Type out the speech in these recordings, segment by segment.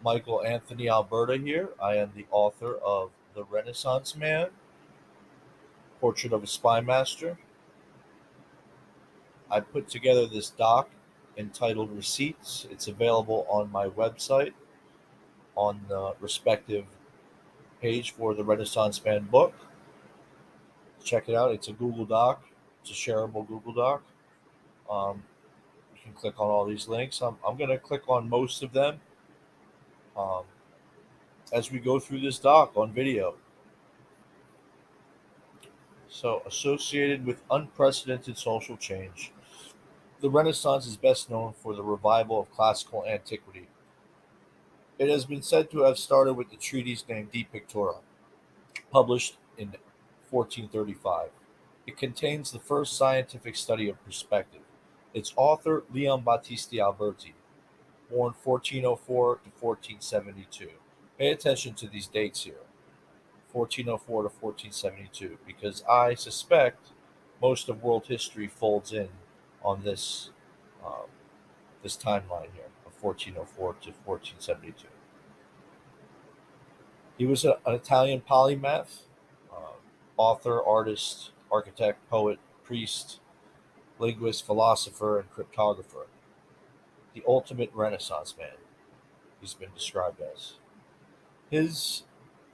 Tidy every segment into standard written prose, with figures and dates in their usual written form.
Michael Anthony Alberta here. I am the author of The Renaissance Man, Portrait of a Spymaster. I put together this doc entitled Receipts. It's available on my website on the respective page for the Renaissance Man book. Check it out. It's a Google Doc. It's a shareable Google Doc. Um, you can click on all these links. I'm going to click on most of them um, as we go through this doc on video. So, associated with unprecedented social change, the Renaissance is best known for the revival of classical antiquity. It has been said to have started with the treatise named De Pictura, published in 1435. It contains the first scientific study of perspective. Its author, Leon Battista Alberti, born 1404 to 1472. Pay attention to these dates here, 1404 to 1472, because I suspect most of world history folds in on um, this timeline here of 1404 to 1472. He was an Italian polymath, uh, author, artist, architect, poet, priest, linguist, philosopher, and cryptographer. The ultimate Renaissance man, he's been described as. His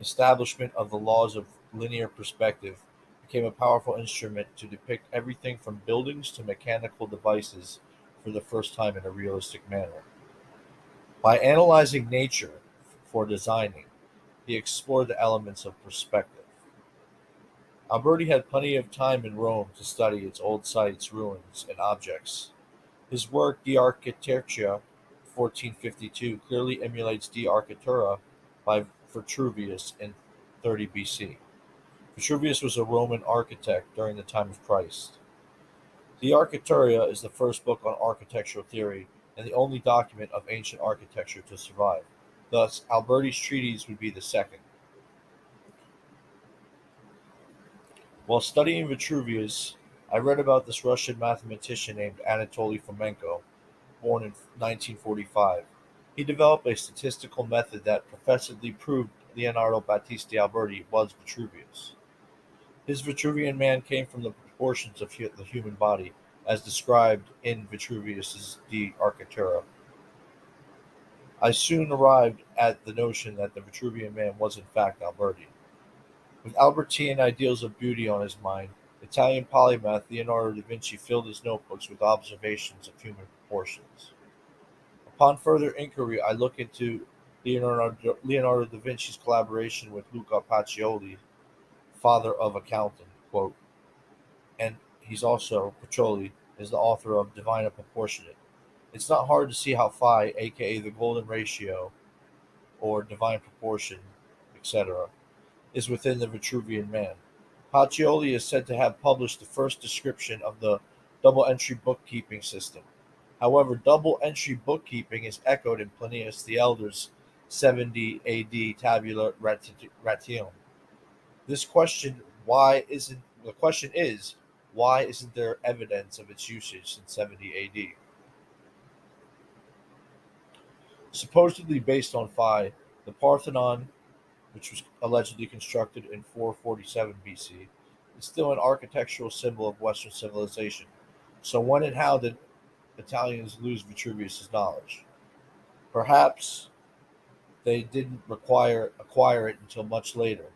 establishment of the laws of linear perspective became a powerful instrument to depict everything from buildings to mechanical devices for the first time in a realistic manner. By analyzing nature for designing, he explored the elements of perspective. Alberti had plenty of time in Rome to study its old sites, ruins, and objects. His work De Architectura, 1452, clearly emulates De Architectura by Vitruvius in 30 BC. Vitruvius was a Roman architect during the time of Christ. De Architectura is the first book on architectural theory and the only document of ancient architecture to survive. Thus, Alberti's treatise would be the second. While studying Vitruvius, I read about this Russian mathematician named Anatoly Fomenko, born in 1945. He developed a statistical method that professedly proved Leonardo Battista Alberti was Vitruvius. His Vitruvian Man came from the proportions of the human body, as described in Vitruvius's De Architectura. I soon arrived at the notion that the Vitruvian Man was in fact Alberti. With Albertine ideals of beauty on his mind, Italian polymath Leonardo da Vinci filled his notebooks with observations of human proportions. Upon further inquiry, I look into Leonardo da Vinci's collaboration with Luca Pacioli, father of accountant, quote, and he's also, Pacioli, is the author of Divine and Proportionate. It's not hard to see how phi, aka the golden ratio, or divine proportion, etc., is within the Vitruvian Man. Pacioli is said to have published the first description of the double entry bookkeeping system. However, double entry bookkeeping is echoed in Plinius the Elder's 70 AD Tabula Ratium. This question why isn't the question is why isn't there evidence of its usage in 70 AD? Supposedly based on Phi, the Parthenon, which was allegedly constructed in 447 BC, is still an architectural symbol of Western civilization. So when and how did Italians lose Vitruvius's knowledge? Perhaps they didn't acquire it until much later.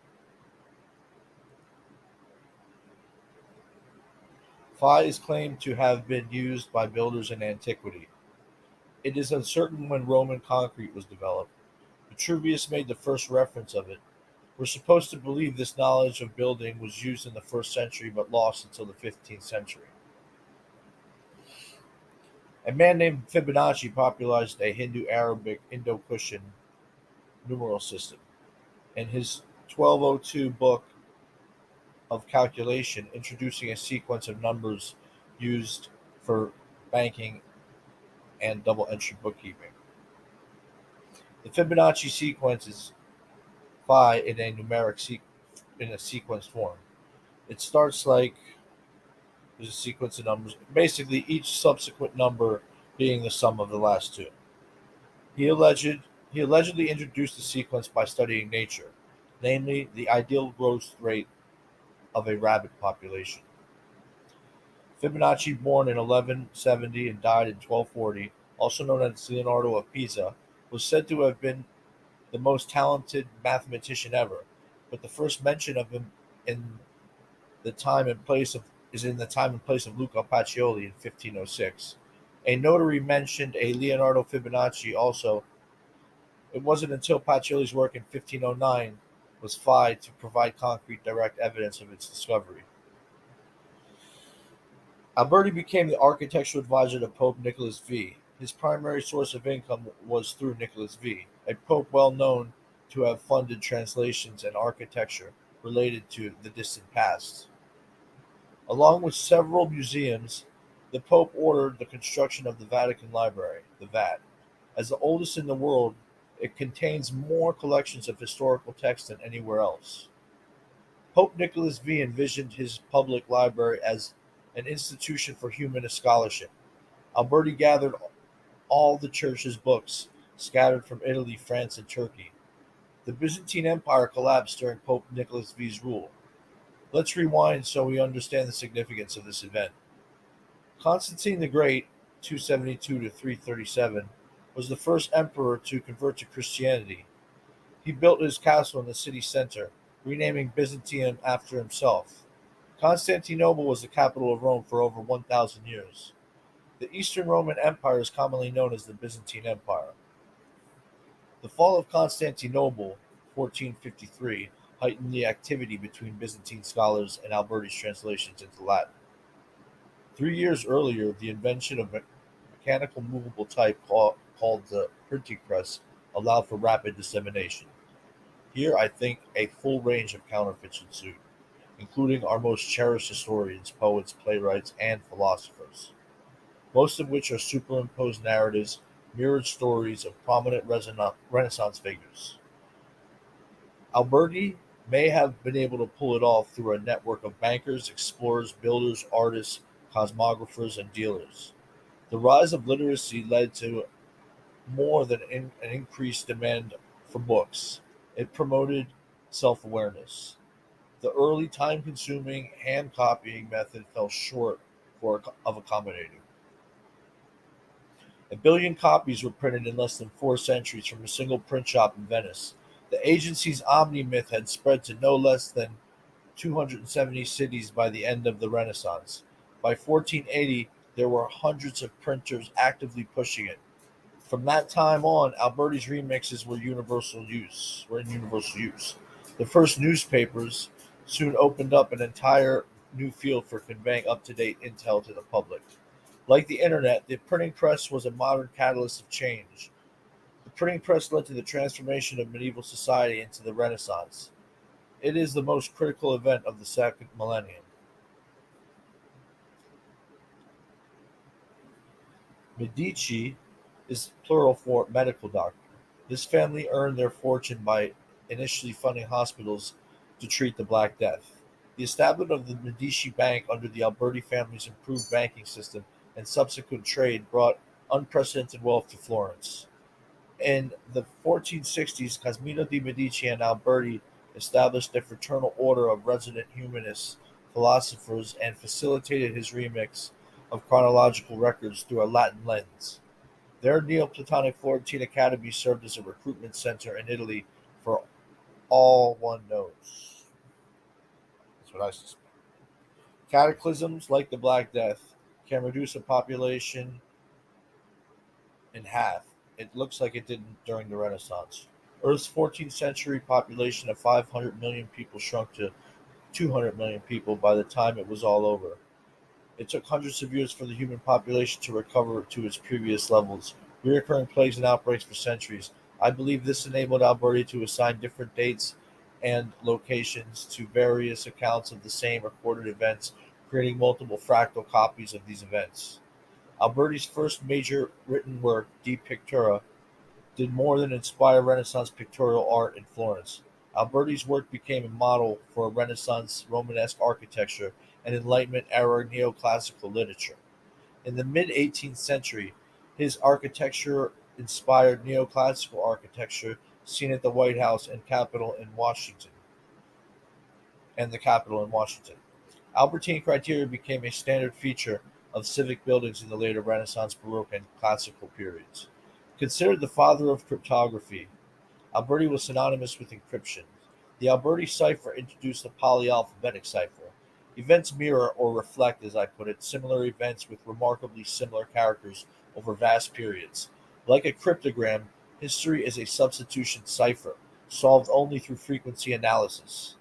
Phi is claimed to have been used by builders in antiquity. It is uncertain when Roman concrete was developed. Vitruvius made the first reference of it. We're supposed to believe this knowledge of building was used in the first century but lost until the 15th century. A man named Fibonacci popularized a Hindu Arabic Indo-Kushan numeral system. In his 1202 book of calculation, introducing a sequence of numbers used for banking and double entry bookkeeping. The Fibonacci sequence is phi in a in a sequenced form. It starts like there's a sequence of numbers, basically each subsequent number being the sum of the last two. He alleged He allegedly introduced the sequence by studying nature, namely the ideal growth rate of a rabbit population. Fibonacci, born in 1170 and died in 1240, also known as Leonardo of Pisa, was said to have been the most talented mathematician ever, but the first mention of him in the time and place of is in the time and place of Luca Pacioli in 1506. A notary mentioned a Leonardo Fibonacci also. It wasn't until Pacioli's work in 1509 was Phi to provide concrete direct evidence of its discovery. Alberti became the architectural advisor to Pope Nicholas V. His primary source of income was through Nicholas V, a pope well known to have funded translations and architecture related to the distant past. Along with several museums, the Pope ordered the construction of the Vatican Library, the VAT. As the oldest in the world, it contains more collections of historical texts than anywhere else. Pope Nicholas V envisioned his public library as an institution for humanist scholarship. Alberti gathered all the church's books scattered from Italy, France, and Turkey. The Byzantine Empire collapsed during Pope Nicholas V's rule. Let's rewind so we understand the significance of this event. Constantine the Great, 272 to 337, was the first emperor to convert to Christianity. He built his castle in the city center, renaming Byzantium after himself. Constantinople was the capital of Rome for over 1,000 years. The Eastern Roman Empire is commonly known as the Byzantine Empire. The fall of Constantinople, 1453, heightened the activity between Byzantine scholars and Alberti's translations into Latin. 3 years earlier, the invention of mechanical movable type called the printing press allowed for rapid dissemination. Here, I think a full range of counterfeits ensued, including our most cherished historians, poets, playwrights, and philosophers, most of which are superimposed narratives, mirrored stories of prominent Renaissance figures. Alberti may have been able to pull it off through a network of bankers, explorers, builders, artists, cosmographers, and dealers. The rise of literacy led to more than an increased demand for books. It promoted self awareness. The early time consuming hand copying method fell short of accommodating. A billion copies were printed in less than 4 centuries from a single print shop in Venice. The agency's omni-myth had spread to no less than 270 cities by the end of the Renaissance. By 1480, there were hundreds of printers actively pushing it. From that time on, Alberti's remixes were in universal use. The first newspapers soon opened up an entire new field for conveying up-to-date intel to the public. Like the internet, the printing press was a modern catalyst of change. The printing press led to the transformation of medieval society into the Renaissance. It is the most critical event of the second millennium. Medici is plural for medical doctor. This family earned their fortune by initially funding hospitals to treat the Black Death. The establishment of the Medici Bank under the Alberti family's improved banking system and subsequent trade brought unprecedented wealth to Florence. In the 1460s, Cosimo de' Medici and Alberti established a fraternal order of resident humanists, philosophers, and facilitated his remix of chronological records through a Latin lens. Their Neoplatonic Florentine Academy served as a recruitment center in Italy for all one knows. That's what I suspect. Cataclysms like the Black Death can reduce a population in half. It looks like it did during the Renaissance. Earth's 14th century population of 500 million people shrunk to 200 million people by the time it was all over. It took hundreds of years for the human population to recover to its previous levels, reoccurring plagues and outbreaks for centuries. I believe this enabled Alberti to assign different dates and locations to various accounts of the same recorded events, creating multiple fractal copies of these events. Alberti's first major written work, De Pictura, did more than inspire Renaissance pictorial art in Florence. Alberti's work became a model for Renaissance Romanesque architecture and Enlightenment era neoclassical literature. In the mid 18th century, his architecture inspired neoclassical architecture seen at the White House and Capitol in Washington and the Capitol in Washington. Albertine criteria became a standard feature of civic buildings in the later Renaissance, Baroque, and Classical periods. Considered the father of cryptography, Alberti was synonymous with encryption. The Alberti cipher introduced the polyalphabetic cipher. Events mirror or reflect, as I put it, similar events with remarkably similar characters over vast periods. Like a cryptogram, history is a substitution cipher, solved only through frequency analysis.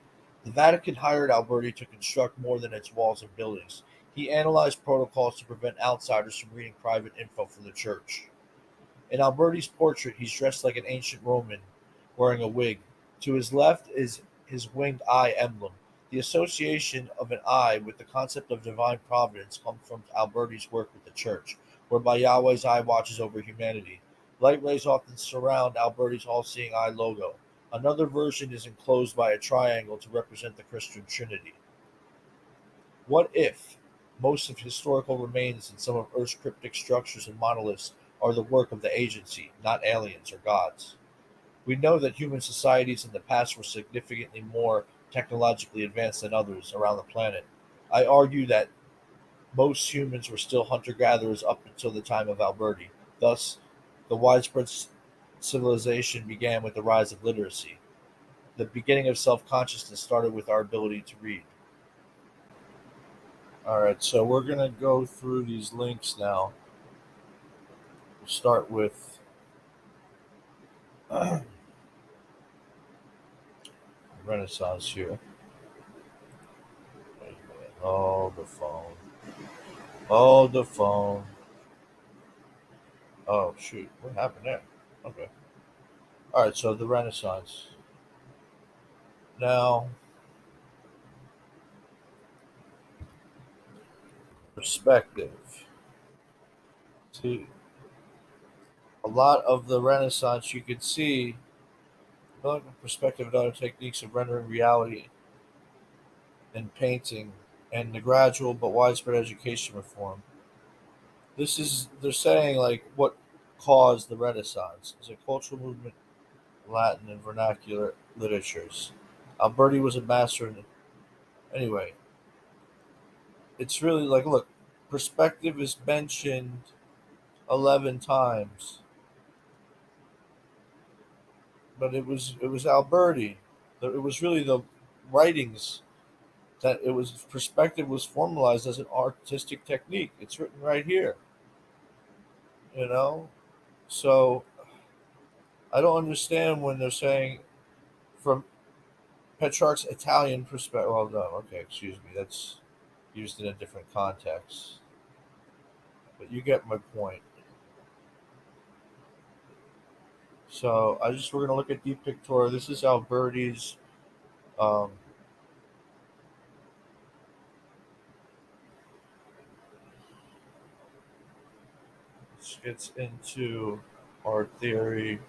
The Vatican hired Alberti to construct more than its walls and buildings. He analyzed protocols to prevent outsiders from reading private info from the church. In Alberti's portrait, he's dressed like an ancient Roman, wearing a wig. To his left is his winged eye emblem. The association of an eye with the concept of divine providence comes from Alberti's work with the church, whereby Yahweh's eye watches over humanity. Light rays often surround Alberti's all-seeing eye logo. Another version is enclosed by a triangle to represent the Christian Trinity. What if most of historical remains in some of Earth's cryptic structures and monoliths are the work of the agency, not aliens or gods? We know that human societies in the past were significantly more technologically advanced than others around the planet. I argue that most humans were still hunter gatherers up until the time of Alberti. Thus, the widespread civilization began with the rise of literacy. The beginning of self consciousness started with our ability to read. All right, so we're going to go through these links now. We'll start with Renaissance here. Wait a minute. Oh, the phone. Oh, the phone. Oh, shoot. What happened there? Okay. All right, so the Renaissance. Now, perspective. See, a lot of the Renaissance you could see development perspective and other techniques of rendering reality in painting and the gradual but widespread education reform. This is they're saying like what caused the Renaissance is a cultural movement, Latin and vernacular literatures. Alberti was a master in anyway. It's really like look, perspective is mentioned 11 times, but it was Alberti. It was really the writings that it was perspective was formalized as an artistic technique. It's written right here, you know. So I don't understand when they're saying from Petrarch's Italian perspective. Well, no, okay, excuse me. That's used in a different context, but you get my point. So we're gonna look at Deep Pictura. This is Alberti's. Um, this gets into art theory.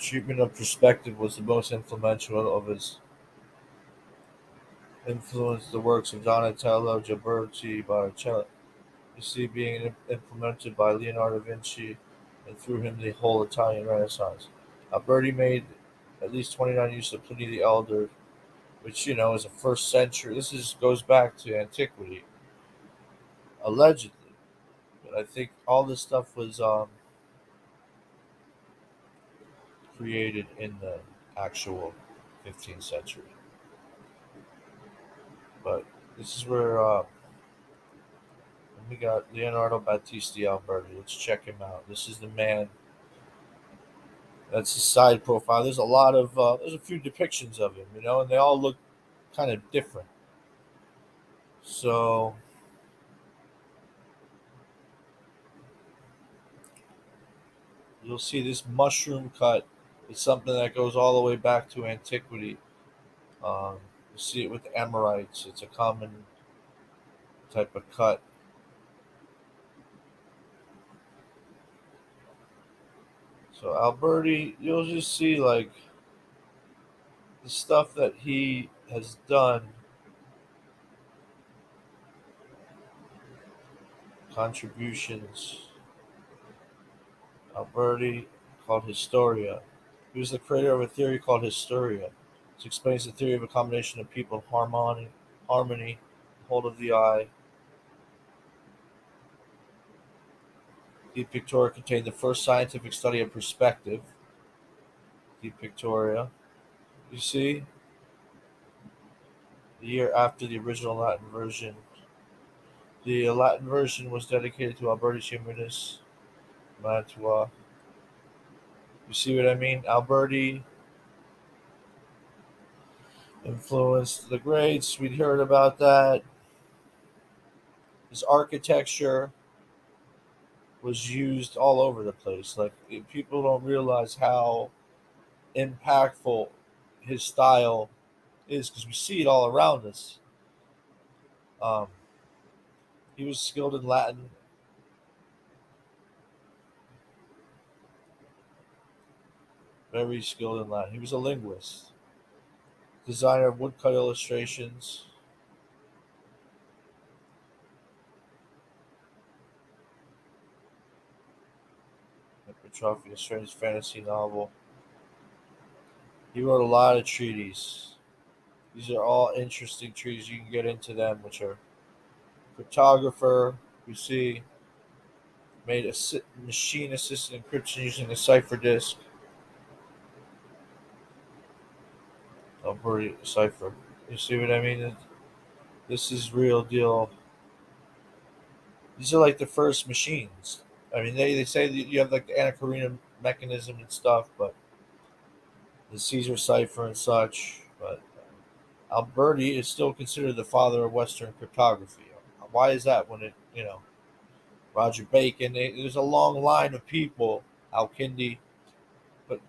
The treatment of perspective was the most influential of his influenced the works of Donatello, Ghiberti, Botticelli. You see being implemented by Leonardo da Vinci, and through him the whole Italian Renaissance. Alberti made at least 29 use of Pliny the Elder, which is a first century. This is goes back to antiquity, allegedly. But I think all this stuff was created in the actual 15th century. But this is where we got Leonardo Battista Alberti. Let's check him out. This is the man. That's his side profile. There's a lot of there's a few depictions of him, and they all look kind of different. So you'll see this mushroom cut is something that goes all the way back to antiquity. Um, you see it with the Amorites. It's a common type of cut. So Alberti, you'll just see like the stuff that he has done, contributions, Alberti called Historia. He was the creator of a theory called Historia, which explains the theory of a combination of people, harmony, hold of the eye. The pictura contained the first scientific study of perspective. The pictoria. You see, the year after the original Latin version. The Latin version was dedicated to Albertus Humanus Mantua. You see what I mean? Alberti influenced the greats. We'd heard about that. His architecture was used all over the place. Like people don't realize how impactful his style is because we see it all around us. Um, he was skilled in Latin, very skilled in Latin. He was a linguist, designer of woodcut illustrations, Vitruvius, a strange fantasy novel. He wrote a lot of treatises. These are all interesting treatises. You can get into them, which are cryptographer. You see, made a machine-assisted encryption using a cipher disk. Alberti cipher. You see what I mean? This is real deal. These are like the first machines. I mean, they say that you have like the antiquity mechanism and stuff, but the Caesar cipher and such. But Alberti is still considered the father of Western cryptography. Why is that? When Roger Bacon, there's a long line of people, Al-Kindi, but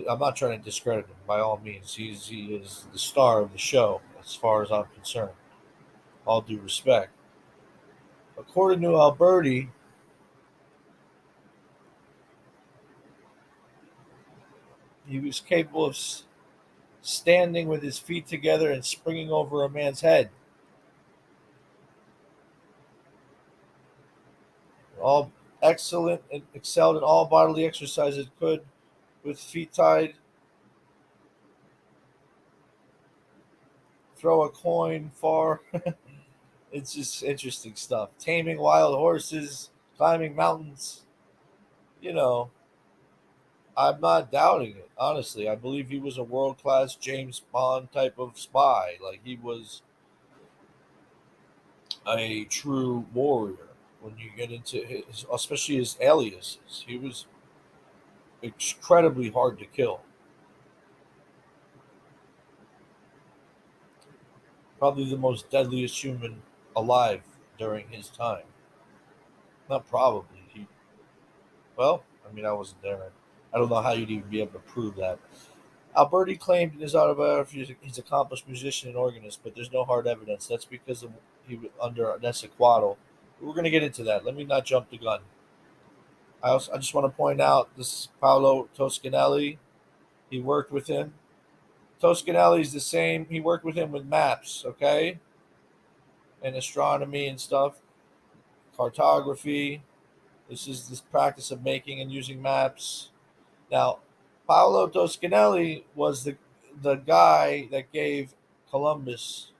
I'm not trying to discredit him by all means. He is the star of the show, as far as I'm concerned. All due respect. According to Alberti, he was capable of standing with his feet together and springing over a man's head. All excellent and excelled in all bodily exercises, could, with feet tied, throw a coin far. It's just interesting stuff. Taming wild horses, climbing mountains. You know, I'm not doubting it. Honestly, I believe he was a world class James Bond type of spy. Like he was a true warrior. When you get into his, especially his aliases, he was incredibly hard to kill. Probably the most deadliest human alive during his time. Not probably. Well, I mean, I wasn't there. I don't know how you'd even be able to prove that. Alberti claimed in his autobiography he's an accomplished musician and organist, but there's no hard evidence. That's because he was under Nessaquatl. We're going to get into that. Let me not jump the gun. I just want to point out this is Paolo Toscanelli. He worked with him. Toscanelli's the same. He worked with him with maps, okay, and astronomy and stuff, cartography. This is this practice of making and using maps. Now, Paolo Toscanelli was the guy that gave Columbus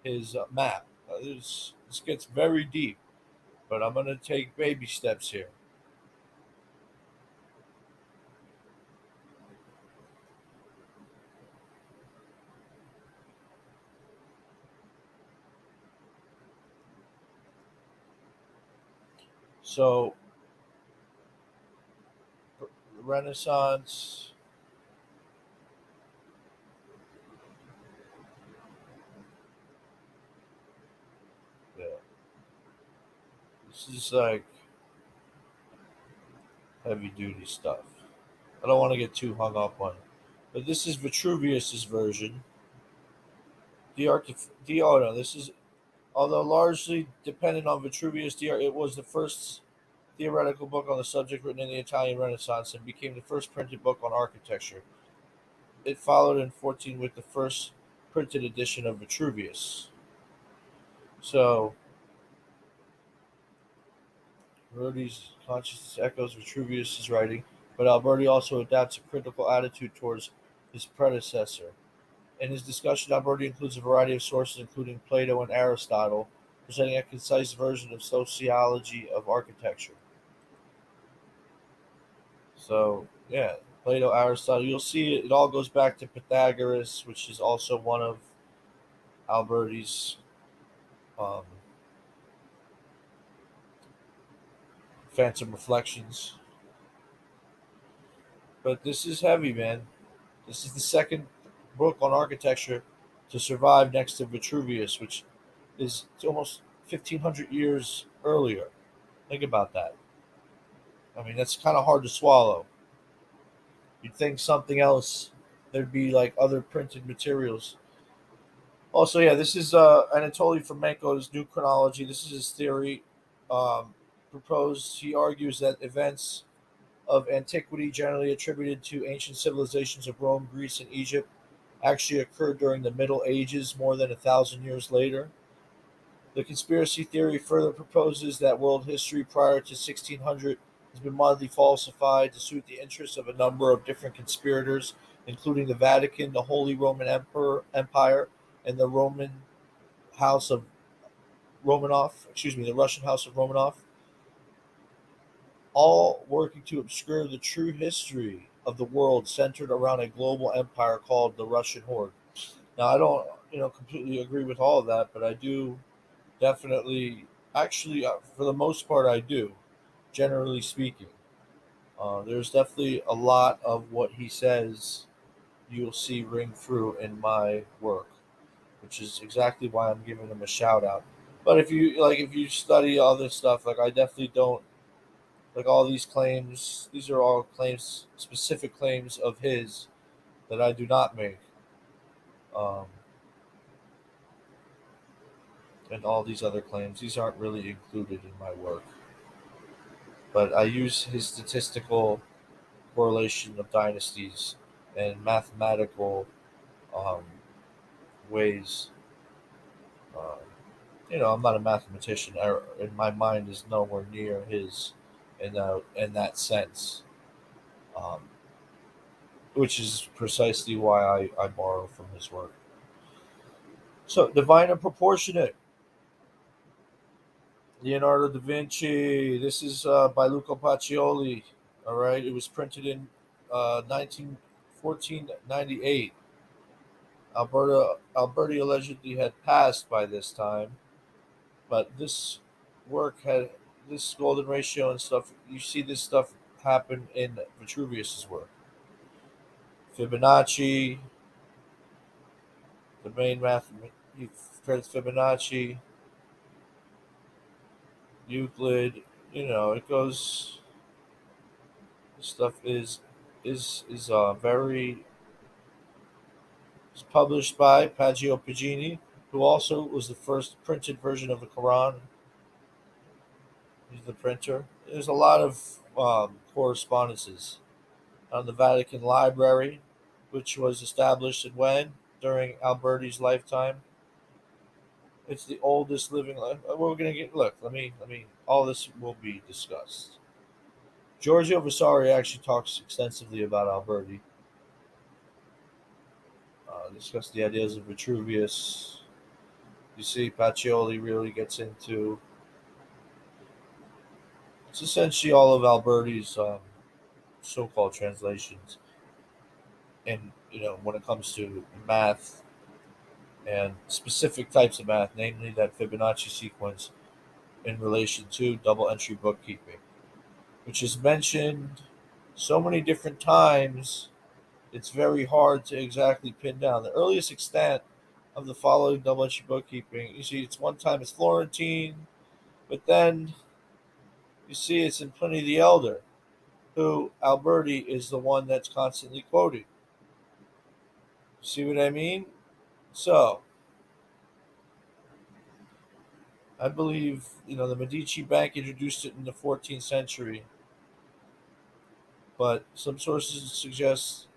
his map. This gets very deep, but I'm going to take baby steps here. So, Renaissance. Yeah, this is like heavy duty stuff. I don't want to get too hung up on it. But this is Vitruvius's version. Oh no, this is although largely dependent on Vitruvius, it was the first theoretical book on the subject written in the Italian Renaissance and became the first printed book on architecture. it followed in 14 with the first printed edition of Vitruvius. So Alberti's consciousness echoes Vitruvius's writing, but Alberti also adapts a critical attitude towards his predecessor. In his discussion, Alberti includes a variety of sources, including Plato and Aristotle, presenting a concise version of sociology of architecture. So, yeah, Plato, Aristotle, you'll see it all goes back to Pythagoras, which is also one of Alberti's um, phantom reflections. But this is heavy, man. This is the second book on architecture to survive next to Vitruvius, which is almost 1,500 years earlier. Think about that. I mean, that's kind of hard to swallow. You'd think something else, there'd be like other printed materials. Also, yeah, this is Anatoly Fomenko's new chronology. This is his theory. Um, Proposed, he argues that events of antiquity, generally attributed to ancient civilizations of Rome, Greece, and Egypt, actually occurred during the Middle Ages more than 1,000 years later. The conspiracy theory further proposes that world history prior to 1600 has been widely falsified to suit the interests of a number of different conspirators, including the Vatican, the Holy Roman Empire, and the Roman House of the Russian House of Romanov, all working to obscure the true history of the world centered around a global empire called the Russian Horde. Now, I don't, completely agree with all of that, but I do definitely, actually, for the most part, I do, generally speaking. There's definitely a lot of what he says you'll see ring through in my work, which is exactly why I'm giving him a shout out. But if you study all this stuff, like I definitely don't like all these claims. These are all claims, specific claims of his that I do not make, um, and all these other claims. These aren't really included in my work, but I use his statistical correlation of dynasties and mathematical um, ways. Uh, I'm not a mathematician. And my mind is nowhere near his in that sense, um, which is precisely why I borrow from his work. So, divine and proportionate. Leonardo da Vinci. This is by Luca Pacioli. All right, it was printed in 19 1498. Alberti allegedly had passed by this time, but this work had this golden ratio and stuff. You see this stuff happen in Vitruvius's work. Fibonacci, the main math, he credits Fibonacci, Euclid. It goes. This stuff is very. It's published by Paggio Pagini, who also was the first printed version of the Quran. He's the printer. There's a lot of correspondences on the Vatican Library, which was established in when? During Alberti's lifetime. It's the oldest living. We're gonna get. Look, let me. All this will be discussed. Giorgio Vasari actually talks extensively about Alberti. Discuss the ideas of Vitruvius. You see, Pacioli really gets into. It's essentially all of Alberti's so-called translations, and when it comes to math and specific types of math, namely that Fibonacci sequence in relation to double entry bookkeeping, which is mentioned so many different times, it's very hard to exactly pin down. The earliest extent of the following double entry bookkeeping, you see, it's one time it's Florentine, but then you see it's in Pliny the Elder, who Alberti is the one that's constantly quoting. See what I mean? So, I believe, the Medici Bank introduced it in the 14th century, but some sources suggest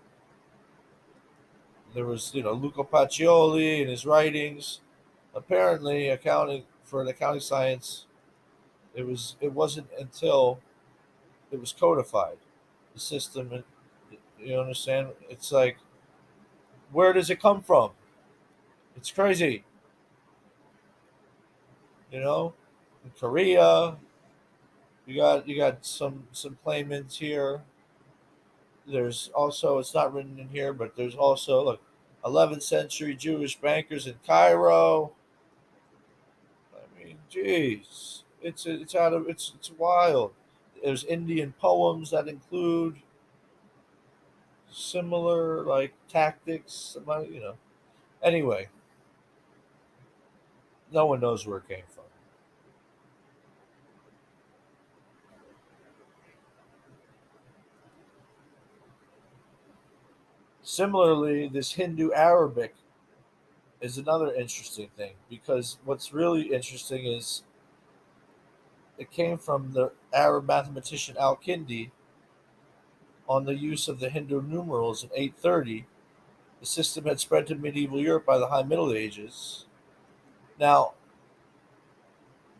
There was, Luca Pacioli in his writings. Apparently, accounting for an accounting science, it wasn't until it was codified, the system. You understand? It's like, where does it come from? It's crazy, you know. In Korea, you got some claimants here. There's also, it's not written in here, but there's also, look, 11th century Jewish bankers in Cairo. I mean, jeez, it's wild. There's Indian poems that include similar like tactics. Anyway, no one knows where it came from. Similarly, this Hindu Arabic is another interesting thing, because what's really interesting is it came from the Arab mathematician Al Kindi on the use of the Hindu numerals in 830. The system had spread to medieval Europe by the High Middle Ages. Now,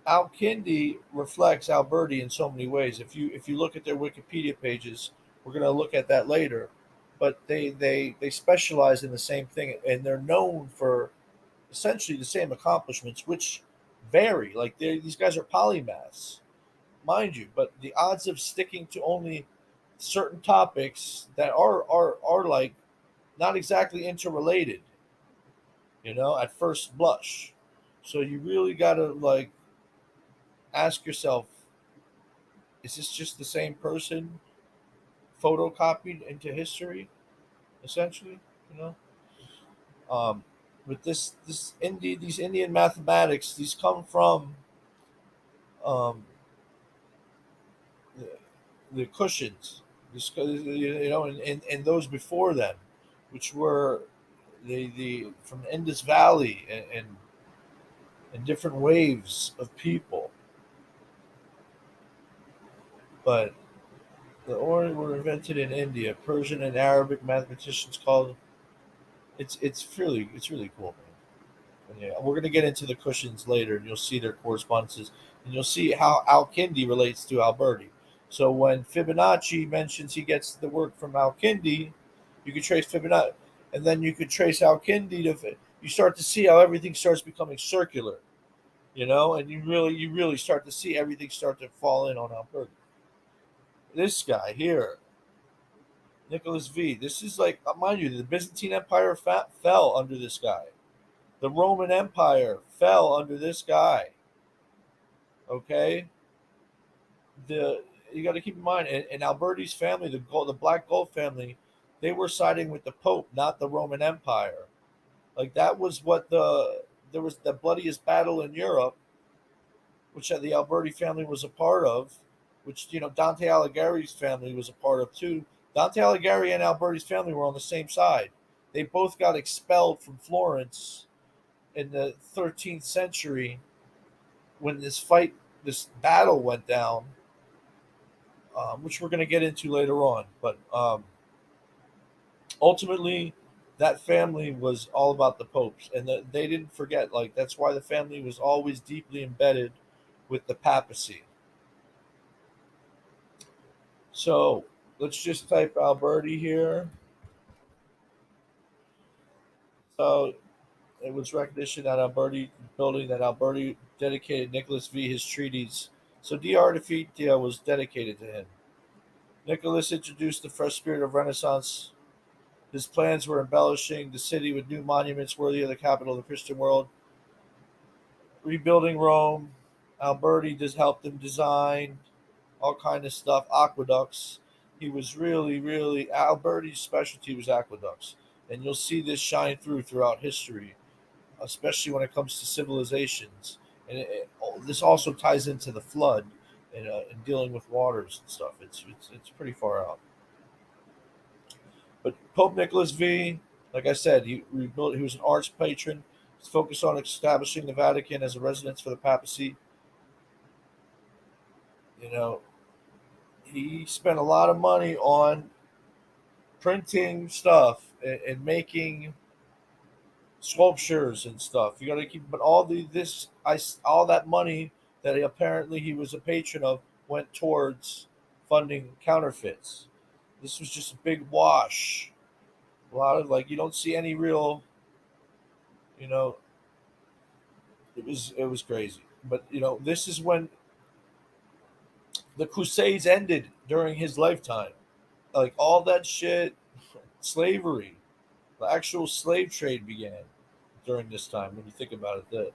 Al-Kindi reflects Alberti in so many ways. If you look at their Wikipedia pages, we're going to look at that later. But they specialize in the same thing, and they're known for essentially the same accomplishments, which vary. Like these guys are polymaths, mind you, but the odds of sticking to only certain topics that are like not exactly interrelated, at first blush. So you really got to like ask yourself, is this just the same person photocopied into history, essentially? You know, um, with these Indian mathematics, these come from um, the, the Cushions, and those before them, which were the from the Indus Valley, and different waves of people. But the Orient were invented in India. Persian and Arabic mathematicians called. It's really cool, man. And yeah, we're gonna get into the cushions later, and you'll see their correspondences, and you'll see how Al-Kindi relates to Alberti. So when Fibonacci mentions he gets the work from Al-Kindi, you could trace Fibonacci, and then you could trace Al-Kindi to. You start to see how everything starts becoming circular, and you really start to see everything start to fall in on Alberti. This guy here, Nicholas V. This is like, mind you, the Byzantine Empire fell under this guy. The Roman Empire fell under this guy. Okay, the you got to keep in mind, and Alberti's family, the Black Gold family, they were siding with the Pope, not the Roman Empire. Like that was what there was the bloodiest battle in Europe, which the Alberti family was a part of, which Dante Alighieri's family was a part of too. Dante Alighieri and Alberti's family were on the same side. They both got expelled from Florence in the 13th century when this battle went down, which we're going to get into later on. But ultimately, that family was all about the popes, and they didn't forget. Like that's why the family was always deeply embedded with the papacy. So let's just type Alberti here. So it was recognition that Alberti building that Alberti dedicated Nicholas V his treatise. So De Artificia was dedicated to him. Nicholas introduced the fresh spirit of Renaissance. His plans were embellishing the city with new monuments worthy of the capital of the Christian world, rebuilding Rome. Alberti just helped him design all kind of stuff, aqueducts. He was really Alberti's specialty was aqueducts, and you'll see this shine throughout history, especially when it comes to civilizations. And this also ties into the flood and dealing with waters and stuff. It's pretty far out. But Pope Nicholas V, like I said, he rebuilt. He was an arch patron. He's focused on establishing the Vatican as a residence for the papacy. You know, he spent a lot of money on printing stuff and making sculptures and stuff. You got to keep, but all the this I all that money that apparently he was a patron of went towards funding counterfeits. This was just a big wash. A lot of like you don't see any real, you know, it was crazy. But this is when the Crusades ended during his lifetime. Like all that shit, slavery, the actual slave trade began during this time. When you think about it,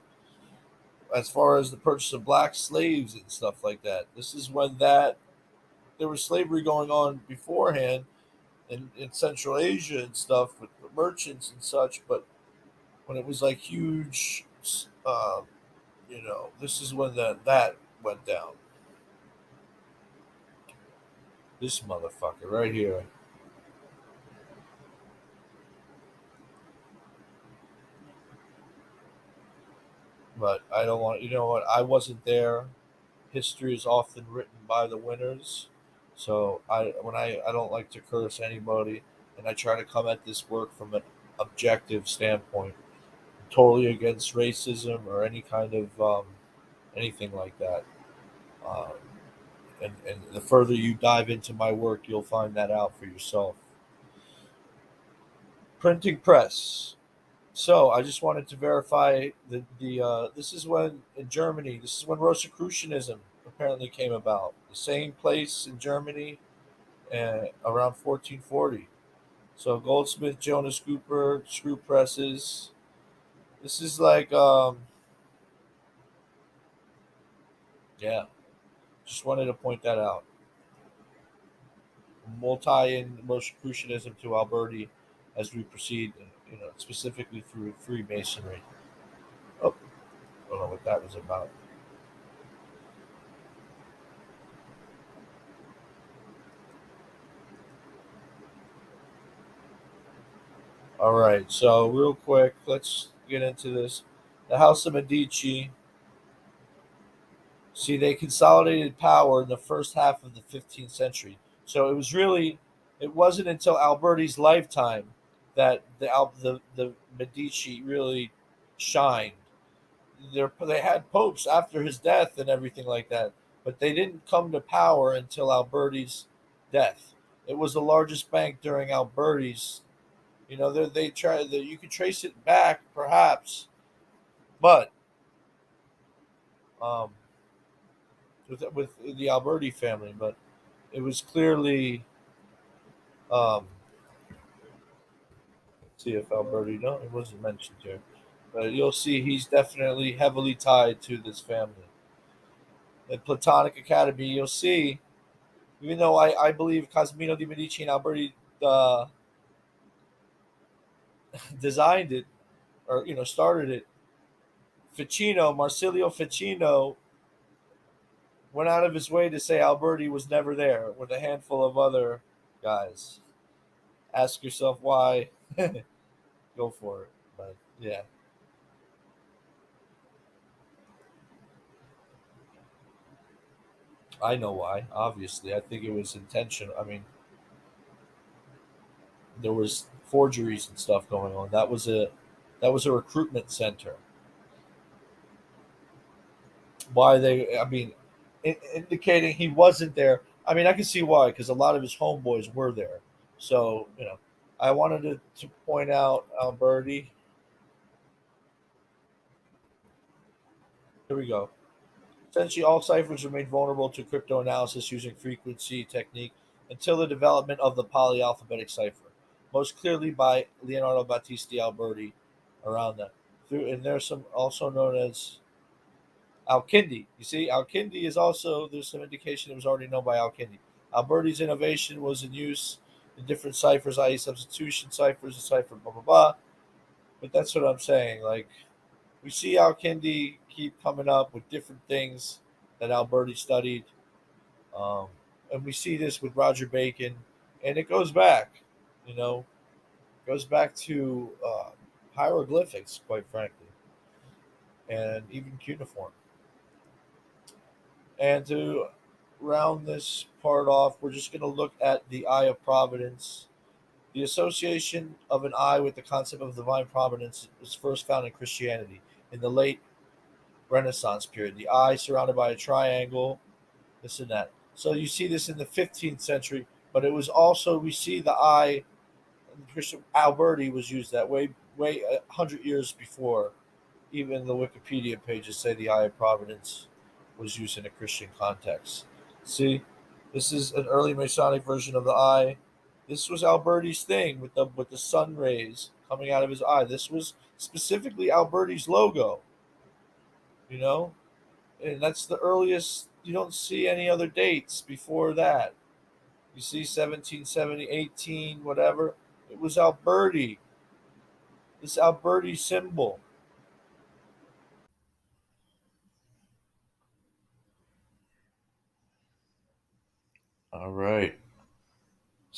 as far as the purchase of black slaves and stuff like that, this is when that there was slavery going on beforehand in Central Asia and stuff with the merchants and such. But when it was like huge, this is when that went down. This motherfucker right here. But I don't want. You know what? I wasn't there. History is often written by the winners. So I don't like to curse anybody, and I try to come at this work from an objective standpoint, totally against racism or any kind of anything like that. Um, and the further you dive into my work, you'll find that out for yourself. Printing press. So I just wanted to verify the this is when in Germany, this is when Rosicrucianism apparently came about. The same place in Germany, around 1440. So Goldsmith, Jonas Cooper, screw presses. This is like yeah. Just wanted to point that out. We'll tie in Rosicrucianism to Alberti as we proceed, specifically through Freemasonry. Oh, I don't know what that was about. All right, so real quick, let's get into this. The House of Medici. See, they consolidated power in the first half of the 15th century. So it wasn't until Alberti's lifetime that the Medici really shined. They had popes after his death and everything like that, but they didn't come to power until Alberti's death. It was the largest bank during Alberti's. They try that you could trace it back, perhaps, but um, with the Alberti family, but it was clearly see if Alberti no, it wasn't mentioned here, but you'll see he's definitely heavily tied to this family. The Platonic Academy, you'll see, even though I believe Cosmino di Medici and Alberti uh, designed it or started it, Marsilio Ficino went out of his way to say Alberti was never there with a handful of other guys. Ask yourself why. Go for it. But yeah, I know why. Obviously, I think it was intentional. I mean, there was forgeries and stuff going on. That was a recruitment center. Why they? I mean, indicating he wasn't there. I mean, I can see why because a lot of his homeboys were there. So I wanted to point out Alberti. Here we go. Essentially, all ciphers remain vulnerable to cryptanalysis using frequency technique until the development of the polyalphabetic cipher, most clearly by Leonardo Battista Alberti around that. And there's some also known as Al-Kindi. You see, Al-Kindi is also, there's some indication it was already known by Al-Kindi. Alberti's innovation was in use in different ciphers, i.e., substitution ciphers, a cipher, blah, blah, blah. But that's what I'm saying. Like, we see Al-Kindi keep coming up with different things that Alberti studied. Um, and we see this with Roger Bacon. And it you know, goes back to hieroglyphics, quite frankly, and even cuneiform. And to round this part off, we're just going to look at the Eye of Providence, The association of an eye with the concept of divine providence was first found in Christianity in the late Renaissance period. The eye surrounded by a triangle, this and that. So you see this in the 15th century, but it was also we see the eye. Christian Alberti was used that way 100 years before even the Wikipedia pages say the Eye of Providence was used in a Christian context. See, this is an early Masonic version of the eye. This was Alberti's thing with the sun rays coming out of his eye. This was specifically Alberti's logo, you know, and that's the earliest. You don't see any other dates before that. You see 1770, 18, whatever. It was Alberti. This Alberti symbol. All right.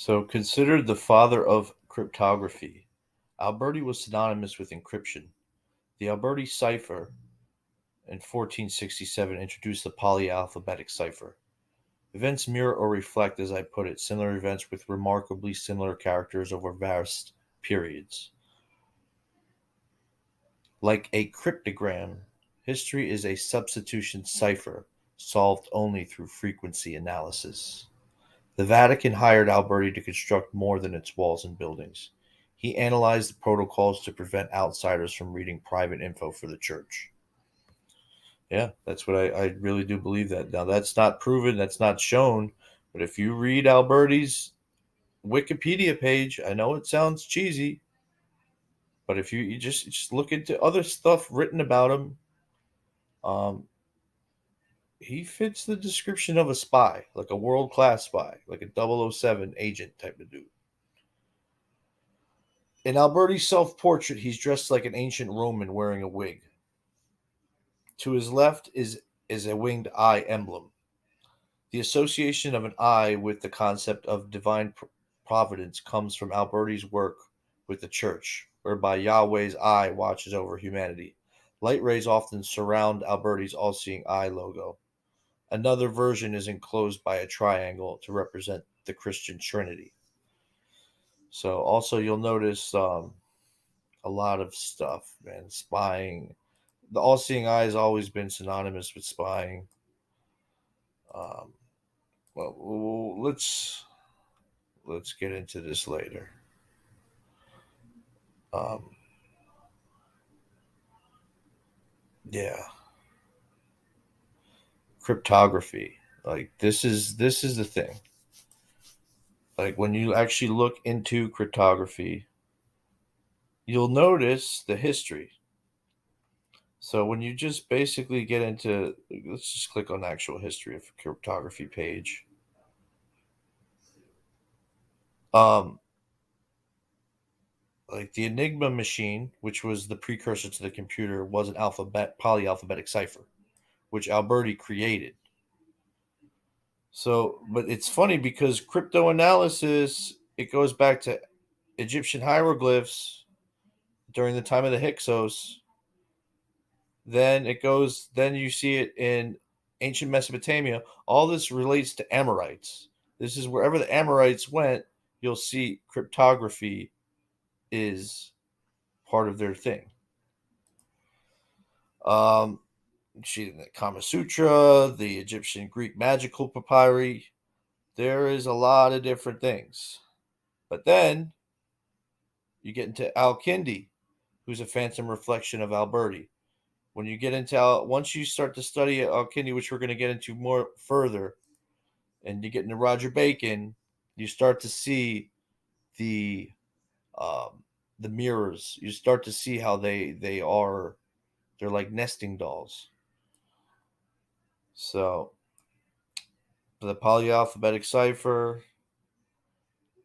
So, considered the father of cryptography, Alberti was synonymous with encryption. The Alberti cipher in 1467 introduced the polyalphabetic cipher. Events mirror or reflect, as I put it, similar events with remarkably similar characters over vast periods. Like a cryptogram, history is a substitution cipher solved only through frequency analysis. The Vatican hired Alberti to construct more than its walls and buildings. He analyzed the protocols to prevent outsiders from reading private info for the church. Yeah, that's what I really do believe that. Now, that's not proven, that's not shown, but if you read Alberti's Wikipedia page, I know it sounds cheesy, but if you just look into other stuff written about him, um, he fits the description of a spy, like a world class spy, like a 007 agent type of dude. In Alberti's self portrait, he's dressed like an ancient Roman wearing a wig. To his left is a winged eye emblem. The association of an eye with the concept of divine providence comes from Alberti's work with the church, whereby Yahweh's eye watches over humanity. Light rays often surround Alberti's all seeing eye logo. Another version is enclosed by a triangle to represent the Christian Trinity. So, also, you'll notice a lot of stuff, man. Spying. The all seeing eye has always been synonymous with spying. Um, well, let's get into this later. Um, yeah, cryptography. Like this is the thing. Like when you actually look into cryptography, you'll notice the history. So when you just basically get into, let's just click on the actual history of cryptography page. Um, like the Enigma machine, which was the precursor to the computer, was an polyalphabetic cipher, which Alberti created. So, but it's funny because cryptoanalysis it goes back to Egyptian hieroglyphs during the time of the Hyksos. Then you see it in ancient Mesopotamia. All this relates to Amorites. This is wherever the Amorites went, you'll see cryptography is part of their thing. Um, see the Kama Sutra, the Egyptian Greek magical papyri. There is a lot of different things. But then you get into Al Kindi, who's a phantom reflection of Alberti. When you get into once you start to study Al Kindi, which we're going to get into more further, and you get into Roger Bacon, you start to see the um, the mirrors. You start to see how they're like nesting dolls. So the polyalphabetic cipher,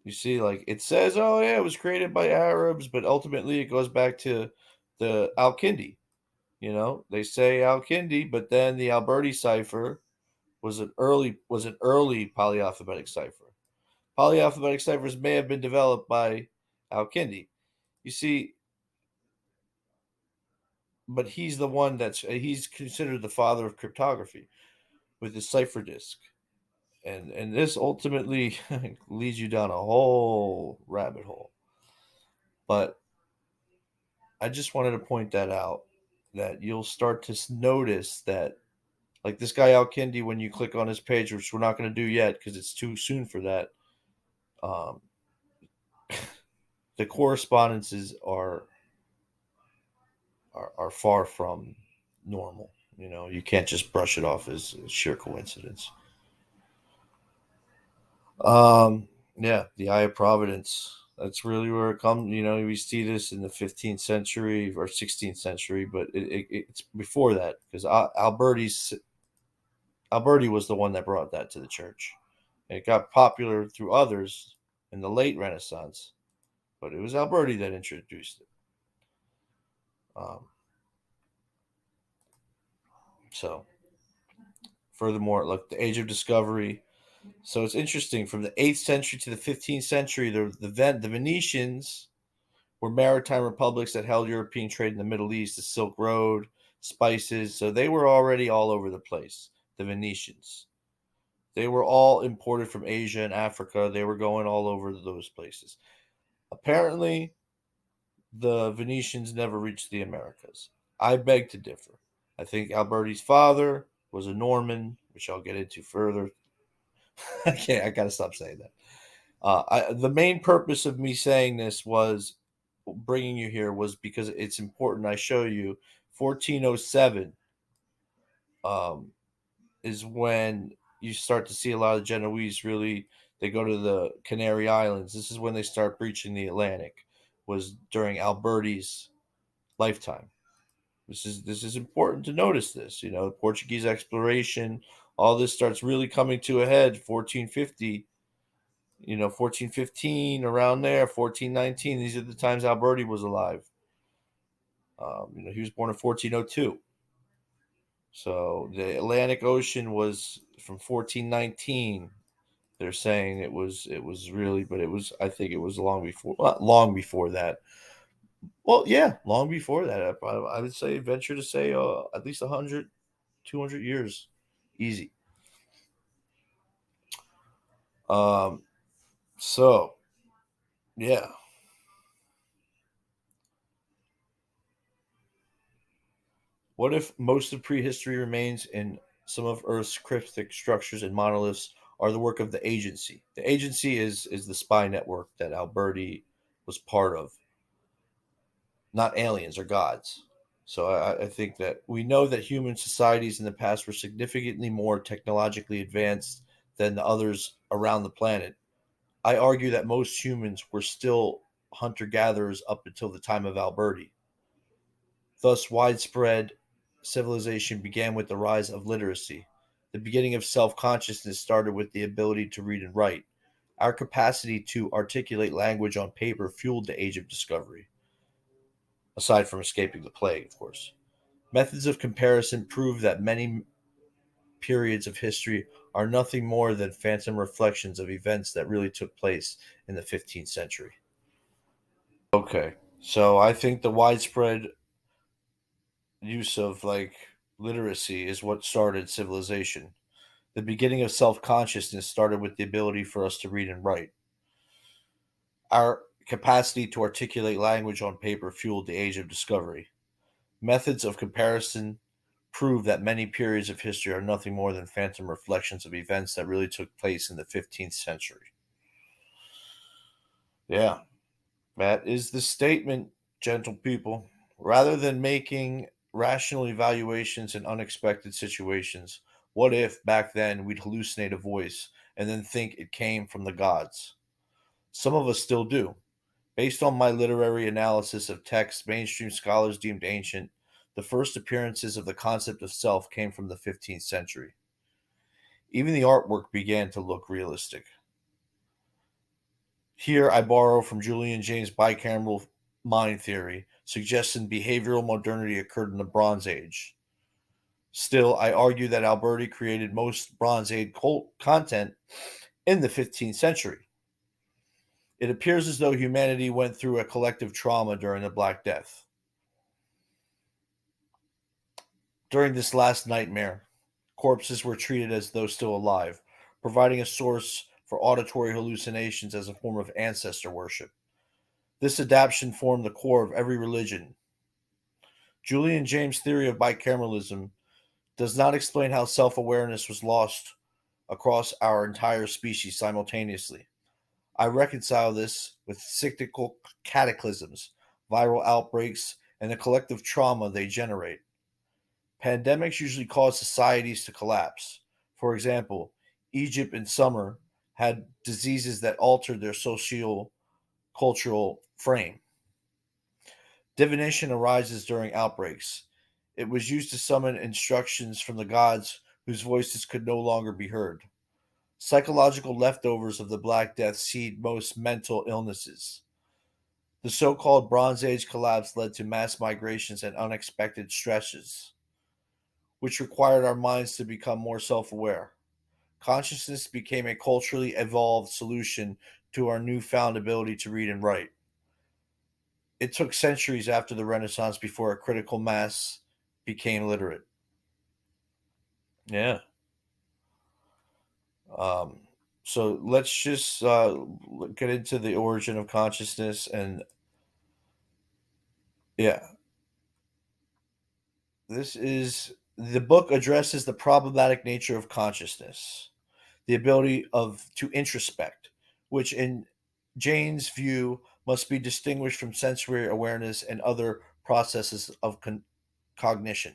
you see, like it says, oh yeah, it was created by Arabs, but ultimately it goes back to the Al Kindi. You know, they say Al Kindi, but then the Alberti cipher was an early polyalphabetic cipher. Polyalphabetic ciphers may have been developed by Al Kindi. You see, but he's the one he's considered the father of cryptography with his cipher disk. And this ultimately leads you down a whole rabbit hole. But I just wanted to point that out, that you'll start to notice that, like this guy Al Kindi, when you click on his page, which we're not going to do yet because it's too soon for that, um, the correspondences are far from normal. You know, you can't just brush it off as sheer coincidence. Yeah, the eye of providence. That's really where it comes. You know, we see this in the 15th century or 16th century, but it's before that because Alberti was the one that brought that to the church. And it got popular through others in the late Renaissance, but it was Alberti that introduced it. Um, so, furthermore, look, the Age of Discovery. So it's interesting. From the 8th century to the 15th century, the Venetians were maritime republics that held European trade in the Middle East, the Silk Road, spices. So they were already all over the place. The Venetians. They were all imported from Asia and Africa. They were going all over those places. Apparently, the Venetians never reached the Americas. I beg to differ. I think Alberti's father was a Norman, which I'll get into further. I gotta stop saying that. The main purpose of me saying this was bringing you here was because it's important. I show you 1407 um, is when you start to see a lot of Genoese really. They go to the Canary Islands. This is when they start breaching the Atlantic. Was during Alberti's lifetime. This is important to notice this. You know, Portuguese exploration, all this starts really coming to a head 1450, 1415 around there, 1419. These are the times Alberti was alive. He was born in 1402. So the Atlantic Ocean was from 1419. They're saying it was really, but it was, I think it was long before, not long before that. Well, yeah, long before that. I would say, venture to say, at least 100, 200 years, easy. Um, so yeah, what if most of prehistory remains in some of Earth's cryptic structures and monoliths are the work of the agency? The agency is the spy network that Alberti was part of, not aliens or gods. So I think that we know that human societies in the past were significantly more technologically advanced than the others around the planet. I argue that most humans were still hunter gatherers up until the time of Alberti. Thus, widespread civilization began with the rise of literacy. The beginning of self consciousness started with the ability to read and write. Our capacity to articulate language on paper fueled the age of discovery, aside from escaping the plague, of course. Methods of comparison prove that many periods of history are nothing more than phantom reflections of events that really took place in the 15th century. Okay, so I think the widespread use of like literacy is what started civilization. The beginning of self consciousness started with the ability for us to read and write. Our capacity to articulate language on paper fueled the age of discovery. Methods of comparison prove that many periods of history are nothing more than phantom reflections of events that really took place in the 15th century. Yeah, that is the statement, gentle people. Rather than making rational evaluations in unexpected situations, what if back then we'd hallucinate a voice and then think it came from the gods? Some of us still do. Based on my literary analysis of texts mainstream scholars deemed ancient, the first appearances of the concept of self came from the 15th century. Even the artwork began to look realistic. Here I borrow from Julian James' bicameral mind theory, suggesting behavioral modernity occurred in the Bronze Age. Still, I argue that Alberti created most Bronze Age content in the 15th century. It appears as though humanity went through a collective trauma during the Black Death. During this last nightmare, corpses were treated as though still alive. providing a source for auditory hallucinations as a form of ancestor worship. This adaptation formed the core of every religion. Julian James' theory of bicameralism does not explain how self awareness was lost across our entire species simultaneously. I reconcile this with cyclical cataclysms, viral outbreaks, and the collective trauma they generate. Pandemics usually cause societies to collapse. For example, Egypt in summer had diseases that altered their socio cultural frame. Divination arises during outbreaks. It was used to summon instructions from the gods whose voices could no longer be heard. Psychological leftovers of the Black Death seed most mental illnesses. The so called Bronze Age collapse led to mass migrations and unexpected stresses, which required our minds to become more self aware. Consciousness became a culturally evolved solution to our newfound ability to read and write. It took centuries after the Renaissance before a critical mass became literate. Yeah. Um, so let's just get into the origin of consciousness. And yeah, this is the book addresses the problematic nature of consciousness, the ability of to introspect, which in Jane's view must be distinguished from sensory awareness and other processes of cognition.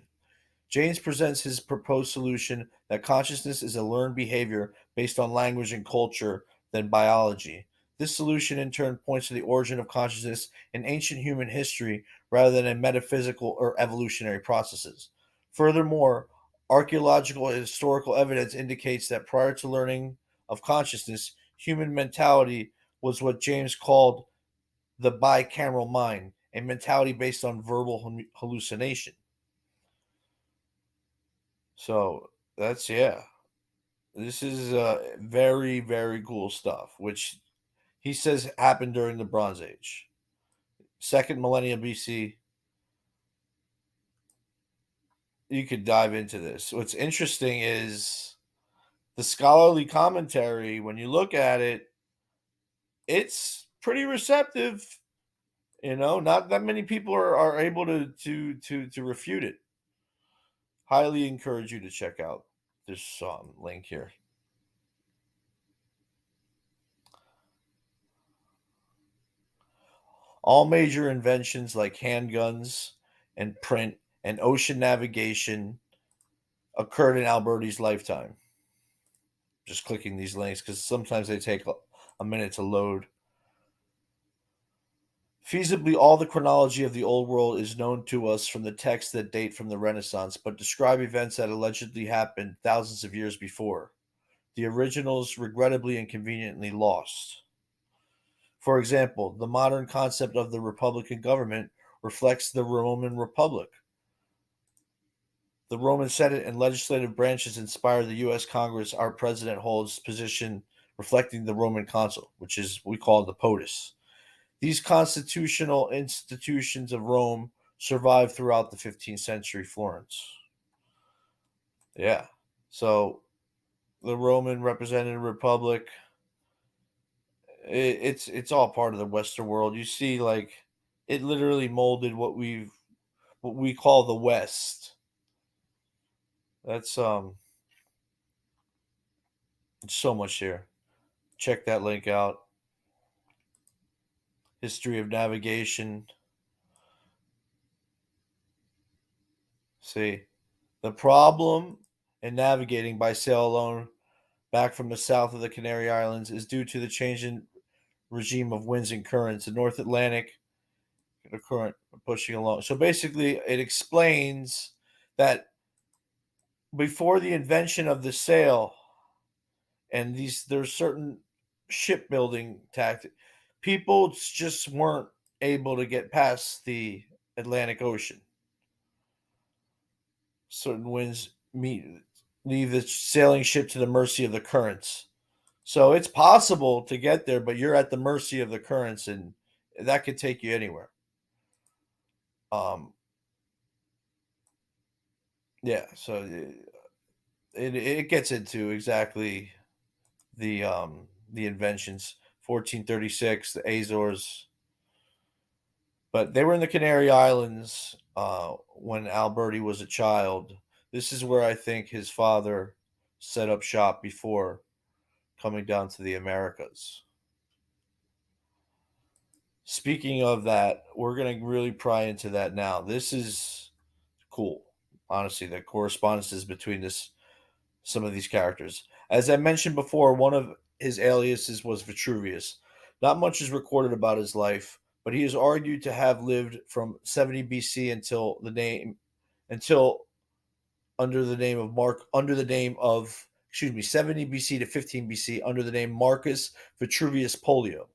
James presents his proposed solution that consciousness is a learned behavior based on language and culture than biology. This solution, in turn, points to the origin of consciousness in ancient human history rather than in metaphysical or evolutionary processes. Furthermore, archaeological and historical evidence indicates that prior to learning of consciousness, human mentality was what James called the bicameral mind, a mentality based on verbal hallucination. So that's yeah. This is very very cool stuff, which he says happened during the Bronze Age, second millennium BC. You could dive into this. What's interesting is the scholarly commentary. When you look at it, it's pretty receptive. Not that many people are able to refute it. Highly encourage you to check out this link here. All major inventions like handguns and print and ocean navigation occurred in Alberti's lifetime. Just clicking these links because sometimes they take a minute to load. Feasibly, all the chronology of the Old World is known to us from the texts that date from the Renaissance, but describe events that allegedly happened thousands of years before. The originals regrettably and conveniently lost. For example, the modern concept of the republican government reflects the Roman Republic. The Roman Senate and legislative branches inspire the U.S. Congress. Our president holds position reflecting the Roman consul, which is we call the POTUS. These constitutional institutions of Rome survived throughout the 15th century Florence. Yeah. So the Roman representative republic, it's all part of the Western world. You see, like it literally molded what we call the West. That's so much here. Check that link out. History of navigation. See, the problem in navigating by sail alone back from the south of the Canary Islands is due to the changing regime of winds and currents. The North Atlantic the current pushing along. So basically, it explains that before the invention of the sail and there's certain shipbuilding tactics, people just weren't able to get past the Atlantic Ocean. Certain winds leave the sailing ship to the mercy of the currents. So it's possible to get there, but you're at the mercy of the currents, and that could take you anywhere. Um, yeah, so it gets into exactly the inventions. 1436, the Azores, but they were in the Canary Islands when Alberti was a child. This is where I think his father set up shop before coming down to the Americas. Speaking of that, we're going to really pry into that now. This is cool, honestly, the correspondences between this some of these characters. As I mentioned before, one of his aliases was Vitruvius. Not much is recorded about his life, but he is argued to have lived from 70 BC until under the name of 70 BC to 15 BC under the name Marcus Vitruvius Polio.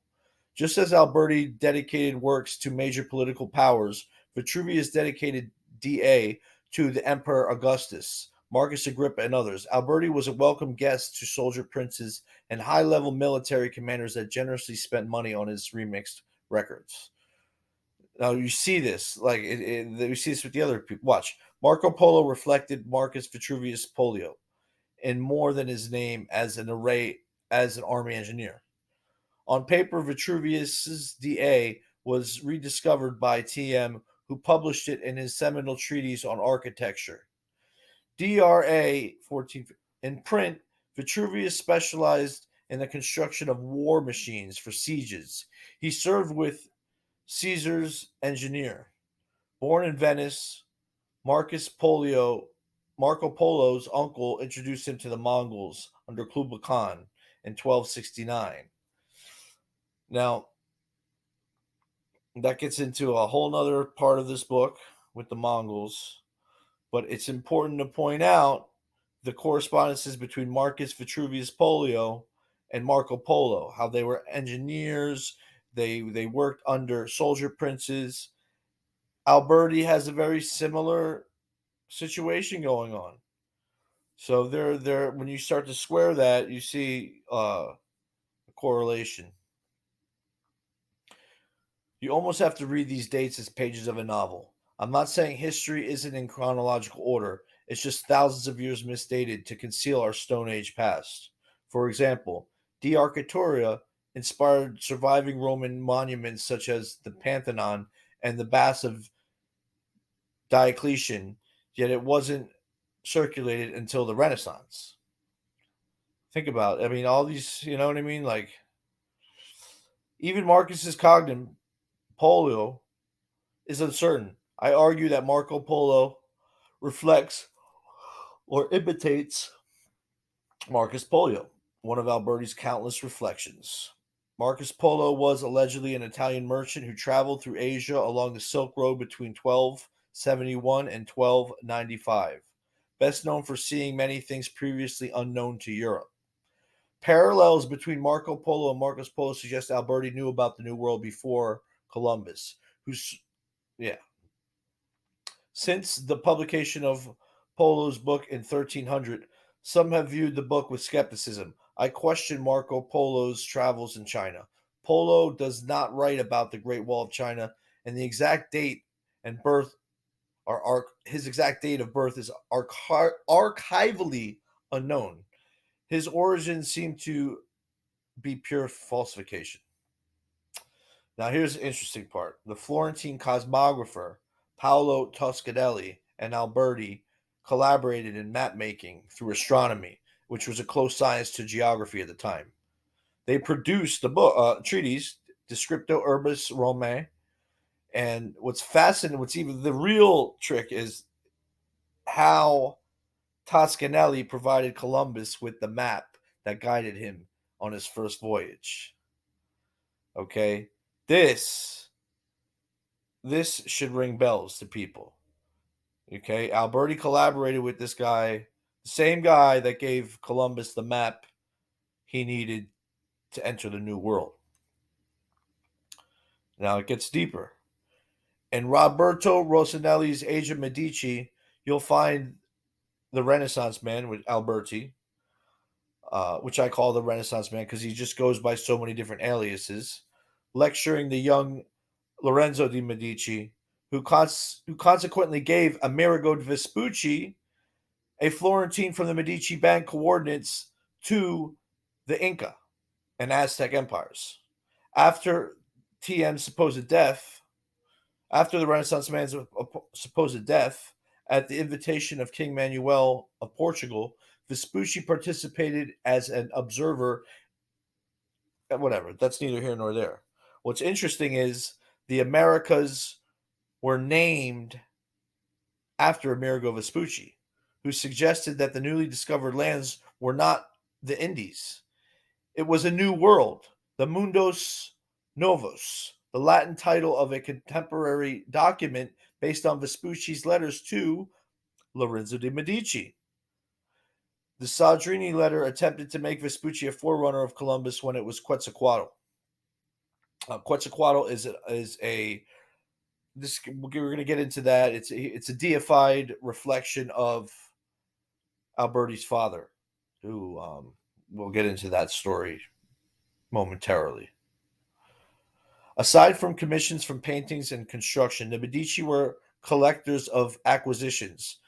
Just as Alberti dedicated works to major political powers, Vitruvius dedicated DA to the Emperor Augustus, Marcus Agrippa, and others. Alberti was a welcome guest to soldier princes and high level military commanders that generously spent money on his remixed records. Now you see this, we see this with the other people. Watch. Marco Polo reflected Marcus Vitruvius Polio in more than his name as an army engineer. On paper, Vitruvius's DA was rediscovered by TM, who published it in his seminal treatise on architecture. DRA 14. In print, Vitruvius specialized in the construction of war machines for sieges. He served with Caesar's engineer. Born in Venice, Marco Polo's uncle introduced him to the Mongols under Kublai Khan in 1269. Now, that gets into a whole nother part of this book with the Mongols, but it's important to point out the correspondences between Marcus Vitruvius Polio and Marco Polo, how they were engineers, they worked under soldier princes. Alberti has a very similar situation going on. So they're when you start to square that, you see a correlation. You almost have to read these dates as pages of a novel. I'm not saying history isn't in chronological order, it's just thousands of years misdated to conceal our Stone Age past. For example, De Architectura inspired surviving Roman monuments such as the Pantheon and the Baths of Diocletian, yet it wasn't circulated until the Renaissance. Think about it. I mean, all these, you know what I mean? Like, even Marcus's cognomen, Polio, is uncertain. I argue that Marco Polo reflects or imitates Marcus Polio, one of Alberti's countless reflections. Marcus Polo was allegedly an Italian merchant who traveled through Asia along the Silk Road between 1271 and 1295, best known for seeing many things previously unknown to Europe. Parallels between Marco Polo and Marcus Polo suggest Alberti knew about the New World before Columbus, who's yeah. Since the publication of Polo's book in 1300, some have viewed the book with skepticism. I question Marco Polo's travels in China. Polo does not write about the Great Wall of China, and the exact date and birth his exact date of birth is archivally unknown. His origins seem to be pure falsification. Now, here's the interesting part. The Florentine cosmographer Paolo Toscanelli and Alberti collaborated in map making through astronomy, which was a close science to geography at the time. They produced the book treatise De Scripto Urbis Romae, and what's fascinating, what's even the real trick is how Toscanelli provided Columbus with the map that guided him on his first voyage. Okay, this should ring bells to people. Okay, Alberti collaborated with this guy, the same guy that gave Columbus the map he needed to enter the New World. Now it gets deeper. In Roberto Rossellini's Age of Medici, you'll find the Renaissance Man with Alberti, which I call the Renaissance Man because he just goes by so many different aliases, lecturing the young Lorenzo de' Medici, who consequently gave Amerigo Vespucci, a Florentine from the Medici Bank, coordinates to the Inca and Aztec empires. After TM's supposed death, after the Renaissance man's supposed death, at the invitation of King Manuel of Portugal, Vespucci participated as an observer. Whatever, that's neither here nor there. What's interesting is the Americas were named after Amerigo Vespucci, who suggested that the newly discovered lands were not the Indies. It was a new world, the Mundos Novos, the Latin title of a contemporary document based on Vespucci's letters to Lorenzo de' Medici. The Soldrini letter attempted to make Vespucci a forerunner of Columbus when it was Quetzalcoatl. Quetzalcoatl is a this we're going to get into that. It's a deified reflection of Alberti's father, who we'll get into that story momentarily. Aside from commissions from paintings and construction, the Medici were collectors of acquisitions.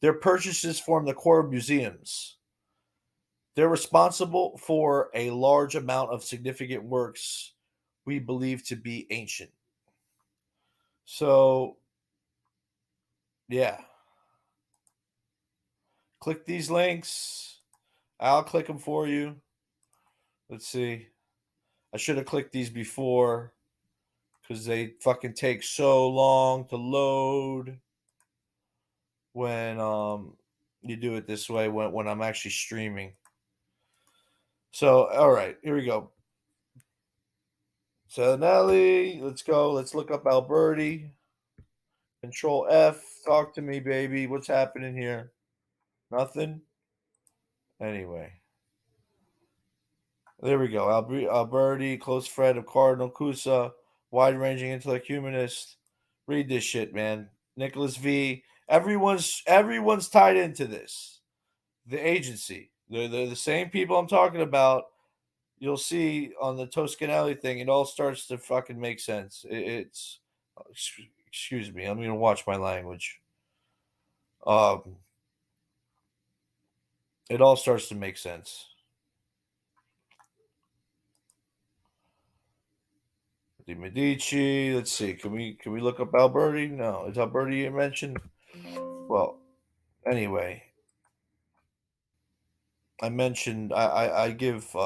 Their purchases form the core of museums. They're responsible for a large amount of significant works we believe to be ancient. So, yeah. Click these links. I'll click them for you. Let's see. I should have clicked these before because they fucking take so long to load when you do it this way when I'm actually streaming. So, all right, here we go. So, Nelly, let's go. Let's look up Alberti. Control F. Talk to me, baby. What's happening here? Nothing? Anyway. There we go. Alberti, close friend of Cardinal Cusa, wide-ranging intellect humanist. Read this shit, man. Nicholas V. Everyone's tied into this. The agency. They're the same people I'm talking about. You'll see on the Toscanelli thing, it all starts to fucking make sense. It's excuse me, I'm gonna watch my language. It all starts to make sense. The Medici. Let's see. Can we look up Alberti? No, is Alberti mentioned? Well, anyway, I mentioned I give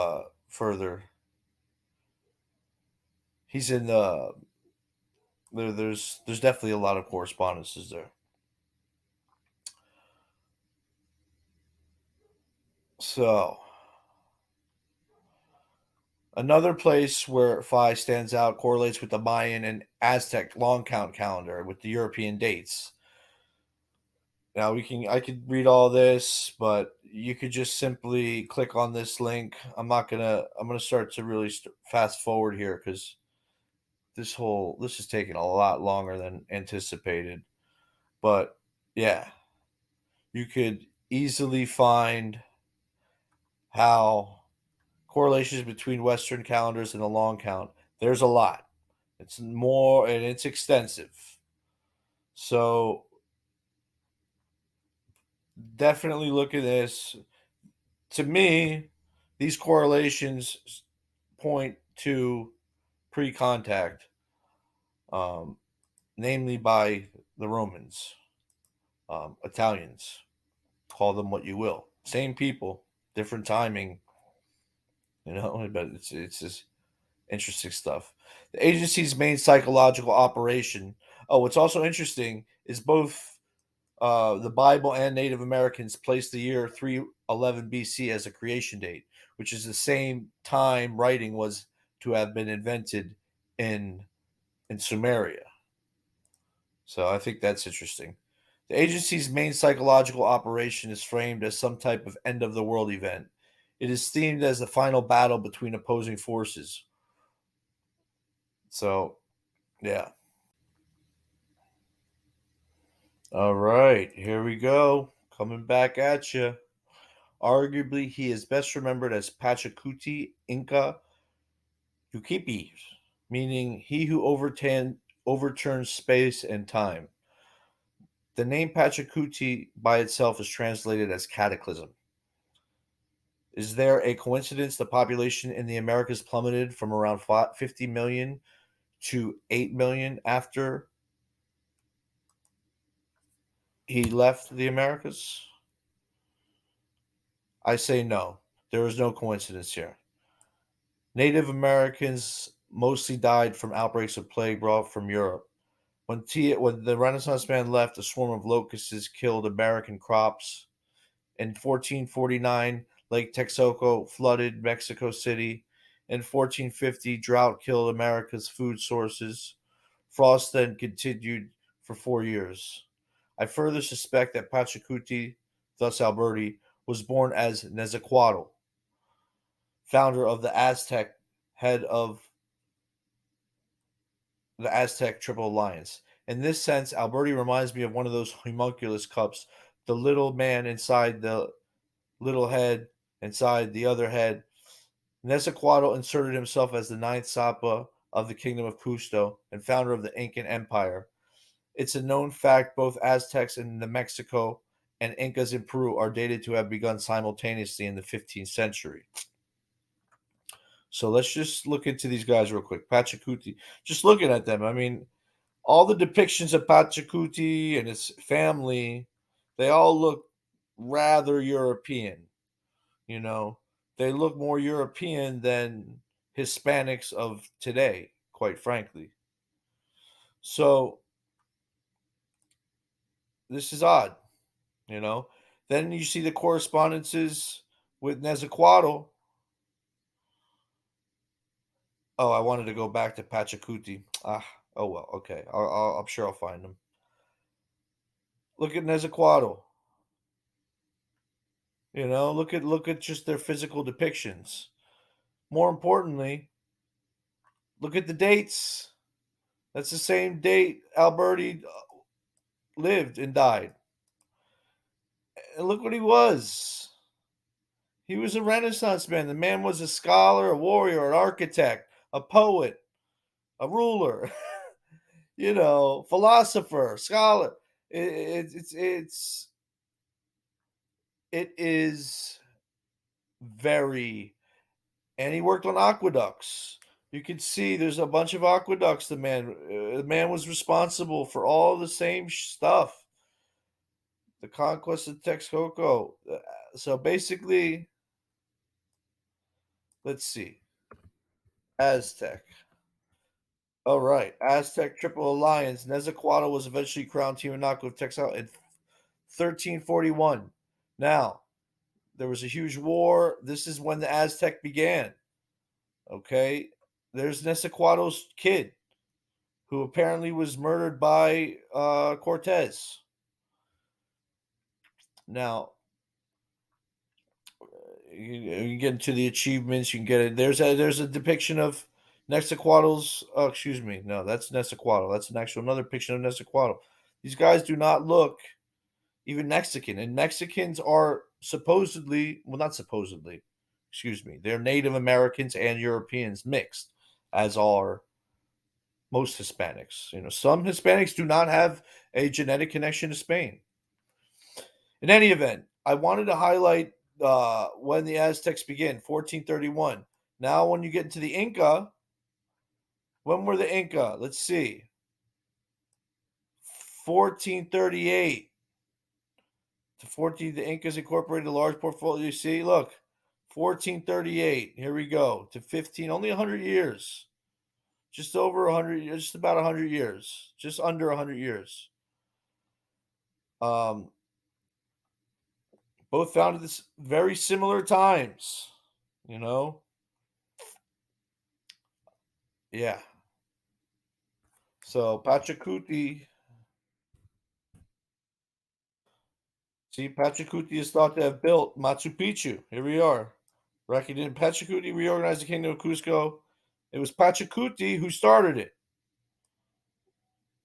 further. He's in the there's definitely a lot of correspondences there. So another place where phi stands out correlates with the Mayan and Aztec long count calendar with the European dates. Now I could read all this, but you could just simply click on this link. I'm gonna start to really fast forward here because this is taking a lot longer than anticipated. But yeah, you could easily find how correlations between Western calendars and the long count. There's a lot. It's more and it's extensive. So definitely look at this. To me, these correlations point to pre-contact, um, namely by the Romans, Italians. Call them what you will. Same people, different timing. But it's just interesting stuff. The agency's main psychological operation. Oh, what's also interesting is both the Bible and Native Americans place the year 311 BC as a creation date, which is the same time writing was to have been invented in Sumeria. So I think that's interesting. The agency's main psychological operation is framed as some type of end of the world event. It is themed as the final battle between opposing forces. So, yeah. All right, here we go. Coming back at you. Arguably, he is best remembered as Pachacuti Inca Yukipi, meaning he who overturns space and time. The name Pachacuti by itself is translated as cataclysm. Is there a coincidence the population in the Americas plummeted from around 50 million to 8 million after he left the Americas? I say no. There is no coincidence here. Native Americans mostly died from outbreaks of plague brought from Europe. When the Renaissance man left, a swarm of locusts killed American crops. In 1449, Lake Texcoco flooded Mexico City. In 1450, drought killed America's food sources. Frost then continued for 4 years. I further suspect that Pachacuti, thus Alberti, was born as Nezahualcóyotl, founder of the Aztec, head of the Aztec Triple Alliance. In this sense, Alberti reminds me of one of those homunculus cups, the little man inside the little head inside the other head. Nezahualcóyotl inserted himself as the ninth Sapa of the Kingdom of Cusco and founder of the Incan Empire. It's a known fact both Aztecs in New Mexico and Incas in Peru are dated to have begun simultaneously in the 15th century. So let's just look into these guys real quick. Pachacuti, just looking at them, I mean, all the depictions of Pachacuti and his family, they all look rather European. You know, they look more European than Hispanics of today, quite frankly. So this is odd, you know. Then you see the correspondences with Nezahualcóyotl. Oh, I wanted to go back to Pachacuti. Oh well, okay. I'm sure I'll find them. Look at Nezahualcóyotl. You know, look at just their physical depictions. More importantly, look at the dates. That's the same date Alberti lived and died. And look what he was. He was a Renaissance man. The man was a scholar, a warrior, an architect, a poet, a ruler, philosopher, scholar. It is very, and he worked on aqueducts. You can see there's a bunch of aqueducts. The man was responsible for all the same stuff. The conquest of Texcoco. So basically, let's see. Aztec. All right. Aztec Triple Alliance. Nezahualcóyotl was eventually crowned Tiwanaku of Texel in 1341. Now, there was a huge war. This is when the Aztec began. Okay. There's Nezahualcóyot's kid, who apparently was murdered by Cortez. Now, you get into the achievements. You can get it. There's a depiction of Nezahualcóyot's. Oh, excuse me. No, that's Nezahualcóyotl. That's another picture of Nezahualcóyotl. These guys do not look even Mexican, and Mexicans are supposedly, well, not supposedly. Excuse me. They're Native Americans and Europeans mixed, as are most Hispanics. Some Hispanics do not have a genetic connection to Spain. In any event, I wanted to highlight when the Aztecs began, 1431. Now, when you get into the Inca, when were the Inca? Let's see. 1438 to 14. The Incas incorporated a large portfolio. You see, look, 1438. Here we go to 15. Only 100 years. Just over 100. Just about 100 years. Just under 100 years. Both founded this very similar times. You know. Yeah. So Pachacuti. See, Pachacuti is thought to have built Machu Picchu. Here we are. Reckoned Pachacuti reorganized the kingdom of Cusco. It was Pachacuti who started it.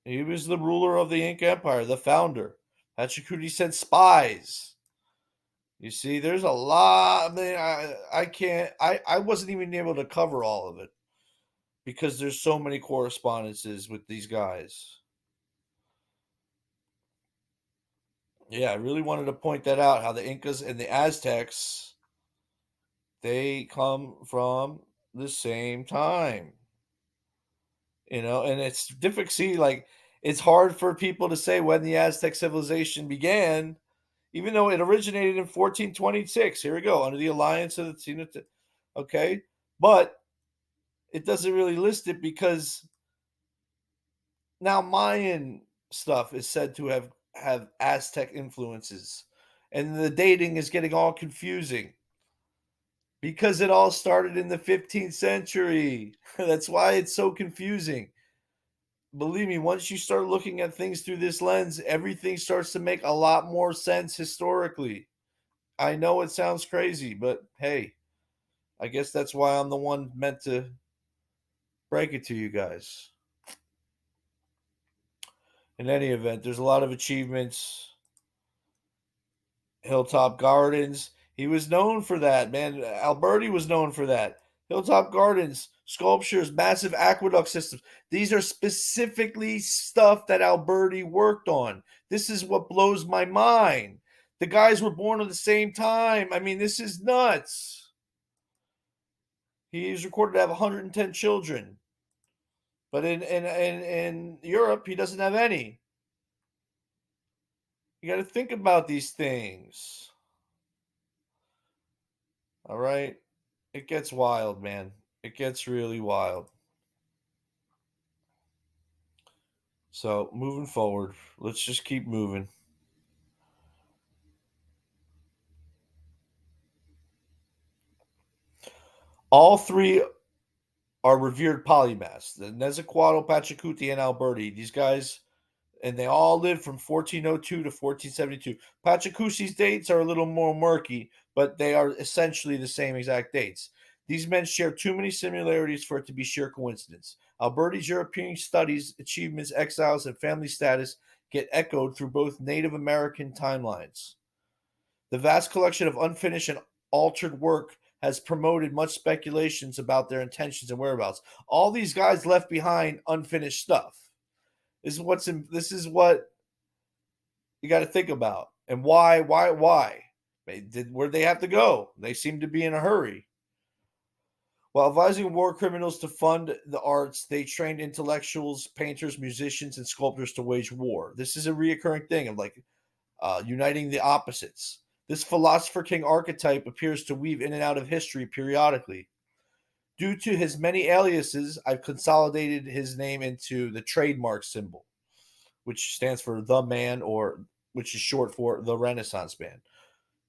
He was the ruler of the Inca Empire, the founder. Pachacuti sent spies. You see, there's a lot. I mean, I can't. I wasn't even able to cover all of it because there's so many correspondences with these guys. Yeah, I really wanted to point that out. How the Incas and the Aztecs They come from the same time, and it's difficult. See, like, it's hard for people to say when the Aztec civilization began, even though it originated in 1426. Here we go, under the alliance of the okay, but it doesn't really list it because now Mayan stuff is said to have Aztec influences, and the dating is getting all confusing because it all started in the 15th century. That's why it's so confusing. Believe me, once you start looking at things through this lens, everything starts to make a lot more sense historically. I know it sounds crazy, but hey, I guess that's why I'm the one meant to break it to you guys. In any event, there's a lot of achievements. Hilltop Gardens. He was known for that, man. Alberti was known for that. Hilltop Gardens, sculptures, massive aqueduct systems. These are specifically stuff that Alberti worked on. This is what blows my mind. The guys were born at the same time. I mean, this is nuts. He is recorded to have 110 children. But in Europe, he doesn't have any. You got to think about these things. All right. It gets wild, man. It gets really wild. So, moving forward, let's just keep moving. All three are revered polymaths: the Nezahualcóyotl, Pachacuti, and Alberti. These guys, and they all lived from 1402 to 1472. Pachacuti's dates are a little more murky, but they are essentially the same exact dates. These men share too many similarities for it to be sheer coincidence. Alberti's European studies, achievements, exiles, and family status get echoed through both Native American timelines. The vast collection of unfinished and altered work has promoted much speculations about their intentions and whereabouts. All these guys left behind unfinished stuff. This is what you got to think about. And why? Where'd they have to go? They seem to be in a hurry. While advising war criminals to fund the arts, they trained intellectuals, painters, musicians, and sculptors to wage war. This is a reoccurring thing of like uniting the opposites. This philosopher king archetype appears to weave in and out of history periodically. Due to his many aliases, I've consolidated his name into the trademark symbol, which stands for the man, or which is short for the Renaissance man.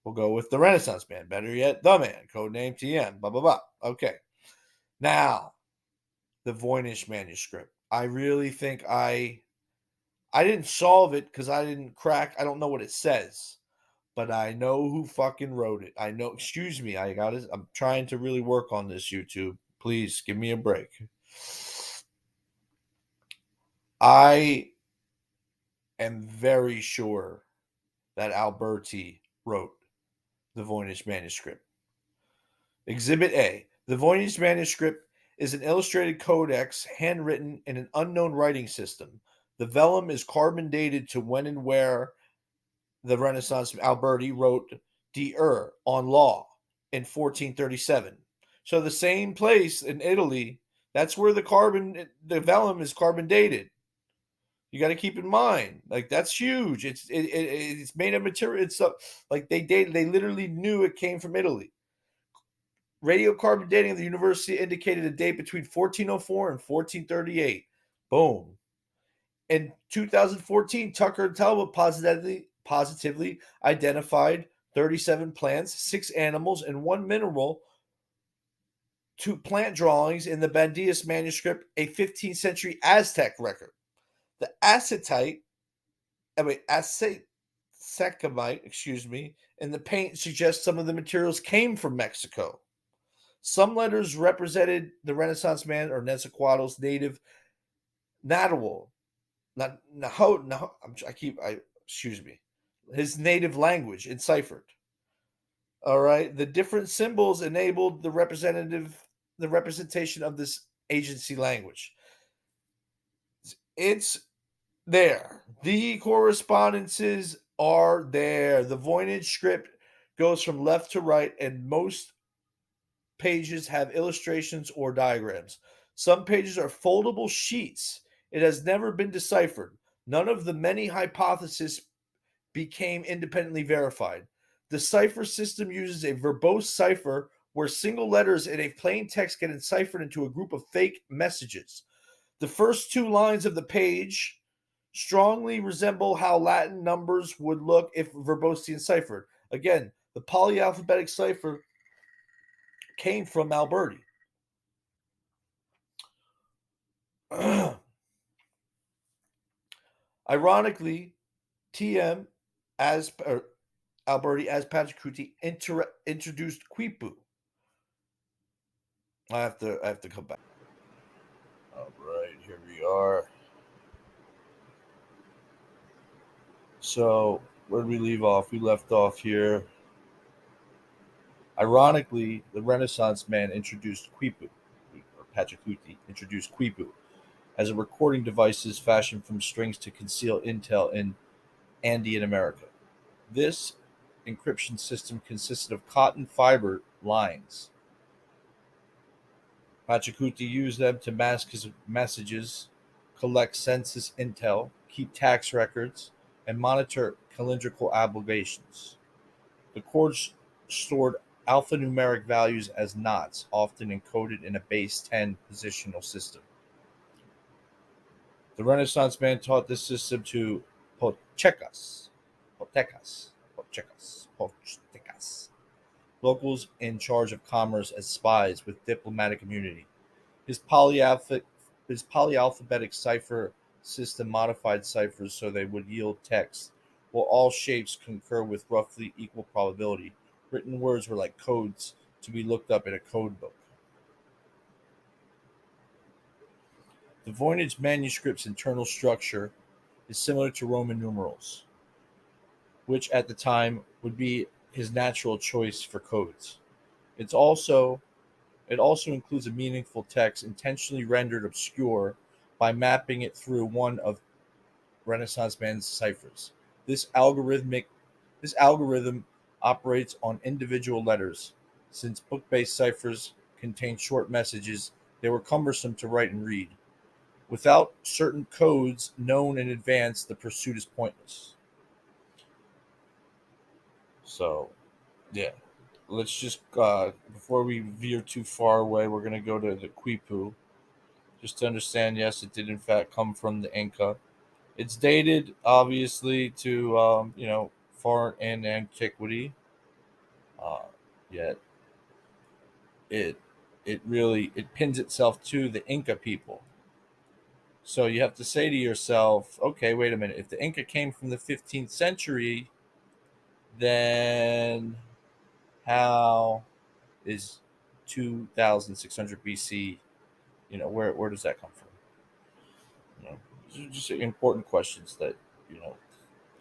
We'll go with the Renaissance man. Better yet, the man. Codename TM. Blah, blah, blah. Okay. Now, the Voynich manuscript. I really think I didn't solve it because I don't know what it says, but I know who fucking wrote it. I know, excuse me, I'm trying to really work on this, YouTube. Please give me a break. I am very sure that Alberti wrote the Voynich manuscript. Exhibit A. The Voynich manuscript is an illustrated codex handwritten in an unknown writing system. The vellum is carbon dated to when and where the Renaissance Alberti wrote De on law in 1437. So the same place in Italy, that's where the vellum is carbon dated. You got to keep in mind, like, that's huge. It's made of material. It's like they literally knew it came from Italy. Radiocarbon dating of the university indicated a date between 1404 and 1438. Boom. In 2014, Tucker and Talbot positively identified 37 plants, 6 animals, and 1 mineral to plant drawings in the Bandias manuscript, a 15th century Aztec record. The acetite, acecamite, in the paint suggests some of the materials came from Mexico. Some letters represented the Renaissance man or Nezahualcóyotl's native Nahuatl. His native language enciphered. All right. The different symbols enabled the representation of this agency language. It's there. The correspondences are there. The Voynich script goes from left to right, and most pages have illustrations or diagrams. Some pages are foldable sheets. It has never been deciphered. None of the many hypotheses became independently verified. The cipher system uses a verbose cipher where single letters in a plain text get enciphered into a group of fake messages. The first two lines of the page strongly resemble how Latin numbers would look if verbosely enciphered. Again, the polyalphabetic cipher came from Alberti. Ironically, TM as Alberti as Pachacuti introduced Quipu. I have to come back. All right, here we are. So where did we leave off? We left off here. Ironically, the Renaissance man introduced Quipu, or Pachacuti introduced Quipu as a recording devices fashioned from strings to conceal intel in Andean America. This encryption system consisted of cotton fiber lines. Pachacuti used them to mask his messages, collect census intel, keep tax records, and monitor calendrical obligations. The codes stored alphanumeric values as knots, often encoded in a base 10 positional system. The Renaissance man taught this system to Pochecas, Pochecas, locals in charge of commerce as spies with diplomatic immunity. His polyalphabetic cipher system modified ciphers so they would yield text, while all shapes concur with roughly equal probability. Written words were like codes to be looked up in a code book. The Voynich manuscript's internal structure is similar to Roman numerals, which at the time would be his natural choice for codes. It's also It also includes a meaningful text intentionally rendered obscure by mapping it through one of Renaissance man's ciphers. This algorithmic this algorithm operates on individual letters. Since book-based ciphers contain short messages, they were cumbersome to write and read. Without certain codes known in advance, the pursuit is pointless. So, yeah. Let's just before we veer too far away, we're going to go to the Quipu just to understand. Yes, it did in fact come from the Inca. It's dated obviously to far in antiquity. Uh, Yet it it pins itself to the Inca people. So you have to say to yourself, okay, wait a minute. If the Inca came from the 15th century, then how is 2600 BC? Where does that come from? These are just important questions that you know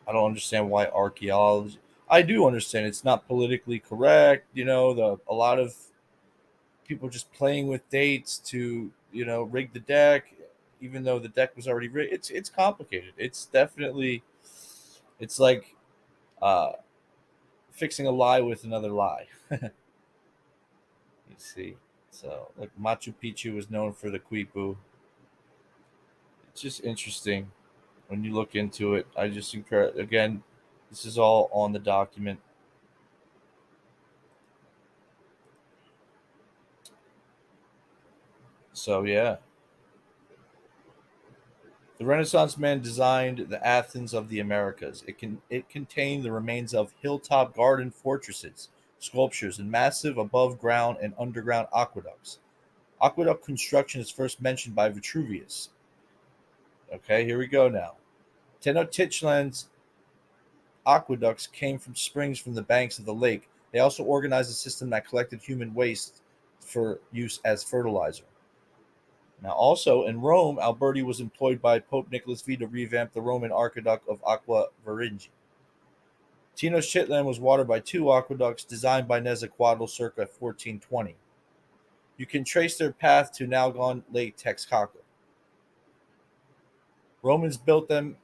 I don't understand why archaeology. I do understand it's not politically correct. A lot of people just playing with dates to rig the deck, even though the deck was already rigged. It's complicated. It's definitely it's like uh, fixing a lie with another lie. You see, so like Machu Picchu was known for the quipu. It's just interesting when you look into it. I just encourage again. This is all on the document. So yeah, the Renaissance man designed the Athens of the Americas. It contained the remains of hilltop garden fortresses, sculptures, and massive above ground and underground aqueducts. Aqueduct construction is first mentioned by Vitruvius. Okay, here we go now. Tenochtitlan's aqueducts came from springs from the banks of the lake. They also organized a system that collected human waste for use as fertilizer. Now, also in Rome, Alberti was employed by Pope Nicholas V to revamp the Roman aqueduct of Aqua Varingi. Tenochtitlan was watered by two aqueducts designed by Nezahualcóyotl circa 1420. You can trace their path to now gone Lake Texcoco. Romans built them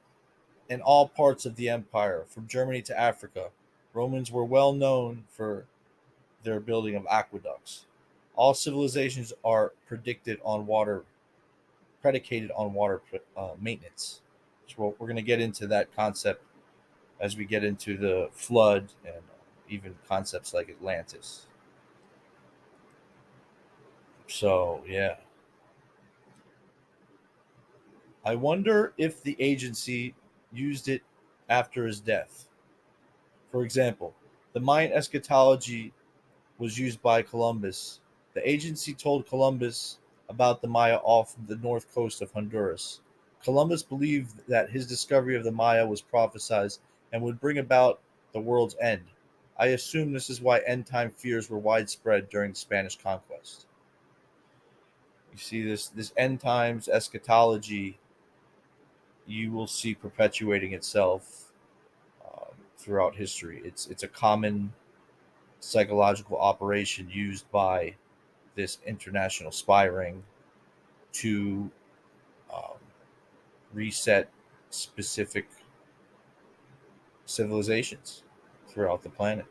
in all parts of the empire, from Germany to Africa. Romans were well known for their building of aqueducts. All civilizations are predicated on water maintenance. So we're going to get into that concept as we get into the flood and even concepts like Atlantis. So yeah, I wonder if the agency used it after his death. For example, the Mayan eschatology was used by Columbus. The agency told Columbus about the Maya off the north coast of Honduras. Columbus believed that his discovery of the Maya was prophesied and would bring about the world's end. I assume this is why end time fears were widespread during the Spanish conquest. You see this end times eschatology, you will see perpetuating itself throughout history. It's a common psychological operation used by this international spy ring to um, reset specific civilizations throughout the planet.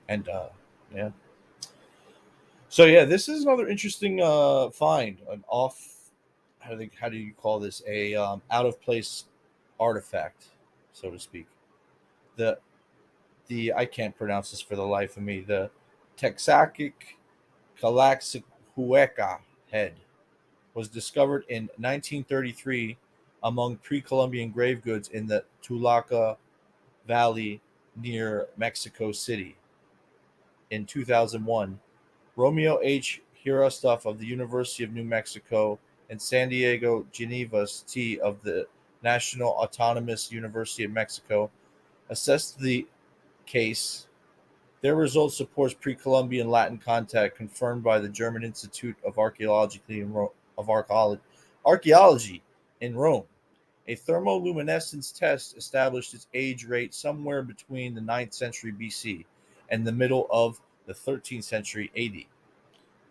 And yeah, so yeah, this is another interesting find, an off. How do you call this? A out of place artifact, so to speak. The I can't pronounce this for the life of me. The Texacic Calaxihueca head was discovered in 1933 among pre-Columbian grave goods in the Tulaca Valley near Mexico City. In 2001, Romeo H. Hirastuff of the University of New Mexico and San Diego Genevas T. of the National Autonomous University of Mexico assessed the case. Their result supports pre-Columbian Latin contact confirmed by the German Institute of Archaeology in Rome. A thermoluminescence test established its age rate somewhere between the 9th century BC and the middle of the 13th century AD.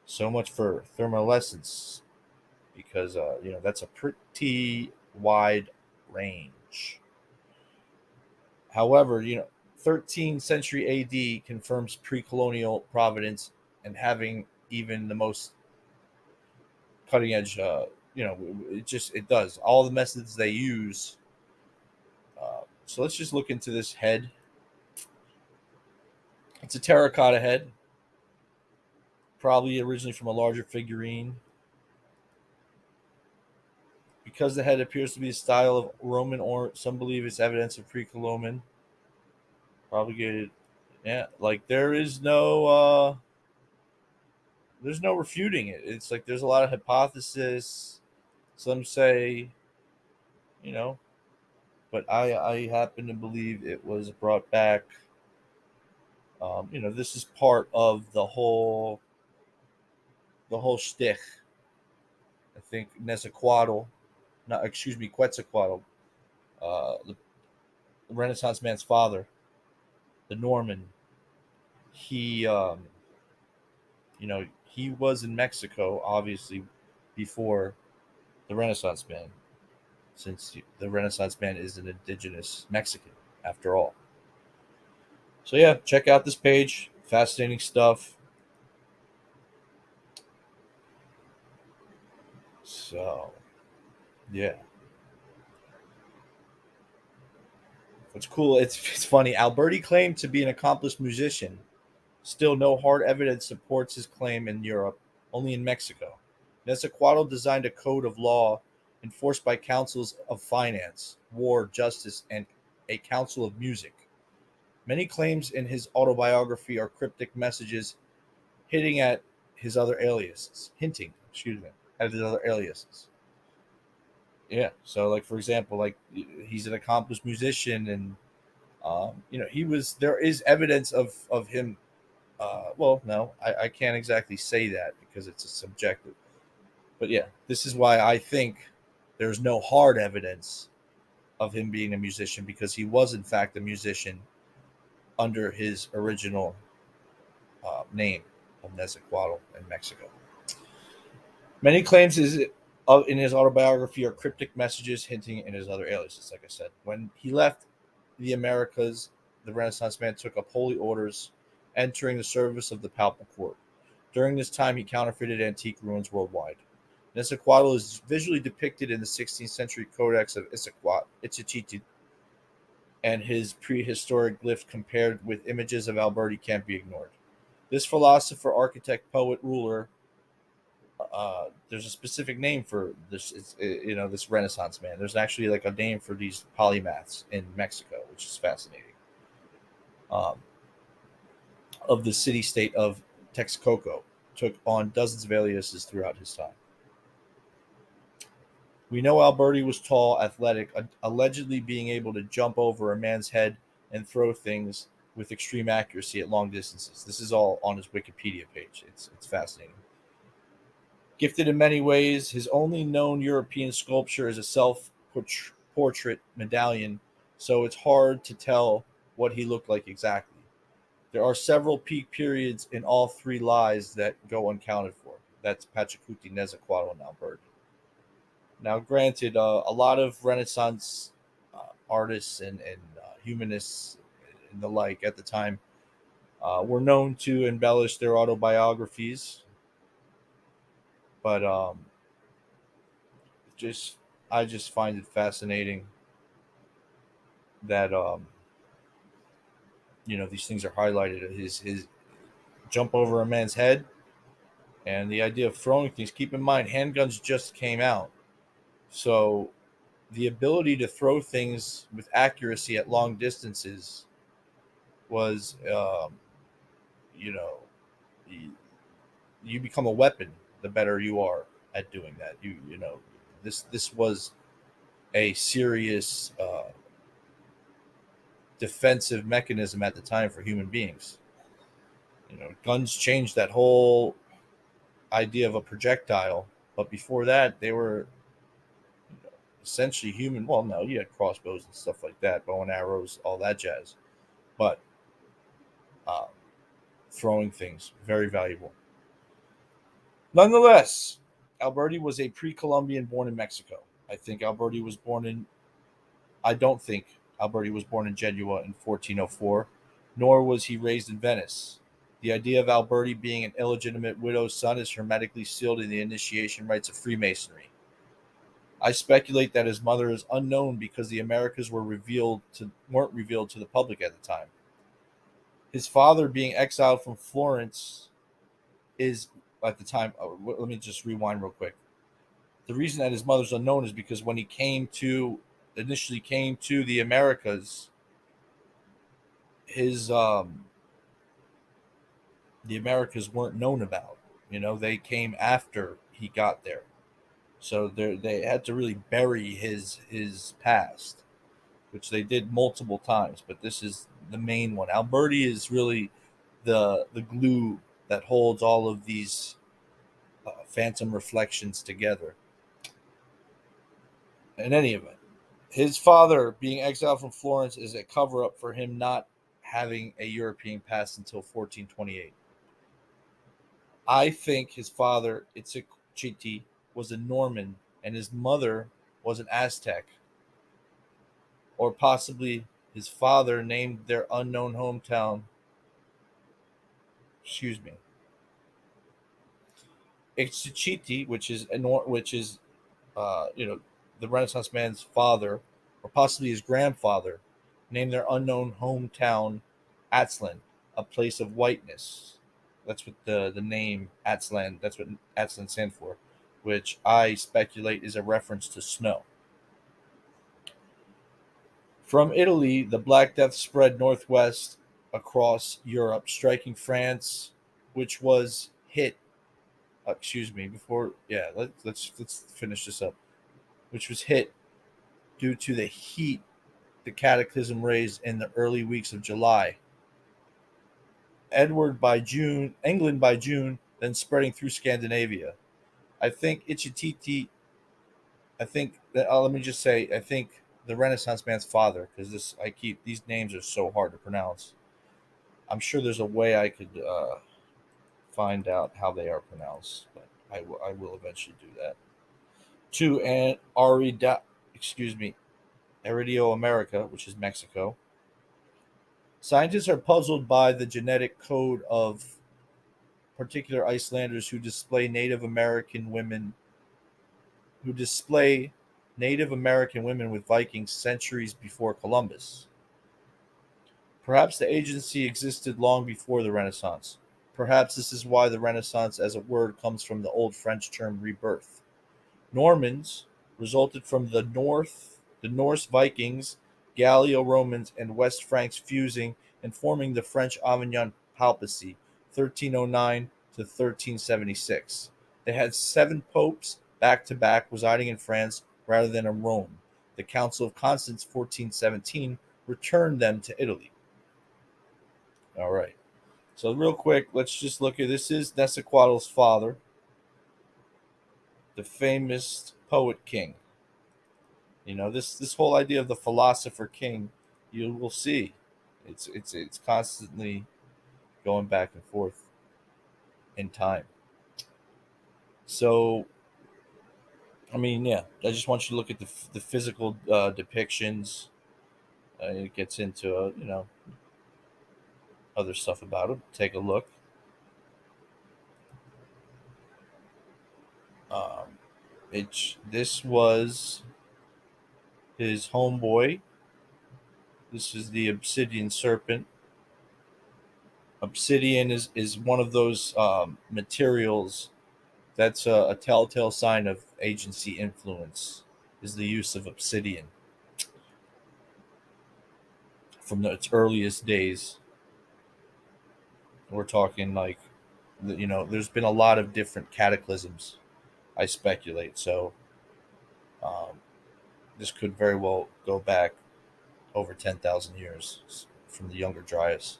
So much for thermoluminescence, because that's a pretty wide range. However, 13th century AD confirms pre-colonial providence and having even the most cutting edge. It does all the methods they use. So let's just look into this head. It's a terracotta head, probably originally from a larger figurine. Because the head appears to be a style of Roman art, some believe it's evidence of pre-Columbian propagated. Yeah, like there's no refuting it. It's like there's a lot of hypothesis. Some say, you know, but I happen to believe it was brought back. This is part of the whole shtick. I think Nezaquatl, not excuse me, Quetzalcoatl, the Renaissance man's father, the Norman. He, he was in Mexico, obviously, before the Renaissance man, since the Renaissance man is an indigenous Mexican, after all. So yeah, check out this page. Fascinating stuff. So yeah, what's cool? It's funny. Alberti claimed to be an accomplished musician. Still, no hard evidence supports his claim in Europe. Only in Mexico. Nezaquatl designed a code of law enforced by councils of finance, war, justice, and a council of music. Many claims in his autobiography are cryptic messages hinting at his other aliases. At his other aliases. Yeah. So, like for example, like he's an accomplished musician, and he was. There is evidence of him. Well, no, I can't exactly say that because it's a subjective. But yeah, this is why I think there's no hard evidence of him being a musician, because he was in fact a musician under his original name of Nezaquatl in Mexico. Many claims in his autobiography are cryptic messages hinting in his other aliases. Like I said, when he left the Americas, the Renaissance man took up holy orders, entering the service of the papal court. During this time, he counterfeited antique ruins worldwide. Quetzalcoatl is visually depicted in the 16th century Codex of Itichiti, and his prehistoric glyph compared with images of Alberti can't be ignored. This philosopher, architect, poet, ruler, there's a specific name for this. This Renaissance man. There's actually like a name for these polymaths in Mexico, which is fascinating. Um, of the city-state of Texcoco, took on dozens of aliases throughout his time. We know Alberti was tall, athletic, allegedly being able to jump over a man's head and throw things with extreme accuracy at long distances. This is all on his Wikipedia page. It's fascinating. Gifted in many ways, his only known European sculpture is a self portrait medallion, so it's hard to tell what he looked like exactly. There are several peak periods in all three lies that go uncounted for. That's Pachacuti, Nezahualcóyotl, and Alberti. Now, granted, a lot of Renaissance artists and humanists and the like at the time were known to embellish their autobiographies, but just I just find it fascinating that these things are highlighted. His jump over a man's head and the idea of throwing things. Keep in mind, handguns just came out, so the ability to throw things with accuracy at long distances was, you know, you, you become a weapon the better you are at doing that. This was a serious defensive mechanism at the time for human beings. Guns changed that whole idea of a projectile, but before that, they were essentially human. Well, no, you had crossbows and stuff like that, bow and arrows, all that jazz. But uh, throwing things, very valuable. Nonetheless, Alberti was a pre-Columbian born in Mexico. I think Alberti was born in. I don't think Alberti was born in Genoa in 1404, nor was he raised in Venice. The idea of Alberti being an illegitimate widow's son is hermetically sealed in the initiation rites of Freemasonry. I speculate that his mother is unknown because the Americas weren't revealed to the public at the time. His father being exiled from Florence is at the time. Let me just rewind real quick. The reason that his mother's unknown is because when he initially came to the Americas, his the Americas weren't known about. They came after he got there, so they had to really bury his past, which they did multiple times. But this is the main one. Alberti is really the glue that holds all of these phantom reflections together. In any event, his father being exiled from Florence is a cover up for him not having a European past until 1428. I think his father, Itzichiti, was a Norman and his mother was an Aztec, or possibly his father named their unknown hometown. Excuse me. Itzichiti, which is the Renaissance man's father, or possibly his grandfather, named their unknown hometown Atzlan, a place of whiteness. That's what the name Atzlan. That's what Atzlan stands for, which I speculate is a reference to snow. From Italy, the Black Death spread northwest across Europe, striking France, which was hit. Excuse me. Before, yeah, let's finish this up. Which was hit due to the heat the cataclysm raised in the early weeks of July. England by June, then spreading through Scandinavia. I think Ichititi. I think that let me just say, I think the Renaissance man's father, because these names are so hard to pronounce. I'm sure there's a way I could find out how they are pronounced, but I will eventually do that. To and Arida, excuse me, Aridio America, which is Mexico. Scientists are puzzled by the genetic code of particular Icelanders who display Native American women with Vikings centuries before Columbus. Perhaps the agency existed long before the Renaissance. Perhaps this is why the Renaissance as a word comes from the old French term rebirth. Normans resulted from the Norse Vikings, Gallo-Romans, and West Franks fusing and forming the French Avignon Papacy, 1309 to 1376. They had 7 popes back to back residing in France rather than in Rome. The Council of Constance, 1417, returned them to Italy. All right. So real quick, let's just look at this. Is Quetzalcoatl's father, the famous poet king. This whole idea of the philosopher king, you will see, it's constantly going back and forth in time. So, I mean, yeah, I just want you to look at the physical depictions. It gets into other stuff about him. Take a look. This was his homeboy. This is the obsidian serpent. Obsidian is one of those materials that's a telltale sign of agency influence, is the use of obsidian from its earliest days. We're talking like, there's been a lot of different cataclysms, I speculate. So um, this could very well go back over 10,000 years from the Younger Dryas.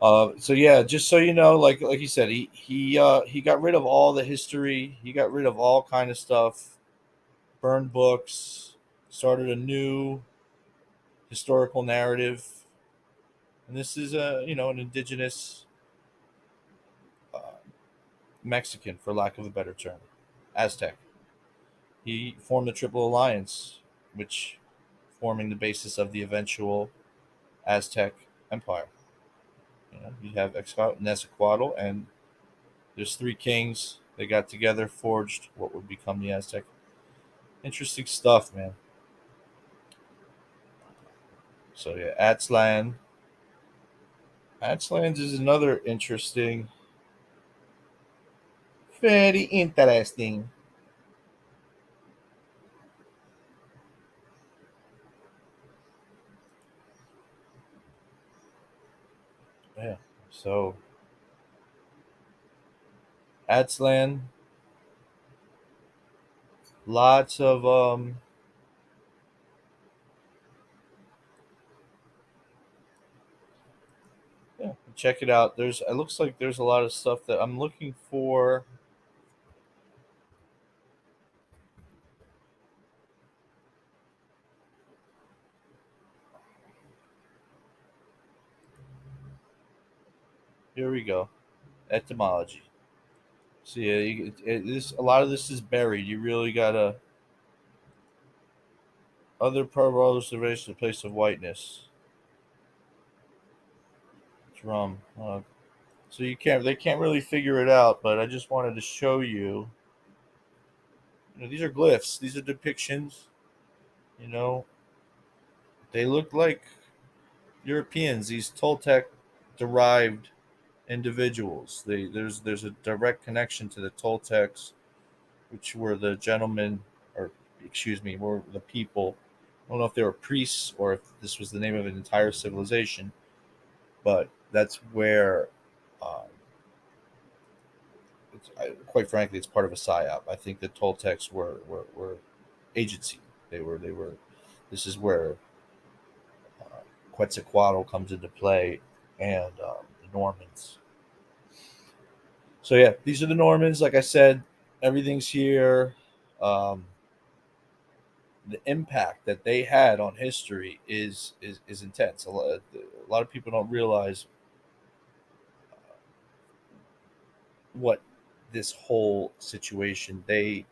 So yeah, just so you know, like you said, he got rid of all the history. He got rid of all kind of stuff, burned books, started a new historical narrative, and this is an indigenous uh, Mexican, for lack of a better term, Aztec. He formed the Triple Alliance, which forming the basis of the eventual Aztec Empire. You have Quetzalcoatl, and there's 3 kings. They got together, forged what would become the Aztec. Interesting stuff, man. So yeah, Aztlan. Aztlans is another interesting, very interesting. Yeah. So Aztlan, lots of yeah, check it out. It looks like there's a lot of stuff that I'm looking for. Here we go. Etymology. See, this a lot of this is buried. You really gotta other observation the place of whiteness. Drum. So they can't really figure it out. But I just wanted to show you. These are glyphs. These are depictions. You know, they look like Europeans. These Toltec derived individuals. There's a direct connection to the Toltecs, which were the gentlemen, or excuse me, were the people. I don't know if they were priests or if this was the name of an entire civilization, but that's where, quite frankly, it's part of a psyop. I think the Toltecs were agency. They were. This is where Quetzalcoatl comes into play, and the Normans. So yeah, these are the Normans. Like I said, everything's here. Um, the impact that they had on history is intense. A lot of people don't realize what this whole situation they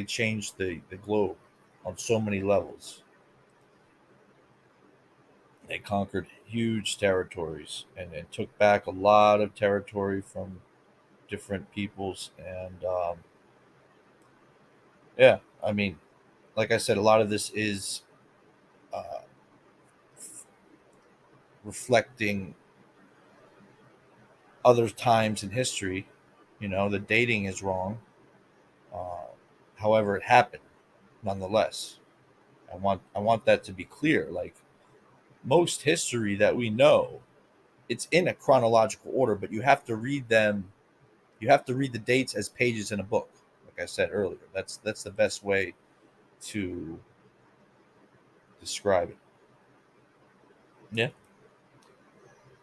changed the globe on so many levels. They conquered huge territories and took back a lot of territory from different peoples. And yeah, I mean, like I said, a lot of this is uh, reflecting other times in history. The dating is wrong. Uh, However, it happened nonetheless. I want that to be clear. Like most history that we know, it's in a chronological order, but you have to read them. You have to read the dates as pages in a book. Like I said earlier, that's the best way to describe it. Yeah.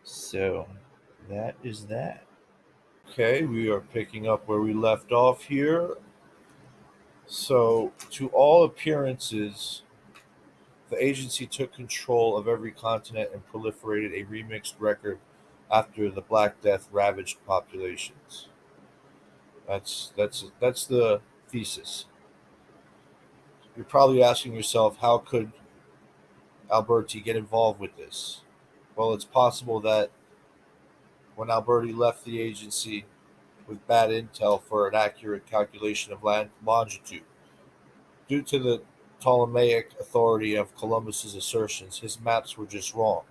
So that is that. Okay, we are picking up where we left off here. So, to all appearances, the agency took control of every continent and proliferated a remixed record after the Black Death ravaged populations. That's the thesis. You're probably asking yourself, how could Alberti get involved with this? Well, it's possible that when Alberti left the agency with bad intel for an accurate calculation of longitude, due to the Ptolemaic authority of Columbus's assertions, his maps were just wrong.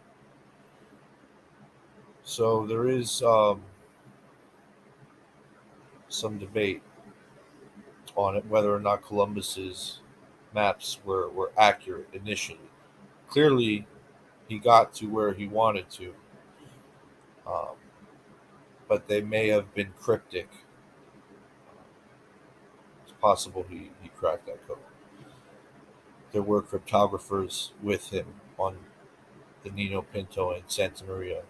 So there is some debate on it whether or not Columbus's maps were accurate initially. Clearly, he got to where he wanted to, um, but they may have been cryptic. It's possible he cracked that code. There were cryptographers with him on the Nino Pinto and Santa Maria.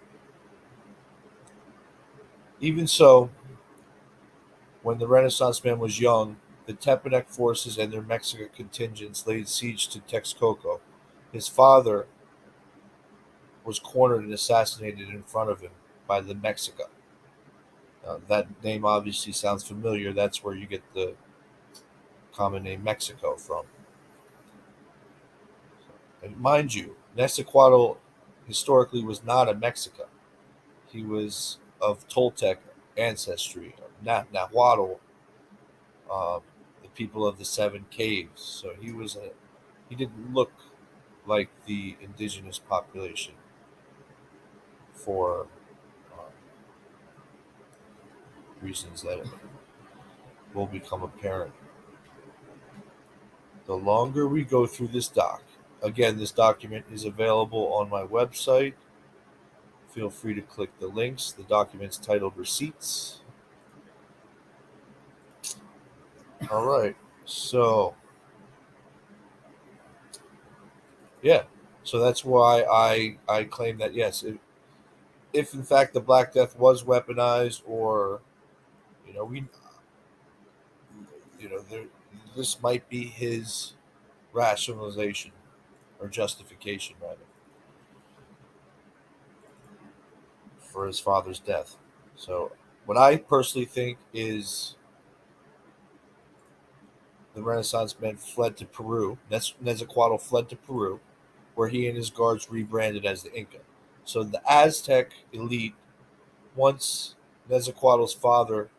Even so, when the Renaissance man was young, the Tepanec forces and their Mexican contingents laid siege to Texcoco. His father was cornered and assassinated in front of him by the Mexica. That name obviously sounds familiar. That's where you get the common name Mexico from. And mind you, Nexaquatl historically was not a Mexica. He was of Toltec ancestry, Nahuatl, the people of the seven caves. So he didn't look like the indigenous population for uh, reasons that will become apparent the longer we go through this doc. Again, this document is available on my website. Feel free to click the links. The document's titled Receipts. All right. So, yeah. So that's why I claim that, yes, if in fact the Black Death was weaponized, or we there, this might be his rationalization or justification rather for his father's death. So what I personally think is the Renaissance men fled to Peru. Nezahualcóyotl fled to Peru, where he and his guards rebranded as the Inca. So the Aztec elite, once Nezahualcóyotl's father,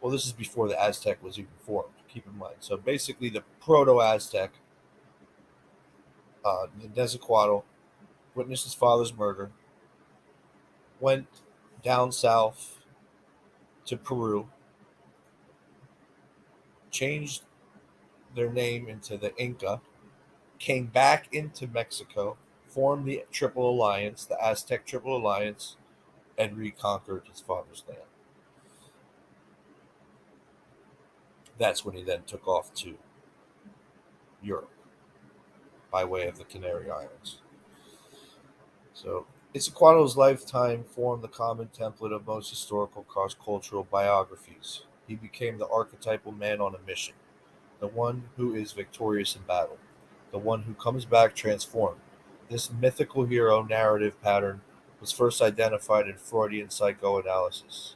well, this is before the Aztec was even formed. Keep in mind. So basically, the proto-Aztec, the Nezahualcóyotl, witnessed his father's murder, went down south to Peru, changed their name into the Inca, came back into Mexico, formed the Triple Alliance, the Aztec Triple Alliance, and reconquered his father's land. That's when he then took off to Europe by way of the Canary Islands. So Quetzalcoatl's lifetime formed the common template of most historical cross-cultural biographies. He became the archetypal man on a mission, the one who is victorious in battle, the one who comes back transformed. This mythical hero narrative pattern was first identified in Freudian psychoanalysis.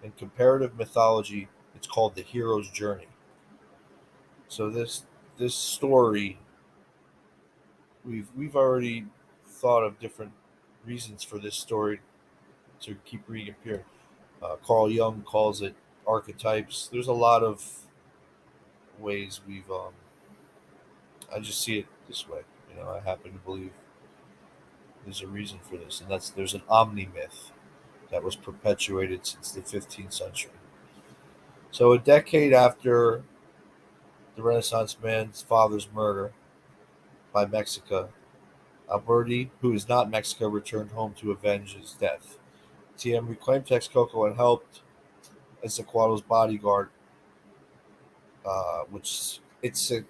In comparative mythology, it's called the hero's journey. So this story we've already thought of different reasons for this story to keep reappearing. Carl Jung calls it archetypes. There's a lot of ways we've. I just see it this way. I happen to believe there's a reason for this, and that's there's an omni myth that was perpetuated since the 15th century. So, a decade after the Renaissance man's father's murder by Mexico, Alberti, who is not Mexico, returned home to avenge his death. TM reclaimed Texcoco and helped as Quetzalcoatl's bodyguard, which it's a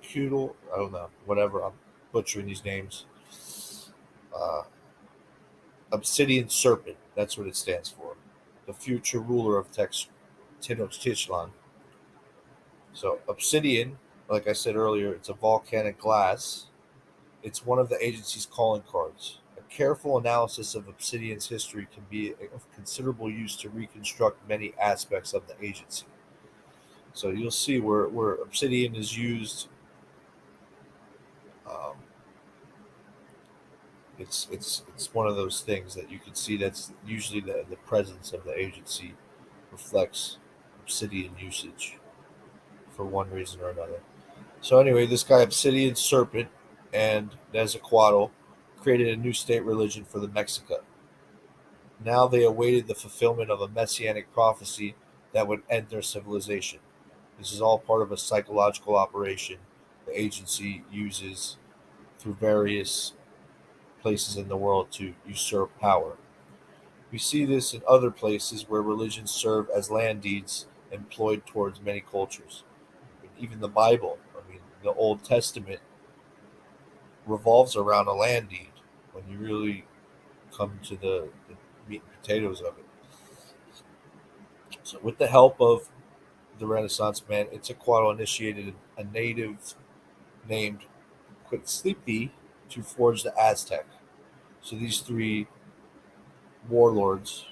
cudal, I don't know, whatever. I'm butchering these names. Uh, Obsidian Serpent, that's what it stands for. The future ruler of Tenochtitlan. So obsidian, like I said earlier, it's a volcanic glass. It's one of the agency's calling cards. A careful analysis of Obsidian's history can be of considerable use to reconstruct many aspects of the agency. So you'll see where Obsidian is used. Um, it's one of those things that you can see that's usually the presence of the agency reflects Obsidian usage for one reason or another. So anyway, this guy Obsidian Serpent and Quetzalcoatl created a new state religion for the Mexica. Now they awaited the fulfillment of a messianic prophecy that would end their civilization. This is all part of a psychological operation the agency uses through various places in the world to usurp power. We see this in other places where religions serve as land deeds employed towards many cultures. Even the Bible, I mean, the Old Testament revolves around a land deed when you really come to the meat and potatoes of it. So, with the help of the Renaissance man, Quetzalcoatl initiated a native named Quetzalcoatl to forge the Aztec. So, these three warlords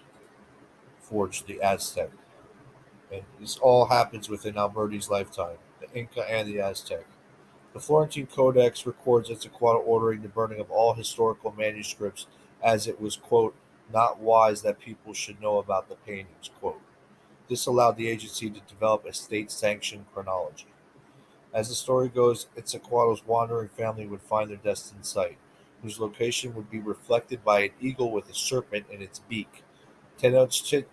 forged the Aztec. And this all happens within Alberti's lifetime, the Inca and the Aztec. The Florentine Codex records Quetzalcoatl ordering the burning of all historical manuscripts as it was, quote, not wise that people should know about the paintings, quote. This allowed the agency to develop a state-sanctioned chronology. As the story goes, Quetzalcoatl's wandering family would find their destined site, whose location would be reflected by an eagle with a serpent in its beak. Tenochtitlan,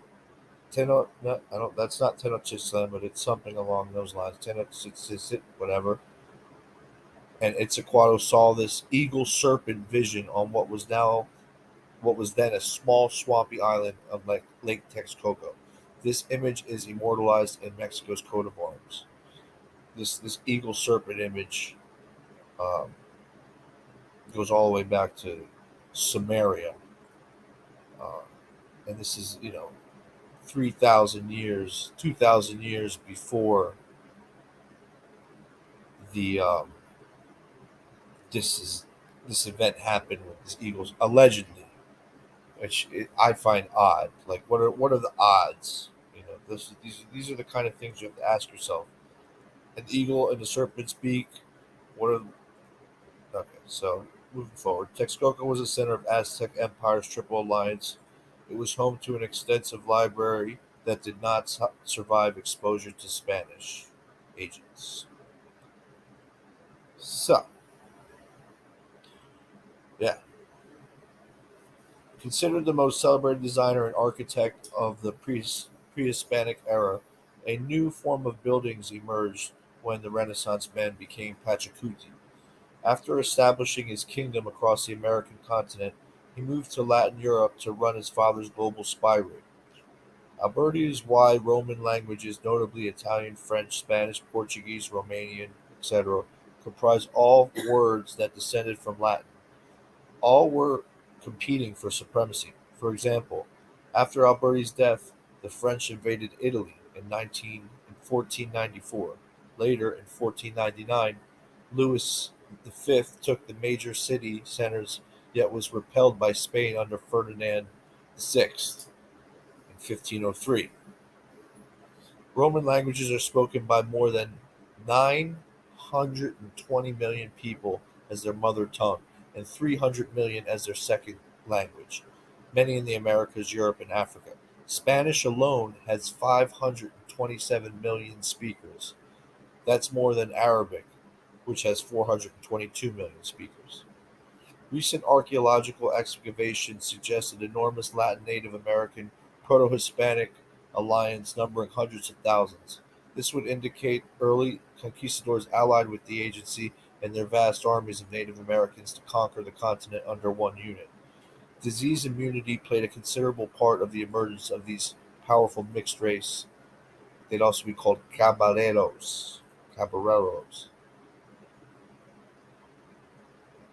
no, I don't. That's not Tenochtitlan, but it's something along those lines. Tenochtitlan, whatever. And Quetzalcoatl saw this eagle serpent vision on what was then a small swampy island of Lake Texcoco. This image is immortalized in Mexico's coat of arms. This eagle serpent image um, goes all the way back to Samaria, uh, and this is 3,000 years, 2,000 years before the this is this event happened with this eagles allegedly, which I find odd. Like, what are the odds? These are the kind of things you have to ask yourself. An eagle and a serpent's beak. What are Okay? So moving forward, Texcoco was the center of Aztec Empire's Triple Alliance. It was home to an extensive library that did not survive exposure to Spanish agents. So, yeah, considered the most celebrated designer and architect of the pre-Hispanic era, a new form of buildings emerged when the Renaissance man became Pachacuti. After establishing his kingdom across the American continent, he moved to Latin Europe to run his father's global spy ring. Alberti is why Roman languages, notably Italian, French, Spanish, Portuguese, Romanian, etc., comprise all words that descended from Latin. All were competing for supremacy. For example, after Alberti's death, the French invaded Italy in 1494. Later, in 1499, Louis V took the major city centers, yet was repelled by Spain under Ferdinand VI in 1503. Roman languages are spoken by more than 920 million people as their mother tongue, and 300 million as their second language, many in the Americas, Europe, and Africa. Spanish alone has 527 million speakers. That's more than Arabic, which has 422 million speakers. Recent archaeological excavations suggest an enormous Latin Native American Proto Hispanic alliance numbering hundreds of thousands. This would indicate early conquistadors allied with the agency and their vast armies of Native Americans to conquer the continent under one unit. Disease immunity played a considerable part of the emergence of these powerful mixed race. They'd also be called caballeros. Caballeros.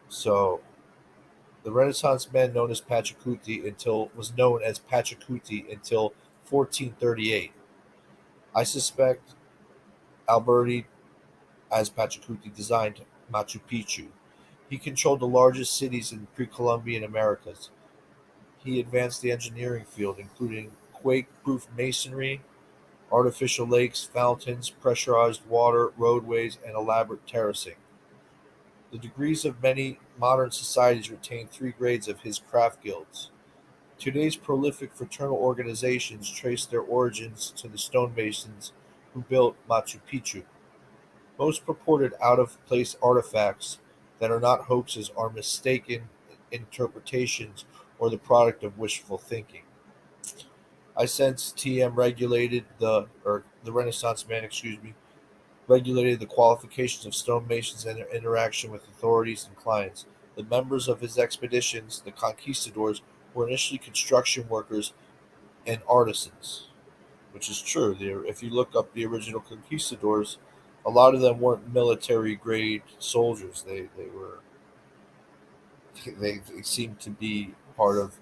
So the Renaissance man known as Pachacuti until was known as Pachacuti until 1438. I suspect Alberti as Pachacuti designed Machu Picchu. He controlled the largest cities in pre-Columbian Americas. He advanced the engineering field, including quake-proof masonry, artificial lakes, fountains, pressurized water, roadways, and elaborate terracing. The degrees of many modern societies retain three grades of his craft guilds. Today's prolific fraternal organizations trace their origins to the stonemasons who built Machu Picchu. Most purported out-of-place artifacts that are not hoaxes are mistaken interpretations or the product of wishful thinking. I sense TM regulated the Renaissance man, excuse me, regulated the qualifications of stonemasons and their interaction with authorities and clients. The members of his expeditions, the conquistadors, were initially construction workers and artisans, which is true. If you look up the original conquistadors, a lot of them weren't military grade soldiers. They were they seemed to be part of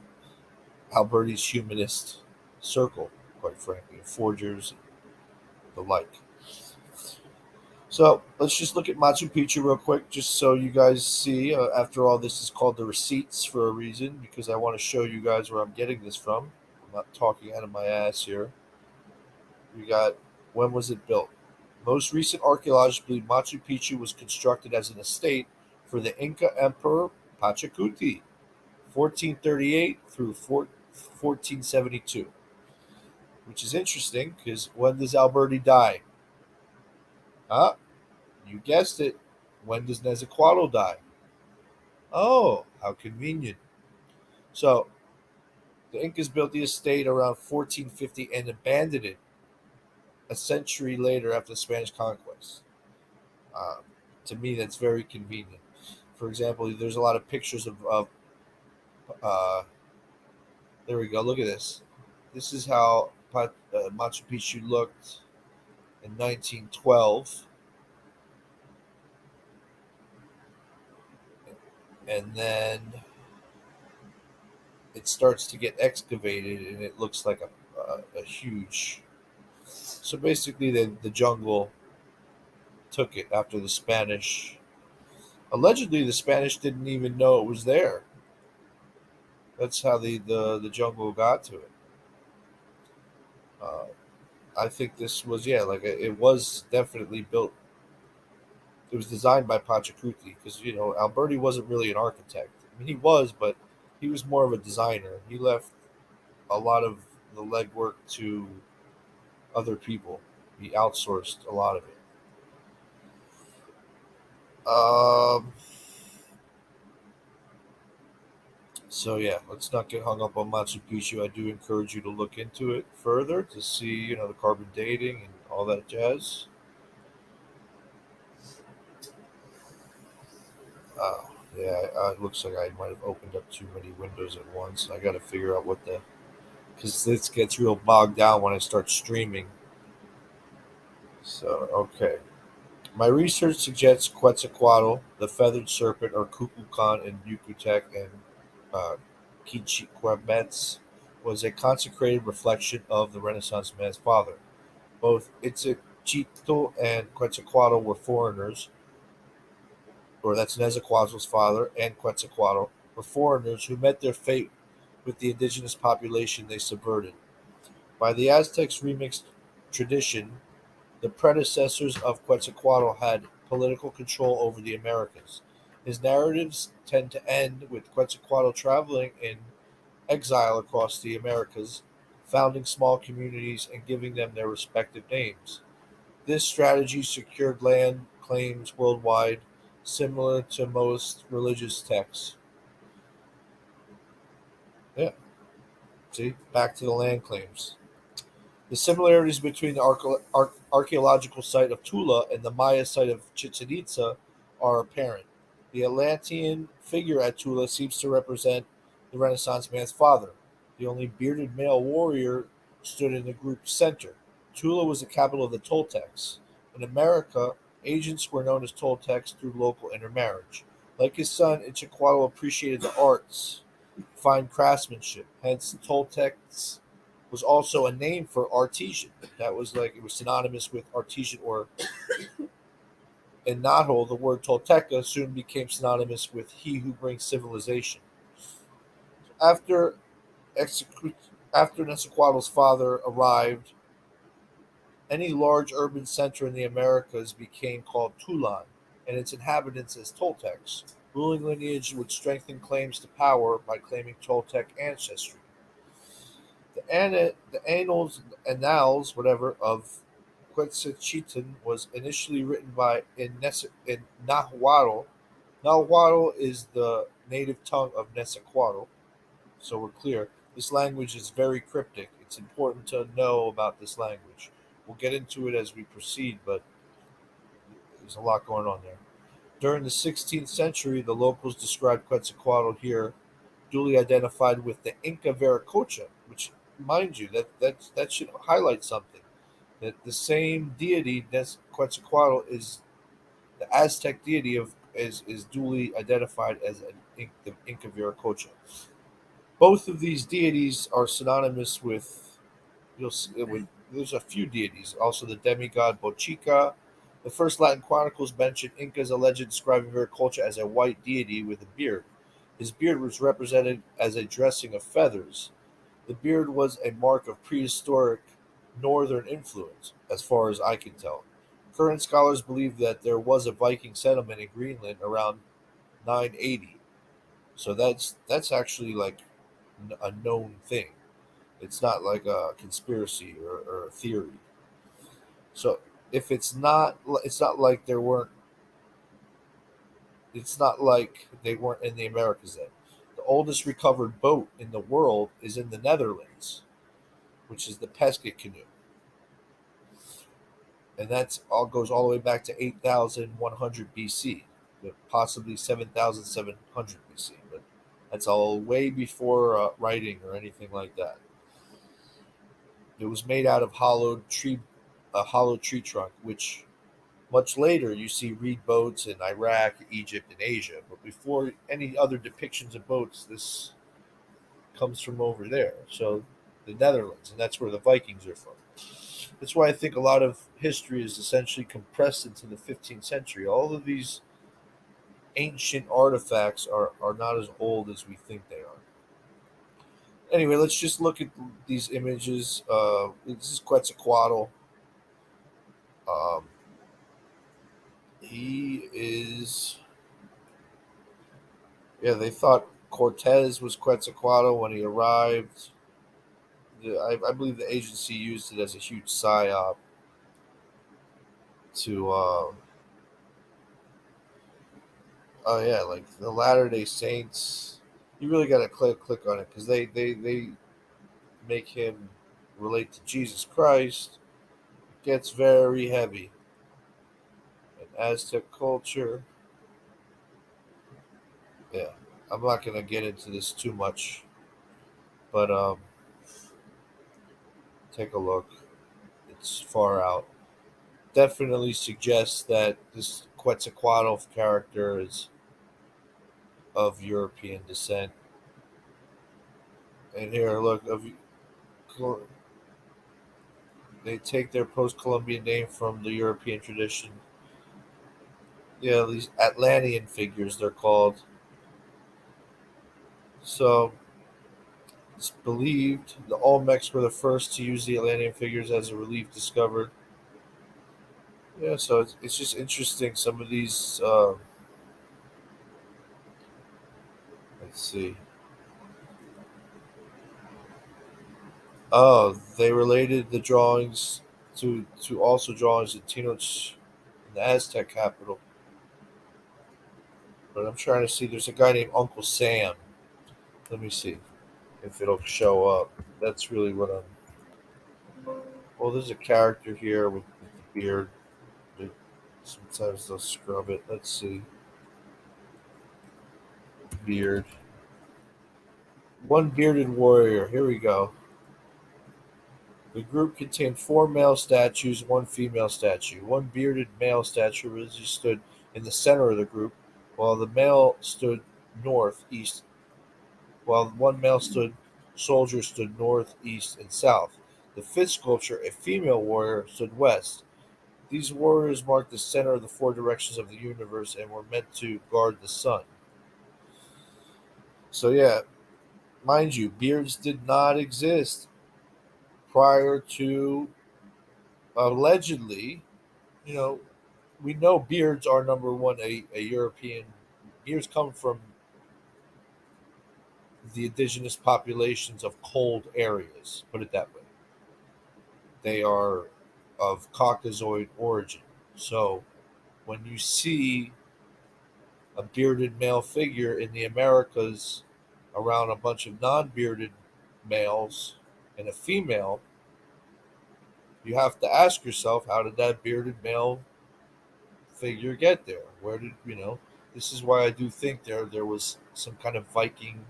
Alberti's humanist circle, quite frankly, forgers and the like. So let's just look at Machu Picchu real quick, just so you guys see. After all, this is called the receipts for a reason, because I want to show you guys where I'm getting this from. I'm not talking out of my ass here. We got, when was it built? Most recent archaeologists believe Machu Picchu was constructed as an estate for the Inca Emperor Pachacuti, 1438 through 1472, which is interesting because when does Alberti die? Huh? You guessed it. When does Nezahualcóyotl die? Oh, how convenient. So, the Incas built the estate around 1450 and abandoned it a century later after the Spanish conquest. Um, to me, that's very convenient. For example, there's a lot of pictures of uh, there we go, look at this. This is how Machu Picchu looked in 1912. And then it starts to get excavated and it looks like a huge. So basically, the jungle took it after the Spanish. Allegedly, the Spanish didn't even know it was there. That's how the jungle got to it. Uh, I think this was, yeah, like it was definitely built. It was designed by Pachacuti because Alberti wasn't really an architect. I mean, he was, but he was more of a designer. He left a lot of the legwork to other people. He outsourced a lot of it. Um, so yeah, let's not get hung up on Machu Picchu. I do encourage you to look into it further to see, the carbon dating and all that jazz. Uh, yeah, it looks like I might have opened up too many windows at once. I got to figure out because this gets real bogged down when I start streaming. So, okay. My research suggests Quetzalcoatl, the feathered serpent, or Kukulkan in Yucatec and uh, Quichiquemets, was a consecrated reflection of the Renaissance man's father. Both Itzcuintla and Quetzalcoatl were foreigners, or that's Nezahualcóyotl's father, and Quetzalcoatl were foreigners who met their fate with the indigenous population they subverted. By the Aztecs' remixed tradition, the predecessors of Quetzalcoatl had political control over the Americas. His narratives tend to end with Quetzalcoatl traveling in exile across the Americas, founding small communities and giving them their respective names. This strategy secured land claims worldwide, similar to most religious texts. Yeah, see, back to the land claims. The similarities between the archaeological site of Tula and the Maya site of Chichen Itza are apparent. The Atlantean figure at Tula seems to represent the Renaissance man's father. The only bearded male warrior stood in the group's center. Tula was the capital of the Toltecs. In America, agents were known as Toltecs through local intermarriage. Like his son, Ichiquatl appreciated the arts, fine craftsmanship. Hence, Toltecs was also a name for artesian. That was like it was synonymous with artesian, or in Nahuatl, the word Tolteca soon became synonymous with he who brings civilization. After execu- after Quetzalcoatl's father arrived, any large urban center in the Americas became called Tulan, and its inhabitants as Toltecs. Ruling lineage would strengthen claims to power by claiming Toltec ancestry. The annals, whatever, of Quetzalcoatl was initially written in Nahuatl. Nahuatl is the native tongue of Nezahualcóyotl, so we're clear. This language is very cryptic. It's important to know about this language. We'll get into it as we proceed, but there's a lot going on there. During the 16th century, the locals described Quetzalcoatl here duly identified with the Inca Viracocha, which, mind you, that should highlight something. That the same deity, Quetzalcoatl, is the Aztec deity is duly identified as the Inca Viracocha. Both of these deities are synonymous with there's a few deities. Also, the demigod Bochica. The first Latin chronicles mention Inca's a legend describing Viracocha as a white deity with a beard. His beard was represented as a dressing of feathers. The beard was a mark of prehistoric northern influence, as far as I can tell. Current scholars believe that there was a Viking settlement in Greenland around 980. So that's actually like a known thing. It's not like a conspiracy or a theory. So if it's not like there weren't. It's not like they weren't in the Americas then. The oldest recovered boat in the world is in the Netherlands, which is the Pesca canoe, and that's all goes all the way back to 8,100 BC, but possibly 7,700 BC. But that's all way before writing or anything like that. It was made out of a hollow tree trunk, which much later you see reed boats in Iraq, Egypt, and Asia. But before any other depictions of boats, this comes from over there. So the Netherlands, and that's where the Vikings are from. That's why I think a lot of history is essentially compressed into the 15th century. All of these ancient artifacts are not as old as we think they are. Anyway, let's just look at these images. This is Quetzalcoatl. Um, he is, yeah, they thought Cortez was Quetzalcoatl when he arrived. I believe the agency used it as a huge psyop to, oh yeah, like the Latter Day Saints. You really got to click on it because they make him relate to Jesus Christ. It gets very heavy. And Aztec culture. Yeah, I'm not gonna get into this too much, but take a look. It's far out. Definitely suggests that this Quetzalcoatl character is of European descent. And here, look, they take their post-Columbian name from the European tradition. Yeah, these Atlantean figures they're called. So it's believed the Olmecs were the first to use the Atlantean figures as a relief discovered. Yeah, so it's just interesting. Some of these Let's see. Oh, they related the drawings to also drawings of Tenoch in the Aztec capital. But I'm trying to see. There's a guy named Uncle Sam. Let me see if it'll show up. That's really what I'm. Well, there's a character here with the beard. They- Sometimes they'll scrub it. Let's see. Beard. One bearded warrior. Here we go. The group contained four male statues, one female statue. One bearded male statue originally stood in the center of the group, while the male stood north, east, while one male stood soldier stood north, east, and south. The fifth sculpture, a female warrior, stood west. These warriors marked the center of the four directions of the universe and were meant to guard the sun. So yeah, mind you, beards did not exist prior to allegedly, you know, we know beards are number one, a European. Beards come from the indigenous populations of cold areas, put it that way. They are of Caucasoid origin. So when you see a bearded male figure in the Americas around a bunch of non bearded males and a female, you have to ask yourself, how did that bearded male figure get there? Where did you know? This is why I do think there was some kind of Viking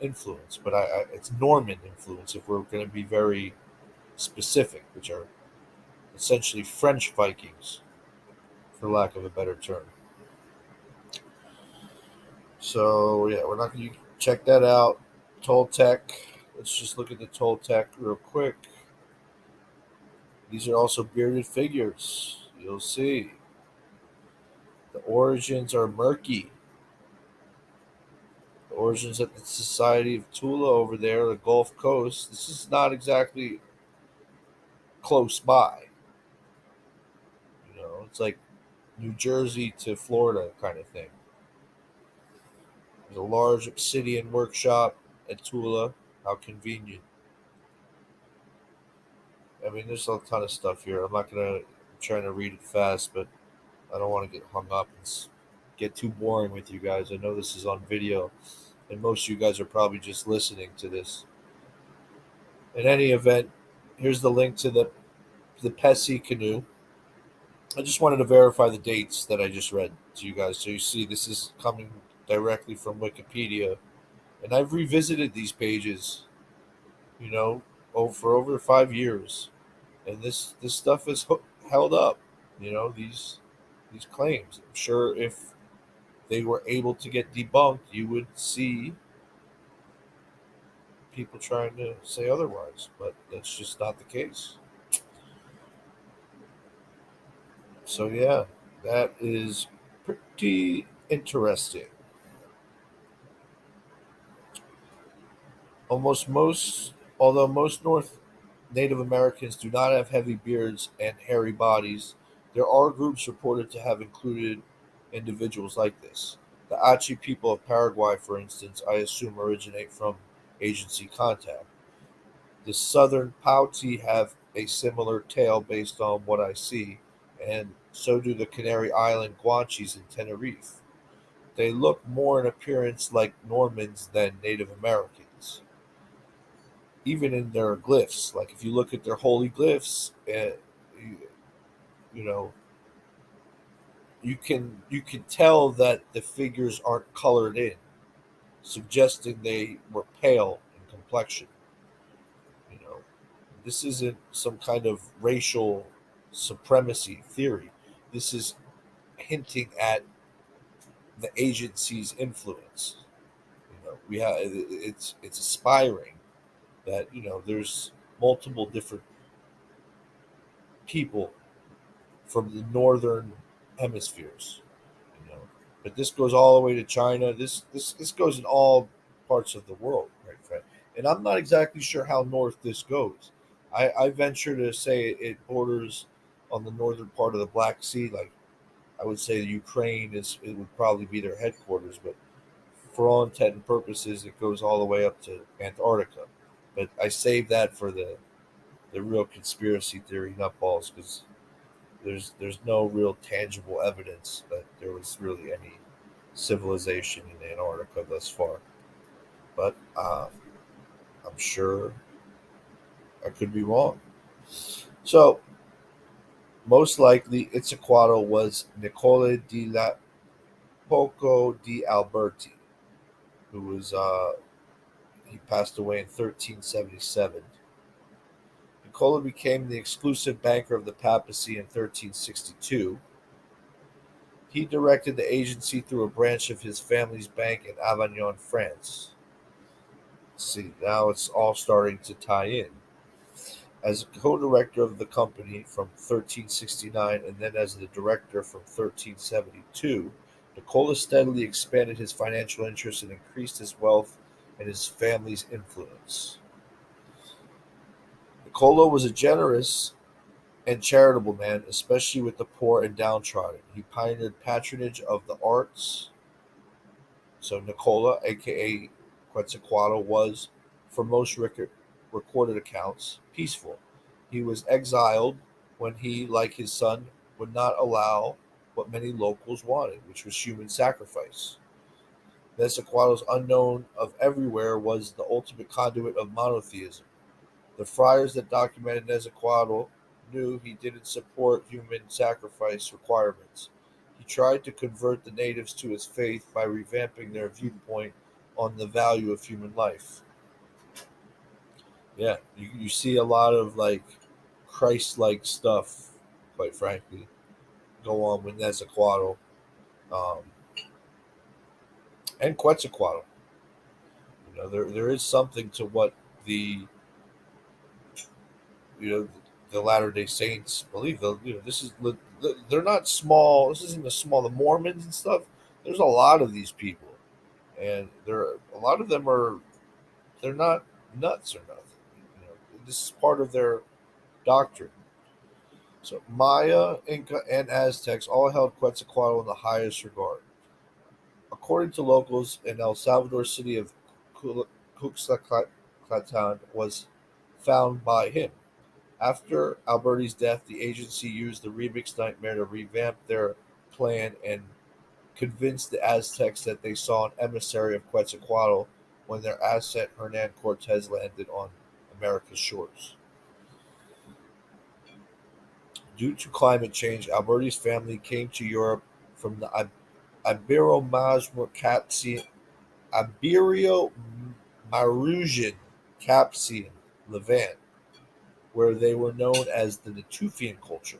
influence, but it's Norman influence if we're going to be very specific, which are essentially French Vikings, for lack of a better term. So yeah, we're not going to check that out. Toltec. Let's just look at the Toltec real quick. These are also bearded figures. You'll see. The origins are murky. The origins of the Society of Tula over there, the Gulf Coast. This is not exactly close by. It's like New Jersey to Florida kind of thing. There's a large obsidian workshop at Tula. How convenient. I mean, there's a ton of stuff here. I'm trying to read it fast, but I don't want to get hung up and get too boring with you guys. I know this is on video, and most of you guys are probably just listening to this. In any event, here's the link to the Pesci canoe. I just wanted to verify the dates that I just read to you guys, so you see this is coming directly from Wikipedia, and I've revisited these pages, for over 5 years, and this stuff is held up. These claims. I'm sure if they were able to get debunked, you would see people trying to say otherwise, but that's just not the case. So yeah, that is pretty interesting. Although most North Native Americans do not have heavy beards and hairy bodies, there are groups reported to have included individuals like this. The Achi people of Paraguay, for instance, I assume originate from agency contact. The southern Pauti have a similar tale based on what I see, and so do the Canary Island Guanches in Tenerife. They look more in appearance like Normans than Native Americans, even in their glyphs. Like if you look at their holy glyphs, you, you know you can tell that the figures aren't colored in, suggesting they were pale in complexion. You know, this isn't some kind of racial supremacy theory. This is hinting at the agency's influence. We have it's aspiring that there's multiple different people from the northern hemispheres. You know, but this goes all the way to China. This goes in all parts of the world, right, Fred? And I'm not exactly sure how north this goes. I venture to say it borders on the northern part of the Black Sea. Like I would say, Ukraine it would probably be their headquarters, but for all intent and purposes, it goes all the way up to Antarctica. But I saved that for the real conspiracy theory nutballs because there's no real tangible evidence that there was really any civilization in Antarctica thus far. But I'm sure I could be wrong. So most likely, Itzaquatl was Nicola di la Poco di Alberti, who was he passed away in 1377. Nicola became the exclusive banker of the papacy in 1362. He directed the agency through a branch of his family's bank in Avignon, France. See, now it's all starting to tie in. As a co-director of the company from 1369 and then as the director from 1372, Nicola steadily expanded his financial interests and increased his wealth and his family's influence. Nicola was a generous and charitable man, especially with the poor and downtrodden. He pioneered patronage of the arts. So Nicola, aka Quetzalcoatl, was, for most recorded accounts, peaceful. He was exiled when he, like his son, would not allow what many locals wanted, which was human sacrifice. Quetzalcoatl's unknown of everywhere was the ultimate conduit of monotheism. The friars that documented Quetzalcoatl knew he didn't support human sacrifice requirements. He tried to convert the natives to his faith by revamping their viewpoint on the value of human life. Yeah, you see a lot of like Christ-like stuff, quite frankly, go on with Quetzalcoatl um, and Quetzalcoatl. There is something to what the you know the Latter Day Saints believe. This is they're not small. This isn't a small. The Mormons and stuff. There's a lot of these people, and a lot of them are they're not nuts or nothing. This is part of their doctrine. So Maya, Inca, and Aztecs all held Quetzalcoatl in the highest regard. According to locals, in El Salvador city of Cuxtacatan was found by him. After Alberti's death, the agency used the Remix Nightmare to revamp their plan and convince the Aztecs that they saw an emissary of Quetzalcoatl when their asset Hernan Cortez landed on America's shores. Due to climate change, Alberti's family came to Europe from the Ibero-Marusian Capsian Levant, where they were known as the Natufian culture.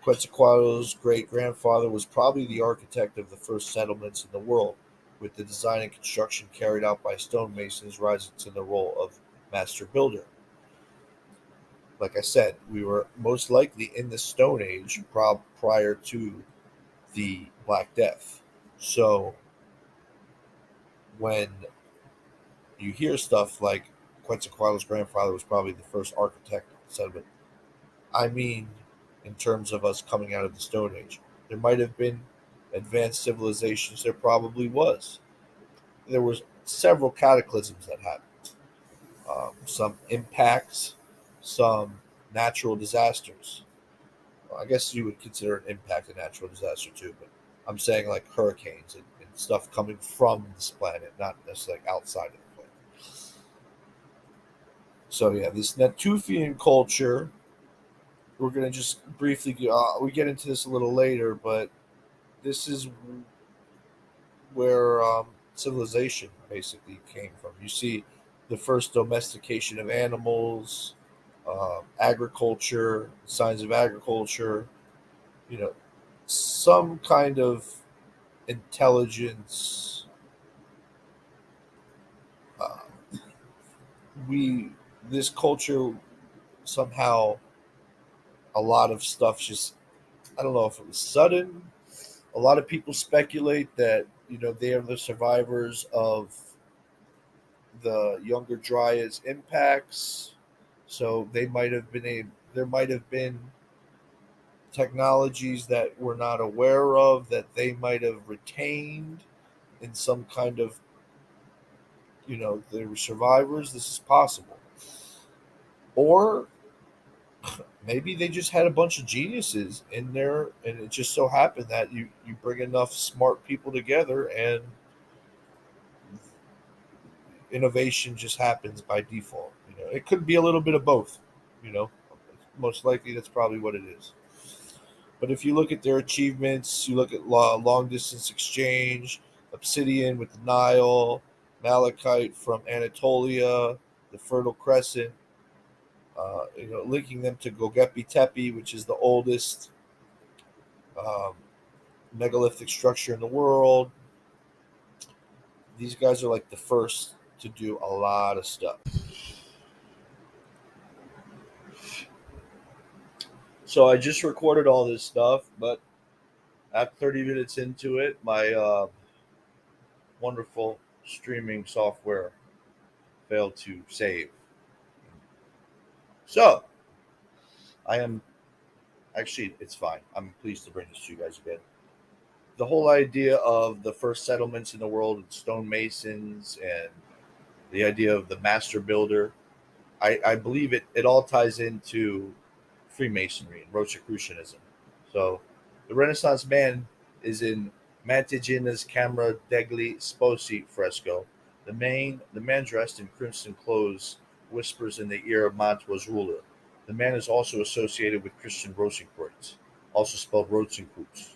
Quetzalcoatl's great-grandfather was probably the architect of the first settlements in the world, with the design and construction carried out by stonemasons rising to the role of master builder. Like I said, we were most likely in the Stone Age prior to the Black Death. So when you hear stuff like Quetzalcoatl's grandfather was probably the first architect of the settlement, I mean, in terms of us coming out of the Stone Age, there might have been advanced civilizations. There probably was. There was several cataclysms that happened. Some impacts, some natural disasters. Well, I guess you would consider an impact a natural disaster too, but I'm saying like hurricanes and stuff coming from this planet, not necessarily outside of the planet. So yeah, this Natufian culture. We're gonna just briefly we get into this a little later, but this is where civilization basically came from. You see the first domestication of animals, agriculture, signs of agriculture, you know, some kind of intelligence. Uh, we this culture somehow a lot of stuff just I don't know if it was sudden. A lot of people speculate that they are the survivors of the younger Dryads' impacts, so they might have been there might have been technologies that we're not aware of that they might have retained in some kind of, they were survivors. This is possible. Or maybe they just had a bunch of geniuses in there, and it just so happened that you bring enough smart people together, and innovation just happens by default. It could be a little bit of both. You know, most likely that's probably what it is. But if you look at their achievements, you look at long distance exchange, obsidian with the Nile, malachite from Anatolia, the Fertile Crescent, linking them to Göbekli Tepe, which is the oldest um, megalithic structure in the world. These guys are like the first to do a lot of stuff. So I just recorded all this stuff, but at 30 minutes into it, my wonderful streaming software failed to save. So I am actually, it's fine. I'm pleased to bring this to you guys again. The whole idea of the first settlements in the world and stonemasons and the idea of the master builder, I believe it all ties into Freemasonry and Rosicrucianism. So the Renaissance man is in Mantegina's Camera degli Sposi fresco. The man dressed in crimson clothes whispers in the ear of Mantua's ruler. The man is also associated with Christian Rosenkreuz, also spelled Rosenkreuz.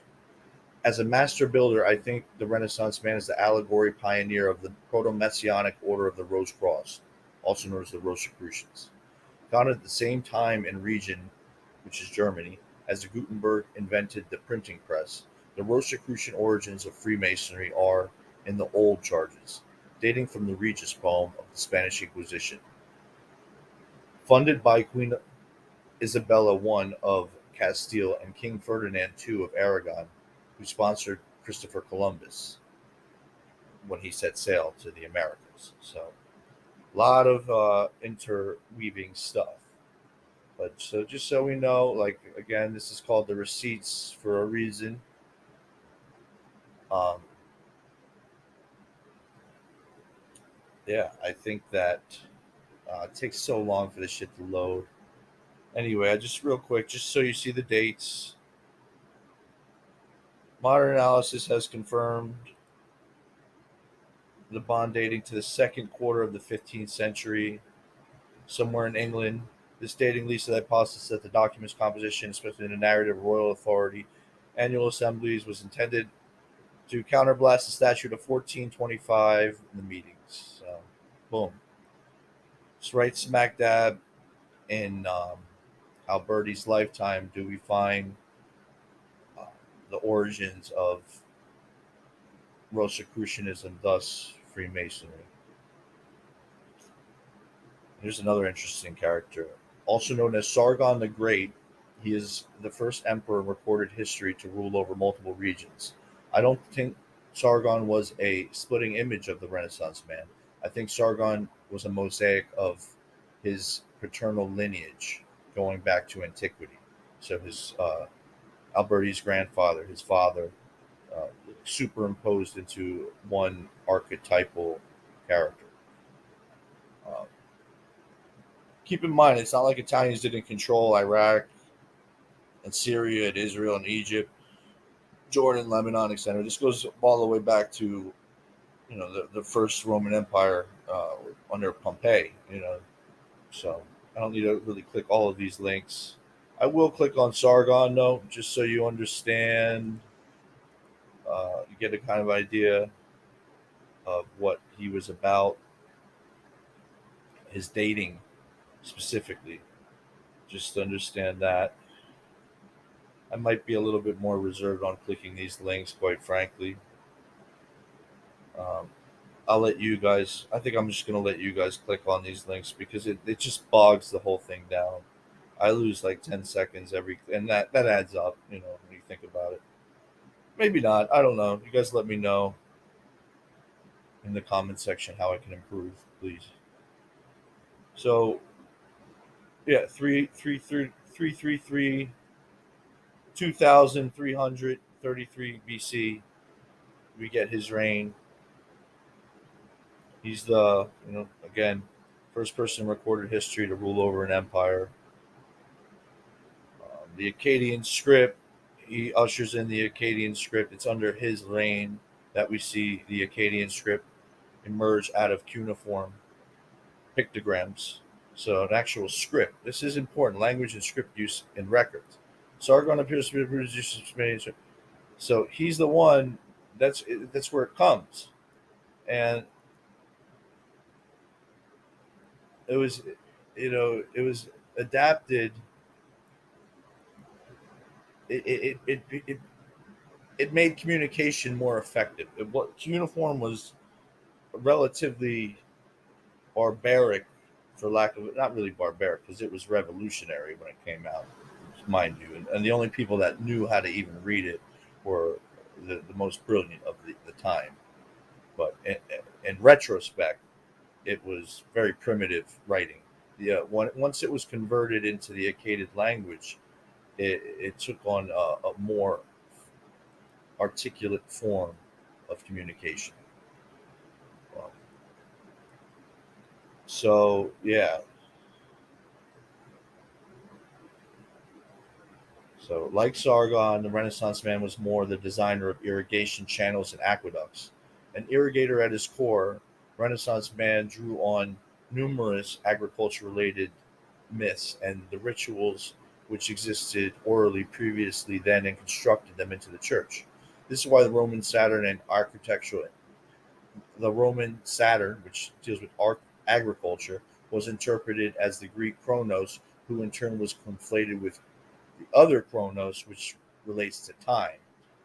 As a master builder, I think the Renaissance man is the allegory pioneer of the proto-messianic order of the Rose Cross, also known as the Rosicrucians. Founded at the same time and region, which is Germany, as the Gutenberg invented the printing press, the Rosicrucian origins of Freemasonry are in the old charges, dating from the Regis poem of the Spanish Inquisition. Funded by Queen Isabella I of Castile and King Ferdinand II of Aragon, who sponsored Christopher Columbus when he set sail to the Americas. So, a lot of interweaving stuff. But so just so we know, like again, this is called the receipts for a reason. Um, yeah, I think that it takes so long for this shit to load. Anyway, I just real quick, just so you see the dates. Modern analysis has confirmed the bond dating to the second quarter of the 15th century, somewhere in England. This dating leads to the hypothesis that the document's composition, especially in the narrative of royal authority, annual assemblies, was intended to counterblast the statute of 1425 in the meetings. So, boom. It's right smack dab in Alberti's lifetime do we find uh, the origins of Rosicrucianism, thus Freemasonry. Here's another interesting character. Also known as Sargon the Great, he is the first emperor in recorded history to rule over multiple regions. I don't think Sargon was a splitting image of the Renaissance man. I think Sargon was a mosaic of his paternal lineage going back to antiquity. So his Alberti's grandfather, his father, uh, superimposed into one archetypal character. Uh, Keep in mind, it's not like Italians didn't control Iraq and Syria and Israel and Egypt, Jordan, Lebanon, etc. This goes all the way back to the first Roman Empire under Pompey. So I don't need to really click all of these links. I will click on Sargon though, just so you understand. You get a kind of idea of what he was about, his dating specifically. Just to understand that. I might be a little bit more reserved on clicking these links, quite frankly. Um, I'll let you guys. I think I'm just gonna let you guys click on these links because it just bogs the whole thing down. I lose like 10 seconds every, and that adds up. When you think about it. Maybe not. I don't know. You guys let me know in the comment section how I can improve, please. So yeah, 333 2333 BC. We get his reign. He's the, again, first person in recorded history to rule over an empire. The Akkadian script, he ushers in the Akkadian script. It's under his reign that we see the Akkadian script emerge out of cuneiform pictograms. So an actual script. This is important. Language and script use in records. Sargon appears to be produced. So he's the one. That's where it comes, and it was, it was adapted. It made communication more effective. What cuneiform was relatively barbaric, for lack of, not really barbaric, because it was revolutionary when it came out, mind you, and the only people that knew how to even read it were the most brilliant of the time. But in retrospect, it was very primitive writing. Yeah, once it was converted into the Akkadian language, it took on a more articulate form of communication. Um, so yeah, so like Sargon, the Renaissance man was more the designer of irrigation channels and aqueducts. An irrigator at his core, Renaissance man drew on numerous agriculture-related myths and the rituals which existed orally previously then and constructed them into the church. This is why the Roman Saturn, which deals with agriculture, was interpreted as the Greek Chronos, who in turn was conflated with the other Chronos, which relates to time.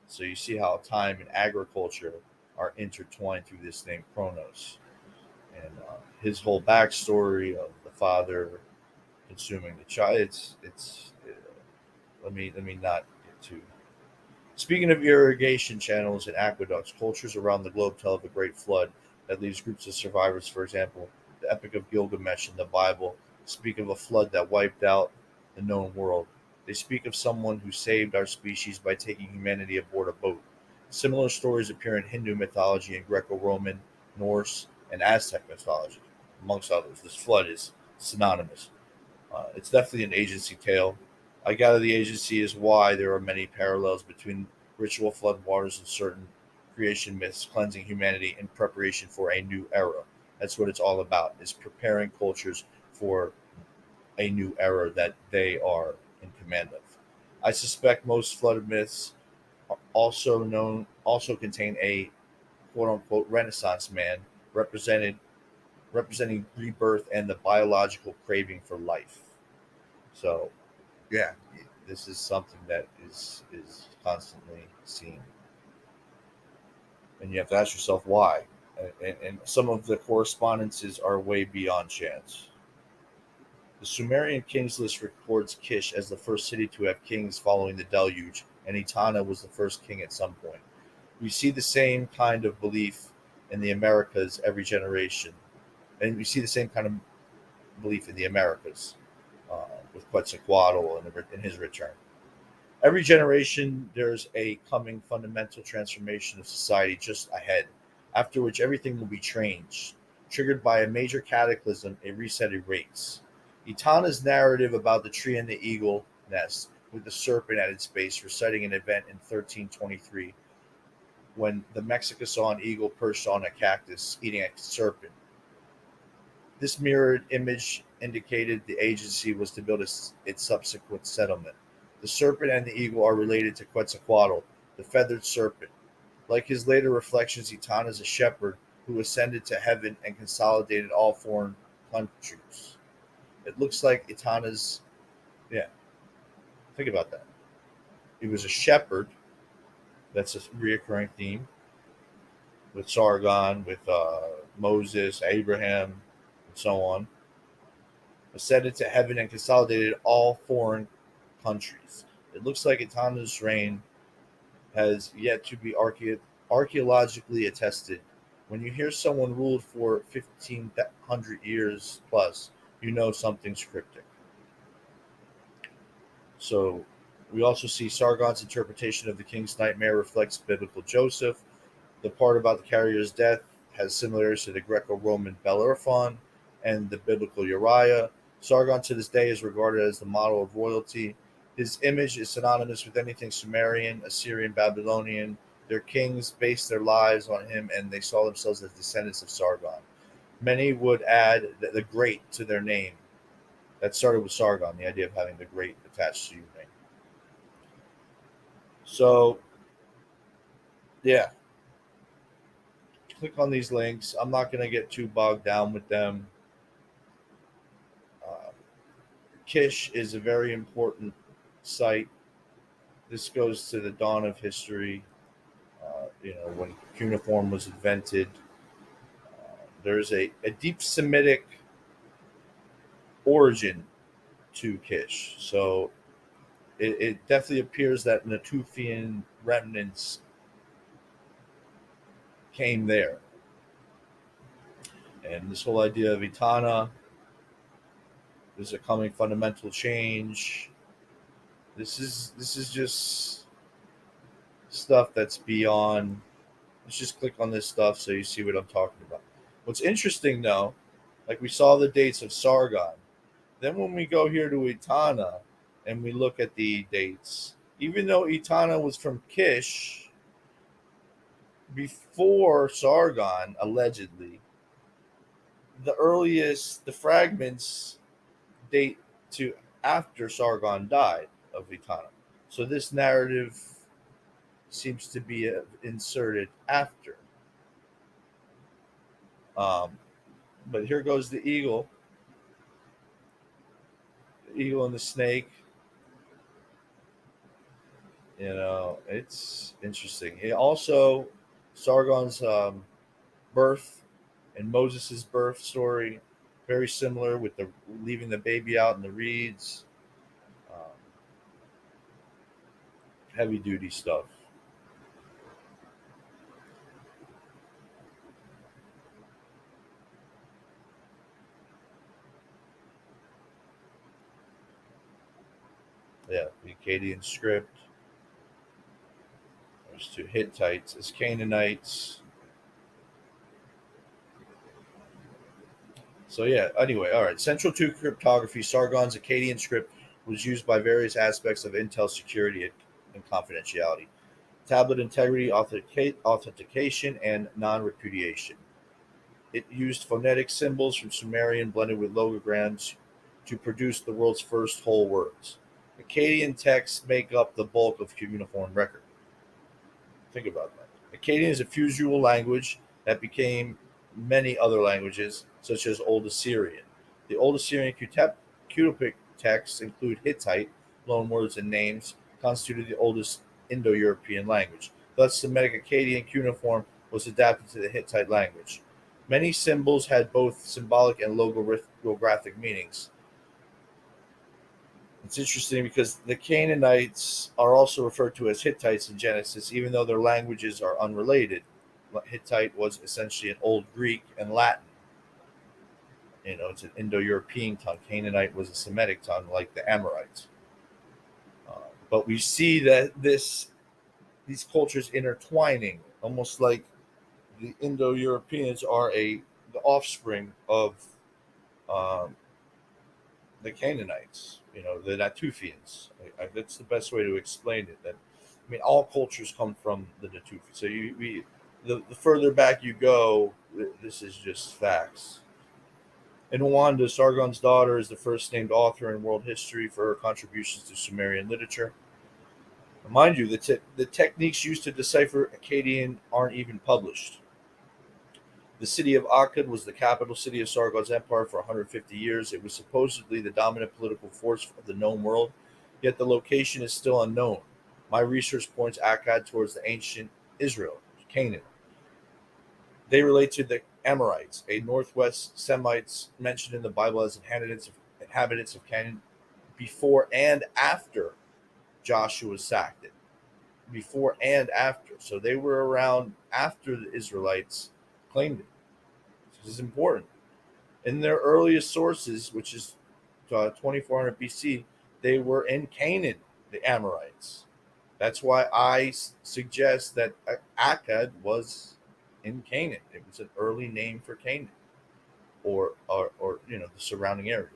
So you see how time and agriculture are intertwined through this name Chronos. And his whole backstory of the father consuming the child. It's. Let me not get too. Speaking of irrigation channels and aqueducts, cultures around the globe tell of a great flood that leaves groups of survivors. For example, the Epic of Gilgamesh in the Bible speak of a flood that wiped out the known world. They speak of someone who saved our species by taking humanity aboard a boat. Similar stories appear in Hindu mythology and Greco-Roman, Norse, and Aztec mythology, amongst others. This flood is synonymous. It's definitely an agency tale. I gather the agency is why there are many parallels between ritual floodwaters and certain creation myths, cleansing humanity in preparation for a new era. That's what it's all about, is preparing cultures for a new era that they are in command of. I suspect most flood myths are also contain a quote unquote Renaissance man represented representing rebirth and the biological craving for life. So yeah, this is something that is constantly seen, and you have to ask yourself why. And some of the correspondences are way beyond chance. The Sumerian kings list records Kish as the first city to have kings following the deluge, and Etana was the first king at some point. We see the same kind of belief in the Americas every generation, and we see the same kind of belief in the Americas with Quetzalcoatl and his return. Every generation, there's a coming fundamental transformation of society just ahead, after which everything will be changed, triggered by a major cataclysm, a reset awaits. Etana's narrative about the tree and the eagle nest, with the serpent at its base, reciting an event in 1323 when the Mexica saw an eagle perched on a cactus eating a serpent. This mirrored image indicated the agency was to build its subsequent settlement. The serpent and the eagle are related to Quetzalcoatl, the feathered serpent. Like his later reflections, Etana is a shepherd who ascended to heaven and consolidated all foreign countries. It looks like Etana's, yeah, think about that. He was a shepherd, that's a reoccurring theme, with Sargon, with Moses, Abraham, and so on. Ascended to heaven and consolidated all foreign countries. It looks like Etana's reign has yet to be archaeologically attested. When you hear someone ruled for 1500 years plus, you know something's cryptic. So we also see Sargon's interpretation of the king's nightmare reflects biblical Joseph. The part about the carrier's death has similarities to the Greco-Roman Bellerophon and the biblical Uriah. Sargon to this day is regarded as the model of royalty. His image is synonymous with anything Sumerian, Assyrian, Babylonian. Their kings based their lives on him, and they saw themselves as descendants of Sargon. Many would add the great to their name. That started with Sargon, the idea of having the great attached to your name. So, yeah, click on these links. I'm not going to get too bogged down with them. Uh, Kish is a very important site. This goes to the dawn of history. When cuneiform was invented, there's a deep Semitic origin to Kish. So it definitely appears that Natufian remnants came there. And this whole idea of Etana, there's a coming fundamental change. This is just stuff that's beyond. Let's just click on this stuff so you see what I'm talking about. What's interesting though, like we saw the dates of Sargon. Then when we go here to Etana and we look at the dates, even though Etana was from Kish before Sargon, allegedly, the fragments date to after Sargon died of Etana. So this narrative seems to be inserted after. Um, but here goes the eagle and the snake. It's interesting. It also Sargon's birth and Moses' birth story very similar with the leaving the baby out in the reeds. Um, Heavy duty stuff. Yeah, the Akkadian script. There's two Hittites as Canaanites. So yeah, anyway, all right. Central to cryptography, Sargon's Akkadian script was used by various aspects of Intel security and confidentiality, tablet integrity, authentication, and non-repudiation. It used phonetic symbols from Sumerian blended with logograms to produce the world's first whole words. Akkadian texts make up the bulk of cuneiform record. Think about that. Akkadian is a fusional language that became many other languages, such as Old Assyrian. The Old Assyrian Cutupic texts include Hittite, loanwords, and names, constituted the oldest Indo-European language. Thus, Semitic Akkadian cuneiform was adapted to the Hittite language. Many symbols had both symbolic and logographic meanings. It's interesting because the Canaanites are also referred to as Hittites in Genesis, even though their languages are unrelated. Hittite was essentially an Old Greek and Latin. It's an Indo-European tongue. Canaanite was a Semitic tongue, like the Amorites. But we see that these cultures intertwining, almost like the Indo-Europeans are the offspring of um, the Canaanites, the Natufians. That's the best way to explain it. All cultures come from the Natufi. So the further back you go, this is just facts. In Rwanda, Sargon's daughter is the first named author in world history for her contributions to Sumerian literature. Mind you, the techniques used to decipher Akkadian aren't even published. The city of Akkad was the capital city of Sargon's empire for 150 years. It was supposedly the dominant political force of the known world, yet the location is still unknown. My research points Akkad towards the ancient Israel, Canaan. They relate to the Amorites, a northwest Semites mentioned in the Bible as inhabitants of Canaan before and after Joshua sacked it. Before and after. So they were around after the Israelites claimed it. This is important. In their earliest sources, which is 2400 BC, they were in Canaan, the Amorites. That's why I suggest that Akkad was in Canaan. It was an early name for Canaan, or the surrounding area.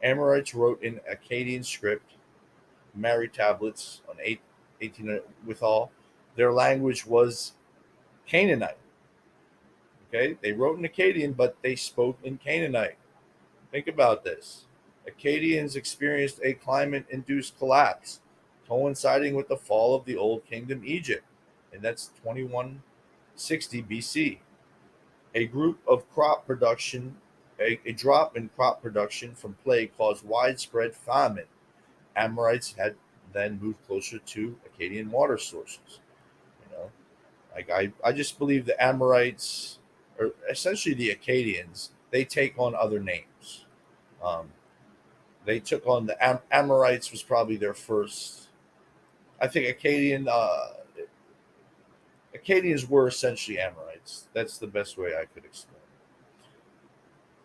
Amorites wrote in Akkadian script, Mari tablets on 1800 withal. Their language was Canaanite. Okay, they wrote in Akkadian, but they spoke in Canaanite. Think about this. Akkadians experienced a climate-induced collapse, coinciding with the fall of the Old Kingdom Egypt, and that's 2160 BC. A group of crop production, a drop in crop production from plague caused widespread famine. Amorites had then moved closer to Akkadian water sources. You know, I just believe the Amorites, or essentially the Akkadians, they take on other names. Um, they took on the Amorites was probably their first. I think Akkadians were essentially Amorites. That's the best way I could explain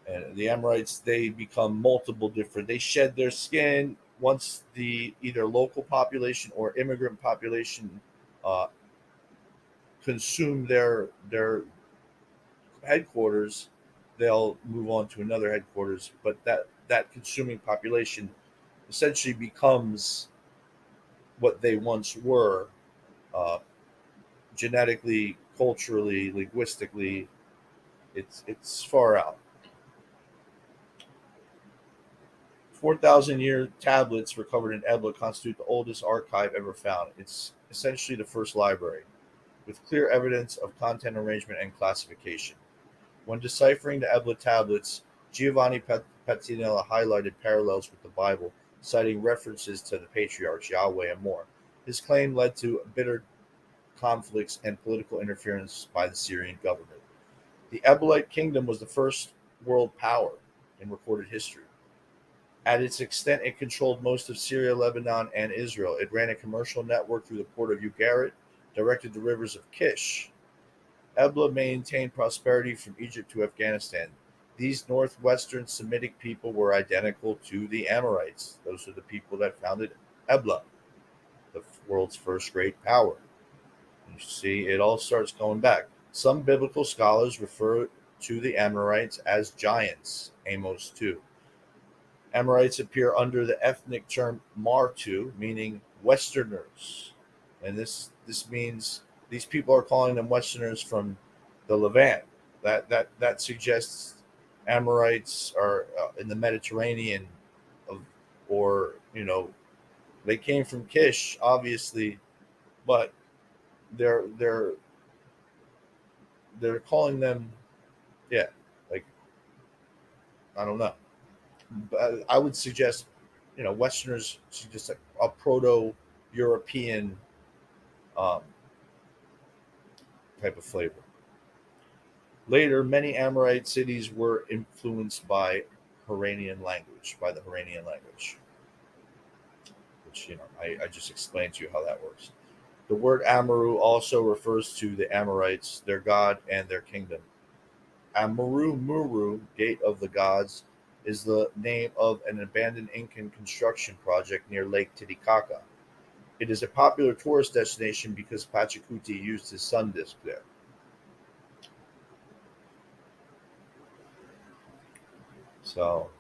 it. And the Amorites, they become multiple different. They shed their skin once the either local population or immigrant population uh, consume their headquarters. They'll move on to another headquarters, but that consuming population essentially becomes what they once were, uh, genetically, culturally, linguistically. It's far out. 4,000-year tablets recovered in Ebla constitute the oldest archive ever found. It's essentially the first library, with clear evidence of content arrangement and classification. When deciphering the Ebla tablets, Giovanni Patinella highlighted parallels with the Bible, citing references to the patriarchs, Yahweh, and more. His claim led to bitter conflicts and political interference by the Syrian government. The Eblaite kingdom was the first world power in recorded history. At its extent, it controlled most of Syria, Lebanon, and Israel. It ran a commercial network through the port of Ugarit, directed the rivers of Kish. Ebla maintained prosperity from Egypt to Afghanistan. These northwestern Semitic people were identical to the Amorites. Those are the people that founded Ebla, the world's first great power. You see, it all starts going back. Some biblical scholars refer to the Amorites as giants, Amos 2. Amorites appear under the ethnic term Martu, meaning Westerners. And this means these people are calling them Westerners from the Levant. That suggests Amorites are in the Mediterranean, of, or they came from Kish, obviously, but they're they're they're calling them, yeah, like, I don't know. But I would suggest, Westerners suggest a proto-European um, type of flavor. Later, many Amorite cities were influenced by the Iranian language, which I just explained to you how that works. The word Amaru also refers to the Amorites, their god, and their kingdom. Amuru Muru, Gate of the Gods, is the name of an abandoned Incan construction project near Lake Titicaca. It is a popular tourist destination because Pachacuti used his sun disk there. So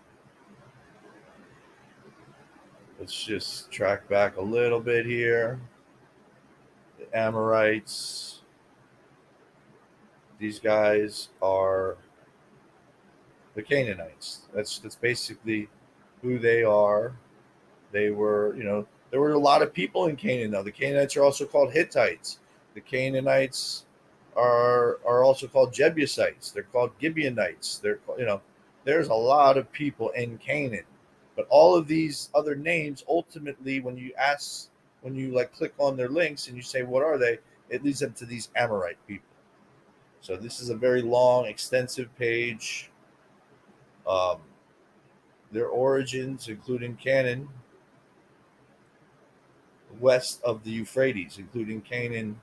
let's just track back a little bit here. The Amorites, these guys are the Canaanites. That's basically who they are. They were, there were a lot of people in Canaan. Now, the Canaanites are also called Hittites. The Canaanites are also called Jebusites. They're called Gibeonites. There's a lot of people in Canaan. But all of these other names, ultimately, when you like click on their links and you say what are they, it leads them to these Amorite people. So this is a very long, extensive page. Um, their origins, including Canaan, west of the Euphrates, including Canaan,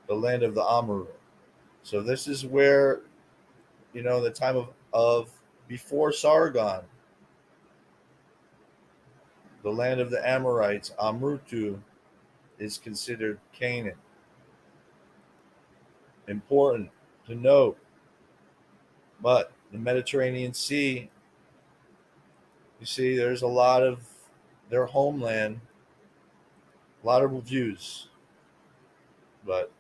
the land of the Amorite. So this is where, the time of before Sargon, the land of the Amorites, Amrutu, is considered Canaan. Important. to note. But the Mediterranean Sea, you see, there's a lot of their homeland, a lot of reviews, but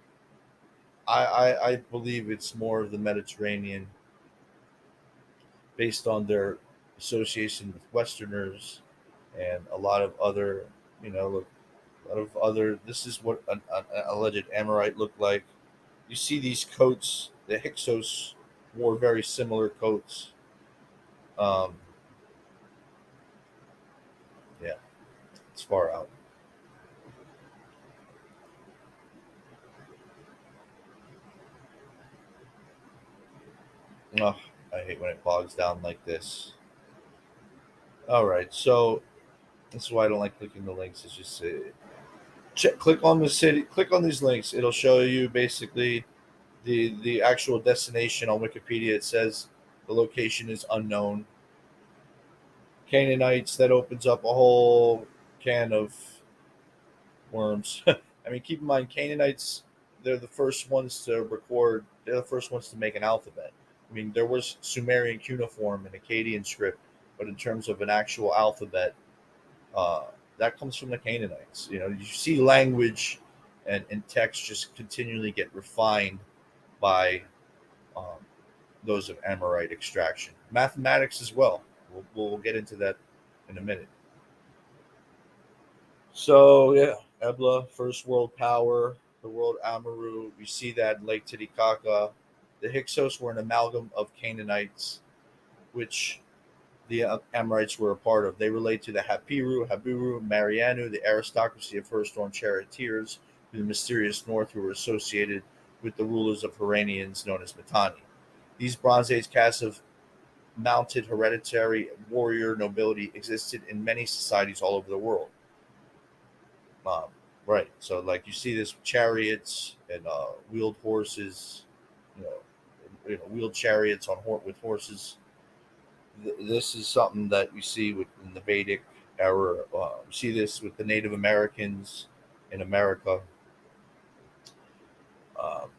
I believe it's more of the Mediterranean based on their association with Westerners and a lot of other, you know, a lot of other. This is what an alleged Amorite looked like. You see these coats. The Hyksos wore very similar coats. Um, yeah, it's far out. Oh, I hate when it bogs down like this. All right, so this is why I don't like clicking the links. It's just click on the city, click on these links. It'll show you basically the actual destination on Wikipedia. It says the location is unknown. Canaanites. That opens up a whole can of worms. I mean, keep in mind, Canaanites. They're the first ones to record. They're the first ones to make an alphabet. I mean, there was Sumerian cuneiform and Akkadian script, but in terms of an actual alphabet, uh, that comes from the Canaanites. You know, you see language and text just continually get refined by um, those of Amorite extraction. Mathematics as well. We'll get into that in a minute. So yeah, Ebla, first world power, the world Amaru. We see that in Lake Titicaca. The Hyksos were an amalgam of Canaanites, which the Amorites were a part of. They relate to the Hapiru, Haburu, Marianu, the aristocracy of horse-drawn charioteers to the mysterious north who were associated with the rulers of Haranians known as Mitanni. These Bronze Age castes of mounted hereditary warrior nobility existed in many societies all over the world. Um, right. So, like you see this with chariots and wheeled horses, you know, wheeled chariots on with horses. This is something that you see in the Vedic era. You see this with the Native Americans in America. Um,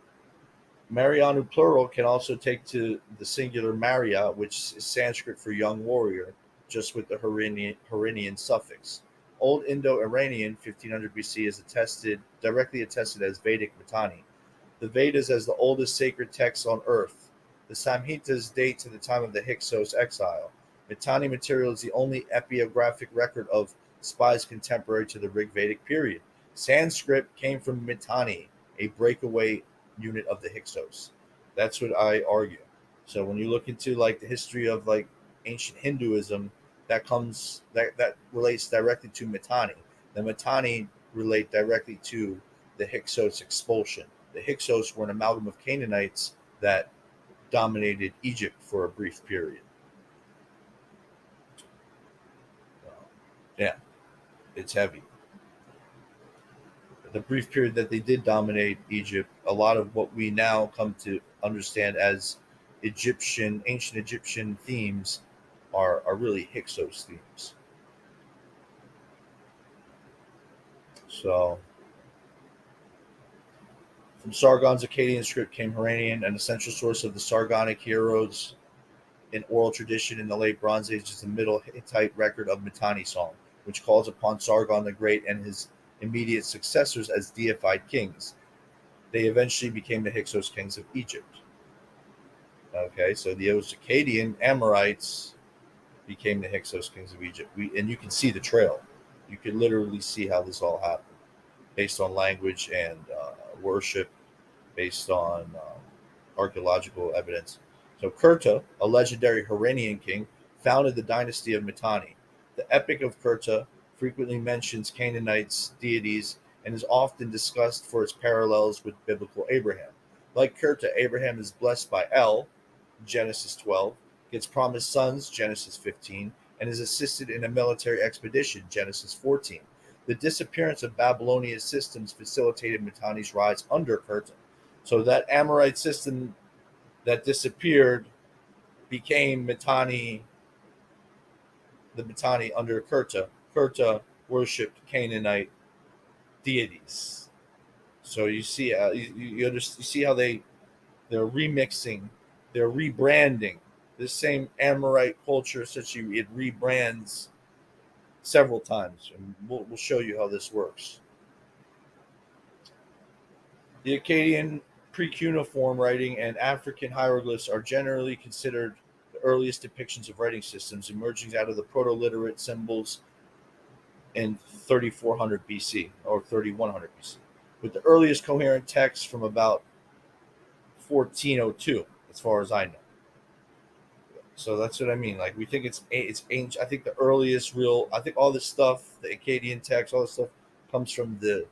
Marianu plural can also take to the singular Maria, which is Sanskrit for young warrior, just with the Harinian suffix. Old Indo-Iranian, 1500 BC, is directly attested as Vedic Mitanni. The Vedas as the oldest sacred texts on earth. The Samhitas date to the time of the Hyksos exile. Mitanni material is the only epigraphic record of spies contemporary to the Rig Vedic period. Sanskrit came from Mitanni, a breakaway unit of the Hyksos. That's what I argue. So when you look into like the history of like ancient Hinduism, that relates directly to Mitanni. The Mitanni relate directly to the Hyksos expulsion. The Hyksos were an amalgam of Canaanites that dominated Egypt for a brief period. Uh, yeah, it's heavy. The brief period that they did dominate Egypt, a lot of what we now come to understand as ancient Egyptian themes are really Hyksos themes. So, from Sargon's Akkadian script came Haranian, an essential source of the Sargonic heroes in oral tradition in the late Bronze Age is the Middle Hittite record of Mitanni song, which calls upon Sargon the Great and his immediate successors as deified kings. They eventually became the Hyksos kings of Egypt. Okay, so the Akkadian Amorites became the Hyksos kings of Egypt. And you can see the trail. You can literally see how this all happened, based on language and worship, based on archaeological evidence. So Kurta, a legendary Haranian king, founded the dynasty of Mitanni. The Epic of Kurta frequently mentions Canaanites' deities and is often discussed for its parallels with biblical Abraham. Like Kurta, Abraham is blessed by El, Genesis 12, gets promised sons, Genesis 15, and is assisted in a military expedition, Genesis 14. The disappearance of Babylonian systems facilitated Mitanni's rise under Kurta. So that Amorite system that disappeared became the Mitanni under Kurta. Kurta worshipped Canaanite deities. So you see, you see how they They're remixing, they're rebranding. This same Amorite culture, essentially, it rebrands several times, and we'll show you how this works. The Akkadian pre-cuneiform writing and African hieroglyphs are generally considered the earliest depictions of writing systems, emerging out of the Proto-Literate symbols in 3400 BC or 3100 BC, with the earliest coherent texts from about 1402, as far as I know. So that's what I mean. Like, we think it's ancient. I think the earliest real. I think all this stuff, the Akkadian text, all this stuff, comes from the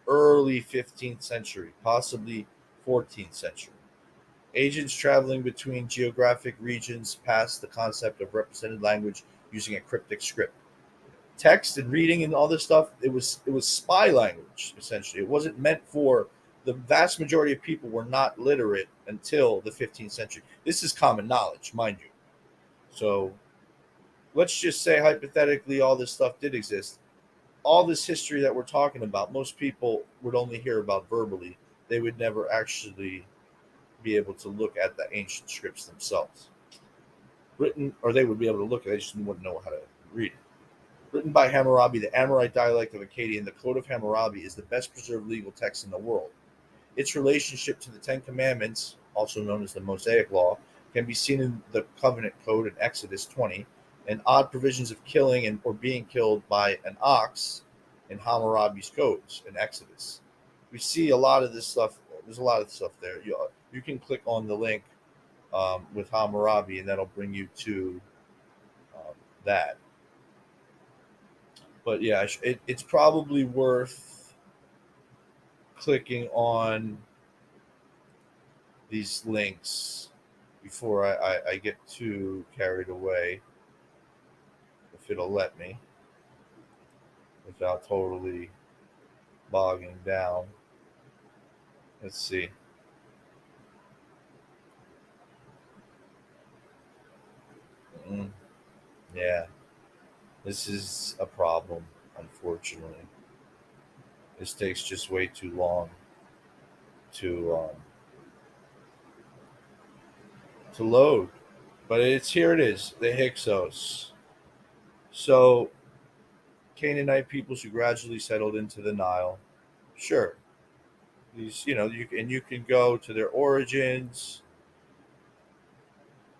early 15th century, possibly 14th century. Agents traveling between geographic regions passed the concept of represented language using a cryptic script. Text and reading and all this stuff, it was spy language essentially. It wasn't meant for the vast majority of people were not literate until the 15th century. This is common knowledge, mind you. So let's just say hypothetically all this stuff did exist. All this history that we're talking about, most people would only hear about verbally. They would never actually be able to look at the ancient scripts themselves. Written, or they would be able to look at it, they just wouldn't know how to read it. Written by Hammurabi, the Amorite dialect of Akkadian, the Code of Hammurabi is the best preserved legal text in the world. Its relationship to the Ten Commandments, also known as the Mosaic Law, can be seen in the Covenant Code in Exodus 20, and odd provisions of killing or being killed by an ox in Hammurabi's codes in Exodus. We see a lot of this stuff. There's a lot of stuff there. You can click on the link with Hammurabi, and that'll bring you to that. But yeah, it's probably worth clicking on these links before I get too carried away, if it'll let me, without totally bogging down. Let's see. Mm, yeah, this is a problem, unfortunately. This takes just way too long to load. But it's here it is, the Hyksos. So Canaanite peoples who gradually settled into the Nile. Sure. These, you can go to their origins.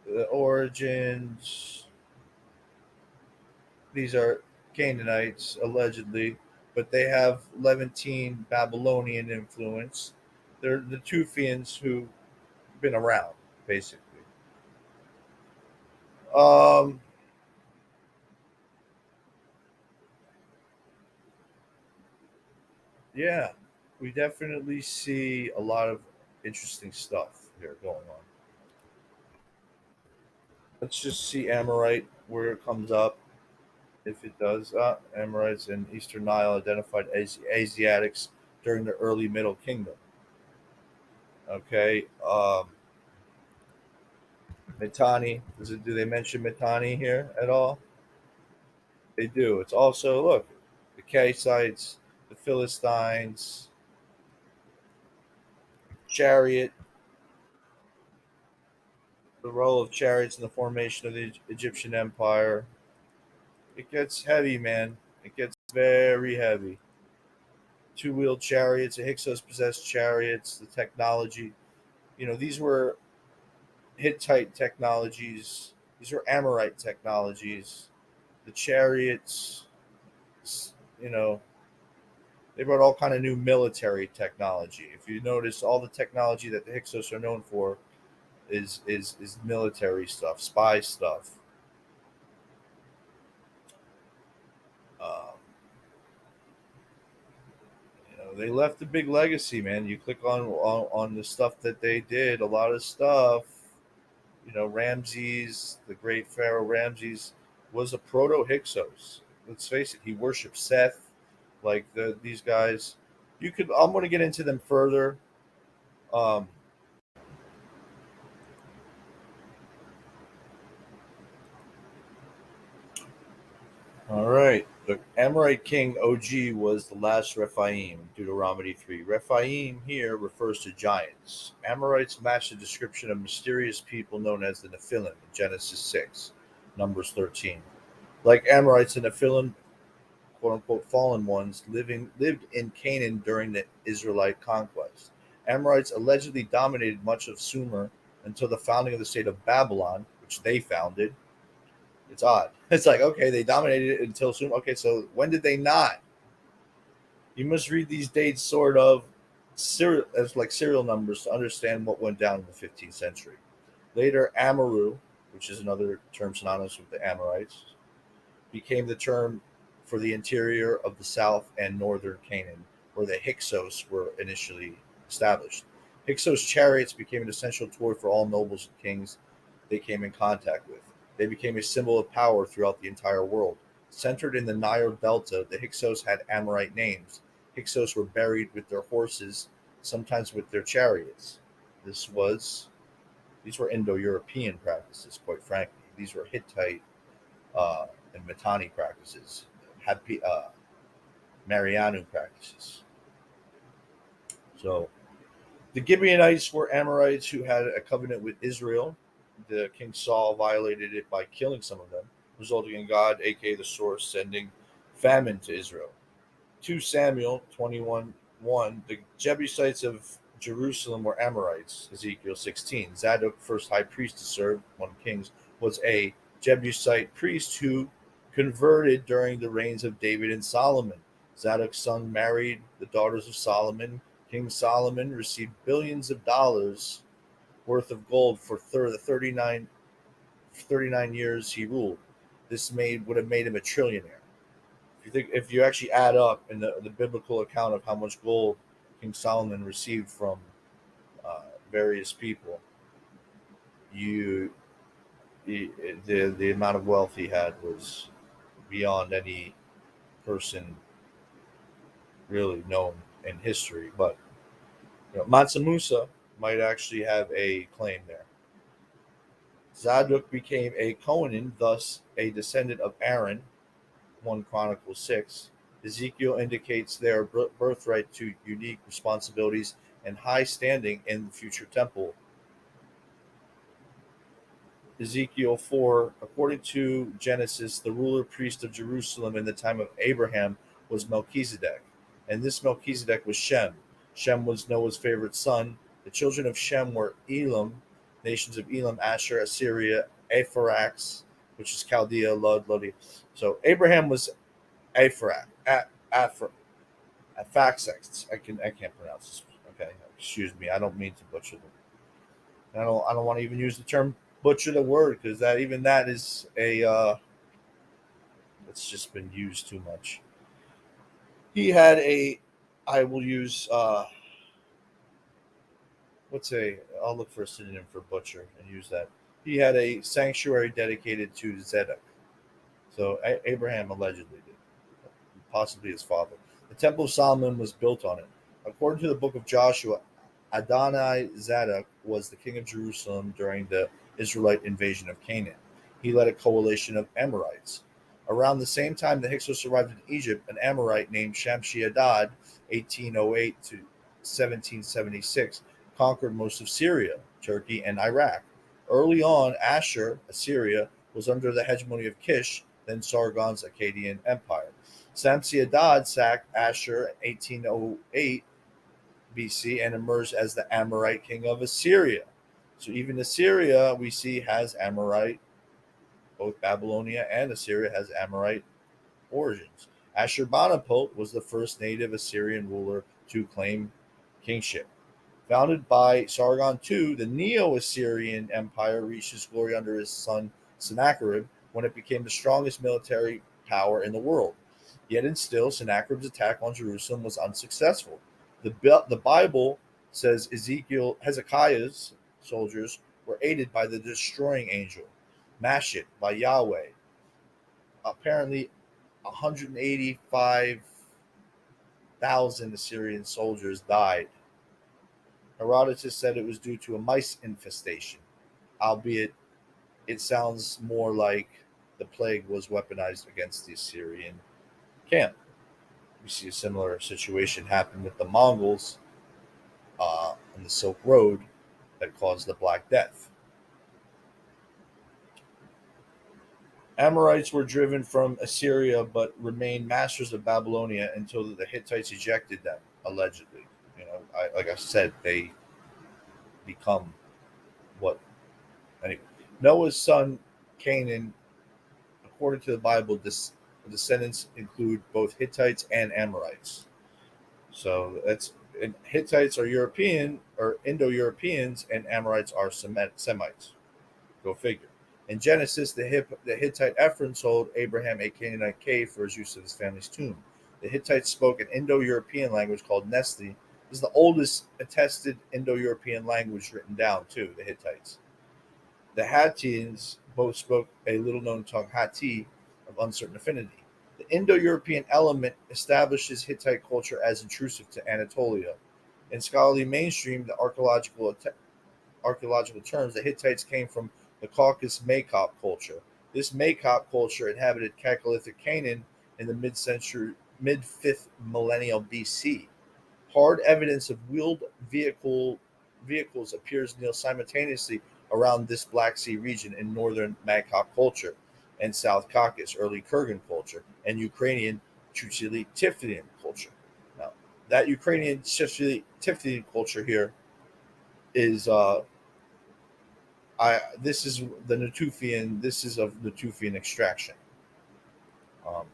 The origins. These are Canaanites allegedly, but they have Levantine Babylonian influence. They're the Tufians who've been around, basically. Um, yeah, we definitely see a lot of interesting stuff here going on. Let's just see Amorite where it comes up. If it does, Amorites in Eastern Nile identified as Asiatics during the early Middle Kingdom. Okay, Mitanni. Do they mention Mitanni here at all? They do. It's also, look, the Kassites, the Philistines, chariot, the role of chariots in the formation of the Egyptian Empire. It gets heavy, man. It gets very heavy. Two-wheeled chariots. The Hyksos possessed chariots. The technology. These were Hittite technologies. These were Amorite technologies. The chariots, you know, they brought all kind of new military technology. If you notice, all the technology that the Hyksos are known for is military stuff, spy stuff. Um, they left a big legacy, man. You click on the stuff that they did. A lot of stuff. Ramses, the great pharaoh Ramses, was a proto Hyksos. Let's face it, he worshipped Seth, like these guys. I'm going to get into them further. Um, all right. The Amorite king Og was the last Rephaim, Deuteronomy 3. Rephaim here refers to giants. Amorites match the description of mysterious people known as the Nephilim in Genesis 6, Numbers 13. Like Amorites and Nephilim, quote unquote fallen ones, lived in Canaan during the Israelite conquest. Amorites allegedly dominated much of Sumer until the founding of the state of Babylon, which they founded. It's odd. It's like, okay, they dominated it until Sumer. Okay, so when did they not? You must read these dates sort of as like serial numbers to understand what went down in the 15th century. Later, Amaru, which is another term synonymous with the Amorites, became the term for the interior of the south and northern Canaan, where the Hyksos were initially established. Hyksos chariots became an essential toy for all nobles and kings they came in contact with. They became a symbol of power throughout the entire world. Centered in the Nile Delta, the Hyksos had Amorite names. Hyksos were buried with their horses, sometimes with their chariots. This was these were Indo-European practices, quite frankly. These were Hittite and Mitanni practices, Marianu practices. So the Gibeonites were Amorites who had a covenant with Israel. The King Saul violated it by killing some of them, resulting in God, aka the source, sending famine to Israel. 2 Samuel 21:1. The Jebusites of Jerusalem were Amorites, Ezekiel 16. Zadok, first high priest to serve, 1 Kings, was a Jebusite priest who converted during the reigns of David and Solomon. Zadok's son married the daughters of Solomon. King Solomon received billions of dollars worth of gold for the 39 years he ruled. This would have made him a trillionaire. If you actually add up in the biblical account of how much gold King Solomon received from various people, you the amount of wealth he had was beyond any person really known in history. But Mansa Musa might actually have a claim there. Zadok became a Cohen, thus a descendant of Aaron, 1 Chronicles 6. Ezekiel indicates their birthright to unique responsibilities and high standing in the future temple. Ezekiel 4, according to Genesis, the ruler priest of Jerusalem in the time of Abraham was Melchizedek, and this Melchizedek was Shem. Shem was Noah's favorite son. The children of Shem were Elam, nations of Elam, Asher, Assyria, Ephrax, which is Chaldea, Lud, Lodi. So Abraham was Ephrax, Aphaxex. I can't pronounce this. Okay, excuse me. I don't mean to butcher them. I don't want to even use the term butcher the word because that is a it's just been used too much. He had a I will use let's say I'll look for a synonym for butcher and use that. He had a sanctuary dedicated to Zedek. So Abraham allegedly did, possibly his father. The Temple of Solomon was built on it. According to the book of Joshua, Adonai Zadok was the king of Jerusalem during the Israelite invasion of Canaan. He led a coalition of Amorites. Around the same time the Hyksos arrived in Egypt, an Amorite named Shamshi Adad, 1808 to 1776, conquered most of Syria, Turkey, and Iraq. Early on, Ashur, Assyria, was under the hegemony of Kish, then Sargon's Akkadian Empire. Shamshi Adad sacked Ashur in 1808 BC and emerged as the Amorite king of Assyria. So even Assyria, we see, has Amorite, both Babylonia and Assyria has Amorite origins. Ashurbanipal was the first native Assyrian ruler to claim kingship. Founded by Sargon II, the Neo-Assyrian Empire reached its glory under his son Sennacherib when it became the strongest military power in the world. Yet and still, Sennacherib's attack on Jerusalem was unsuccessful. The Bible says Hezekiah's soldiers were aided by the destroying angel, Mashit, by Yahweh. Apparently, 185,000 Assyrian soldiers died. Herodotus said it was due to a mice infestation, albeit it sounds more like the plague was weaponized against the Assyrian camp. We see a similar situation happen with the Mongols on the Silk Road that caused the Black Death. Amorites were driven from Assyria but remained masters of Babylonia until the Hittites ejected them, allegedly. Like I said, they become what. Anyway, Noah's son Canaan, according to the Bible, descendants include both Hittites and Amorites. So that's and Hittites are European or Indo-Europeans, and Amorites are Semites. Go figure. In Genesis, the Hittite Ephron sold Abraham a Canaanite cave for his use of his family's tomb. The Hittites spoke an Indo-European language called Nesli. This is the oldest attested Indo-European language written down, too, the Hittites. The Hattians both spoke a little-known tongue, Hatti, of uncertain affinity. The Indo-European element establishes Hittite culture as intrusive to Anatolia. In scholarly mainstream, the archaeological terms, the Hittites came from the Caucasus Makop culture. This Makop culture inhabited Chalcolithic Canaan in the mid 5th millennium BC. Hard evidence of wheeled vehicles appears near simultaneously around this Black Sea region in northern Makop culture and South Caucasus, early Kurgan culture, and Ukrainian Chuchili-Tifilian culture. Now, that Ukrainian Chuchili-Tifilian culture here is this is the Natufian. This is of Natufian extraction. Um,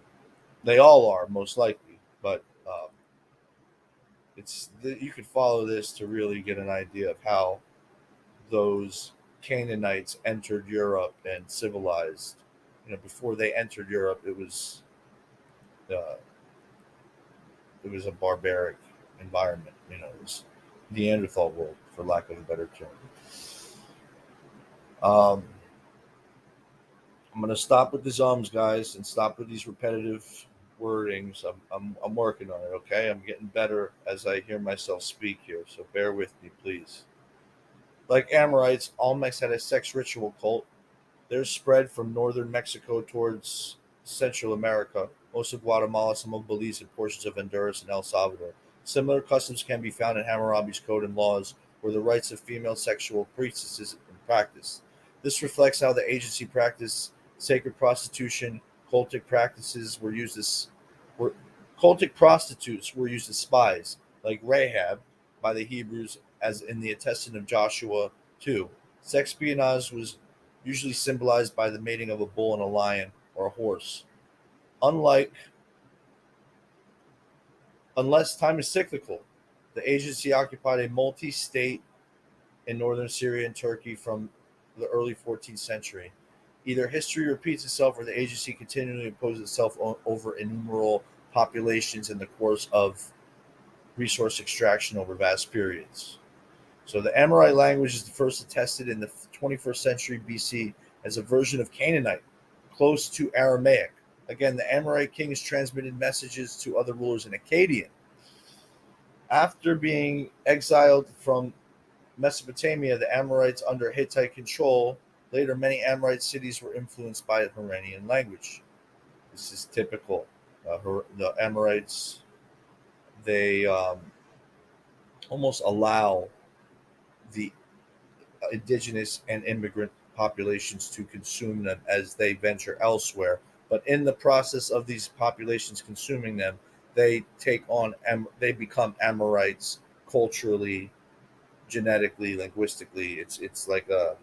they all are most likely, but you could follow this to really get an idea of how those Canaanites entered Europe and civilized. Before they entered Europe, uh, it was a barbaric environment. It was Neanderthal world, for lack of a better term. I'm going to stop with the ums, guys, and stop with these repetitive wordings. I'm working on it, okay? I'm getting better as I hear myself speak here, so bear with me, please. Like Amorites, Olmecs had a sex ritual cult. They're spread from northern Mexico towards Central America, most of Guatemala, some of Belize, and portions of Honduras and El Salvador. Similar customs can be found in Hammurabi's code and laws, where the rights of female sexual priestesses are practiced. This reflects how the agency practiced sacred prostitution. Cultic practices were used as were cultic prostitutes were used as spies, like Rahab, by the Hebrews, as in the attestation of Joshua 2. Sexpionage was usually symbolized by the mating of a bull and a lion or a horse. Unlike Unless time is cyclical, the agency occupied a multi-state in northern Syria and Turkey from the early 14th century. Either history repeats itself or the agency continually imposes itself over innumerable populations in the course of resource extraction over vast periods. So the Amorite language is first attested in the 21st century BC as a version of Canaanite, close to Aramaic. Again, the Amorite kings transmitted messages to other rulers in Akkadian. After being exiled from Mesopotamia, the Amorites under Hittite control, later many Amorite cities were influenced by the Iranian language. This is typical. The Amorites, they almost allow the indigenous and immigrant populations to consume them as they venture elsewhere. But in the process of these populations consuming them, they become Amorites culturally, genetically, linguistically. It's like a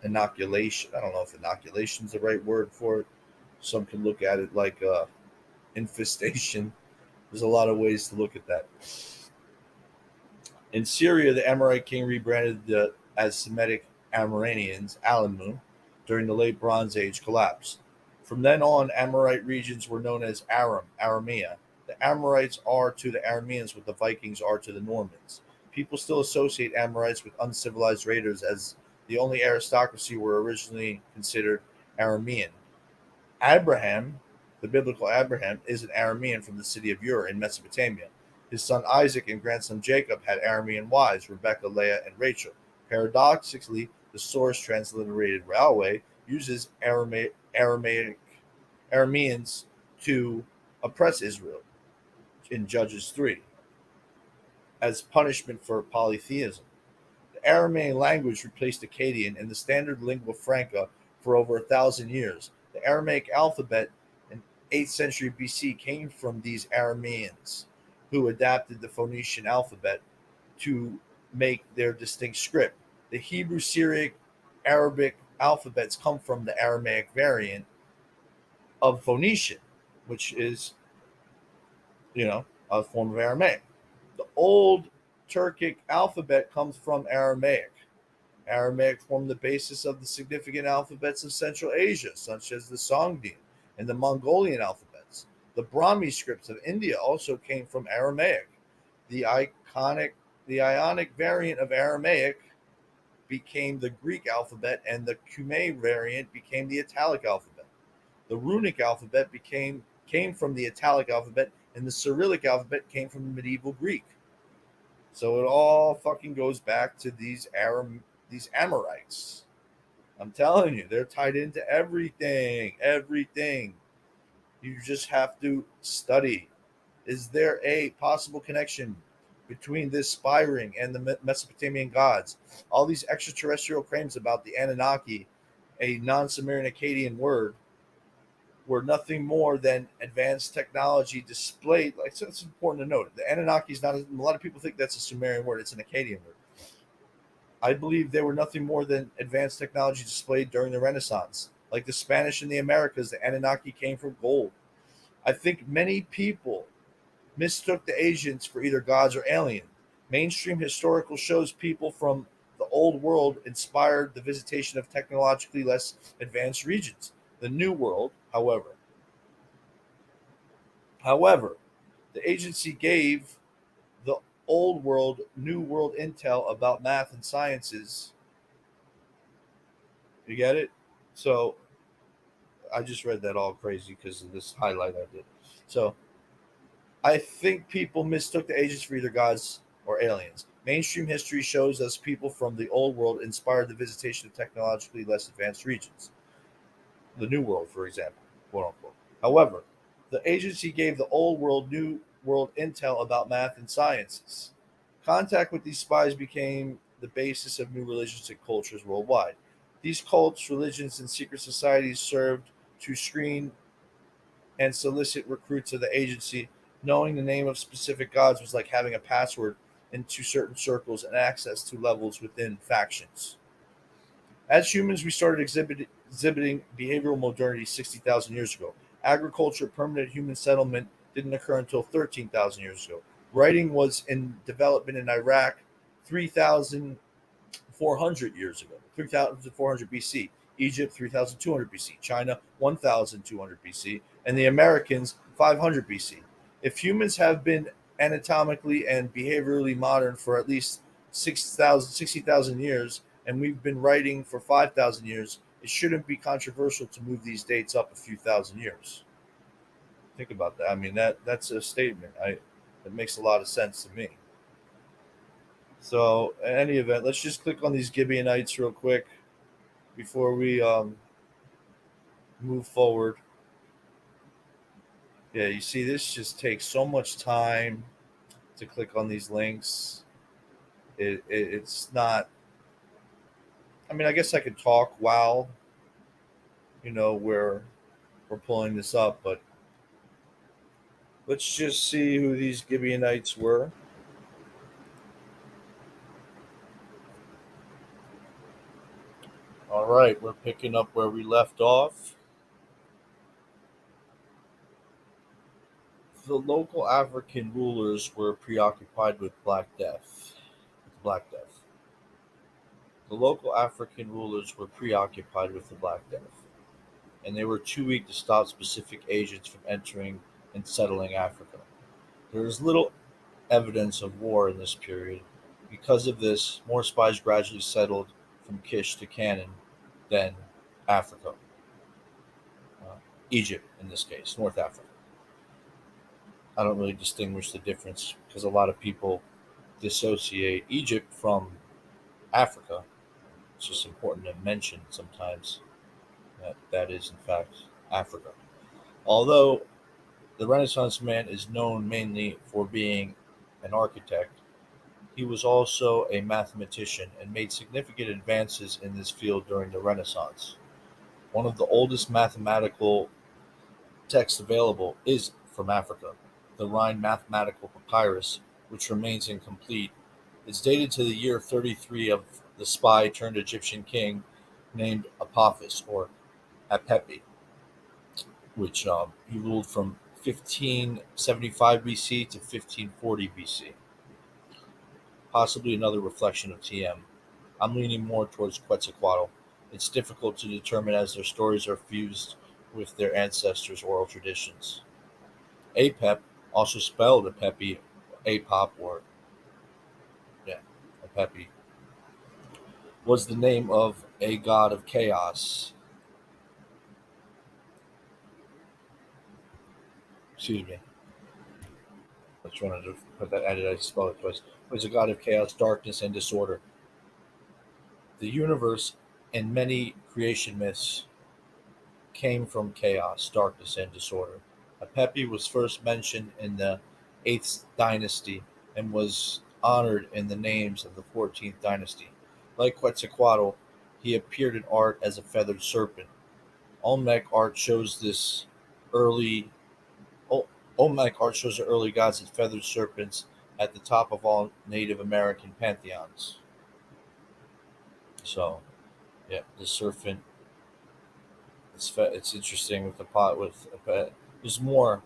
inoculation. I don't know if inoculation is the right word for it. Some can look at it like infestation. There's a lot of ways to look at that. In Syria, the Amorite king rebranded as Semitic Amoranians, Alamu, during the late Bronze Age collapse. From then on, Amorite regions were known as Aramea. The Amorites are to the Arameans what the Vikings are to the Normans. People still associate Amorites with uncivilized raiders, as the only aristocracy were originally considered Aramean. Abraham, the biblical Abraham, is an Aramean from the city of Ur in Mesopotamia. His son Isaac and grandson Jacob had Aramean wives, Rebekah, Leah, and Rachel. Paradoxically, the source transliterated railway uses Arameans to oppress Israel in Judges 3 as punishment for polytheism. The Aramaic language replaced Akkadian and the standard lingua franca for over 1,000 years. The Aramaic alphabet in 8th century BC came from these Arameans, who adapted the Phoenician alphabet to make their distinct script. The Hebrew, Syriac, Arabic alphabets come from the Aramaic variant of Phoenician, which is, a form of Aramaic. The old Turkic alphabet comes from Aramaic. Aramaic formed the basis of the significant alphabets of Central Asia, such as the Songdian and the Mongolian alphabets. The Brahmi scripts of India also came from Aramaic. The iconic, the Ionic variant of Aramaic became the Greek alphabet, and the Kume variant became the Italic alphabet. The runic alphabet came from the Italic alphabet, and the Cyrillic alphabet came from the medieval Greek. So it all fucking goes back to these Amorites. I'm telling you, they're tied into everything. Everything. You just have to study. Is there a possible connection between this spy ring and the Mesopotamian gods? All these extraterrestrial claims about the Anunnaki, a non-Sumerian Akkadian word, were nothing more than advanced technology displayed. Like, so it's important to note, the Anunnaki is not. A lot of people think that's a Sumerian word. It's an Akkadian word. I believe they were nothing more than advanced technology displayed during the Renaissance. Like the Spanish in the Americas, the Anunnaki came from gold. I think many people mistook the Asians for either gods or aliens. Mainstream historical shows people from the old world inspired the visitation of technologically less advanced regions. The New World, however, the agency gave the old world, New World intel about math and sciences. You get it? So I just read that all crazy because of this highlight I did. So I think people mistook the agents for either gods or aliens. Mainstream history shows us people from the old world inspired the visitation of technologically less advanced regions. The New World, for example, quote unquote. However, the agency gave the old world, New World intel about math and sciences. Contact with these spies became the basis of new religions and cultures worldwide. These cults, religions, and secret societies served to screen and solicit recruits of the agency. Knowing the name of specific gods was like having a password into certain circles and access to levels within factions. As humans, we started exhibiting behavioral modernity 60,000 years ago. Agriculture, permanent human settlement didn't occur until 13,000 years ago. Writing was in development in Iraq 3,400 years ago, 3,400 BC. Egypt 3,200 BC, China 1,200 BC, and the Americans 500 BC. If humans have been anatomically and behaviorally modern for at least 60,000 years, and we've been writing for 5,000 years, it shouldn't be controversial to move these dates up a few thousand years. Think about that. I mean, that's a statement. It makes a lot of sense to me. So, in any event, let's just click on these Gibeonites real quick before we move forward. Yeah, you see, this just takes so much time to click on these links. It's not. I mean, I guess I could talk while we're pulling this up, but let's just see who these Gibeonites were. All right, we're picking up where we left off. The local African rulers were preoccupied with Black Death. Black Death. The local African rulers were preoccupied with the Black Death, and they were too weak to stop specific agents from entering and settling Africa. There is little evidence of war in this period. Because of this, more spies gradually settled from Kish to Canaan than Africa, uh, Egypt in this case, North Africa. I don't really distinguish the difference because a lot of people dissociate Egypt from Africa. It's just important to mention sometimes that that is, in fact, Africa. Although The Renaissance man is known mainly for being an architect. He was also a mathematician and made significant advances in this field during the Renaissance. One of the oldest mathematical texts available is from Africa, the Rhine Mathematical Papyrus, which remains incomplete. It's dated to the year 33 of the spy turned Egyptian king named Apophis or Apepi, which he ruled from 1575 BC to 1540 BC. Possibly another reflection of TM. I'm leaning more towards Quetzalcoatl. It's difficult to determine as their stories are fused with their ancestors' oral traditions. Apep, also spelled Apepi, Apop, or yeah, Apepi, was the name of a god of chaos. Excuse me. I was trying to put that added. I spelled it twice. Was a god of chaos, darkness, and disorder. The universe and many creation myths came from chaos, darkness, and disorder. Apepi was first mentioned in the 8th dynasty and was honored in the names of the 14th dynasty. Like Quetzalcoatl, he appeared in art as a feathered serpent. Olmec art shows this early Ol- Olmec art shows the early gods as feathered serpents at the top of all Native American pantheons. So, yeah, the serpent. It's interesting with the pot with. There's more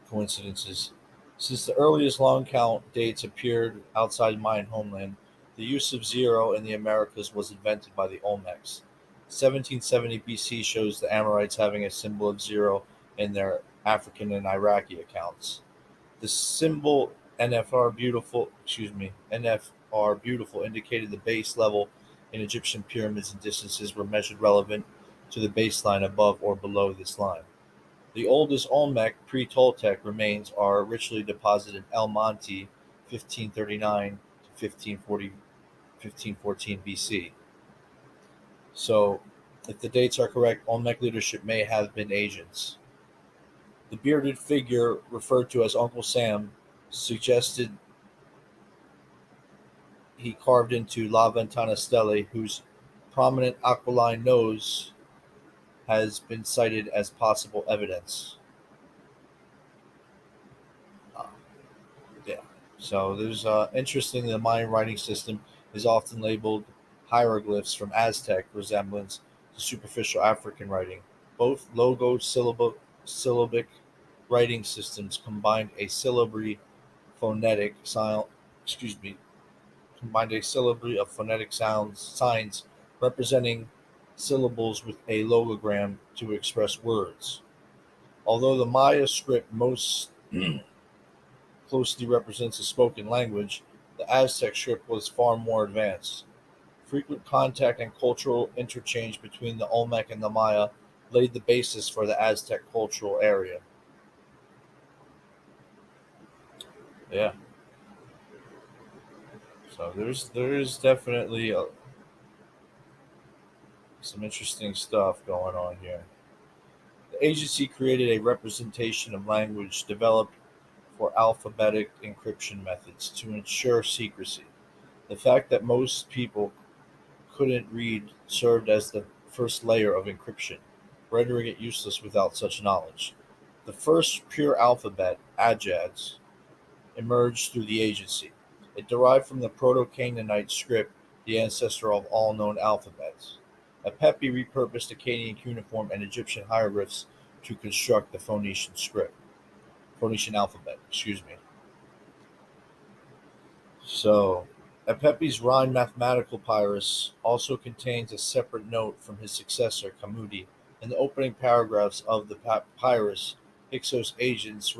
coincidences. Since the earliest long count dates appeared outside Mayan homeland, the use of zero in the Americas was invented by the Olmecs. 1770 BC shows the Amorites having a symbol of zero in their African and Iraqi accounts. The symbol NFR beautiful indicated the base level in Egyptian pyramids and distances were measured relevant to the baseline above or below this line. The oldest Olmec pre-Toltec remains are richly deposited in El Monte, 1539 to 1514 BC. So, if the dates are correct, Olmec leadership may have been agents. The bearded figure referred to as Uncle Sam suggested he carved into La Ventana Stele, whose prominent aquiline nose has been cited as possible evidence. Uh, yeah. So there's interesting. The Mayan writing system is often labeled hieroglyphs from Aztec resemblance to superficial African writing. Both syllabic writing systems combined a syllabary phonetic sound. Excuse me. Combined a syllabary of phonetic sounds signs representing syllables with a logogram to express words. Although the Maya script most closely represents a spoken language, the Aztec script was far more advanced. Frequent contact and cultural interchange between the Olmec and the Maya laid the basis for the Aztec cultural area. Yeah, so there's definitely some interesting stuff going on here. The agency created a representation of language developed for alphabetic encryption methods to ensure secrecy. The fact that most people couldn't read served as the first layer of encryption, rendering it useless without such knowledge. The first pure alphabet, Ajads, emerged through the agency. It derived from the Proto-Canaanite script, the ancestor of all known alphabets. Apepi repurposed Akkadian cuneiform and Egyptian hieroglyphs to construct the Phoenician alphabet. Excuse me. So, Apepi's Rhine mathematical papyrus also contains a separate note from his successor, Kamudi. In the opening paragraphs of the papyrus, Hyksos agents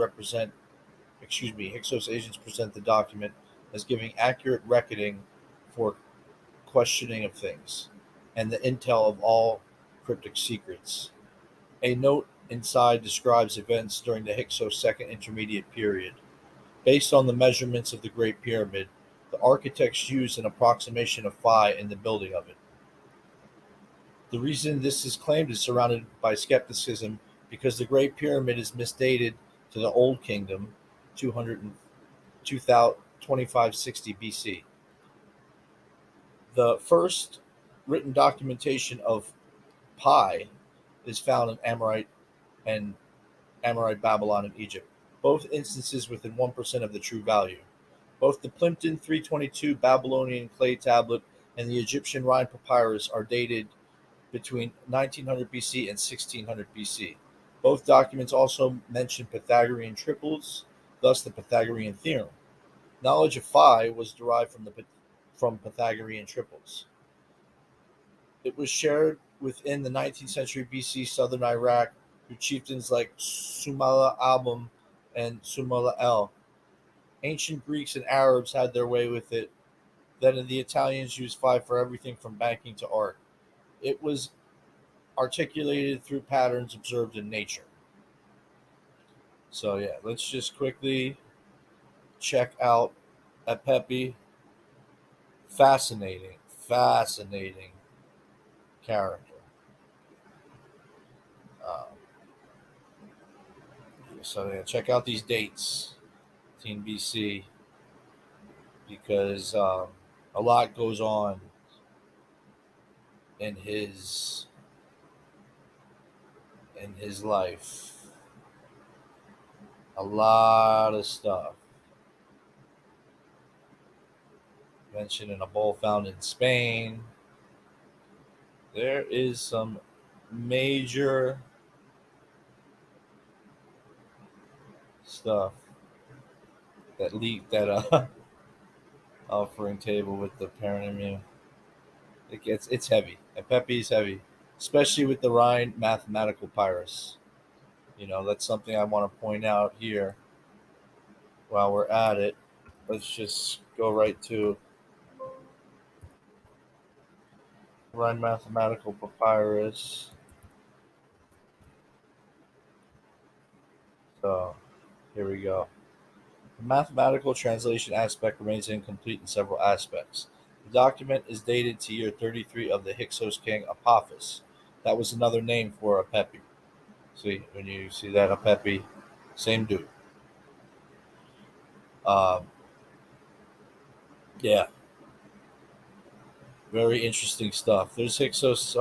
Hyksos agents present the document as giving accurate reckoning for questioning of things, and the intel of all cryptic secrets. A note inside describes events during the Hyksos Second Intermediate Period. Based on the measurements of the Great Pyramid, the architects used an approximation of phi in the building of it. The reason this is claimed is surrounded by skepticism because the Great Pyramid is misdated to the Old Kingdom, 200 2560 BC. The first written documentation of pi is found in and Amorite Babylon and Egypt, both instances within 1% of the true value. Both the Plimpton 322 Babylonian clay tablet and the Egyptian Rhine papyrus are dated between 1900 BC and 1600 BC. Both documents also mention Pythagorean triples, thus the Pythagorean theorem. Knowledge of phi was derived from Pythagorean triples. It was shared within the 19th century BC southern Iraq through chieftains like Sumala Album and Sumala El. Ancient Greeks and Arabs had their way with it. Then the Italians used phi for everything from banking to art. It was articulated through patterns observed in nature. So yeah, let's just quickly check out Apepi. Fascinating character. Um, so yeah, check out these dates, 15 BC, because a lot goes on in his life. A lot of stuff mentioned in a bowl found in Spain. There is some major stuff that leaked that offering table with the paradigm. It's heavy. And Pepe is heavy, especially with the Rhine mathematical papyrus. That's something I want to point out here while we're at it. Let's just go right to Rhine mathematical papyrus. So here we go. The mathematical translation aspect remains incomplete in several aspects. The document is dated to year 33 of the Hyksos king Apophis. That was another name for Apepi. See, when you see that Apepi, same dude. Um, yeah, very interesting stuff. There's Hyksos.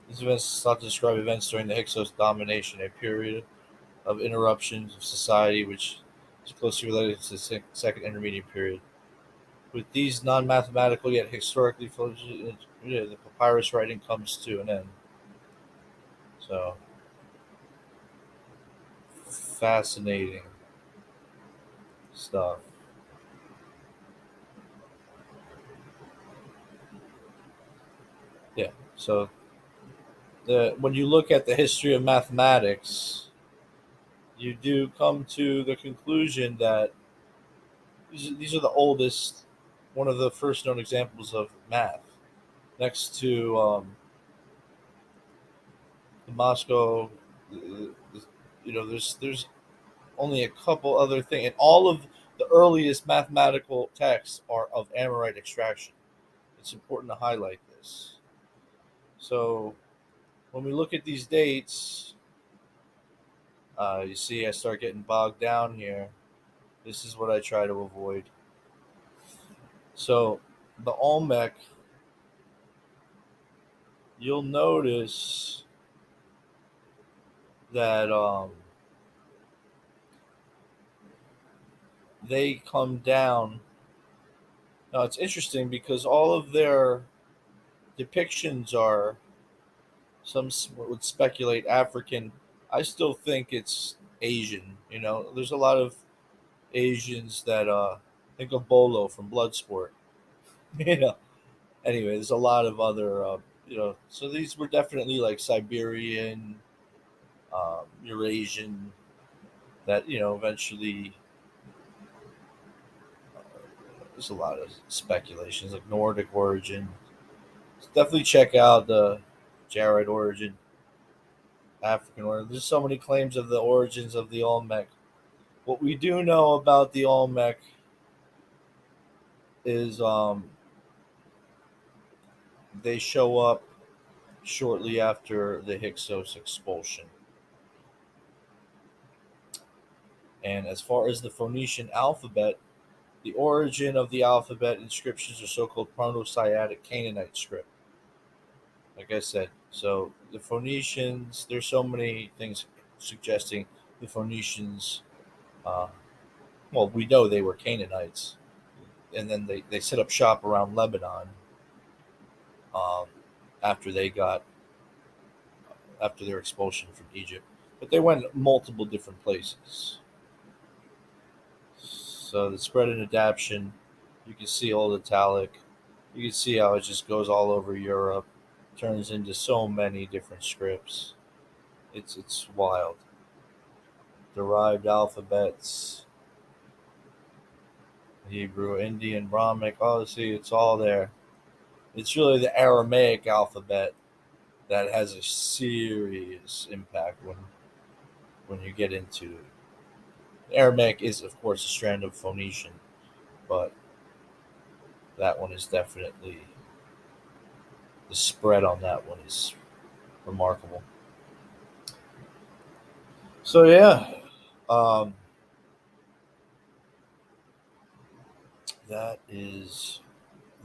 These events thought to describe events during the Hyksos domination, a period of interruptions of society which is closely related to the second intermediate period. With these non-mathematical yet historically the papyrus writing comes to an end. So fascinating stuff. Yeah. So when you look at the history of mathematics, you do come to the conclusion that these are the oldest, one of the first known examples of math, next to the Moscow. There's only a couple other things, and all of the earliest mathematical texts are of Amorite extraction. It's important to highlight this. So when we look at these dates, you see I start getting bogged down here. This is what I try to avoid. So the Olmec, you'll notice that they come down. Now it's interesting because all of their depictions are, some would speculate, African. I still think it's Asian. There's a lot of Asians that think of Bolo from Bloodsport. you know. Anyway, there's a lot of other So these were definitely like Siberian, Eurasian. That eventually there's a lot of speculations like Nordic origin. Definitely check out the Jared origin, African origin. There's so many claims of the origins of the Olmec. What we do know about the Olmec is they show up shortly after the Hyksos expulsion. And as far as the Phoenician alphabet, the origin of the alphabet inscriptions are so-called Proto-Saitic Canaanite script. Like I said, so the Phoenicians, there's so many things suggesting the Phoenicians, uh, well, we know they were Canaanites, and then they set up shop around Lebanon um, after they got after their expulsion from Egypt. But they went multiple different places. So the spread and adaptation, you can see Old Italic. You can see how it just goes all over Europe, turns into so many different scripts. It's wild. Derived alphabets, Hebrew, Indian, Brahmic. Oh, see, it's all there. It's really the Aramaic alphabet that has a serious impact when you get into Aramaic is of course a strand of Phoenician, but that one is definitely the spread on that one is remarkable. So yeah, um, that is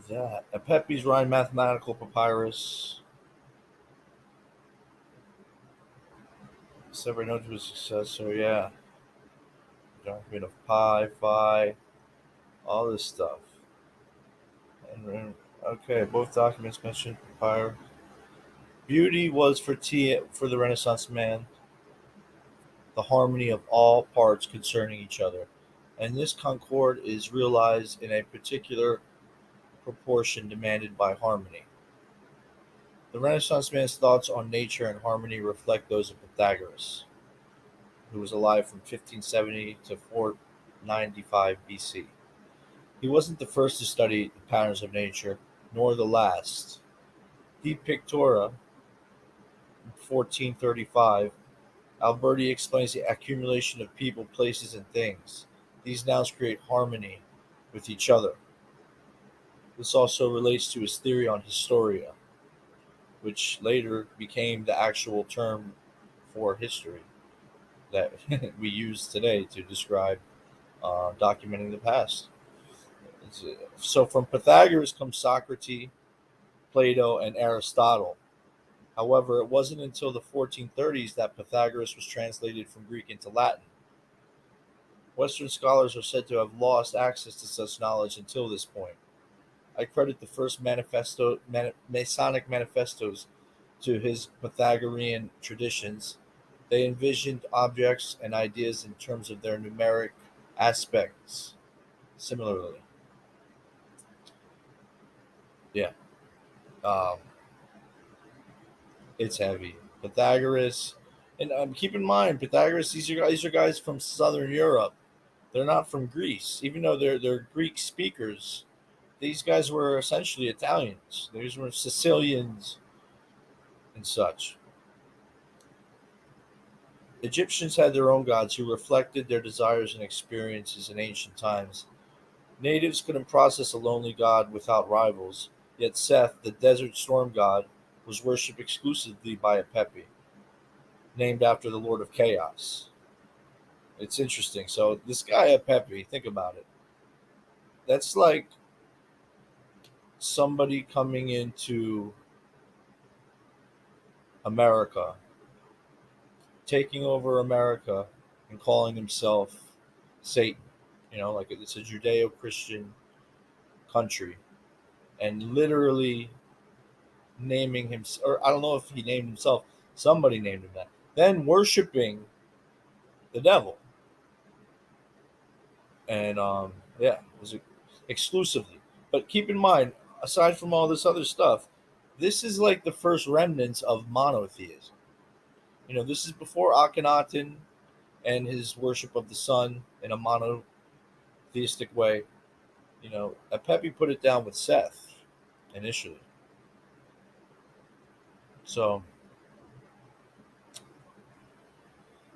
that. Pepe's Rhine Mathematical Papyrus. Several known to a successor. Yeah, document of pi, phi, all this stuff. And okay, both documents mention papyrus. Beauty was for the Renaissance man the harmony of all parts concerning each other, and this concord is realized in a particular proportion demanded by harmony. The Renaissance man's thoughts on nature and harmony reflect those of Pythagoras, who was alive from 1570 to 495 BC. He wasn't the first to study the patterns of nature, nor the last. De Pictura, 1435, Alberti explains the accumulation of people, places, and things. These nouns create harmony with each other. This also relates to his theory on historia, which later became the actual term for history that we use today to describe documenting the past. So from Pythagoras comes Socrates, Plato, and Aristotle. However, it wasn't until the 1430s that Pythagoras was translated from Greek into Latin. Western scholars are said to have lost access to such knowledge until this point. I credit the first Masonic manifestos to his Pythagorean traditions. They envisioned objects and ideas in terms of their numeric aspects. Similarly, yeah, um, it's heavy. Pythagoras, and keep in mind, Pythagoras. These are guys from Southern Europe. They're not from Greece, even though they're Greek speakers. These guys were essentially Italians. These were Sicilians and such. Egyptians had their own gods who reflected their desires and experiences in ancient times. Natives couldn't process a lonely god without rivals, yet Seth, the desert storm god, was worshipped exclusively by a Pepi, named after the Lord of Chaos. It's interesting. So this guy a Pepi, think about it. That's like somebody coming into America, taking over America, and calling himself Satan. Like it's a Judeo-Christian country, and literally naming him, or I don't know if he named himself, somebody named him that, then worshiping the devil. And yeah, it was exclusively. But keep in mind, aside from all this other stuff, this is like the first remnants of monotheism. This is before Akhenaten and his worship of the sun in a monotheistic way. Pepe put it down with Seth initially. So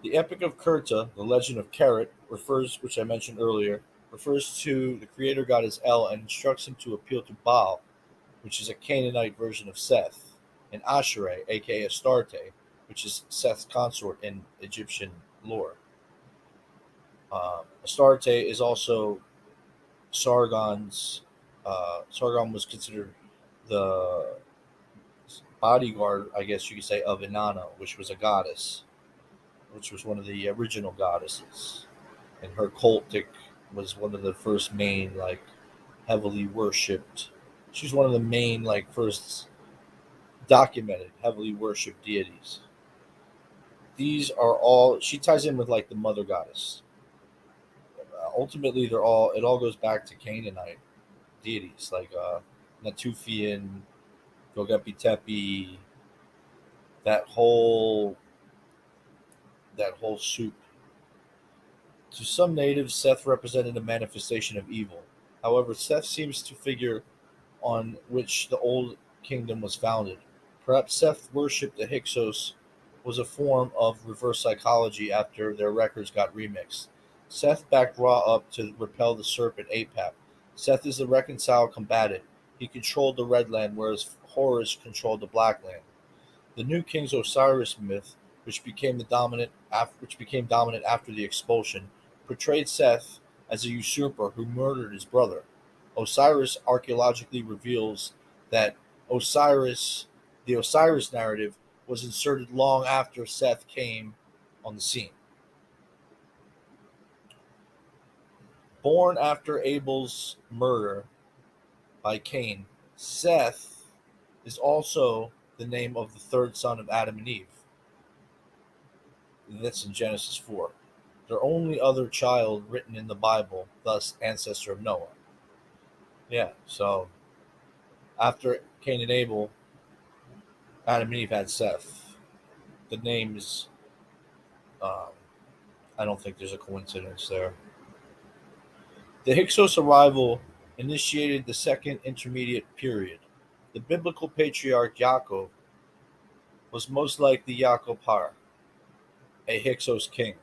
the Epic of Kurta, the legend of Keret, which I mentioned earlier, refers to the creator goddess El and instructs him to appeal to Baal, which is a Canaanite version of Seth, and Asherah, aka Astarte, which is Seth's consort in Egyptian lore. Astarte is also Sargon's. Sargon was considered the bodyguard, I guess you could say, of Inanna, which was a goddess, which was one of the original goddesses, and her cultic was one of the first main like heavily worshipped. She's one of the main like first documented heavily worshipped deities. These are all she ties in with like the mother goddess. Ultimately, they're all it all goes back to Canaanite deities like Natufian, Gogepi Tepe, that whole that whole soup. To some natives, Seth represented a manifestation of evil. However, Seth seems to figure on which the old kingdom was founded. Perhaps Seth worshipped the Hyksos was a form of reverse psychology after their records got remixed. Seth backed Ra up to repel the serpent Apap. Seth is the reconciled combatant. He controlled the Red Land, whereas Horus controlled the Black Land. The New King's Osiris myth, which became dominant after the expulsion, portrayed Seth as a usurper who murdered his brother. Osiris archaeologically reveals that Osiris, the Osiris narrative, was inserted long after Seth came on the scene. Born after Abel's murder by Cain, Seth is also the name of the third son of Adam and Eve. That's in Genesis 4. Their only other child written in the Bible, thus ancestor of Noah. Yeah, so after Cain and Abel, Adam and Eve had Seth. The names, um, I don't think there's a coincidence there. The Hyksos arrival initiated the second intermediate period. The biblical patriarch Yaakov was most likely Yaakov Har, a Hyksos king,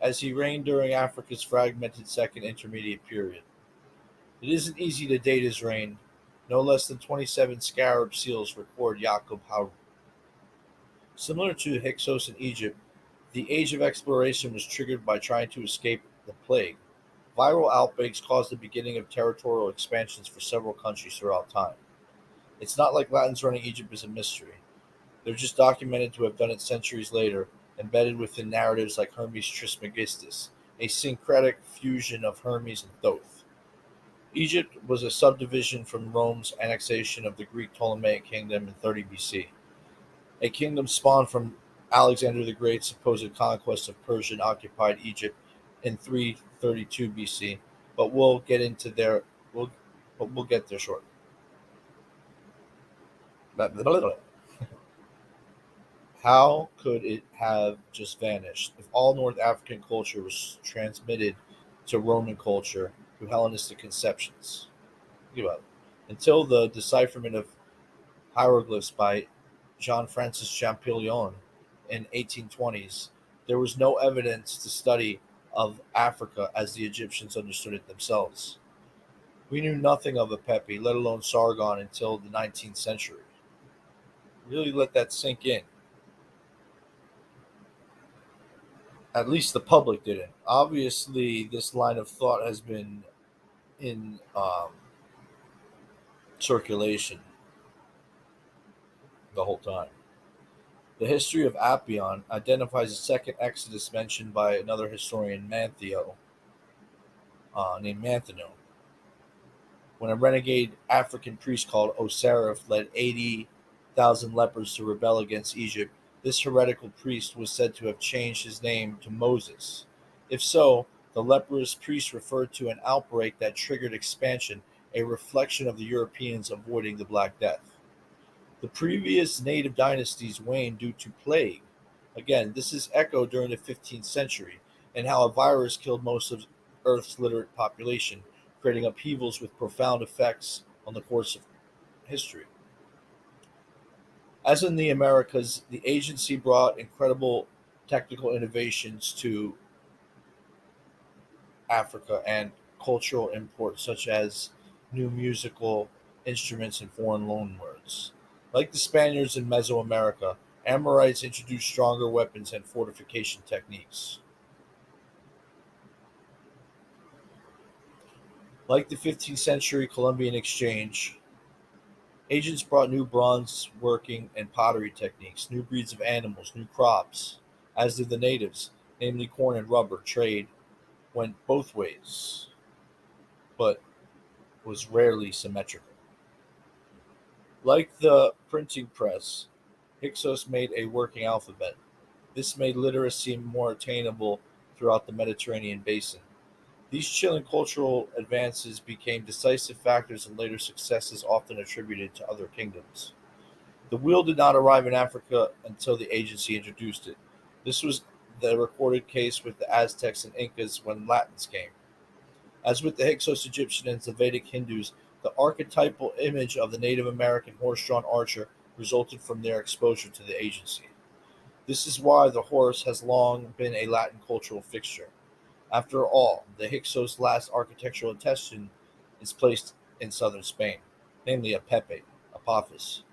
as he reigned during Africa's fragmented second intermediate period. It isn't easy to date his reign. No less than 27 scarab seals record Yaakov Har. Similar to Hyksos in Egypt, the age of exploration was triggered by trying to escape the plague. Viral outbreaks caused the beginning of territorial expansions for several countries throughout time. It's not like Latins running Egypt is a mystery. They're just documented to have done it centuries later, embedded within narratives like Hermes Trismegistus, a syncretic fusion of Hermes and Thoth. Egypt was a subdivision from Rome's annexation of the Greek Ptolemaic kingdom in 30 BC. A kingdom spawned from Alexander the Great's supposed conquest of Persian occupied Egypt in 332 BC, but we'll we'll get there shortly. How could it have just vanished if all North African culture was transmitted to Roman culture through Hellenistic conceptions? Think about it. Until the decipherment of hieroglyphs by Jean-Francis Champollion in 1820s, there was no evidence to study of Africa as the Egyptians understood it themselves. We knew nothing of a Pepi, let alone Sargon, until the 19th century. Really let that sink in. At least the public didn't. Obviously, this line of thought has been in circulation the whole time. The history of Apion identifies a second exodus mentioned by another historian, named Manthano, when a renegade African priest called Osirif led 80,000 lepers to rebel against Egypt. This heretical priest was said to have changed his name to Moses. If so, the leprous priest referred to an outbreak that triggered expansion, a reflection of the Europeans avoiding the Black Death. The previous native dynasties waned due to plague. Again, this is echoed during the 15th century, and how a virus killed most of Earth's literate population, creating upheavals with profound effects on the course of history. As in the Americas, the agency brought incredible technical innovations to Africa and cultural imports such as new musical instruments and foreign loanwords. Like the Spaniards in Mesoamerica, Amorites introduced stronger weapons and fortification techniques. Like the 15th century Columbian Exchange, agents brought new bronze working and pottery techniques, new breeds of animals, new crops, as did the natives, namely corn and rubber. Trade went both ways, but was rarely symmetrical. Like the printing press, Hyksos made a working alphabet. This made literacy more attainable throughout the Mediterranean basin. These Chilean cultural advances became decisive factors in later successes often attributed to other kingdoms. The wheel did not arrive in Africa until the agency introduced it. This was the recorded case with the Aztecs and Incas when Latins came. As with the Hyksos Egyptian and Vedic Hindus, the archetypal image of the Native American horse-drawn archer resulted from their exposure to the agency. This is why the horse has long been a Latin cultural fixture. After all, the Hyksos' last architectural attestation is placed in southern Spain, namely a Pepe, Apophis,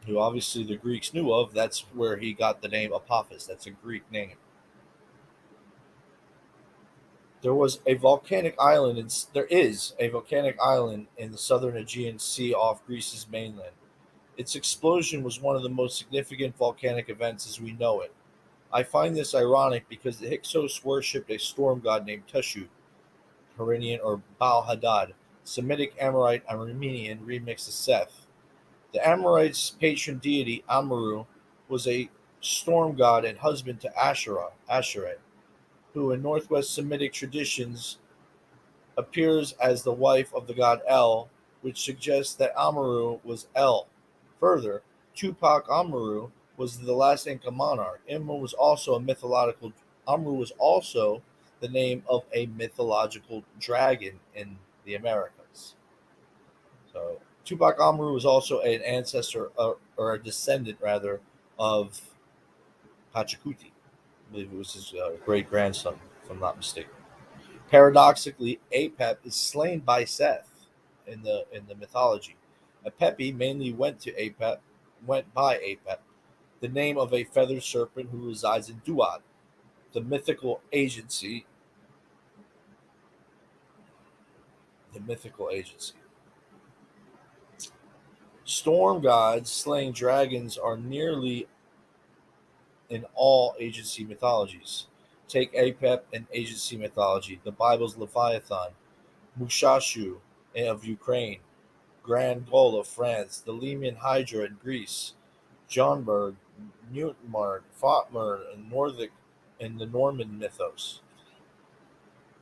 who obviously the Greeks knew of. That's where he got the name Apophis. That's a Greek name. There is a volcanic island in the southern Aegean Sea off Greece's mainland. Its explosion was one of the most significant volcanic events as we know it. I find this ironic because the Hyksos worshipped a storm god named Teshup, Iranian or Baal Hadad, Semitic Amorite Armenian remix of Seth. The Amorites' patron deity, Amaru, was a storm god and husband to Asherah, who in northwest Semitic traditions appears as the wife of the god El, which suggests that Amaru was El. Further, Tupac Amaru was the last Inca monarch. Amaru was also the name of a mythological dragon in the Americas. So Tupac Amaru was also an ancestor or a descendant rather of Pachacuti. I believe it was his great grandson, if I'm not mistaken. Paradoxically, Apep is slain by Seth in the mythology. Apepi mainly went by Apep, the name of a feathered serpent who resides in Duat, the mythical agency. The mythical agency. Storm gods slaying dragons are nearly in all agency mythologies. Take Apep and agency mythology, the Bible's Leviathan, Mushashu of Ukraine, Grand Gull of France, the Lehman Hydra in Greece, Johnberg, Newtonmark, Fotmer, and Nordic in the Norman mythos.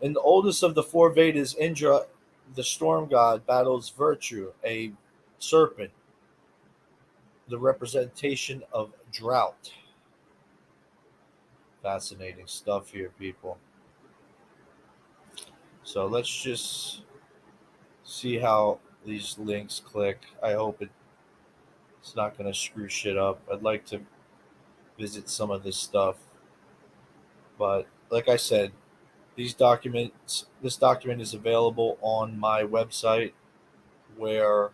In the oldest of the four Vedas, Indra, the storm god, battles Virtue, a serpent, the representation of drought. Fascinating stuff here, people. So let's just see how these links click. I hope it's not going to screw shit up. I'd like to visit some of this stuff, but like I said, this document is available on my website. Where,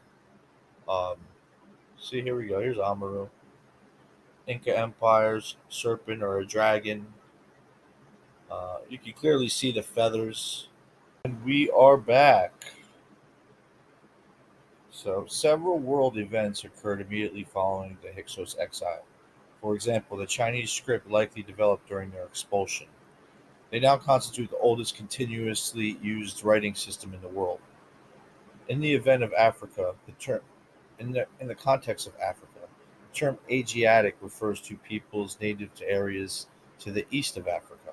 um, see, here we go. Here's Amaru, Inca Empire's serpent or a dragon. You can clearly see the feathers, and we are back. So, several world events occurred immediately following the Hyksos exile. For example, the Chinese script likely developed during their expulsion. They now constitute the oldest continuously used writing system in the world. In the event of Africa, the term in the context of Africa, the term Asiatic refers to peoples native to areas to the east of Africa.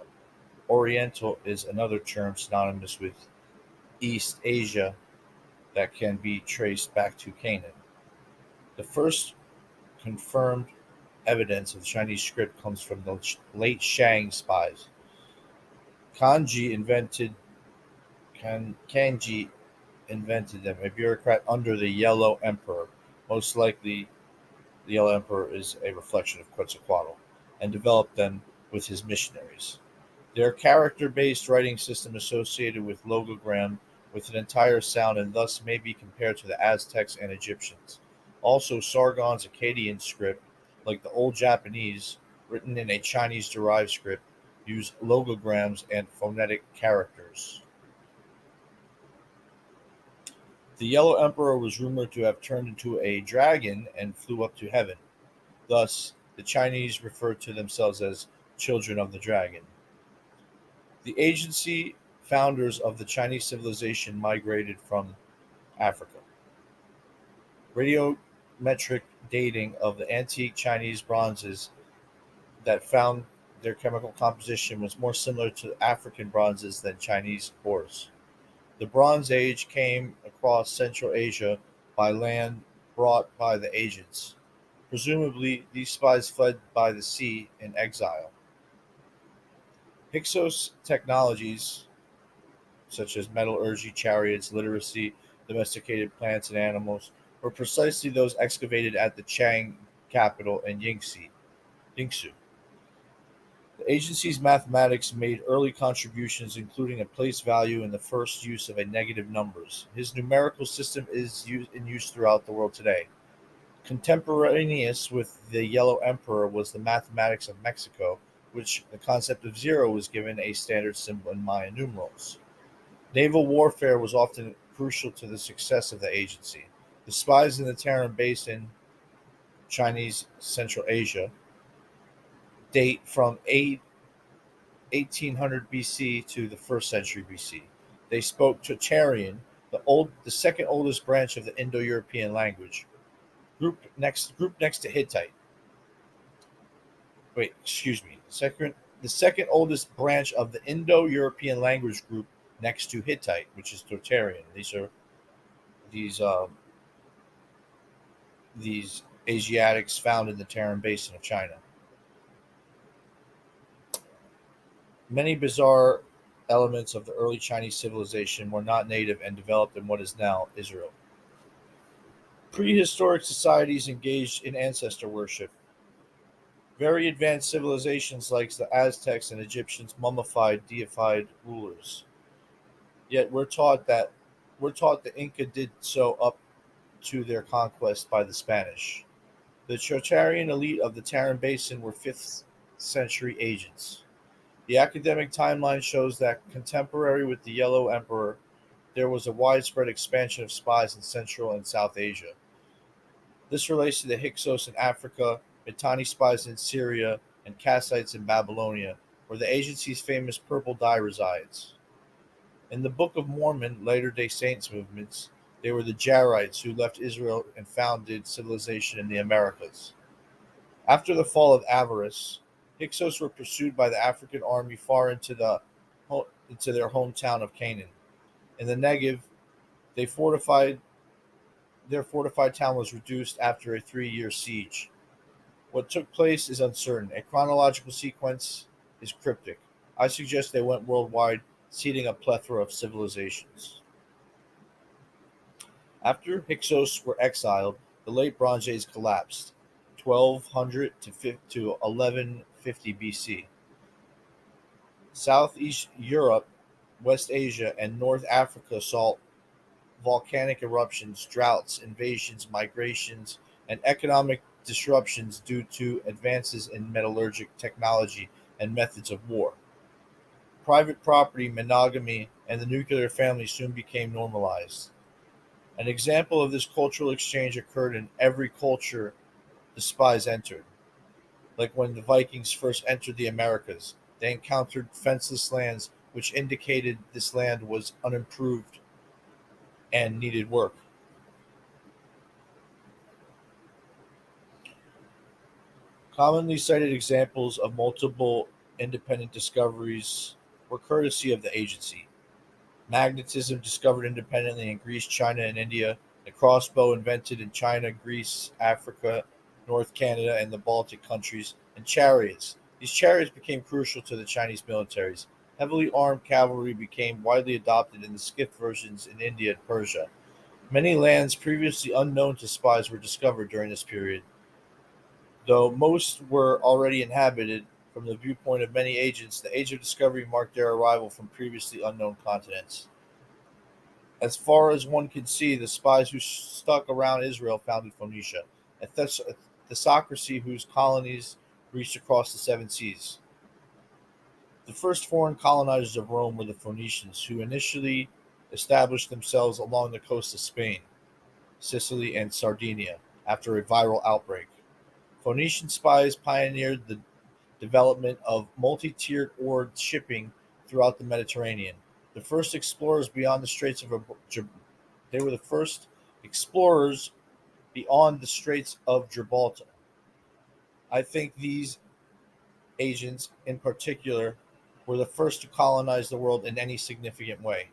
Oriental is another term synonymous with East Asia that can be traced back to Canaan. The first confirmed evidence of Chinese script comes from the late Shang spies. Kanji invented Kanji invented them, a bureaucrat under the Yellow Emperor. Most likely, the Yellow Emperor is a reflection of Quetzalcoatl, and developed them with his missionaries. Their character-based writing system associated with logogram with an entire sound and thus may be compared to the Aztecs and Egyptians. Also, Sargon's Akkadian script, like the Old Japanese, written in a Chinese-derived script, use logograms and phonetic characters. The Yellow Emperor was rumored to have turned into a dragon and flew up to heaven. Thus, the Chinese referred to themselves as children of the dragon. The agency founders of the Chinese civilization migrated from Africa. Radiometric dating of the antique Chinese bronzes that found their chemical composition was more similar to African bronzes than Chinese ores. The Bronze Age came across Central Asia by land brought by the agents. Presumably, these spies fled by the sea in exile. Hyksos technologies, such as metallurgy, chariots, literacy, domesticated plants and animals, were precisely those excavated at the Chang capital in Yingsu. The agency's mathematics made early contributions, including a place value and the first use of a negative numbers. His numerical system is in use throughout the world today. Contemporaneous with the Yellow Emperor was the mathematics of Mexico, which the concept of zero was given a standard symbol in Mayan numerals. Naval warfare was often crucial to the success of the agency. The spies in the Tarim Basin, Chinese Central Asia, date from 1800 BC to the 1st century BC. They spoke Tocharian, the second oldest branch of the Indo-European language, grouped next to Hittite. Wait, excuse me. The second oldest branch of the Indo-European language group next to Hittite, which is Tocharian. These these Asiatics found in the Tarim Basin of China. Many bizarre elements of the early Chinese civilization were not native and developed in what is now Israel. Prehistoric societies engaged in ancestor worship. Very advanced civilizations like the Aztecs and Egyptians mummified deified rulers. Yet we're taught the Inca did so up to their conquest by the Spanish. The Choctarian elite of the Tarim Basin were 5th century agents. The academic timeline shows that contemporary with the Yellow Emperor, there was a widespread expansion of spies in Central and South Asia. This relates to the Hyksos in Africa, Mitanni spies in Syria, and Kassites in Babylonia, where the agency's famous purple dye resides. In the Book of Mormon, Latter-day Saints movements, they were the Jarrites who left Israel and founded civilization in the Americas. After the fall of Avaris, Hyksos were pursued by the African army far into their hometown of Canaan. In the Negev, they fortified their fortified town was reduced after a 3-year siege. What took place is uncertain. A chronological sequence is cryptic. I suggest they went worldwide, seeding a plethora of civilizations. After Hyksos were exiled, the Late Bronze Age collapsed, 1200 to 1150 BC. Southeast Europe, West Asia, and North Africa saw volcanic eruptions, droughts, invasions, migrations, and economic disruptions due to advances in metallurgic technology and methods of war. Private property, monogamy, and the nuclear family soon became normalized. An example of this cultural exchange occurred in every culture the spies entered. Like when the Vikings first entered the Americas, they encountered fenceless lands which indicated this land was unimproved and needed work. Commonly cited examples of multiple independent discoveries were courtesy of the agency. Magnetism discovered independently in Greece, China, and India. The crossbow invented in China, Greece, Africa, North Canada, and the Baltic countries. And chariots. These chariots became crucial to the Chinese militaries. Heavily armed cavalry became widely adopted in the skiff versions in India and Persia. Many lands previously unknown to spies were discovered during this period, though most were already inhabited. From the viewpoint of many agents, the age of discovery marked their arrival from previously unknown continents. As far as one could see, the spies who stuck around Israel founded Phoenicia, a thesocracy whose colonies reached across the seven seas. The first foreign colonizers of Rome were the Phoenicians, who initially established themselves along the coast of Spain, Sicily, and Sardinia after a viral outbreak. Phoenician spies pioneered the development of multi-tiered oared shipping throughout the Mediterranean. The first explorers beyond the Straits of they were the first explorers beyond the Straits of Gibraltar. I think these agents, in particular, were the first to colonize the world in any significant way.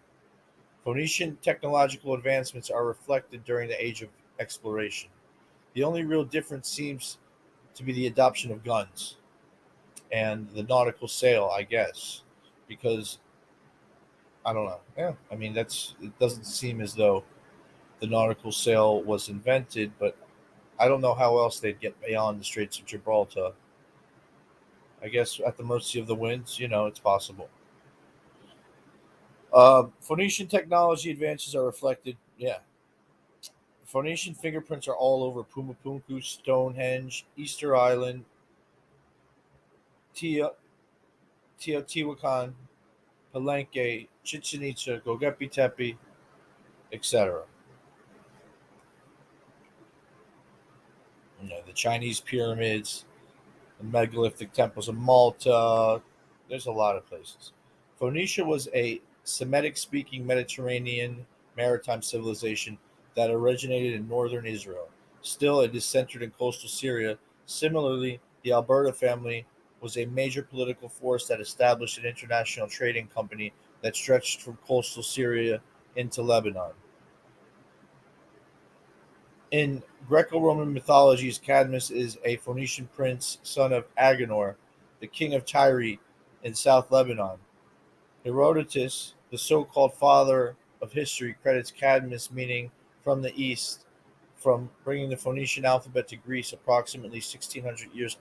Phoenician technological advancements are reflected during the Age of Exploration. The only real difference seems to be the adoption of guns and the nautical sail, I guess, because I don't know. Yeah, I mean that's it doesn't seem as though the nautical sail was invented, but I don't know how else they'd get beyond the Straits of Gibraltar. I guess at the mercy of the winds, it's possible. Phoenician technology advances are reflected. Yeah, Phoenician fingerprints are all over Pumapunku, Stonehenge, Easter Island, Tia, Teotihuacan, Palenque, Chichen Itza, Göbekli Tepe, etc. The Chinese pyramids, the megalithic temples of Malta. There's a lot of places. Phoenicia was a Semitic speaking Mediterranean maritime civilization that originated in northern Israel. Still, it is centered in coastal Syria. Similarly, the Alberta family was a major political force that established an international trading company that stretched from coastal Syria into Lebanon. In Greco-Roman mythologies, Cadmus is a Phoenician prince, son of Agenor, the king of Tyre in South Lebanon. Herodotus, the so-called father of history, credits Cadmus meaning "from the east," from bringing the Phoenician alphabet to Greece approximately 1600 years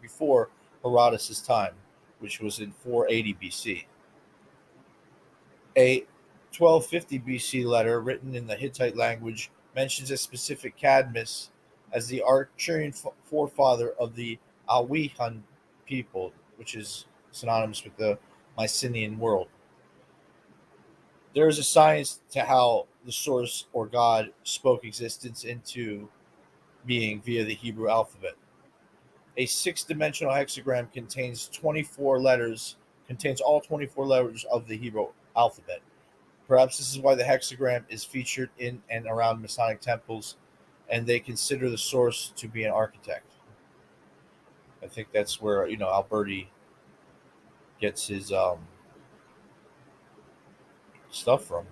before Herodotus' time, which was in 480 BC. A 1250 BC letter written in the Hittite language mentions a specific Cadmus as the Archean forefather of the Awihan people, which is synonymous with the Mycenaean world. There is a science to how the source or God spoke existence into being via the Hebrew alphabet. A six-dimensional hexagram contains all 24 letters of the Hebrew alphabet. Perhaps this is why the hexagram is featured in and around Masonic temples, and they consider the source to be an architect. I think that's where Alberti gets his stuff from.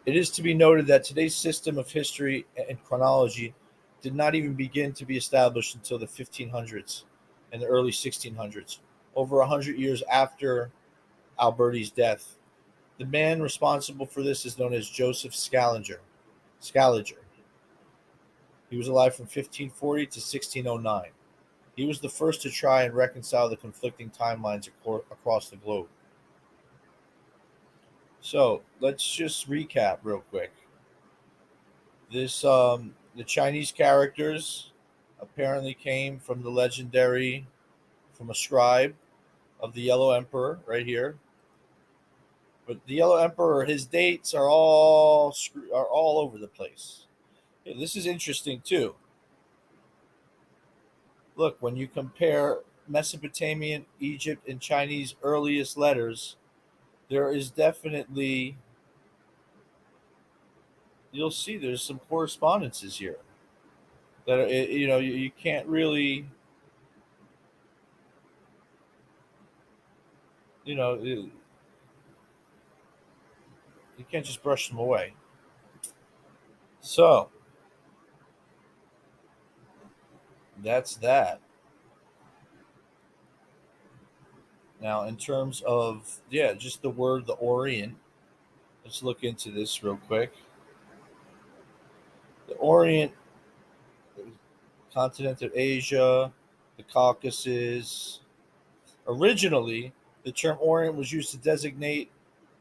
It is to be noted that today's system of history and chronology did not even begin to be established until the 1500s and the early 1600s, over 100 years after Alberti's death. The man responsible for this is known as Joseph Scaliger. Scaliger. He was alive from 1540 to 1609. He was the first to try and reconcile the conflicting timelines across the globe. So let's just recap real quick. The Chinese characters apparently came from from a scribe of the Yellow Emperor right here. But the Yellow Emperor, his dates are all over the place. Yeah, this is interesting too. Look, when you compare Mesopotamian, Egypt, and Chinese earliest letters, there is definitely you'll see there's some correspondences here that are, you can't really you can't just brush them away. So that's that. Now, in terms of just the word the Orient, let's look into this real quick. The Orient, continent of Asia, the Caucasus. Originally, the term Orient was used to designate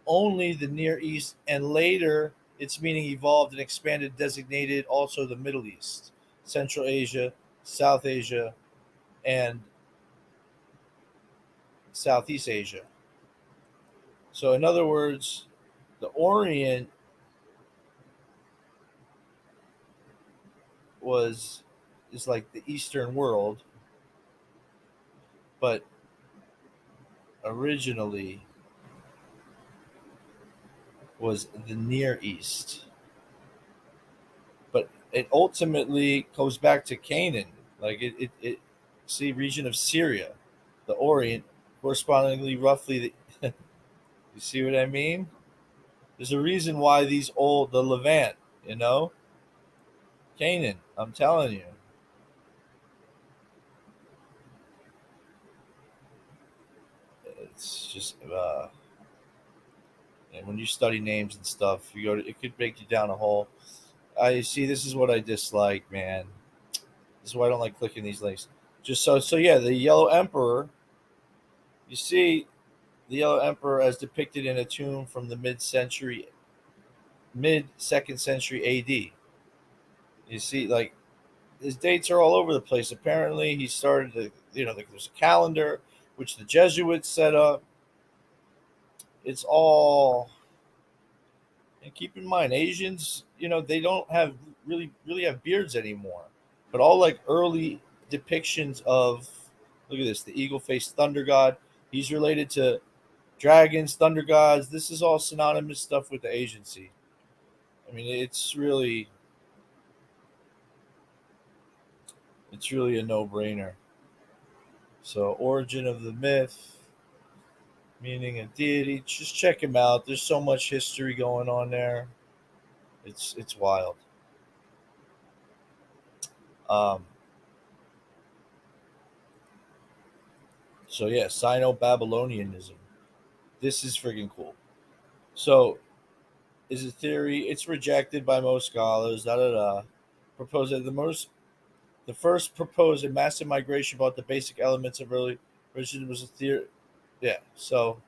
only the Near East, and later its meaning evolved and expanded, designated also the Middle East, Central Asia, South Asia, and Southeast Asia. So, in other words, the Orient was is like the Eastern world, but originally was the Near East. But it ultimately goes back to Canaan, like it see region of Syria, the Orient, correspondingly roughly. You see what I mean? There's a reason why these old the Levant, you know, Canaan. I'm telling you, it's just and when you study names and stuff, you go to it could break you down a hole. I see. This is what I dislike, man. This is why I don't like clicking these links. Just so yeah, the Yellow Emperor. You see the Yellow Emperor as depicted in a tomb from the mid second century AD. You see, like his dates are all over the place. Apparently, he started to, like there's a calendar which the Jesuits set up. It's all, and keep in mind, Asians, they don't have really have beards anymore. But all like early depictions of, look at this, the eagle faced thunder god. He's related to dragons, thunder gods. This is all synonymous stuff with the agency. I mean, it's really a no brainer. So, origin of the myth, meaning a deity. Just check him out. There's so much history going on there. It's wild. Um, so yeah, Sino-Babylonianism. This is freaking cool. So, is a theory. It's rejected by most scholars. Da da da. Proposed that the first proposed a massive migration about the basic elements of early religion was a theory. Yeah. So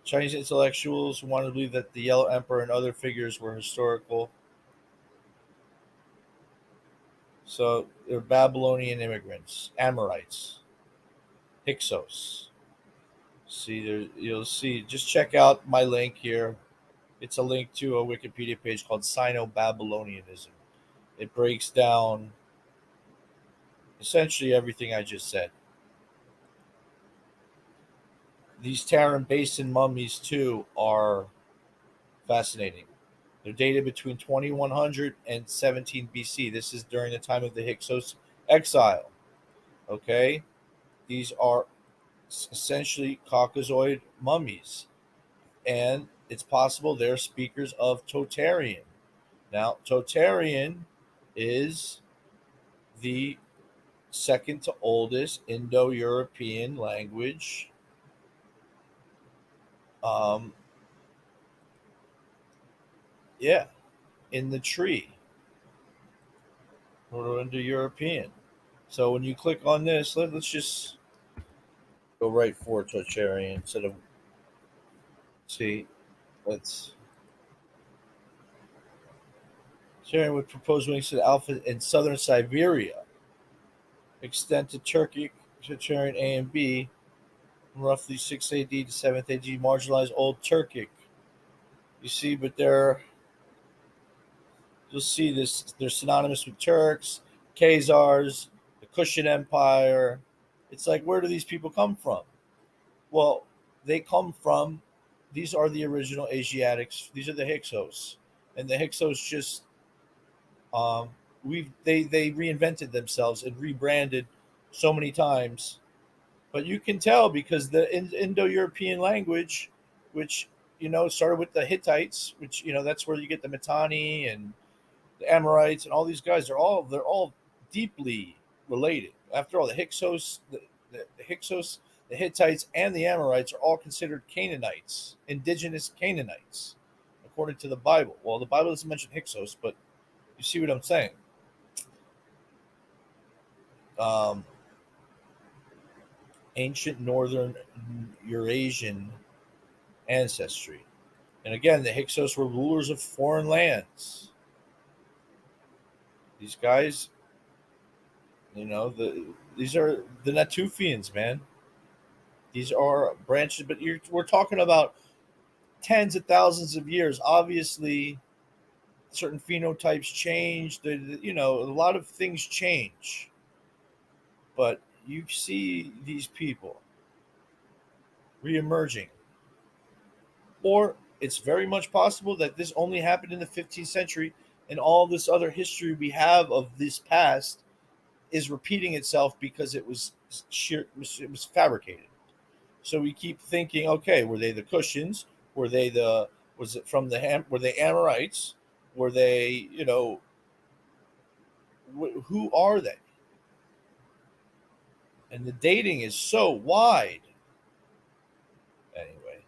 Chinese intellectuals wanted to believe that the Yellow Emperor and other figures were historical. So they're Babylonian immigrants, Amorites, Hyksos. See, there you'll see. Just check out my link here. It's a link to a Wikipedia page called Sino-Babylonianism. It breaks down essentially everything I just said. These Taran Basin mummies too are fascinating. They're dated between 2100 and 17 BC. This is during the time of the Hyksos exile. Okay, these are essentially Caucasoid mummies, and it's possible they're speakers of Totarian. Now, Totarian is the second to oldest Indo-European language. Um, yeah, in the tree, or Indo-European. So when you click on this, let's just go right for Totarian instead of see. Let's Totarian would propose wings to the Alpha in southern Siberia, extend to Turkic Totarian A and B, from roughly 6 AD to 7th AD, marginalized Old Turkic. You see, but you'll see this. They're synonymous with Turks, Khazars, the Kushan Empire. It's like, where do these people come from? Well, they come from. These are the original Asiatics. These are the Hyksos, and the Hyksos just um, they reinvented themselves and rebranded so many times. But you can tell because the Indo-European language, which started with the Hittites, which that's where you get the Mitanni and the Amorites and all these guys. They're all deeply related. After all, the Hyksos, the Hyksos, the Hittites, and the Amorites are all considered Canaanites, indigenous Canaanites, according to the Bible. Well, the Bible doesn't mention Hyksos, but you see what I'm saying. Um, Ancient northern Eurasian ancestry. And again, the Hyksos were rulers of foreign lands. These guys, These are the Natufians, man. These are branches, but we're talking about tens of thousands of years. Obviously, certain phenotypes change. A lot of things change, but you see these people reemerging, or it's very much possible that this only happened in the 15th century, and all this other history we have of this past is repeating itself because it was fabricated. So we keep thinking, okay, were they the Cushions? Were they the was it from the were they Amorites? Were they who are they? And the dating is so wide. Anyway,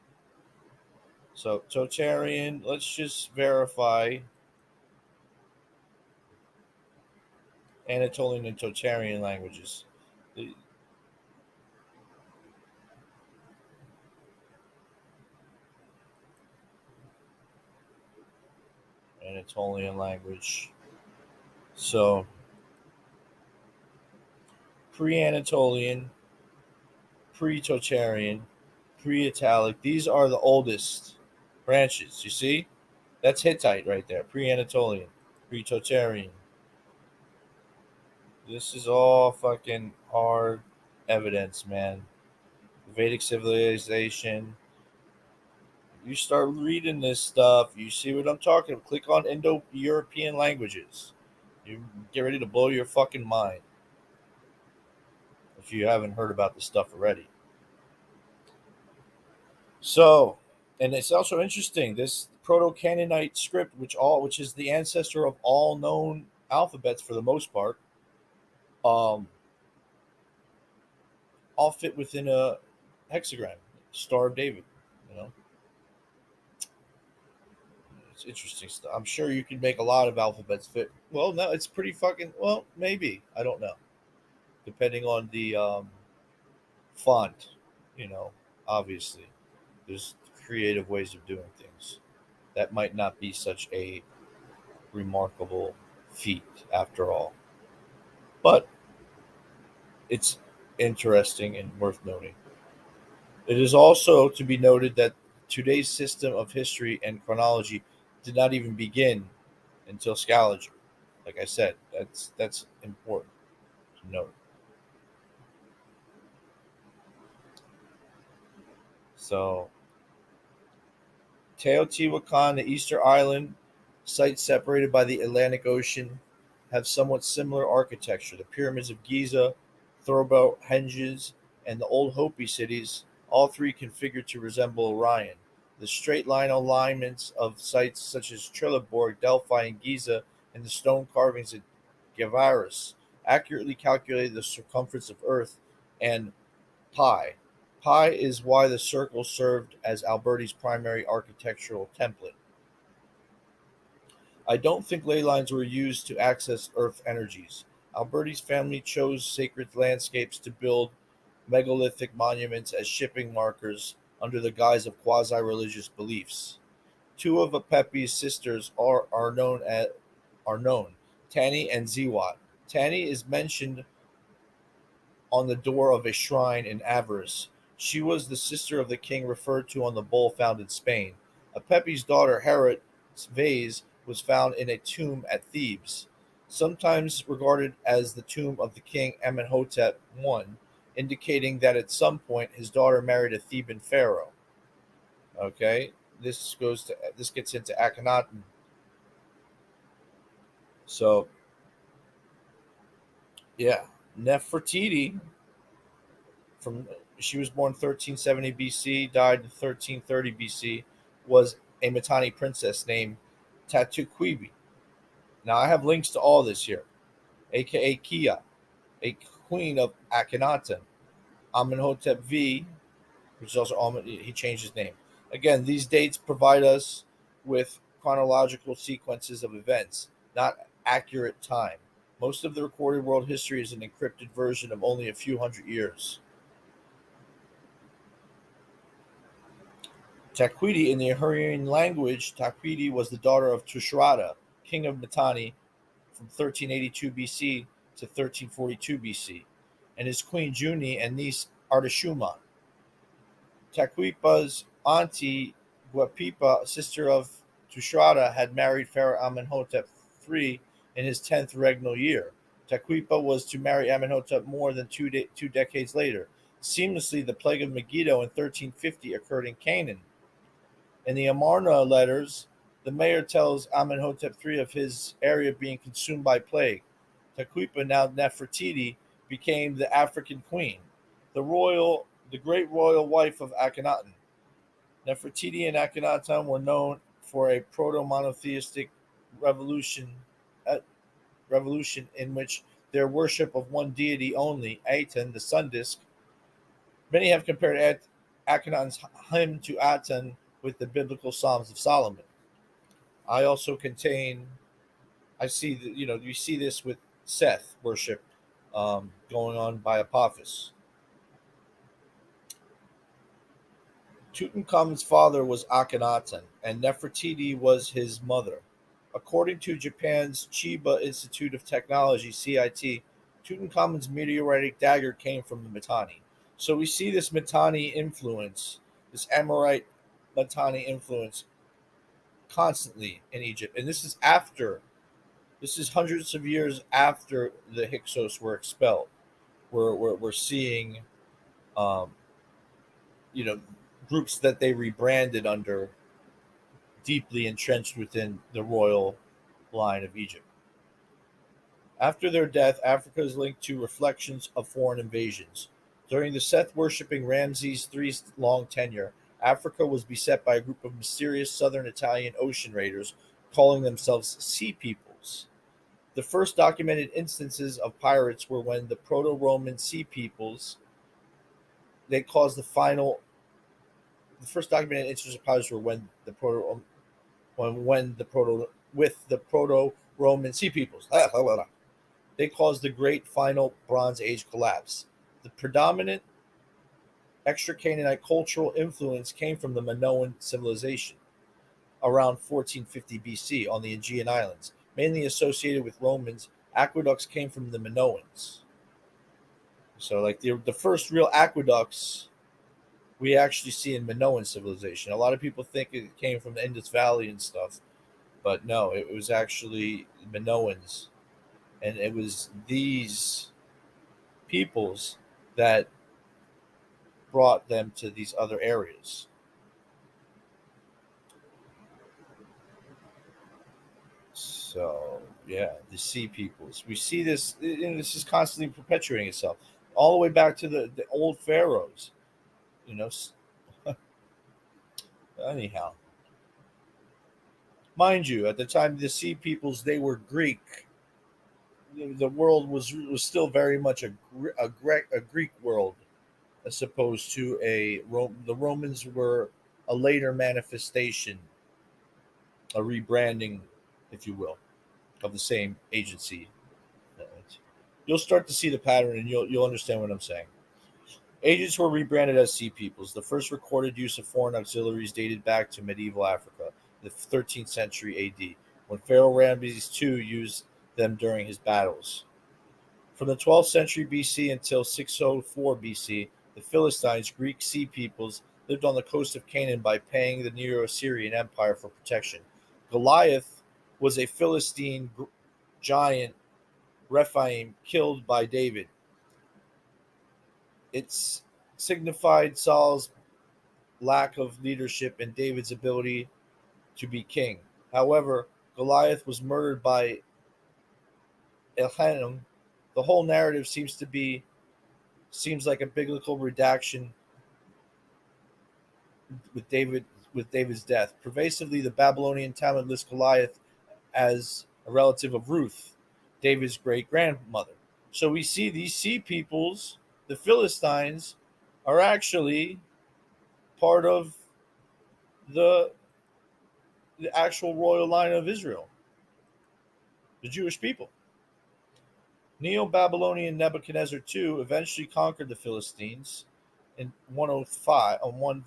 so totalitarian. Let's just verify Anatolian and Totarian languages. The Anatolian language. So pre-Anatolian, pre-Totarian, pre-Italic. These are the oldest branches. You see, that's Hittite right there. Pre-Anatolian, pre-Totarian. This is all fucking hard evidence, man. Vedic civilization. You start reading this stuff, you see what I'm talking about. Click on Indo-European languages. You get ready to blow your fucking mind if you haven't heard about this stuff already. So, and it's also interesting this Proto-Canaanite script, which is the ancestor of all known alphabets for the most part, um, all fit within a hexagram, Star of David. You know, it's interesting stuff. I'm sure you can make a lot of alphabets fit. Well, no, it's pretty fucking. Well, maybe I don't know, depending on the font. You know, obviously, there's creative ways of doing things. That might not be such a remarkable feat after all, but it's interesting and worth noting. It is also to be noted that today's system of history and chronology did not even begin until Scaliger. Like I said, that's important to note. So Teotihuacan, the Easter Island, sites separated by the Atlantic Ocean, have somewhat similar architecture. The pyramids of Giza, Thorbo Henges, and the old Hopi cities, all three configured to resemble Orion. The straight line alignments of sites such as Trelleborg, Delphi, and Giza, and the stone carvings at Gavaris accurately calculated the circumference of Earth and pi. Pi is why the circle served as Alberti's primary architectural template. I don't think ley lines were used to access Earth energies. Alberti's family chose sacred landscapes to build megalithic monuments as shipping markers under the guise of quasi-religious beliefs. Two of Apepi's sisters are known, Tani and Ziwat. Tani is mentioned on the door of a shrine in Avaris. She was the sister of the king referred to on the bowl found in Spain. Apepi's daughter Herat's vase was found in a tomb at Thebes, sometimes regarded as the tomb of the king Amenhotep I, indicating that at some point his daughter married a Theban pharaoh. Okay, this gets into Akhenaten. So yeah, Nefertiti from she was born 1370 BC, died in 1330 BC, was a Mitanni princess named Tatuquebi. Now I have links to all this here, aka Kia, a queen of Akhenaten, Amenhotep V, which is also he changed his name. Again, these dates provide us with chronological sequences of events, not accurate time. Most of the recorded world history is an encrypted version of only a few hundred years. Taquiti, in the Hurrian language, Taquiti was the daughter of Tushratta, king of Mitanni, from 1382 BC to 1342 BC, and his queen Juni and niece Artashuma. Taquipa's auntie Guapipa, sister of Tushratta, had married Pharaoh Amenhotep III in his 10th regnal year. Taquipa was to marry Amenhotep more than two decades later. Seamlessly, the plague of Megiddo in 1350 occurred in Canaan. In the Amarna letters, the mayor tells Amenhotep III of his area being consumed by plague. Taquipa, now Nefertiti, became the African queen, the great royal wife of Akhenaten. Nefertiti and Akhenaten were known for a proto-monotheistic revolution, uh, revolution in which their worship of one deity only, Aten, the sun disk. Many have compared Akhenaten's hymn to Aten with the biblical Psalms of Solomon. I also contain. I see that you see this with Seth worship going on by Apophis. Tutankhamun's father was Akhenaten, and Nefertiti was his mother. According to Japan's Chiba Institute of Technology (CIT), Tutankhamun's meteoritic dagger came from the Mitanni. So we see this Mitanni influence, this Amorite Mitanni influence, constantly in Egypt, and this is hundreds of years after the Hyksos were expelled. We're seeing, um, you know, groups that they rebranded under deeply entrenched within the royal line of Egypt. After their death, Africa is linked to reflections of foreign invasions. During the Seth worshipping Ramses III's long tenure, Africa was beset by a group of mysterious southern Italian ocean raiders calling themselves Sea Peoples. The first documented instances of pirates were when the Proto-Roman Sea Peoples they caused the final. The first documented instances of pirates were when the proto with the Proto-Roman Sea Peoples. They caused the great final Bronze Age collapse. The predominant extra-Canaanite cultural influence came from the Minoan civilization around 1450 BC on the Aegean Islands, mainly associated with Romans. Aqueducts came from the Minoans. So, like the first real aqueducts we actually see in Minoan civilization. A lot of people think it came from the Indus Valley and stuff, but no, it was actually Minoans, and it was these peoples that brought them to these other areas. So yeah, the sea peoples. We see this, and this is constantly perpetuating itself, all the way back to the old pharaohs. You know. Anyhow, mind you, at the time of the sea peoples, they were Greek. The world was still very much a Greek world, as opposed to the Romans were a later manifestation, a rebranding, if you will, of the same agency. You'll start to see the pattern, and you'll understand what I'm saying. Agents were rebranded as sea peoples. The first recorded use of foreign auxiliaries dated back to medieval Africa, the 13th century AD, when Pharaoh Ramses II used them during his battles. From the 12th century BC until 604 BC, the Philistines, Greek sea peoples, lived on the coast of Canaan by paying the Neo-Assyrian Empire for protection. Goliath was a Philistine giant Rephaim killed by David. It signified Saul's lack of leadership and David's ability to be king. However, Goliath was murdered by Elhanan. The whole narrative seems like a biblical redaction with David's death. Pervasively, the Babylonian Talmud lists Goliath as a relative of Ruth, David's great grandmother. So we see these sea peoples, the Philistines, are actually part of the the actual royal line of Israel, the Jewish people. Neo-Babylonian Nebuchadnezzar II eventually conquered the Philistines in 105 on one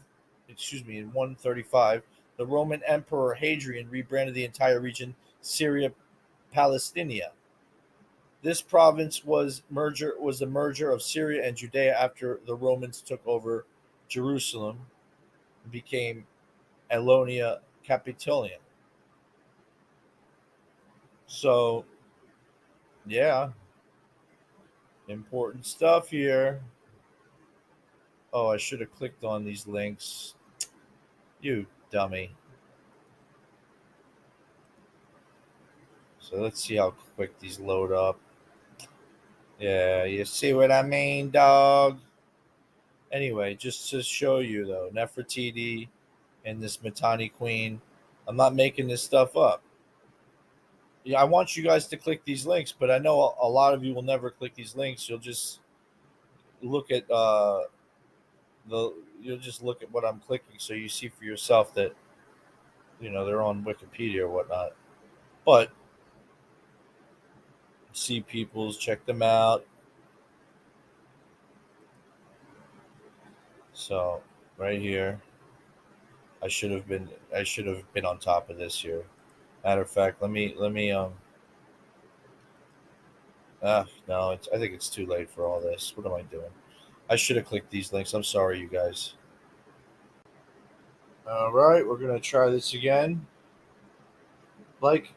in 135. The Roman Emperor Hadrian rebranded the entire region Syria Palestina. This province was a merger of Syria and Judea after the Romans took over Jerusalem and became Alonia Capitolian. So yeah, important stuff here. Oh, I should have clicked on these links. You dummy. So let's see how quick these load up. Yeah, you see what I mean, dog? Anyway, just to show you though, Nefertiti and this Mitanni queen, I'm not making this stuff up. Yeah, I want you guys to click these links, but I know a lot of you will never click these links. You'll just look at the you'll just look at what I'm clicking, so you see for yourself that they're on Wikipedia or whatnot. But see people's, check them out. So right here, I should have been on top of this here. Matter of fact, let me no, I think it's too late for all this. What am I doing? I should have clicked these links. I'm sorry, you guys. All right, we're gonna try this again. Like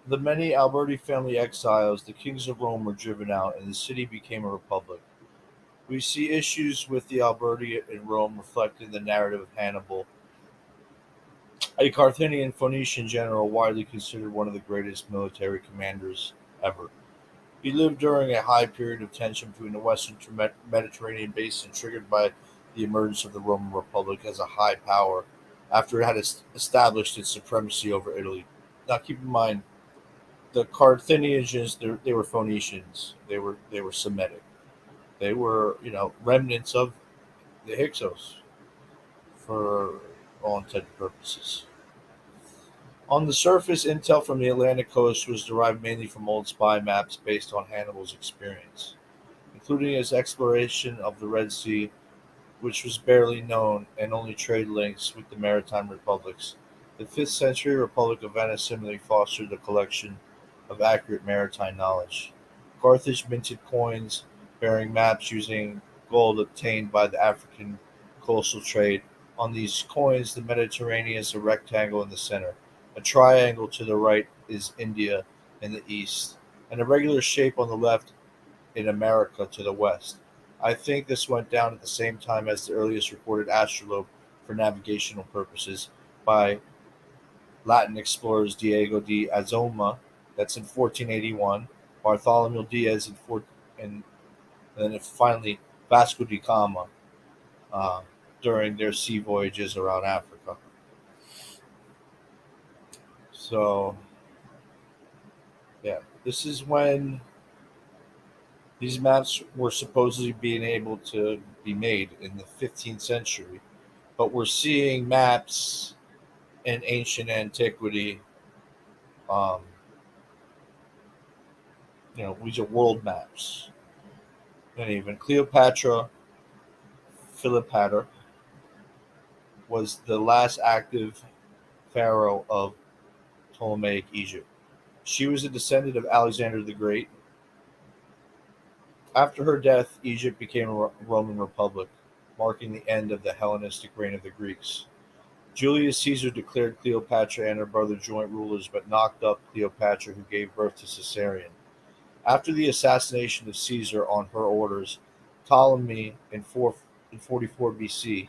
the many Alberti family exiles, the kings of Rome were driven out, and the city became a republic. We see issues with the Alberti in Rome reflected in the narrative of Hannibal, a Carthaginian Phoenician general widely considered one of the greatest military commanders ever. He lived during a high period of tension between the Western Mediterranean basin, triggered by the emergence of the Roman Republic as a high power after it had established its supremacy over Italy. Now, keep in mind, the Carthaginians, they were Phoenicians. They were Semitic. They were remnants of the Hyksos for all intended purposes. On the surface, intel from the Atlantic coast was derived mainly from old spy maps based on Hannibal's experience, including his exploration of the Red Sea, which was barely known, and only trade links with the maritime republics. The 5th century Republic of Venice similarly fostered a collection of accurate maritime knowledge. Carthage minted coins bearing maps using gold obtained by the African coastal trade. On these coins, the Mediterranean is a rectangle in the center. A triangle to the right is India in the east, and a regular shape on the left in America to the west. I think this went down at the same time as the earliest recorded astrolabe for navigational purposes by Latin explorers Diego de Azoma, that's in 1481, Bartholomew Diaz and then finally Vasco da Gama uh, during their sea voyages around Africa. So, yeah, this is when these maps were supposedly being able to be made in the 15th century, but we're seeing maps in ancient antiquity. Um, these are world maps. And even Cleopatra Philopator was the last active pharaoh of Ptolemaic Egypt. She was a descendant of Alexander the Great. After her death, Egypt became a Roman republic, marking the end of the Hellenistic reign of the Greeks. Julius Caesar declared Cleopatra and her brother joint rulers, but knocked up Cleopatra, who gave birth to Caesarion. After the assassination of Caesar on her orders, Ptolemy in 44 BC,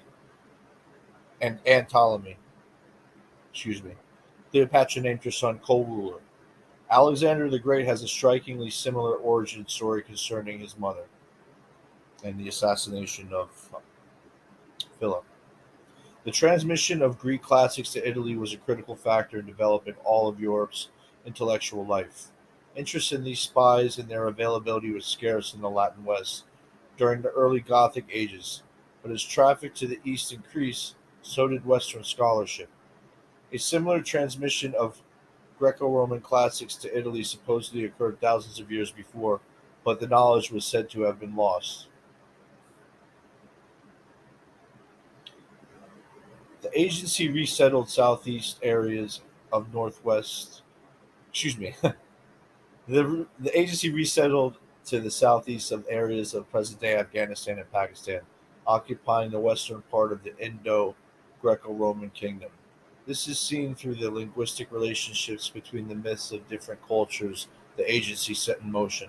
and Ptolemy, excuse me, Cleopatra named her son co-ruler. Alexander the Great has a strikingly similar origin story concerning his mother and the assassination of Philip. The transmission of Greek classics to Italy was a critical factor in developing all of Europe's intellectual life. Interest in these spies and their availability was scarce in the Latin West during the early Gothic ages, but as traffic to the east increased, so did Western scholarship. A similar transmission of Greco-Roman classics to Italy supposedly occurred thousands of years before, but the knowledge was said to have been lost. The agency resettled southeast areas of northwest, excuse me, The agency resettled to the southeast of areas of present-day Afghanistan and Pakistan, occupying the western part of the Indo-Greco-Roman kingdom. This is seen through the linguistic relationships between the myths of different cultures the agency set in motion.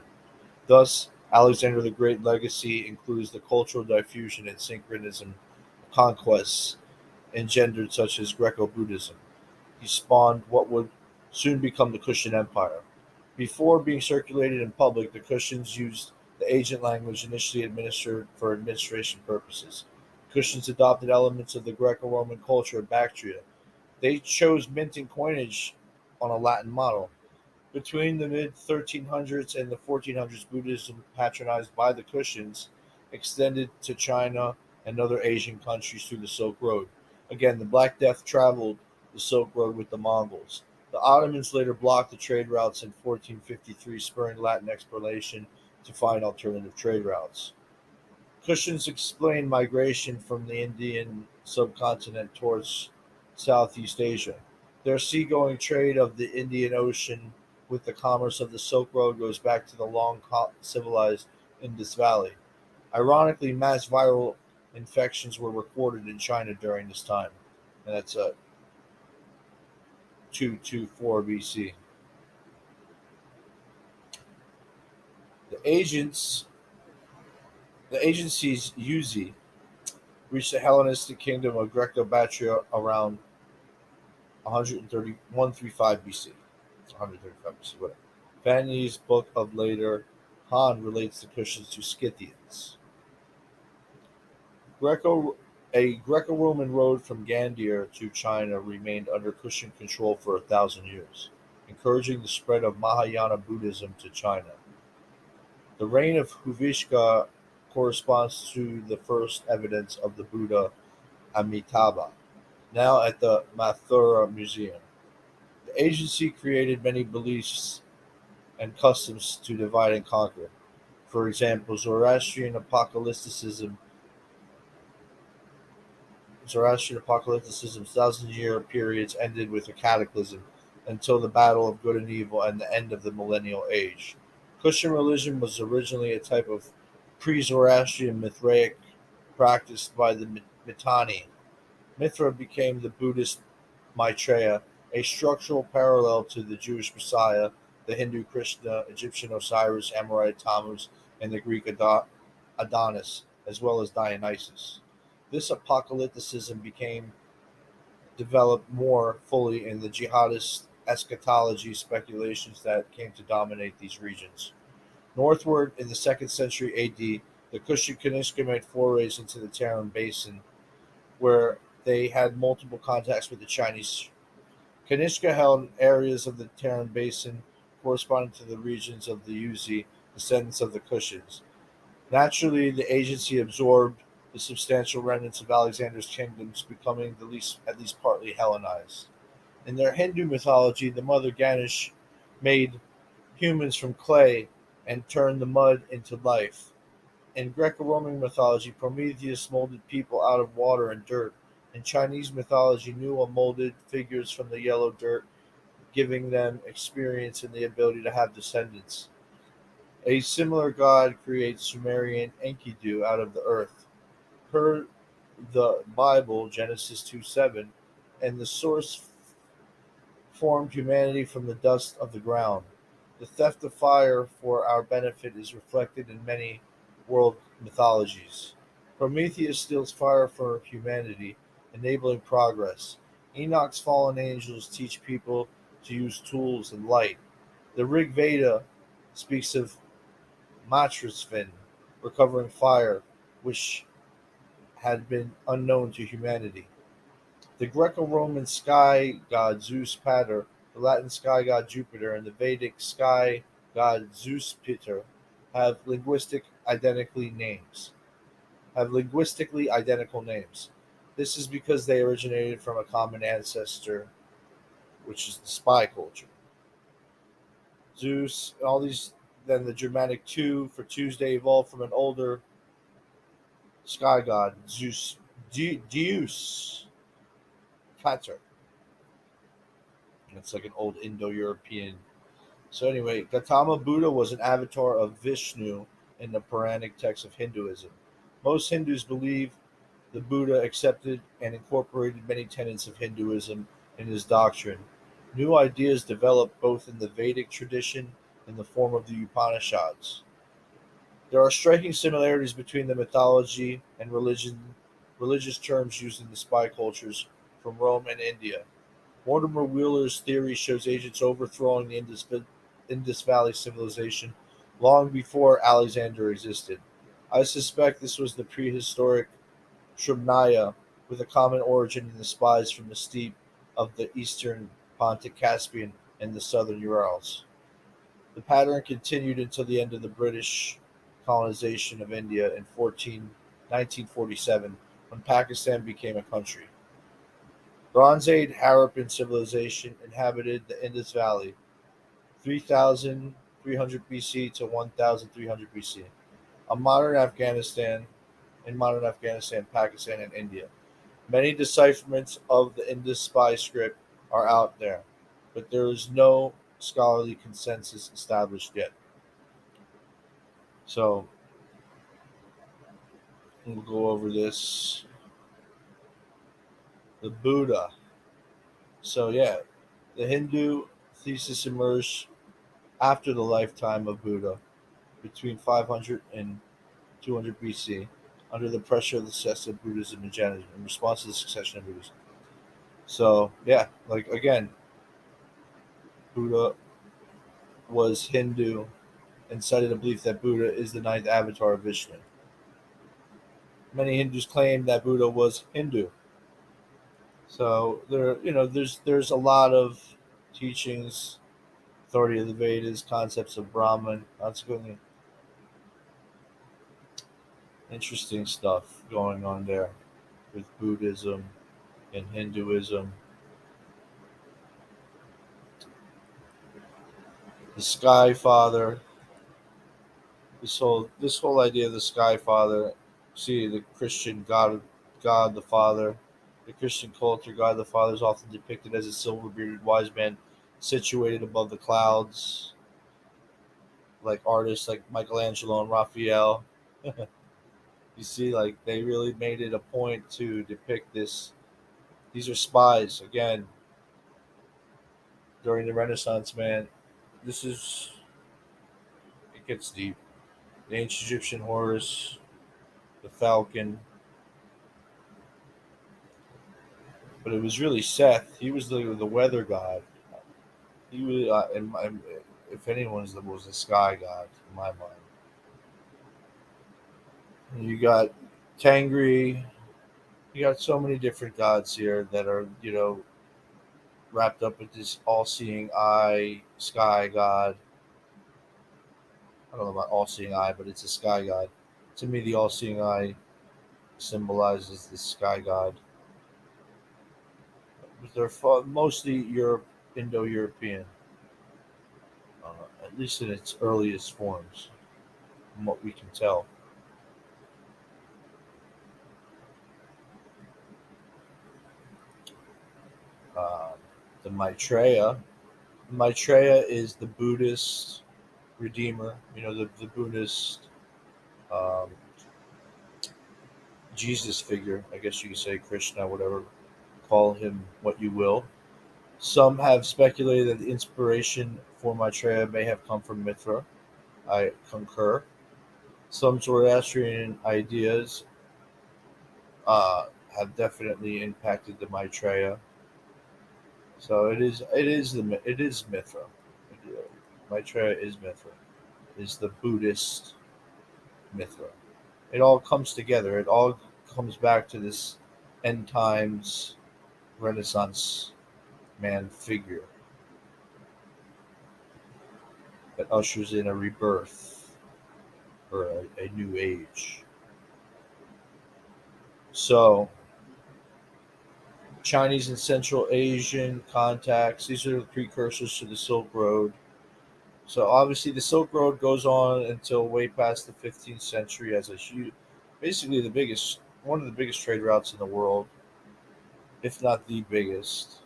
Thus, Alexander the Great legacy includes the cultural diffusion and synchronism conquests engendered such as Greco-Buddhism. He spawned what would soon become the Kushan Empire. Before being circulated in public, the Kushans used the agent language initially administered for administration purposes. Kushans adopted elements of the Greco-Roman culture of Bactria. They chose minting coinage on a Latin model. Between the mid 1300s and the 1400s, Buddhism, patronized by the Kushans, extended to China and other Asian countries through the Silk Road. Again, the Black Death traveled the Silk Road with the Mongols. The Ottomans later blocked the trade routes in 1453, spurring Latin exploration to find alternative trade routes. Kushans explained migration from the Indian subcontinent towards Southeast Asia. Their seagoing trade of the Indian Ocean with the commerce of the Silk Road goes back to the long civilized Indus Valley. Ironically, mass viral infections were recorded in China during this time, and that's 224 BC. The agents, the agency's Uzi reached the Hellenistic kingdom of Greco-Bactria around 130 135 BC. It's 135 BC, whatever. Vanni's book of later Han relates the Kushans to Scythians. Greco a Greco-Roman road from Gandia to China remained under Kushan control for 1,000 years, encouraging the spread of Mahayana Buddhism to China. The reign of Huvishka corresponds to the first evidence of the Buddha Amitabha, now at the Mathura Museum. The agency created many beliefs and customs to divide and conquer. For example, Zoroastrian apocalypticism's thousand-year periods ended with a cataclysm until the battle of good and evil and the end of the millennial age. Kushan religion was originally a type of pre-Zoroastrian Mithraic practiced by the Mitanni. Mithra became the Buddhist Maitreya, a structural parallel to the Jewish Messiah, the Hindu Krishna, Egyptian Osiris, Amorite Tammuz, and the Greek Adonis, as well as Dionysus. This apocalypticism became developed more fully in the jihadist eschatology speculations that came to dominate these regions. Northward, in the 2nd century AD, the Kushan Kanishka made forays into the Tarim Basin, where they had multiple contacts with the Chinese. Kanishka held areas of the Tarim Basin corresponding to the regions of the Yuezhi, descendants of the Kushans. Naturally, the agency absorbed the substantial remnants of Alexander's kingdoms, becoming at least partly Hellenized. In their Hindu mythology, the mother Ganesh made humans from clay and turned the mud into life. In Greco-Roman mythology, Prometheus molded people out of water and dirt. In Chinese mythology, Nuwa molded figures from the yellow dirt, giving them experience and the ability to have descendants. A similar god creates Sumerian Enkidu out of the earth. Per the Bible, Genesis 2:7, and the source formed humanity from the dust of the ground. The theft of fire for our benefit is reflected in many world mythologies. Prometheus steals fire for humanity, enabling progress. Enoch's fallen angels teach people to use tools and light. The Rig Veda speaks of Matrasvin recovering fire, which had been unknown to humanity. The Greco-Roman sky god Zeus Pater, the Latin sky god Jupiter, and the Vedic sky god Zeus Piter have linguistically identical names. This is because they originated from a common ancestor, which is the spy culture. Zeus, all these, then the Germanic two for Tuesday evolved from an older sky god, Zeus, Deus Pater. It's like an old Indo-European So anyway, Gautama Buddha was an avatar of Vishnu in the Puranic texts of Hinduism. Most Hindus believe the Buddha accepted and incorporated many tenets of Hinduism in his doctrine. New ideas developed both in the Vedic tradition and the form of the Upanishads. There are striking similarities between the mythology and religious terms used in the spy cultures from Rome and India. Mortimer Wheeler's theory shows agents overthrowing the Indus Valley civilization long before Alexander existed. I suspect this was the prehistoric Shrubnaya, with a common origin in the spies from the steppe of the eastern Pontic Caspian and the southern Urals. The pattern continued until the end of the British colonization of India in 1947, when Pakistan became a country. Bronze Age Harappan civilization inhabited the Indus Valley 3300 BC to 1300 BC. A modern Afghanistan in modern Afghanistan, Pakistan, and India. Many decipherments of the Indus spy script are out there, but there is no scholarly consensus established yet. So we'll go over this. The Buddha. So yeah, the Hindu thesis emerged after the lifetime of Buddha, between 500 and 200 BC, under the pressure of the success of Buddhism and Jainism, in response to the succession of Buddhism. So yeah, like again, Buddha was Hindu and cited a belief that Buddha is the ninth avatar of Vishnu. Many Hindus claim that Buddha was Hindu. So there's a lot of teachings, authority of the Vedas, concepts of Brahman, consequently interesting stuff going on there with Buddhism and Hinduism. The Sky Father, this whole idea of the Sky Father, see the Christian God the Father, the Christian culture, God the Father is often depicted as a silver bearded wise man situated above the clouds, like artists like Michelangelo and Raphael. You see, like they really made it a point to depict this. These are spies again during the Renaissance, man. This is it gets deep. The ancient Egyptian Horus, the falcon, but it was really Seth. He was the weather god. He was, if anyone was the sky god in my mind. And you got Tangri. You got so many different gods here that are wrapped up with this all-seeing eye, sky god. I don't know about all-seeing eye, but it's a sky god. To me, the all-seeing eye symbolizes the sky god. They're mostly Indo-European, at least in its earliest forms, from what we can tell. Uh, the Maitreya. Maitreya is the Buddhist redeemer. The Buddhist um, Jesus figure. I guess you could say Krishna, whatever. Call him what you will. Some have speculated that the inspiration for Maitreya may have come from Mithra. I concur. Some Zoroastrian ideas have definitely impacted the Maitreya. So it is Mithra. Maitreya is Mithra. Is the Buddhist Mithra. It all comes together. It all comes back to this end times Renaissance man figure that ushers in a rebirth or a new age. So Chinese and Central Asian contacts, these are the precursors to the Silk Road. So obviously the Silk Road goes on until way past the 15th century as a huge, basically one of the biggest trade routes in the world, if not the biggest.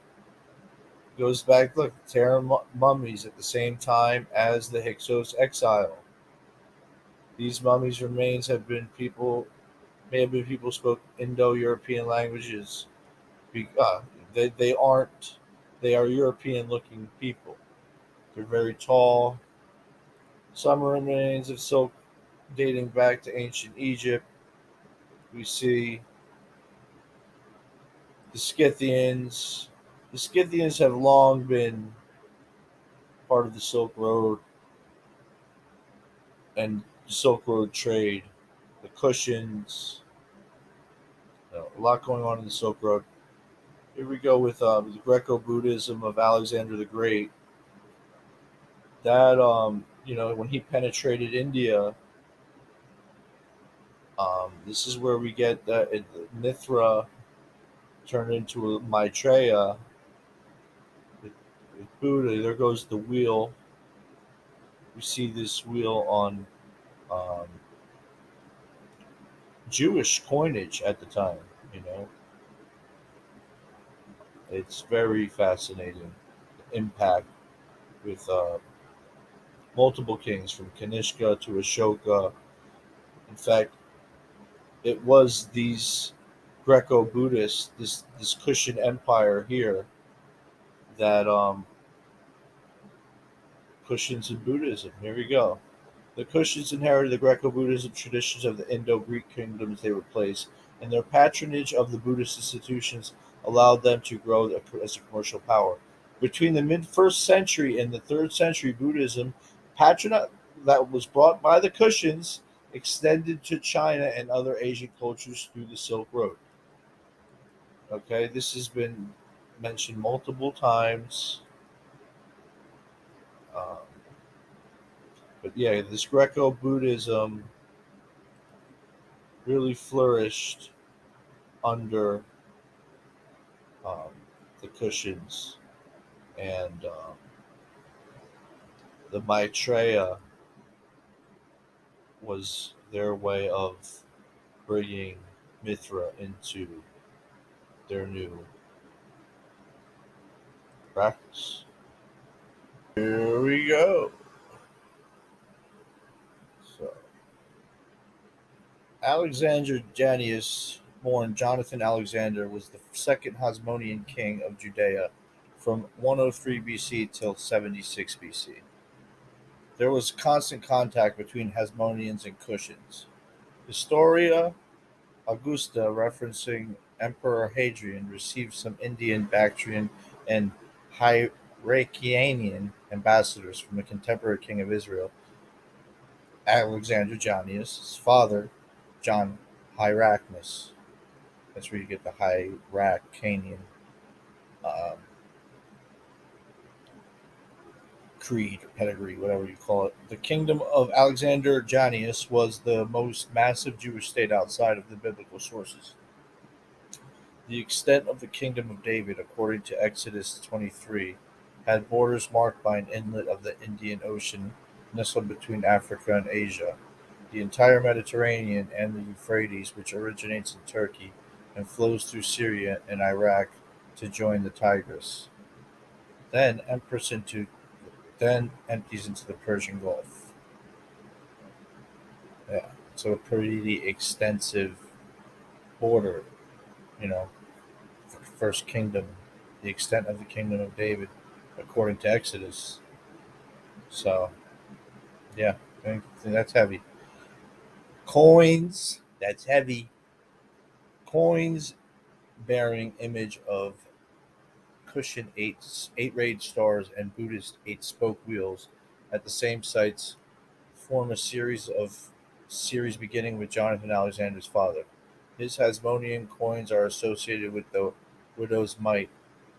Goes back, look, Terra mummies at the same time as the Hyksos exile. These mummies' remains have been people, may have been people who spoke Indo-European languages. Be- Uh, they aren't, they are European-looking people. They're very tall. Some remains of silk dating back to ancient Egypt. We see the Scythians. The Scythians have long been part of the Silk Road and Silk Road trade. The Kushans, a lot going on in the Silk Road. Here we go with the Greco-Buddhism of Alexander the Great. That when he penetrated India, this is where we get that Mithra turned into a Maitreya. With Buddha, there goes the wheel. We see this wheel on um, Jewish coinage at the time. You know, it's very fascinating. The impact with multiple kings from Kanishka to Ashoka. In fact, it was these Greco-Buddhists, this Kushan empire here, that Kushans and Buddhism. Here we go. The Kushans inherited the Greco-Buddhism traditions of the Indo-Greek kingdoms they replaced, and their patronage of the Buddhist institutions allowed them to grow as a commercial power. Between the mid-first century and the third century, Buddhism, patronage that was brought by the Kushans, extended to China and other Asian cultures through the Silk Road. Okay, this has been mentioned multiple times. Um, but yeah, this Greco Buddhism really flourished under um, the Kushans, and the Maitreya was their way of bringing Mithra into their new practice. Here we go. So, Alexander Jannaeus, born Jonathan Alexander, was the second Hasmonean king of Judea from 103 BC till 76 BC. There was constant contact between Hasmoneans and Kushans. Historia Augusta, referencing Emperor Hadrian, received some Indian, Bactrian, and Hyrcanian ambassadors from the contemporary king of Israel, Alexander Jannaeus' his father, John Hyrcanus. That's where you get the Hyrcanian um, creed, pedigree, whatever you call it. The kingdom of Alexander Jannaeus was the most massive Jewish state outside of the biblical sources. The extent of the kingdom of David, according to Exodus 23, had borders marked by an inlet of the Indian Ocean nestled between Africa and Asia, the entire Mediterranean, and the Euphrates, which originates in Turkey and flows through Syria and Iraq to join the Tigris, then then empties into the Persian Gulf. Yeah, so a pretty extensive border, you know, first kingdom, the extent of the kingdom of David, according to Exodus. So, yeah, I think that's heavy. Coins, that's heavy. Coins bearing image of Kushan eight rayed stars and Buddhist eight spoke wheels at the same sites form a series beginning with Jonathan Alexander's father. His Hasmonean coins are associated with the widow's mite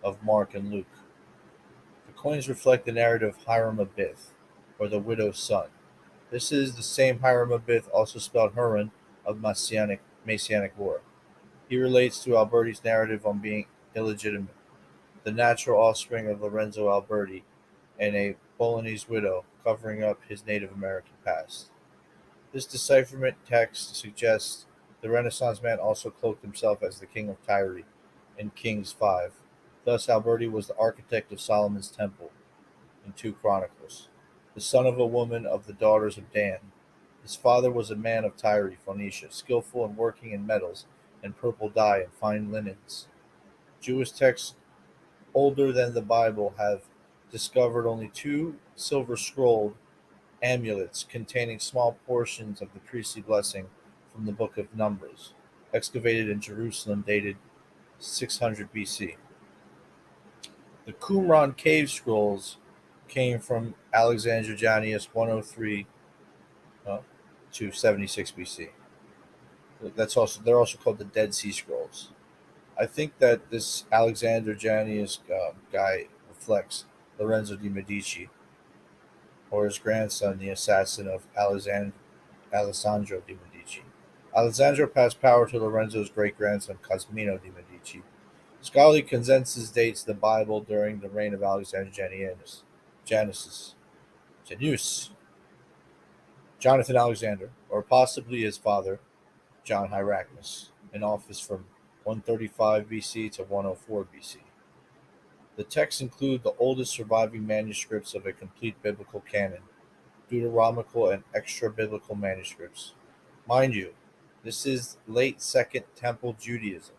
of Mark and Luke. The coins reflect the narrative of Hiram Abith, or the widow's son. This is the same Hiram Abith, also spelled Huron, of Messianic War. He relates to Alberti's narrative on being illegitimate, the natural offspring of Lorenzo Alberti, and a Bolognese widow, covering up his Native American past. This decipherment text suggests the Renaissance man also cloaked himself as the king of Tyre in Kings 5, Thus, Alberti was the architect of Solomon's temple in 2 Chronicles, the son of a woman of the daughters of Dan. His father was a man of Tyre, Phoenicia, skillful in working in metals and purple dye and fine linens. Jewish texts older than the Bible have discovered only 2 silver scrolled amulets containing small portions of the priestly blessing from the Book of Numbers, excavated in Jerusalem, dated 600 BC. The Qumran cave scrolls came from Alexander Jannaeus 103 to 76 BC. They're also called the Dead Sea Scrolls. I think that this Alexander Jannaeus guy reflects Lorenzo de' Medici, or his grandson, the assassin of Alessandro de' Medici. Alessandro passed power to Lorenzo's great-grandson Cosmino de' Medici. Scholarly consensus dates the Bible during the reign of Alexander Jannaeus, Jonathan Alexander, or possibly his father, John Hyrcanus, in office from 135 BC to 104 BC. The texts include the oldest surviving manuscripts of a complete biblical canon, Deuteronomical and extra-biblical manuscripts. Mind you, this is late Second Temple Judaism.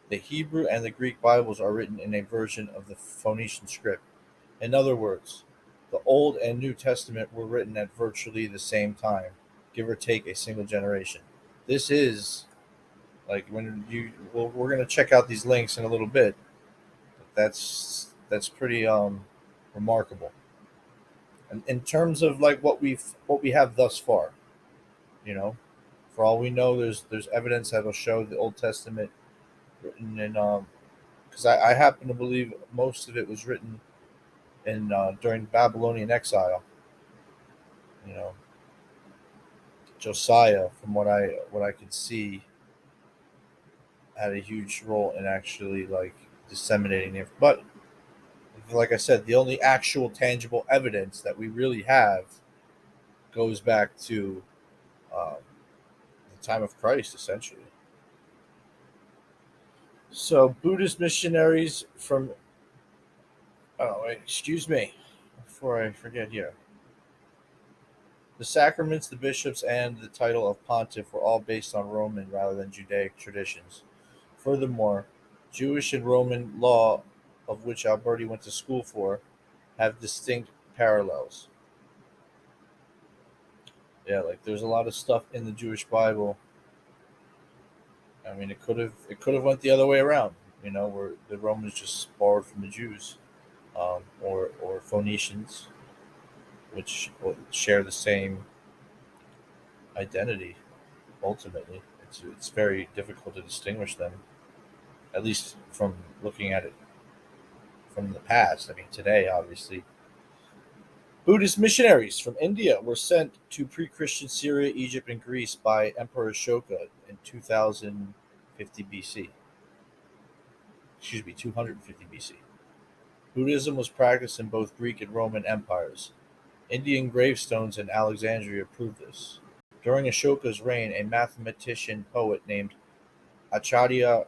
The Hebrew and the Greek Bibles are written in a version of the Phoenician script. In other words, the Old and New Testament were written at virtually the same time, give or take a single generation. This is like we're going to check out these links in a little bit. That's pretty remarkable. And in terms of like what we have thus far, you know, for all we know, there's evidence that'll show the Old Testament written in because I happen to believe most of it was written in during Babylonian exile. You know, Josiah, from what I could see, had a huge role in actually like disseminating it. But like I said, the only actual tangible evidence that we really have goes back to um, the time of Christ, essentially. So Buddhist missionaries from oh wait, excuse me, before I forget here. The sacraments, the bishops, and the title of pontiff were all based on Roman rather than Judaic traditions. Furthermore, Jewish and Roman law, of which Alberti went to school for, have distinct parallels. Yeah, like there's a lot of stuff in the Jewish Bible. I mean, it could have went the other way around. You know, where the Romans just borrowed from the Jews, or Phoenicians, which share the same identity. Ultimately, it's very difficult to distinguish them, at least from looking at it from the past. I mean, today, obviously, Buddhist missionaries from India were sent to pre-Christian Syria, Egypt, and Greece by Emperor Ashoka in 2050 BC. Excuse me, 250 BC. Buddhism was practiced in both Greek and Roman empires. Indian gravestones in Alexandria prove this. During Ashoka's reign, a mathematician poet named Acharya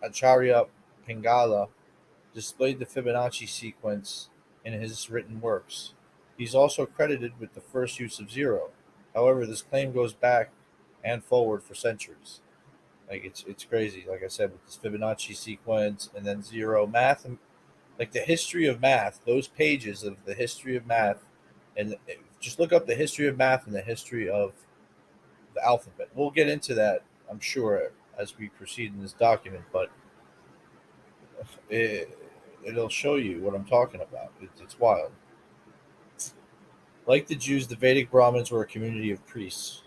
Acharya Pingala displayed the Fibonacci sequence in his written works. He is also credited with the first use of zero. However, this claim goes back and forward for centuries. Like it's crazy. Like I said, with this Fibonacci sequence and then zero math, and like the history of math. Those pages of the history of math, and just look up the history of math and the history of the alphabet. We'll get into that, I'm sure, as we proceed in this document. But it, it'll show you what I'm talking about. It's wild. Like the Jews, the Vedic Brahmins were a community of priests.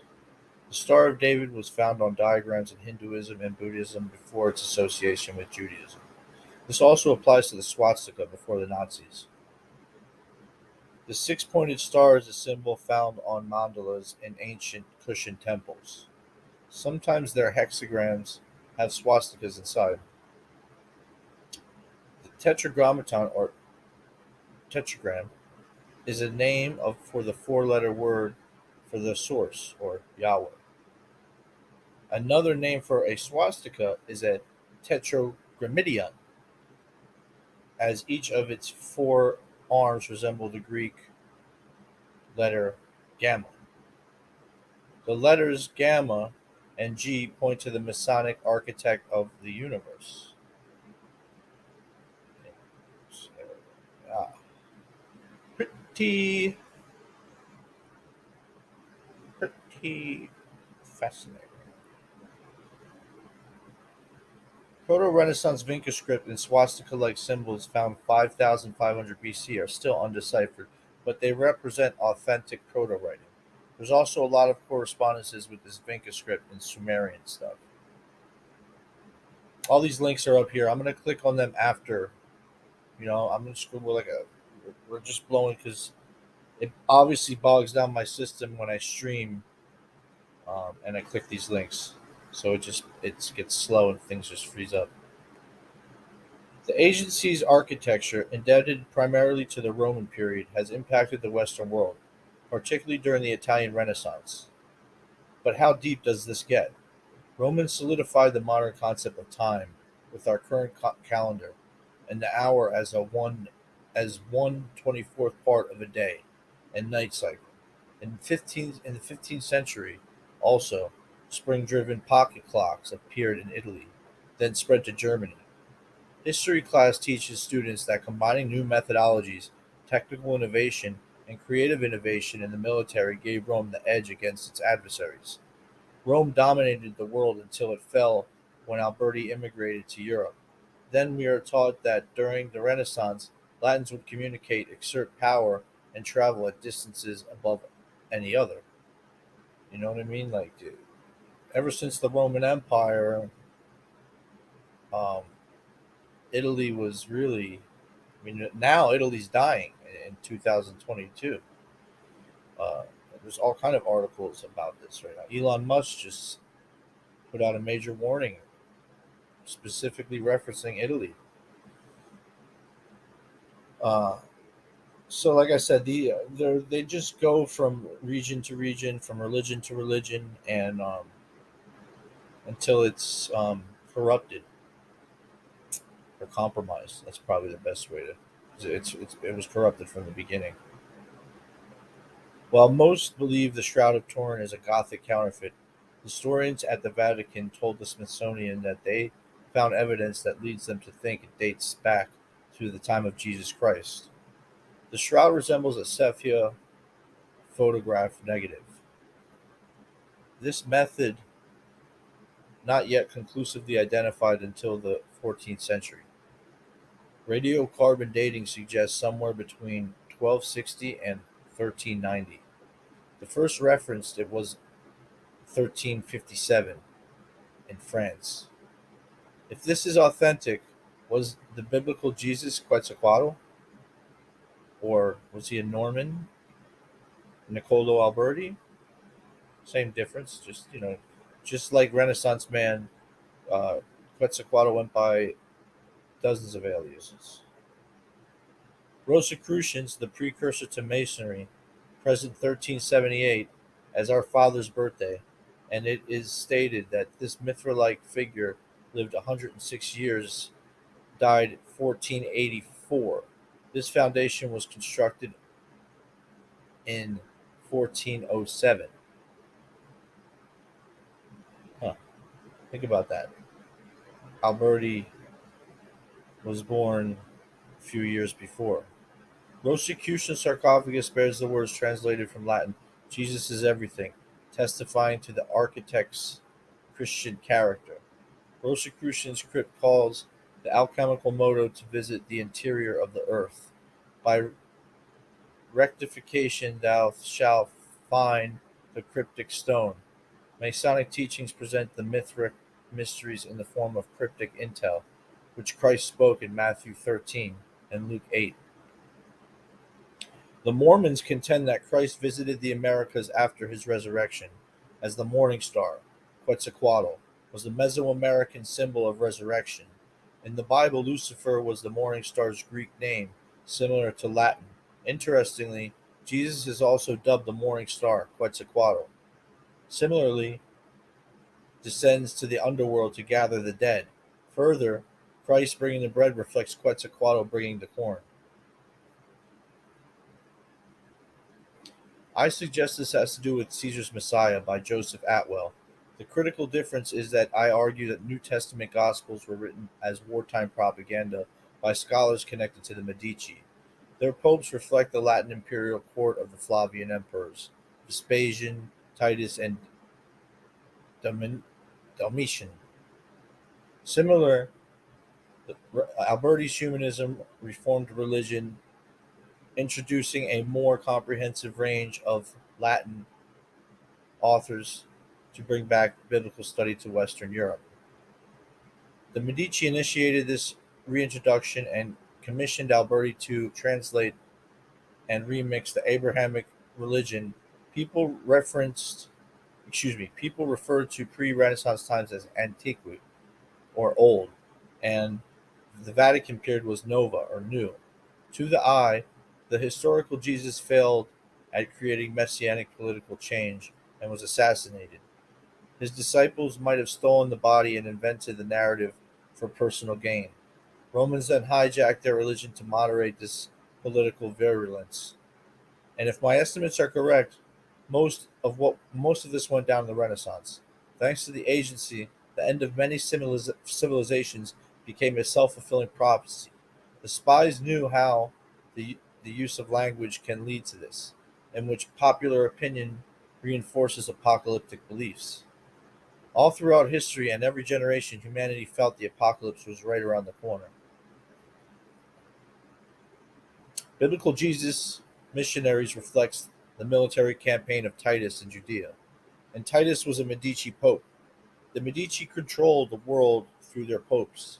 The Star of David was found on diagrams in Hinduism and Buddhism before its association with Judaism. This also applies to the swastika before the Nazis. The six-pointed star is a symbol found on mandalas in ancient Kushan temples. Sometimes their hexagrams have swastikas inside. The tetragrammaton, or tetragram, is a name for the four-letter word for the source, or Yahweh. Another name for a swastika is a tetragrammaton. as each of its four arms resemble the Greek letter gamma. The letters gamma and G point to the Masonic architect of the universe. Ah, pretty, pretty fascinating. Proto-Renaissance Vinca script and swastika-like symbols found 5500 BC are still undeciphered, but they represent authentic proto-writing. There's also a lot of correspondences with this Vinca script and Sumerian stuff. All these links are up here. I'm going to click on them after. I'm going to scribble like a. We're just blowing because it obviously bogs down my system when I stream, and I click these links. So it gets slow and things just freeze up. The agency's architecture, indebted primarily to the Roman period, has impacted the Western world, particularly during the Italian Renaissance. But how deep does this get? Romans solidified the modern concept of time with our current calendar, and the hour as one 24th part of a day and night cycle. In the 15th century, also, spring-driven pocket clocks appeared in Italy, then spread to Germany. History class teaches students that combining new methodologies, technical innovation, and creative innovation in the military gave Rome the edge against its adversaries. Rome dominated the world until it fell when Alberti immigrated to Europe. Then we are taught that during the Renaissance, Latins would communicate, exert power, and travel at distances above any other. You know what I mean? Like, dude, ever since the Roman Empire, um, Italy was really. I mean, now Italy's dying in 2022. Uh, there's all kind of articles about this right now. Elon Musk just put out a major warning, specifically referencing Italy. Uh, so, like I said, they just go from region to region, from religion to religion, and until it's corrupted or compromised. That's probably the best way to. It was corrupted from the beginning. While most believe the Shroud of Turin is a Gothic counterfeit, historians at the Vatican told the Smithsonian that they found evidence that leads them to think it dates back to the time of Jesus Christ. The shroud resembles a sepia photograph negative. This method not yet conclusively identified until the 14th century. Radiocarbon dating suggests somewhere between 1260 and 1390. The first referenced it was 1357 in France. If this is authentic, was the biblical Jesus Quetzalcoatl? Or was he a Norman? Niccolo Alberti? Same difference, just like Renaissance man, uh, Quetzalcoatl went by dozens of aliases. Rosicrucians, the precursor to Masonry, present 1378 as our father's birthday, and it is stated that this Mithra-like figure lived 106 years, died 1484. This foundation was constructed in 1407. Huh. Think about that. Alberti was born a few years before. Rosicrucian sarcophagus bears the words translated from Latin, Jesus is everything, testifying to the architect's Christian character. Rosicrucian's crypt calls the alchemical motto to visit the interior of the earth. By rectification thou shalt find the cryptic stone. Masonic teachings present the Mithric mysteries in the form of cryptic intel, which Christ spoke in Matthew 13 and Luke 8. The Mormons contend that Christ visited the Americas after his resurrection, as the morning star, Quetzalcoatl, was the Mesoamerican symbol of resurrection. In the Bible, Lucifer was the morning star's Greek name, similar to Latin. Interestingly, Jesus is also dubbed the morning star, Quetzalcoatl. Similarly, descends to the underworld to gather the dead. Further, Christ bringing the bread reflects Quetzalcoatl bringing the corn. I suggest this has to do with Caesar's Messiah by Joseph Atwell. The critical difference is that I argue that New Testament Gospels were written as wartime propaganda by scholars connected to the Medici. Their popes reflect the Latin imperial court of the Flavian emperors, Vespasian, Titus, and Domitian. Similar, Alberti's humanism reformed religion, introducing a more comprehensive range of Latin authors to bring back biblical study to Western Europe. The Medici initiated this reintroduction and commissioned Alberti to translate and remix the Abrahamic religion. People referenced, people referred to pre-Renaissance times as antiquity or old, and the Vatican period was nova or new. To the eye, the historical Jesus failed at creating messianic political change and was assassinated. His disciples might have stolen the body and invented the narrative for personal gain. Romans then hijacked their religion to moderate this political virulence. And if my estimates are correct, most of this went down in the Renaissance. Thanks to the agency, the end of many civilizations became a self-fulfilling prophecy. The spies knew how the use of language can lead to this, in which popular opinion reinforces apocalyptic beliefs. All throughout history and every generation, humanity felt the apocalypse was right around the corner. Biblical Jesus missionaries reflects the military campaign of Titus in Judea, and Titus was a Medici pope. The Medici controlled the world through their popes.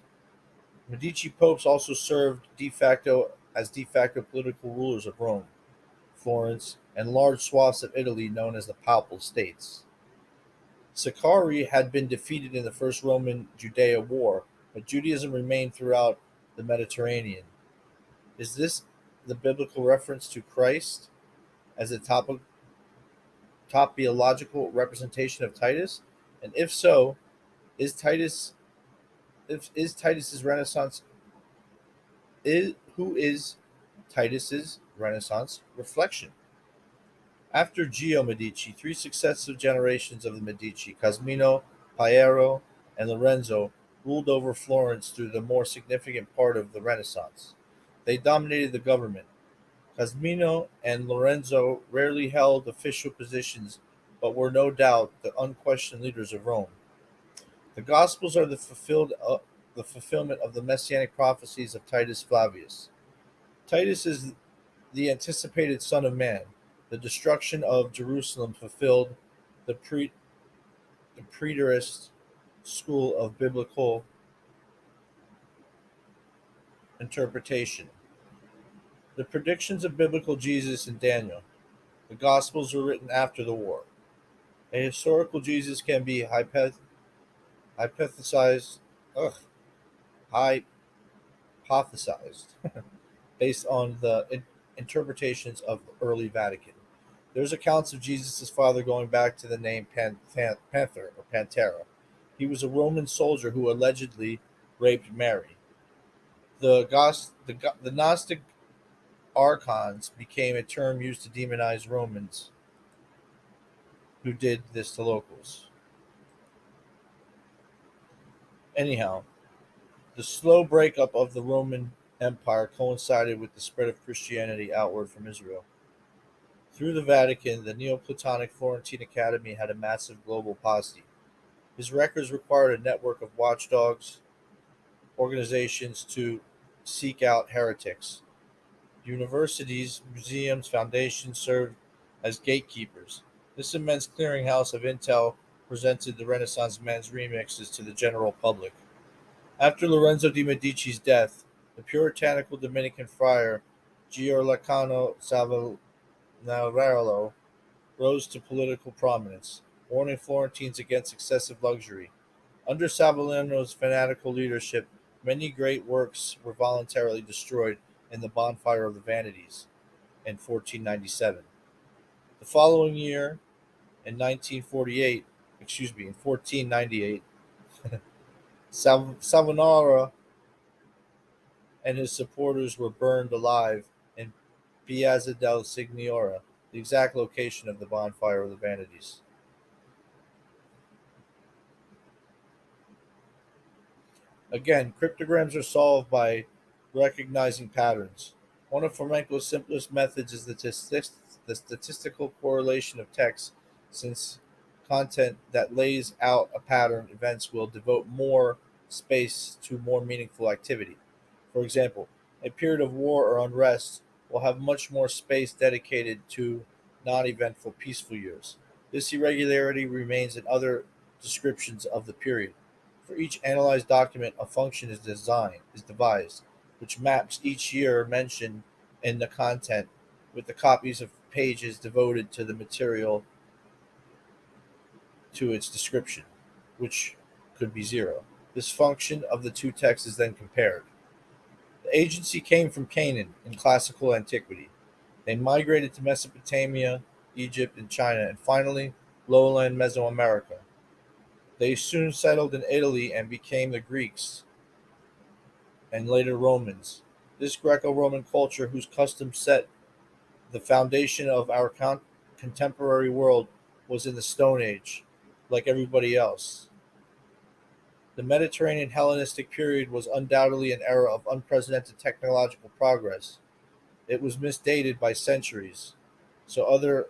Medici popes also served de facto political rulers of Rome, Florence, and large swaths of Italy known as the Papal States. Sicarii had been defeated in the First Roman Judea War, but Judaism remained throughout the Mediterranean. Is this the biblical reference to Christ as a topological representation of Titus? And if so, is Titus is Titus's Renaissance is who is Titus's Renaissance reflection? After Gio Medici, three successive generations of the Medici, Cosmino, Piero, and Lorenzo, ruled over Florence through the more significant part of the Renaissance. They dominated the government. Cosmino and Lorenzo rarely held official positions, but were no doubt the unquestioned leaders of Rome. The Gospels are the fulfillment of the messianic prophecies of Titus Flavius. Titus is the anticipated Son of Man. The destruction of Jerusalem fulfilled the preterist school of biblical interpretation. The predictions of biblical Jesus in Daniel. The Gospels were written after the war. A historical Jesus can be hypothesized, ugh, hypothesized based on the interpretations of the early Vatican. There's accounts of Jesus' father going back to the name Panther or Pantera. He was a Roman soldier who allegedly raped Mary. The Gnostic archons became a term used to demonize Romans who did this to locals. Anyhow, the slow breakup of the Roman Empire coincided with the spread of Christianity outward from Israel. Through the Vatican, the Neoplatonic Florentine Academy had a massive global posse. His records required a network of watchdogs, organizations to seek out heretics. Universities, museums, foundations served as gatekeepers. This immense clearinghouse of intel presented the Renaissance men's remixes to the general public. After Lorenzo de' Medici's death, the puritanical Dominican friar Giorlacano Savonarola rose to political prominence, warning Florentines against excessive luxury. Under Savonarola's fanatical leadership, many great works were voluntarily destroyed in the bonfire of the vanities in 1497. The following year, in 1948, in 1498, Savonarola and his supporters were burned alive in Piazza del Signora, the exact location of the bonfire of the vanities. Again, cryptograms are solved by recognizing patterns. One of Fomenko's simplest methods is the statistical correlation of text, since content that lays out a pattern events will devote more space to more meaningful activity. For example, a period of war or unrest will have much more space dedicated to non eventful peaceful years. This irregularity remains in other descriptions of the period. For each analyzed document, a function is devised, which maps each year mentioned in the content with the copies of pages devoted to the material to its description, which could be zero. This function of the two texts is then compared. The agency came from Canaan in classical antiquity. They migrated to Mesopotamia, Egypt, and China, and finally lowland Mesoamerica. They soon settled in Italy and became the Greeks and later Romans. This Greco Roman culture, whose customs set the foundation of our contemporary world, was in the Stone Age, like everybody else. The Mediterranean Hellenistic period was undoubtedly an era of unprecedented technological progress. It was misdated by centuries, so other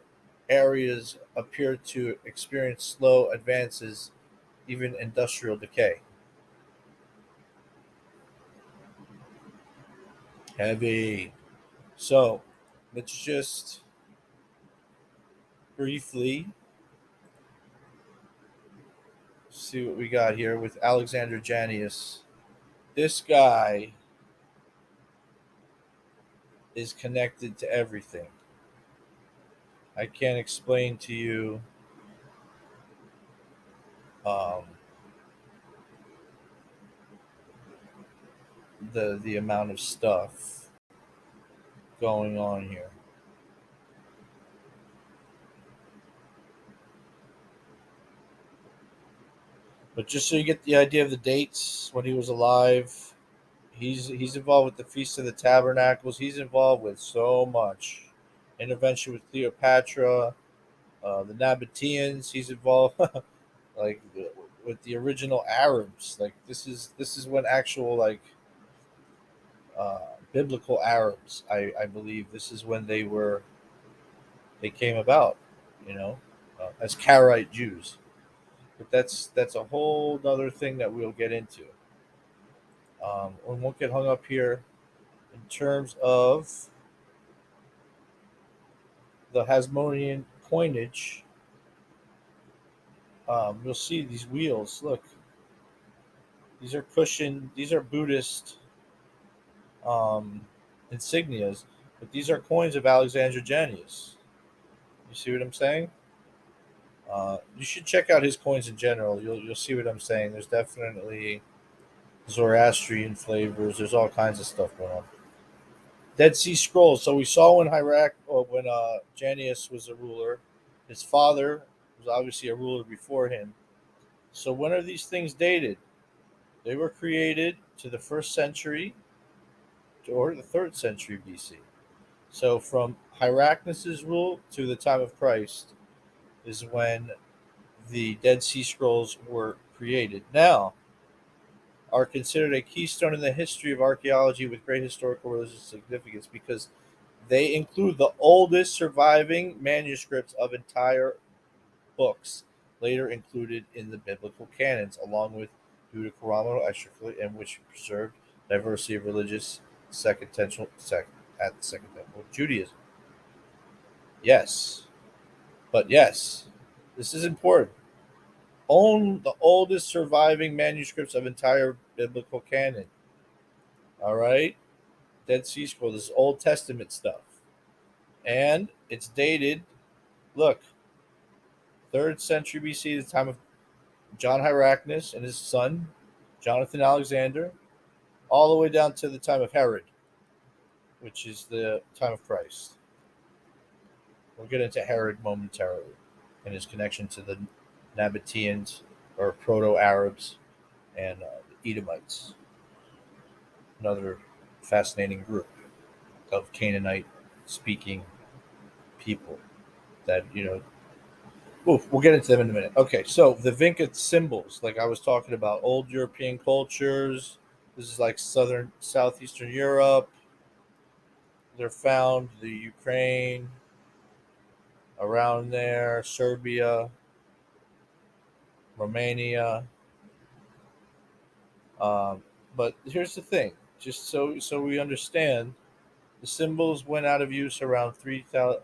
areas appear to experience slow advances, even industrial decay. Heavy. So, let's just briefly see what we got here with Alexander Janius. This guy is connected to everything. I can't explain to you um, the amount of stuff going on here. But just so you get the idea of the dates when he was alive, he's involved with the Feast of the Tabernacles. He's involved with so much intervention with Cleopatra, the Nabateans. He's involved like with the original Arabs. Like this is when actual like uh, biblical Arabs. I believe this is when they came about. You know, as Karaite Jews. But that's a whole other thing that we'll get into. We won't get hung up here in terms of the Hasmonean coinage. You'll see these wheels. Look, these are cushion. These are Buddhist um, insignias, but these are coins of Alexander Janius. You see what I'm saying? You should check out his coins in general. You'll see what I'm saying. There's definitely Zoroastrian flavors. There's all kinds of stuff going on. Dead Sea Scrolls. So we saw when Janius was a ruler, his father was obviously a ruler before him. So when are these things dated? They were created to the first century or the third century BC. So from Hyracnus's rule to the time of Christ is when the Dead Sea Scrolls were created. Now are considered a keystone in the history of archaeology with great historical religious significance because they include the oldest surviving manuscripts of entire books, later included in the biblical canons, along with Deuteronomical Extracurricular, and which preserved diversity of religious at the Second Temple of Judaism. Yes, but yes, this is important. Own the oldest surviving manuscripts of entire biblical canon. All right, Dead Sea Scroll. This is Old Testament stuff, and it's dated. Look, third century BC, the time of John Hyrcanus and his son, Jonathan Alexander, all the way down to the time of Herod, which is the time of Christ. We'll get into Herod momentarily and his connection to the Nabateans or Proto Arabs and the Edomites. Another. fascinating group of Canaanite speaking people that we'll get into them in a minute. Okay, so the Vinca symbols, like I was talking about, old European cultures. This is like southeastern Europe. They're found the Ukraine, around there, Serbia, Romania. Um, but here's the thing, just so we understand, the symbols went out of use around 3000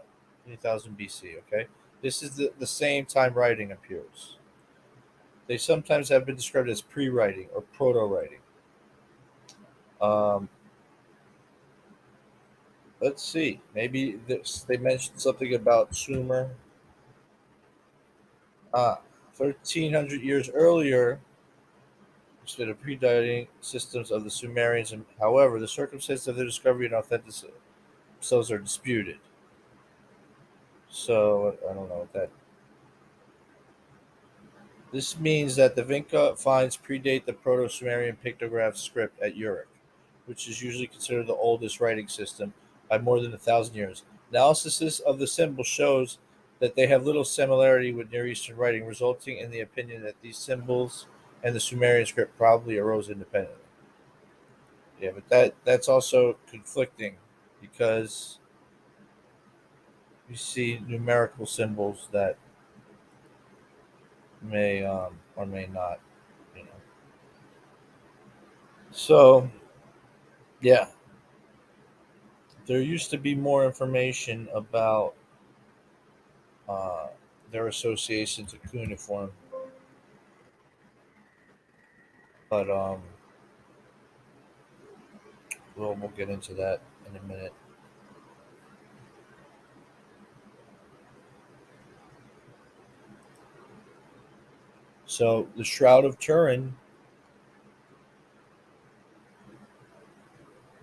BC. Okay, this is the same time writing appears. They sometimes have been described as pre-writing or proto-writing. Um, let's see, maybe they mentioned something about Sumer. 1300 years earlier, instead of predating systems of the Sumerians, and however, the circumstances of their discovery and authenticity themselves are disputed. So I don't know what that. This means that the Vinca finds predate the Proto-Sumerian pictograph script at Uruk, which is usually considered the oldest writing system by more than 1,000 years. Analysis of the symbol shows that they have little similarity with Near Eastern writing, resulting in the opinion that these symbols and the Sumerian script probably arose independently. Yeah, but that's also conflicting because you see numerical symbols that may or may not, you know. So yeah, there used to be more information about uh, their association to cuneiform, but we'll get into that in a minute. So the Shroud of Turin,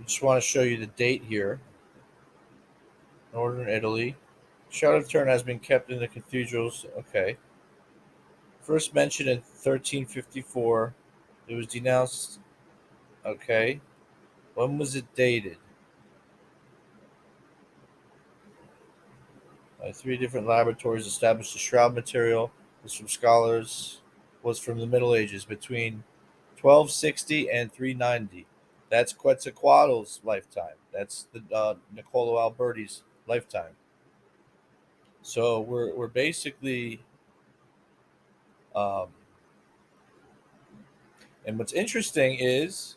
I just want to show you the date here. Northern Italy. Shroud of Turin has been kept in the cathedrals. Okay. First mentioned in 1354. It was denounced. Okay. When was it dated? Three different laboratories established the shroud material was from scholars was from the Middle Ages between 1260 and 390. That's Quetzalcoatl's lifetime. That's the Niccolo Alberti's lifetime. So we're basically, um, and what's interesting is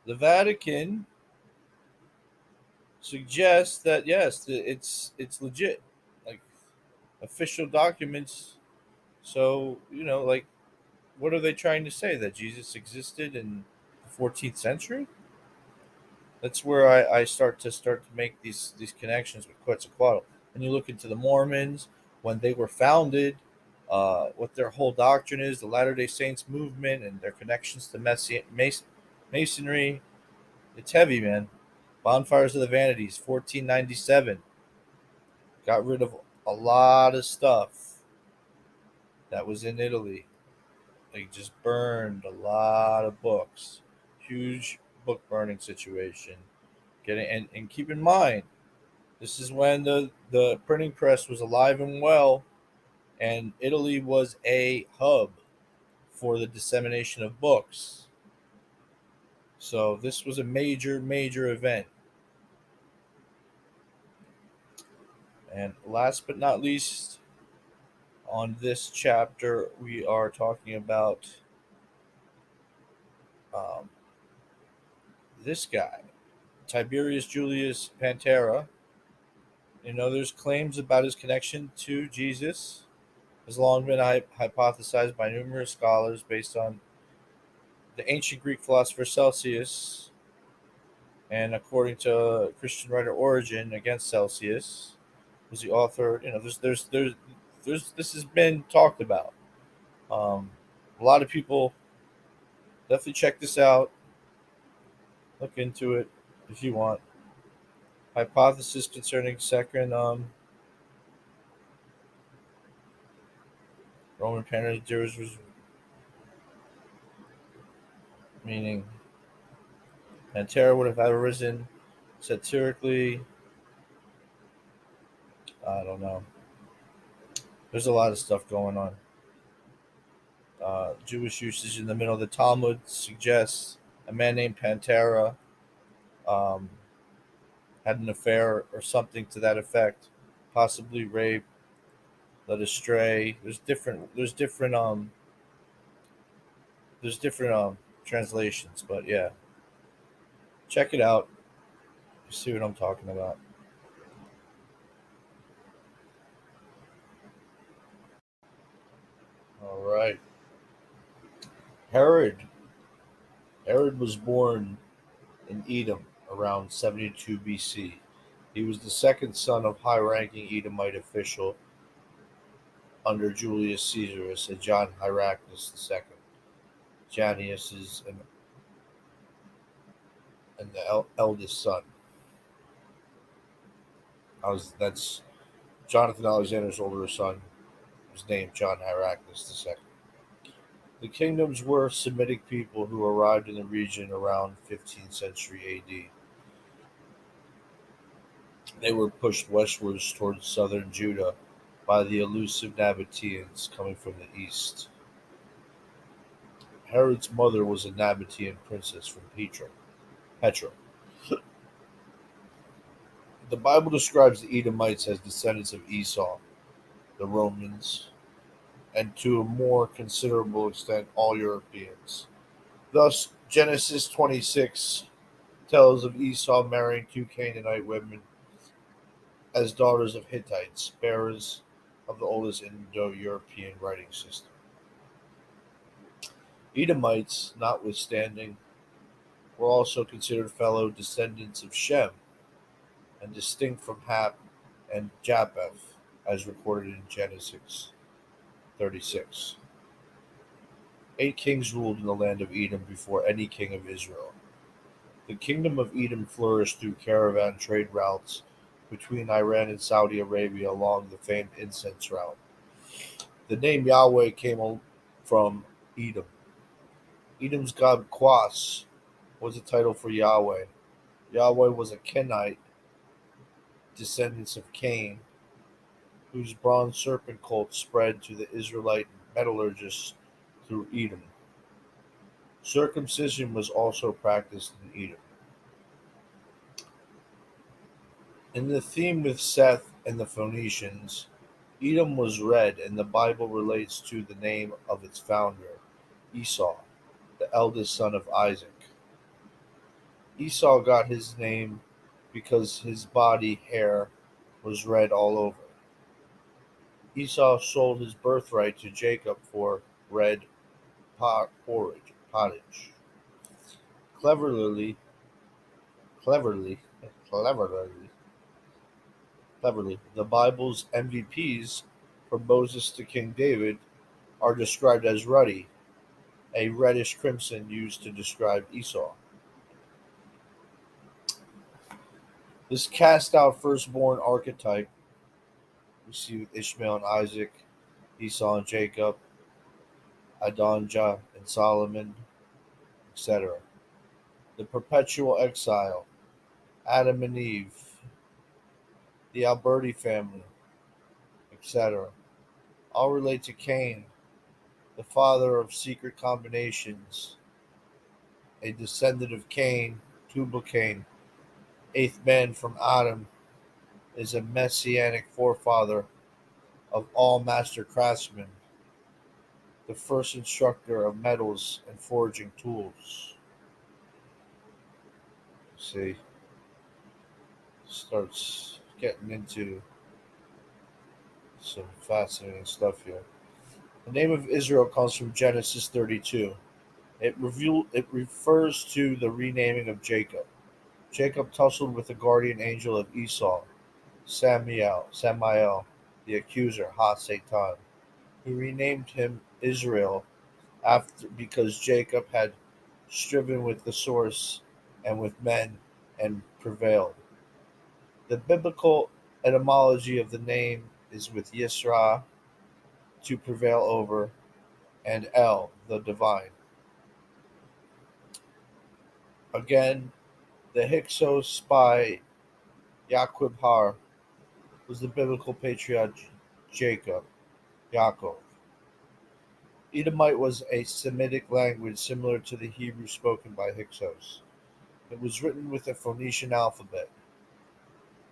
the Vatican suggests that yes, it's legit, like official documents. So like, what are they trying to say? That Jesus existed in the 14th century? That's where I start to make these connections with Quetzalcoatl. When you look into the Mormons, when they were founded, what their whole doctrine is, the Latter Day Saints movement, and their connections to Masonry, it's heavy, man. Bonfires of the Vanities, 1497, got rid of a lot of stuff that was in Italy. They just burned a lot of books. Huge book burning situation. Getting and keep in mind, this is when the printing press was alive and well, and Italy was a hub for the dissemination of books. So this was a major, major event. And last but not least, on this chapter, we are talking about um, this guy, Tiberius Julius Pantera. There's claims about his connection to Jesus has long been hypothesized by numerous scholars based on the ancient Greek philosopher Celsius, and according to Christian writer Origen against Celsius, was the author. There's this has been talked about. Um, a lot of people definitely check this out. Look into it if you want. Hypothesis concerning second Roman Panegyrics was meaning Pantera would have arisen satirically. I don't know. There's a lot of stuff going on. Jewish usage in the middle of the Talmud suggests a man named Pantera um, had an affair or something to that effect, possibly rape, led astray. There's different translations, but yeah, check it out. You see what I'm talking about. All right, Herod. Herod was born in Edom around 72 BC. He was the second son of high-ranking Edomite official under Julius Caesarus and John Hyrcanus II. Janneus is the eldest son. That's Jonathan Alexander's older son was named John Hyrcanus II. The kingdoms were Semitic people who arrived in the region around 15th century AD. They were pushed westwards towards southern Judah by the elusive Nabateans coming from the east. Herod's mother was a Nabatean princess from Petra. The Bible describes the Edomites as descendants of Esau, the Romans, and to a more considerable extent all Europeans. Thus, Genesis 26 tells of Esau marrying two Canaanite women as daughters of Hittites, bearers of the oldest Indo-European writing system. Edomites, notwithstanding, were also considered fellow descendants of Shem and distinct from Hap and Japheth, as recorded in Genesis 36. 8 kings ruled in the land of Edom before any king of Israel. The kingdom of Edom flourished through caravan trade routes between Iran and Saudi Arabia along the famed incense route. The name Yahweh came from Edom. Edom's god Quas was a title for Yahweh. Yahweh was a Kenite, descendants of Cain, whose bronze serpent cult spread to the Israelite metallurgists through Edom. Circumcision was also practiced in Edom. In the theme with Seth and the Phoenicians, Edom was red, and the Bible relates to the name of its founder, Esau, the eldest son of Isaac. Esau got his name because his body hair was red all over. Esau sold his birthright to Jacob for red pottage. Cleverly, cleverly, cleverly, cleverly, the Bible's MVPs, from Moses to King David, are described as ruddy, a reddish crimson used to describe Esau. This cast out firstborn archetype we see with Ishmael and Isaac, Esau and Jacob, Adonijah and Solomon, etc. The perpetual exile, Adam and Eve, the Alberti family, etc. All relate to Cain, the father of secret combinations, a descendant of Cain, Tubal Cain, eighth man from Adam, is a messianic forefather of all master craftsmen, the first instructor of metals and forging tools. See, starts getting into some fascinating stuff here. The name of Israel comes from Genesis 32. It refers to the renaming of Jacob. Jacob tussled with the guardian angel of Esau, Samael, the accuser, Ha Satan. He renamed him Israel after because Jacob had striven with the source and with men and prevailed. The biblical etymology of the name is with Yisra, to prevail over, and El, the divine. Again, The Hyksos by Yaqub Har was the biblical patriarch Jacob. Yaakov. Edomite was a Semitic language similar to the Hebrew spoken by Hyksos. It was written with a Phoenician alphabet.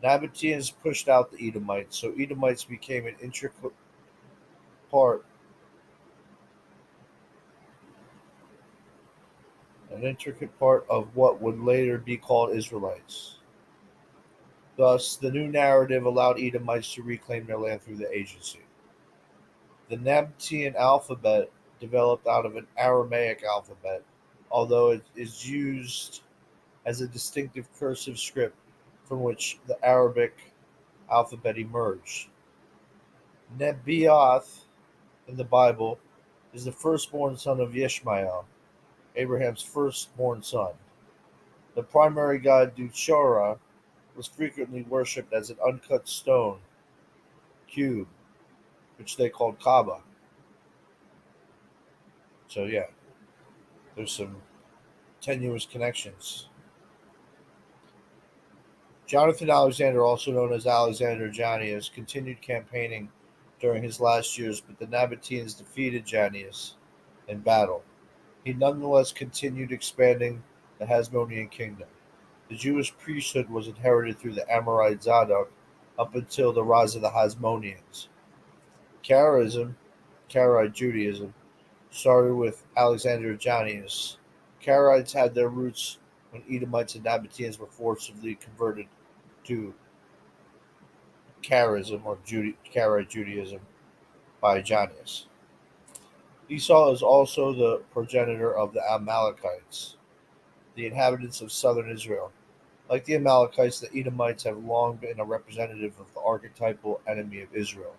Nabateans pushed out the Edomites, so Edomites became part an intricate part of what would later be called Israelites. Thus, the new narrative allowed Edomites to reclaim their land through the agency. The Nabatean alphabet developed out of an Aramaic alphabet, although it is used as a distinctive cursive script from which the Arabic alphabet emerged. Nebaioth in the Bible is the firstborn son of Ishmael, Abraham's firstborn son. The primary god Duchora was frequently worshipped as an uncut stone cube, which they called Kaaba. So yeah, there's some tenuous connections. Jonathan Alexander, also known as Alexander Jannaeus, continued campaigning during his last years, but the Nabateans defeated Jannaeus in battle. He nonetheless continued expanding the Hasmonean kingdom. The Jewish priesthood was inherited through the Amorite Zadok up until the rise of the Hasmoneans. Karaite Judaism, started with Alexander Jannaeus. Karaites had their roots when Edomites and Nabateans were forcibly converted to Charism or Karaite Judaism by Jannaeus. Esau is also the progenitor of the Amalekites, the inhabitants of southern Israel. Like the Amalekites, the Edomites have long been a representative of the archetypal enemy of Israel.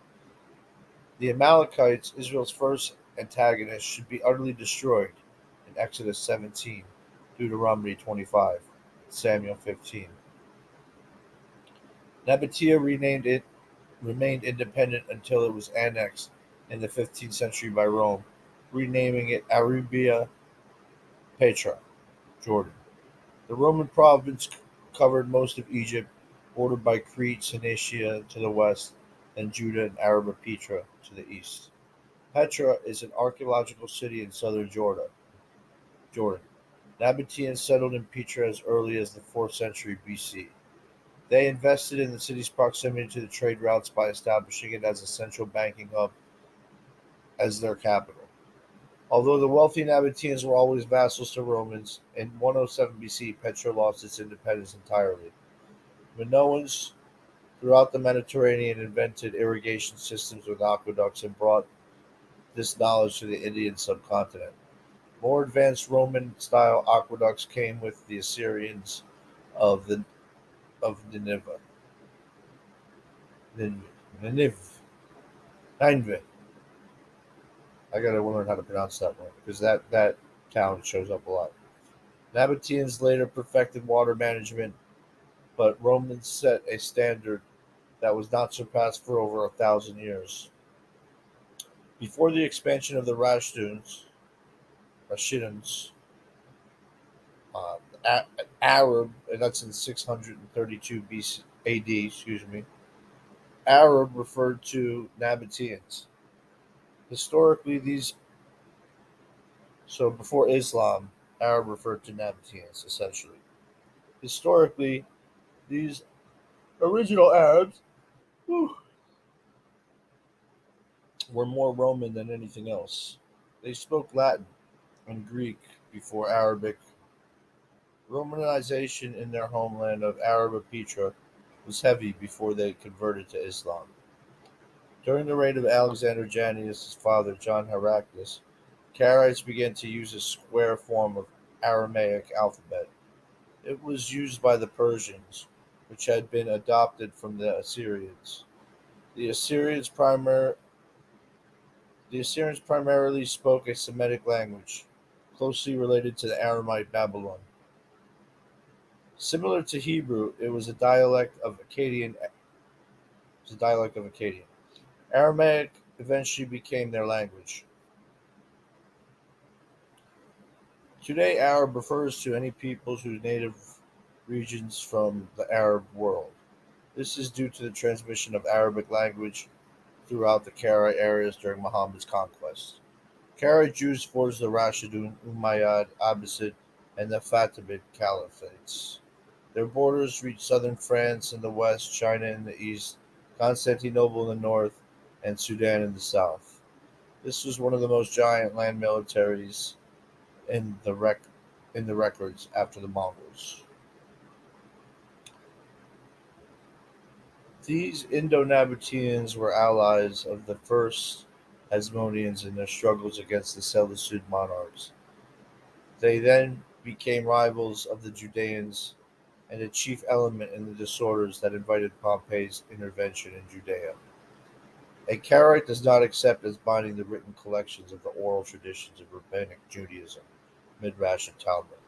The Amalekites, Israel's first antagonists, should be utterly destroyed in Exodus 17, Deuteronomy 25, Samuel 15. Nabatea remained independent until it was annexed in the 15th century by Rome, renaming it Arabia Petra, Jordan. The Roman province covered most of Egypt, bordered by Crete, Cilicia to the west, and Judah and Arabia Petra to the east. Petra is an archaeological city in southern Jordan. Nabateans settled in Petra as early as the 4th century BC. They invested in the city's proximity to the trade routes by establishing it as a central banking hub as their capital. Although the wealthy Nabateans were always vassals to Romans, in 107 BC Petra lost its independence entirely. Minoans throughout the Mediterranean invented irrigation systems with aqueducts and brought this knowledge to the Indian subcontinent. More advanced Roman-style aqueducts came with the Assyrians of Nineveh. Nineveh. Nineveh. I gotta learn how to pronounce that one because that town shows up a lot. Nabateans later perfected water management, but Romans set a standard that was not surpassed for over 1,000 years. Before the expansion of the Rashidans, uh, Arab, and that's in 632 BC, AD. Excuse me. Arab referred to Nabateans. Historically, before Islam, Arab referred to Nabateans essentially. Historically, these original Arabs whew, were more Roman than anything else. They spoke Latin and Greek before Arabic. Romanization in their homeland of Arabia Petra was heavy before they converted to Islam. During the reign of Alexander Jannaeus' father John Heraclius, Karaites began to use a square form of Aramaic alphabet. It was used by the Persians, which had been adopted from the Assyrians. The Assyrians, primar- the Assyrians primarily spoke a Semitic language, closely related to the Aramite Babylon. Similar to Hebrew, it was a dialect of Akkadian. Aramaic eventually became their language. Today, Arab refers to any peoples whose native regions from the Arab world. This is due to the transmission of Arabic language throughout the Karaite areas during Muhammad's conquest. Karaite Jews forged the Rashidun, Umayyad, Abbasid, and the Fatimid caliphates. Their borders reached southern France in the west, China in the east, Constantinople in the north, and Sudan in the south. This was one of the most giant land militaries in the records after the Mongols. These Indo-Nabateans were allies of the first Hasmoneans in their struggles against the Seleucid monarchs. They then became rivals of the Judeans and a chief element in the disorders that invited Pompey's intervention in Judea. A Karaite does not accept as binding the written collections of the oral traditions of Rabbinic Judaism, Midrash, and Talmud.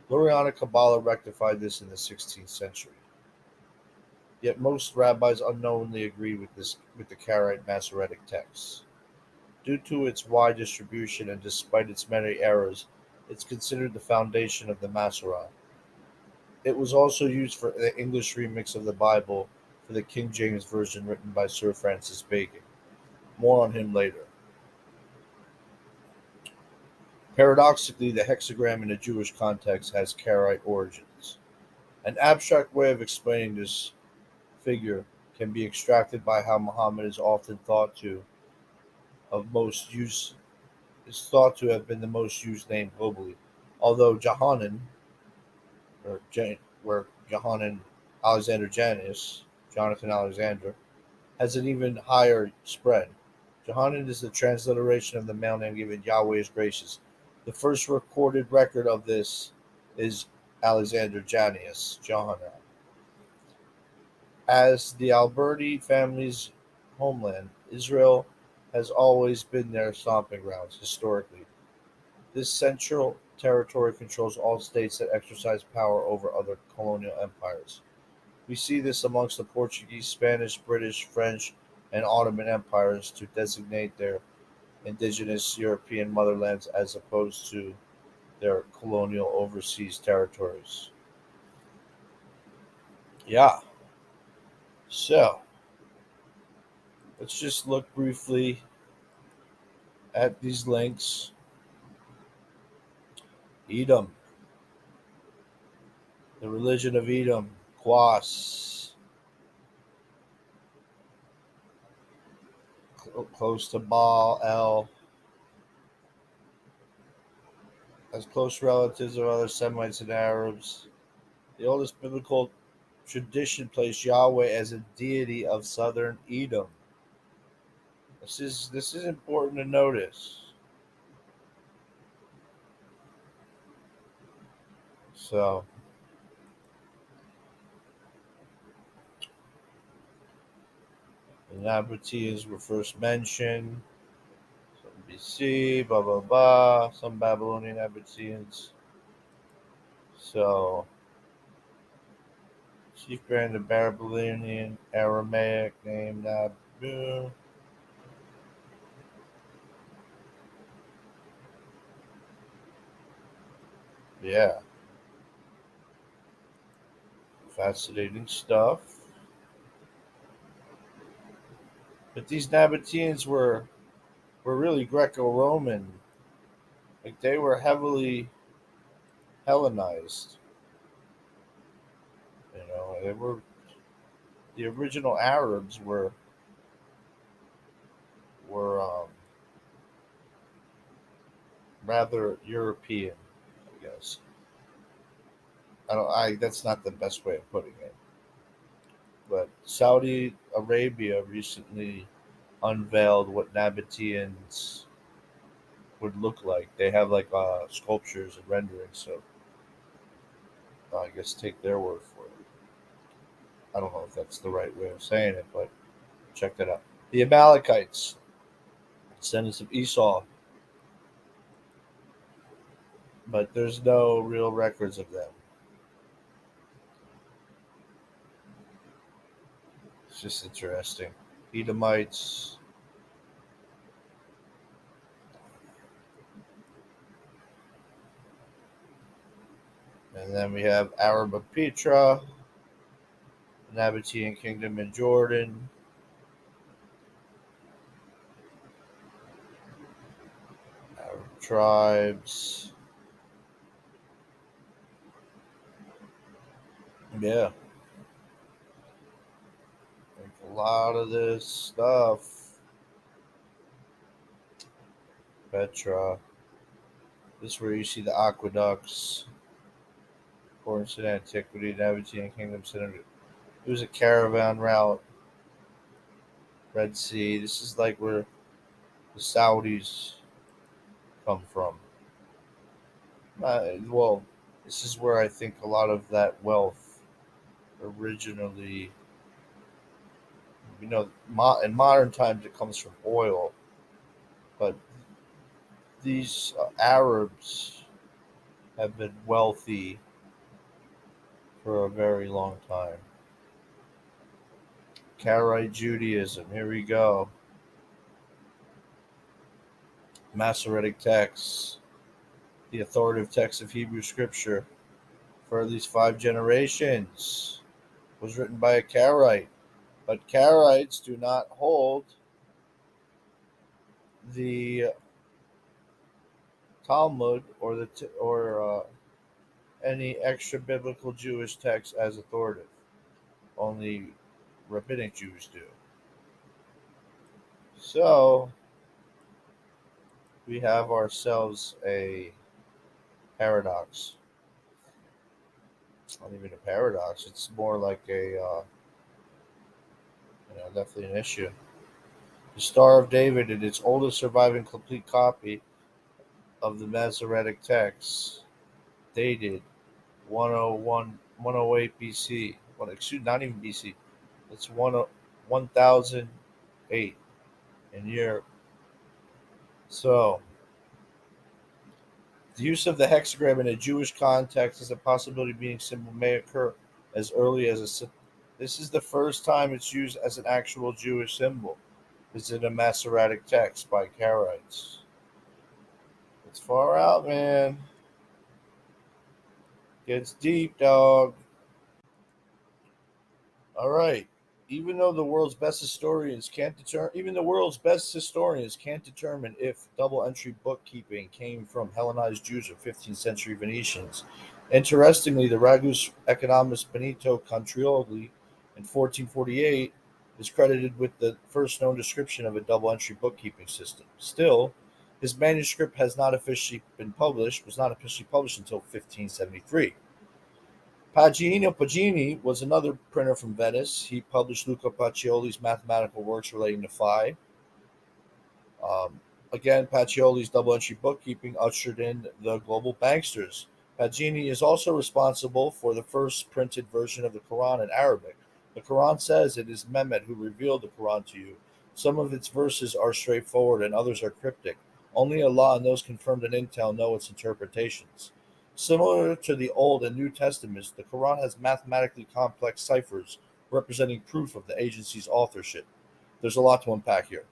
Lurianic Kabbalah rectified this in the 16th century. Yet most rabbis unknowingly agree with the Karaite Masoretic texts. Due to its wide distribution and despite its many errors, it is considered the foundation of the Masoret. It was also used for the English remix of the Bible for the King James Version written by Sir Francis Bacon. More on him later. Paradoxically, the hexagram in a Jewish context has Karaite origins. An abstract way of explaining this figure can be extracted by how Muhammad is often thought to of most use is thought to have been the most used name globally, although Johanan, where Johanan Alexander Janus, Jonathan Alexander, has an even higher spread. Johanan is the transliteration of the male name given Yahweh is gracious. The first recorded record of this is Alexander Janus, Johanan. As the Alberti family's homeland, Israel has always been their stomping grounds historically. This central territory controls all states that exercise power over other colonial empires. We see this amongst the Portuguese, Spanish, British, French, and Ottoman empires to designate their indigenous European motherlands as opposed to their colonial overseas territories. Yeah, so let's just look briefly at these links. Edom, the religion of Edom, Quas, close to Baal El, as close relatives of other Semites and Arabs. The oldest biblical tradition placed Yahweh as a deity of southern Edom. This is important to notice. So the Nabateans were first mentioned. Some BC, blah blah blah. Some Babylonian Nabateans. So chief brand of Babylonian Aramaic name Nabu. Yeah, fascinating stuff. But these Nabateans were really Greco-Roman. Like they were heavily Hellenized. They were the original Arabs were rather European, I guess. I don't. I That's not the best way of putting it. But Saudi Arabia recently unveiled what Nabateans would look like. They have like sculptures and renderings. So I guess take their word for it. I don't know if that's the right way of saying it, but check that out. The Amalekites, descendants of Esau, but there's no real records of them. It's just interesting. Edomites, And then we have Arab of Petra, Nabatean Kingdom in Jordan, Arab tribes. Yeah, like a lot of this stuff. Petra. This is where you see the aqueducts, according to antiquity, Nabatean Kingdom Center. It was a caravan route, Red Sea. This is like where the Saudis come from. Well, this is where I think a lot of that wealth originally, in modern times it comes from oil, but these Arabs have been wealthy for a very long time. Karaite Judaism, here we go. Masoretic texts, the authoritative text of Hebrew scripture for at least 5 generations, was written by a Karaite. But Karaites do not hold the Talmud or any extra biblical Jewish text as authoritative. Only rabbinic Jews do. So we have ourselves a paradox. Not even a paradox. It's more like definitely an issue. The Star of David, in its oldest surviving complete copy of the Masoretic text, dated 101, 108 BC. Well, excuse, not even BC. It's 1008 in Europe. So, the use of the hexagram in a Jewish context as a possibility being symbol may occur as early as this is the first time it's used as an actual Jewish symbol. Is in a Masoretic text by Karaites. It's far out, man. Gets deep, dog. All right. Even the world's best historians can't determine if double entry bookkeeping came from Hellenized Jews or 15th century Venetians. Interestingly, the Ragus economist Benito Contrioli in 1448 is credited with the first known description of a double entry bookkeeping system. Still, his manuscript was not officially published until 1573. Pagino Pagini was another printer from Venice. He published Luca Pacioli's mathematical works relating to phi. Um, Again, Pacioli's double entry bookkeeping ushered in the global banksters. Pagini is also responsible for the first printed version of the Quran in Arabic. The Quran says it is Mehmet who revealed the Quran to you. Some of its verses are straightforward and others are cryptic. Only Allah and those confirmed in intel know its interpretations. Similar to the Old and New Testaments, the Quran has mathematically complex ciphers representing proof of the agency's authorship. There's a lot to unpack here.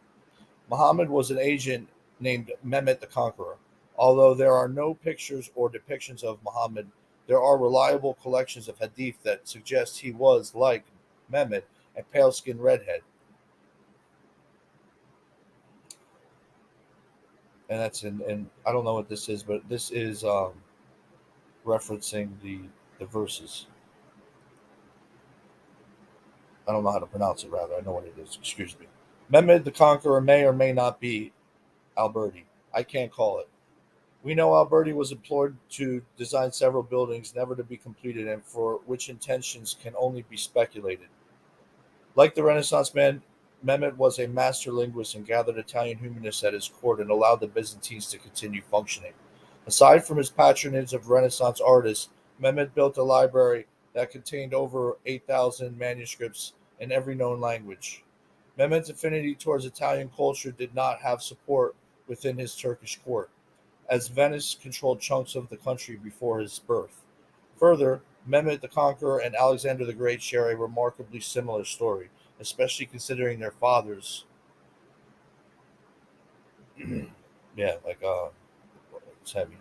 Muhammad was an agent named Mehmet the Conqueror. Although there are no pictures or depictions of Muhammad, there are reliable collections of hadith that suggest he was, like Mehmet, a pale skinned redhead. And and I don't know what this is, but this is referencing the verses. I don't know how to pronounce it, rather. I know what it is. Excuse me. Mehmed the Conqueror may or may not be Alberti. I can't call it. We know Alberti was employed to design several buildings never to be completed and for which intentions can only be speculated. Like the Renaissance man, Mehmet was a master linguist and gathered Italian humanists at his court and allowed the Byzantines to continue functioning. Aside from his patronage of Renaissance artists, Mehmet built a library that contained over 8,000 manuscripts in every known language. Mehmet's affinity towards Italian culture did not have support within his Turkish court, as Venice controlled chunks of the country before his birth. Further, Mehmet the Conqueror and Alexander the Great share a remarkably similar story, especially considering their fathers. Yeah, like it's heavy.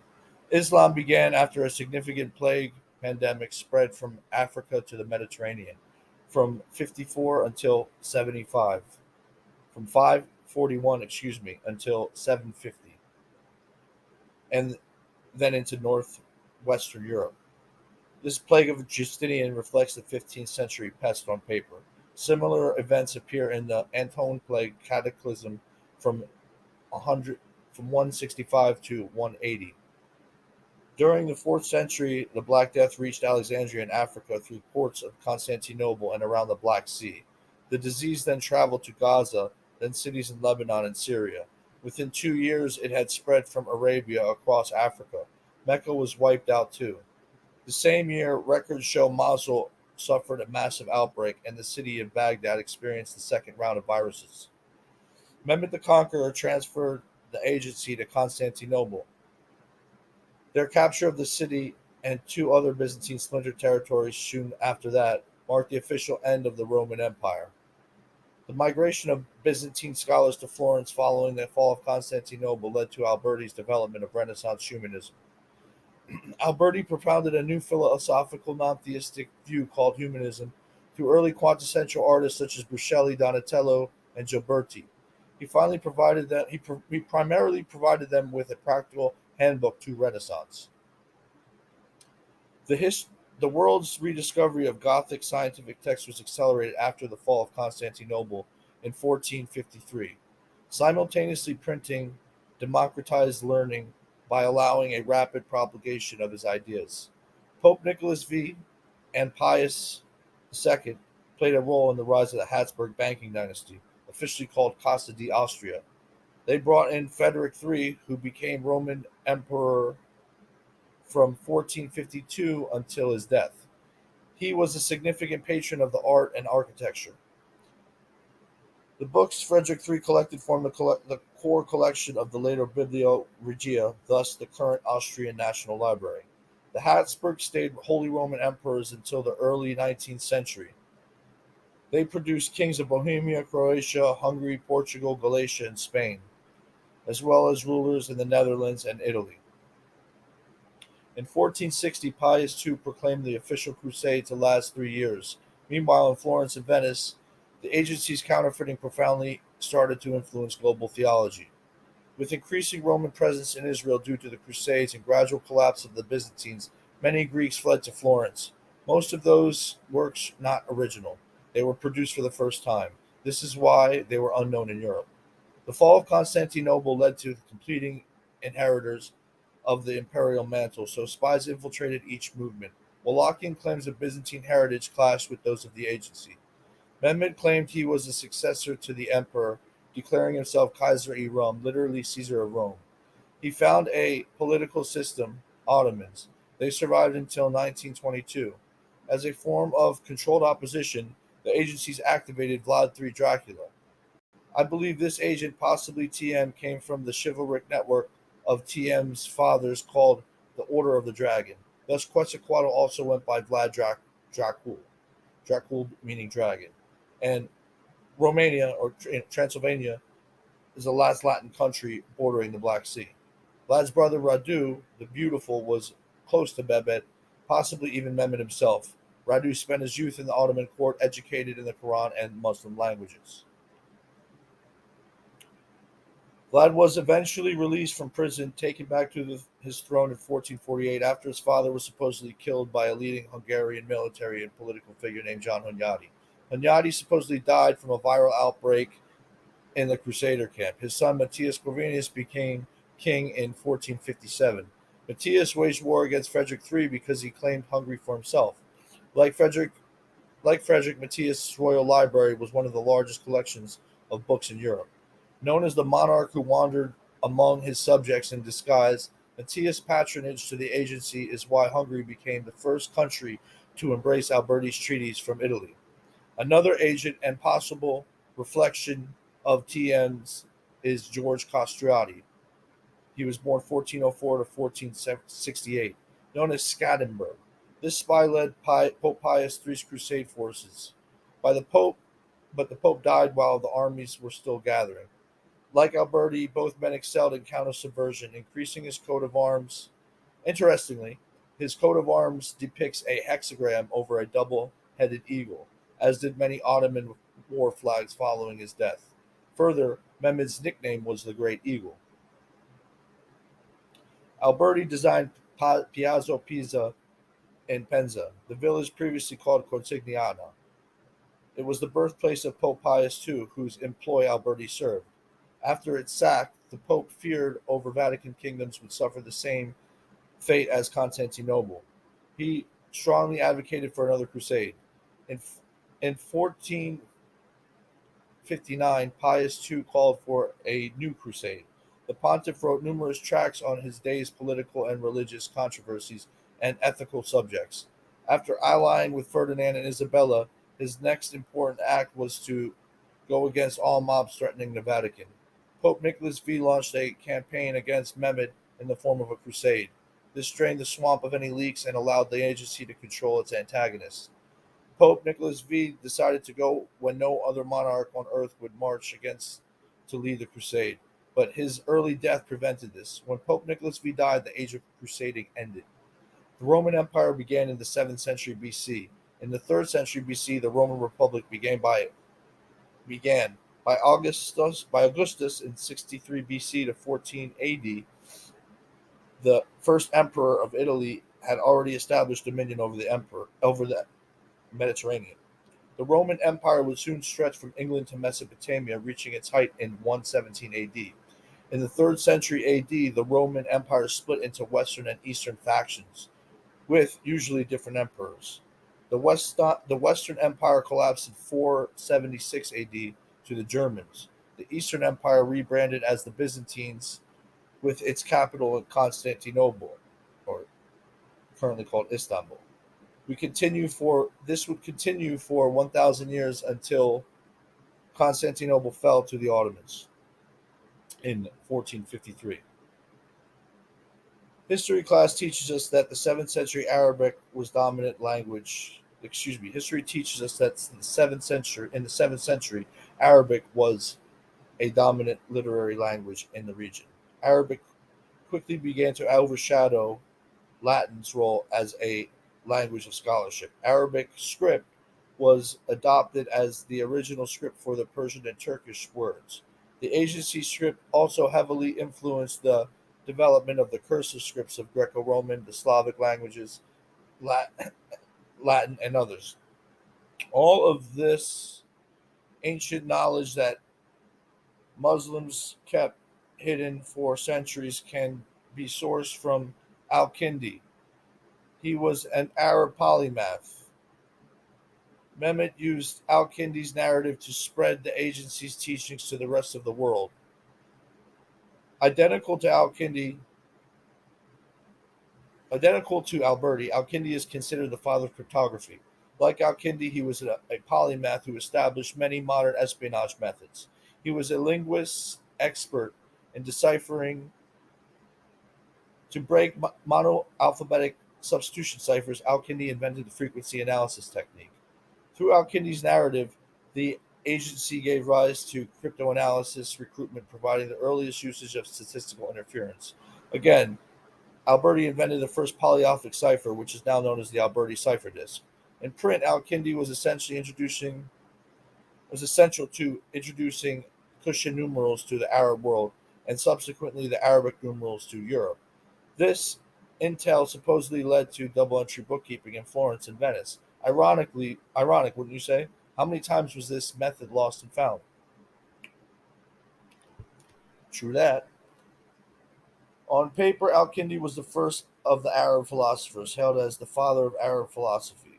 Islam began after a significant plague pandemic spread from Africa to the Mediterranean from 54 until 75, from 541, excuse me, until 750, and then into northwestern Europe. This plague of Justinian reflects the 15th century pest on paper. Similar events appear in the Anton plague cataclysm from 100 from 165 to 180. During the 4th century, the Black Death reached Alexandria in Africa through ports of Constantinople and around the Black Sea. The disease then traveled to Gaza, then cities in Lebanon and Syria. Within 2 years, it had spread from Arabia across Africa. Mecca was wiped out too. The same year, records show Mosul suffered a massive outbreak, and the city of Baghdad experienced the second round of viruses. Mehmed the Conqueror transferred the agency to Constantinople. Their capture of the city and two other Byzantine splinter territories soon after that marked the official end of the Roman Empire. The migration of Byzantine scholars to Florence following the fall of Constantinople led to Alberti's development of Renaissance humanism. Alberti propounded a new philosophical non-theistic view called humanism through early quintessential artists such as Brunelleschi, Donatello, and Gioberti. He primarily provided them with a practical handbook to Renaissance. The, his, the world's rediscovery of Gothic scientific texts was accelerated after the fall of Constantinople in 1453. Simultaneously printing democratized learning by allowing a rapid propagation of his ideas. Pope Nicholas V and Pius II played a role in the rise of the Habsburg banking dynasty, officially called Casa di Austria. They brought in Frederick III, who became Roman Emperor from 1452 until his death. He was a significant patron of the art and architecture. The books Frederick III collected form the core collection of the later Biblio Regia, thus the current Austrian National Library. The Habsburgs stayed Holy Roman emperors until the early 19th century. They produced kings of Bohemia, Croatia, Hungary, Portugal, Galatia, and Spain, as well as rulers in the Netherlands and Italy. In 1460, Pius II proclaimed the official crusade to last 3 years. Meanwhile, in Florence and Venice, the agency's counterfeiting profoundly started to influence global theology. With increasing Roman presence in Israel due to the Crusades and gradual collapse of the Byzantines, many Greeks fled to Florence. Most of those works not original. They were produced for the first time. This is why they were unknown in Europe. The fall of Constantinople led to the completing inheritors of the imperial mantle, so spies infiltrated each movement. Wallachian claims of Byzantine heritage clashed with those of the agency. Mehmed claimed he was a successor to the emperor, declaring himself Kaiser-i Rum, literally Caesar of Rome. He found a political system, Ottomans. They survived until 1922. As a form of controlled opposition, the agencies activated Vlad III Dracula. I believe this agent, possibly TM, came from the chivalric network of TM's fathers called the Order of the Dragon. Thus, Quetzalcoatl also went by Vlad Dracul, Dracul meaning dragon. And Romania, or Transylvania, is the last Latin country bordering the Black Sea. Vlad's brother Radu, the Beautiful, was close to Mehmed, possibly even Mehmed himself. Radu spent his youth in the Ottoman court, educated in the Quran and Muslim languages. Vlad was eventually released from prison, taken back to his throne in 1448 after his father was supposedly killed by a leading Hungarian military and political figure named John Hunyadi. Hunyadi supposedly died from a viral outbreak in the Crusader camp. His son Matthias Corvinus became king in 1457. Matthias waged war against Frederick III because he claimed Hungary for himself. Like Frederick, Matthias' royal library was one of the largest collections of books in Europe. Known as the monarch who wandered among his subjects in disguise, Matthias' patronage to the agency is why Hungary became the first country to embrace Alberti's treatise from Italy. Another agent and possible reflection of TM's is George Castriati. He was born 1404 to 1468, known as Scattenberg. This spy led Pope Pius III's crusade forces. By the Pope, but the Pope died while the armies were still gathering. Like Alberti, both men excelled in counter subversion, increasing his coat of arms. Interestingly, His coat of arms depicts a hexagram over a double headed eagle, as did many Ottoman war flags following his death. Further, Mehmed's nickname was the Great Eagle. Alberti designed Piazza Pisa in Penza, the village previously called Cortigliano. It was the birthplace of Pope Pius II, whose employ Alberti served. After its sack, the Pope feared over Vatican kingdoms would suffer the same fate as Constantinople. He strongly advocated for another crusade. In, in 1459, Pius II called for a new crusade. The pontiff wrote numerous tracts on his day's political and religious controversies and ethical subjects. After allying with Ferdinand and Isabella, his next important act was to go against all mobs threatening the Vatican. Pope Nicholas V launched a campaign against Mehmed in the form of a crusade. This drained the swamp of any leaks and allowed the agency to control its antagonists. Pope Nicholas V decided to go when no other monarch on earth would march against to lead the crusade, but his early death prevented this. When Pope Nicholas V died, the age of crusading ended. The Roman Empire began in the 7th century BC. In the 3rd century BC, the Roman Republic began by Augustus in 63 BC to 14 AD. The first emperor of Italy had already established dominion over the Mediterranean. The Roman Empire would soon stretch from England to Mesopotamia, reaching its height in 117 AD. In the 3rd century AD, the Roman Empire split into Western and Eastern factions, with usually different emperors. The Western Empire collapsed in 476 AD to the Germans. The Eastern Empire rebranded as the Byzantines, with its capital in Constantinople, or currently called Istanbul. This would continue for 1,000 years until Constantinople fell to the Ottomans in 1453. History class teaches us that the 7th century Arabic was dominant language. Excuse me. History teaches us that in the 7th century, Arabic was a dominant literary language in the region. Arabic quickly began to overshadow Latin's role as a language of scholarship. Arabic script was adopted as the original script for the Persian and Turkish words. The agency script also heavily influenced the development of the cursive scripts of Greco-Roman, the Slavic languages, Latin, and others. All of this ancient knowledge that Muslims kept hidden for centuries can be sourced from Al-Kindi. He was an Arab polymath. Mehmet used Al-Kindi's narrative to spread the agency's teachings to the rest of the world. Identical to Al-Kindi, Identical to Alberti, Al-Kindi is considered the father of cryptography. Like Al-Kindi, he was a polymath who established many modern espionage methods. He was a linguist expert in deciphering. To break monoalphabetic substitution ciphers, Al-Kindi invented the frequency analysis technique. Through Al-Kindi's narrative, the agency gave rise to cryptanalysis recruitment, providing the earliest usage of statistical interference. Again, Alberti invented the first polyalphic cipher, which is now known as the Alberti cipher disk. In print, Al-Kindi was essential to introducing Kushan numerals to the Arab world, and subsequently the Arabic numerals to Europe. This intel supposedly led to double entry bookkeeping in Florence and Venice. Ironic, wouldn't you say? How many times was this method lost and found? True that. On paper, Al-Kindi was the first of the Arab philosophers, hailed as the father of Arab philosophy.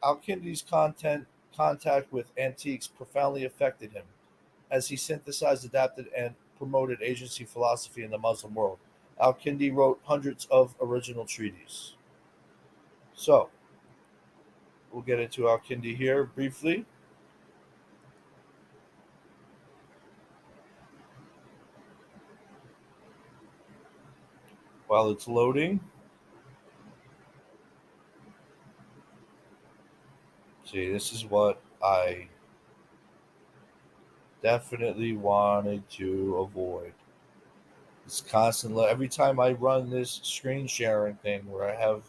Al-Kindi's contact with antiques profoundly affected him, as he synthesized, adapted, and promoted agency philosophy in the Muslim world. Al-Kindi wrote hundreds of original treatises. So, we'll get into Al-Kindi here briefly. While it's loading, see, this is what I definitely wanted to avoid. It's constant. Every time I run this screen sharing thing where I have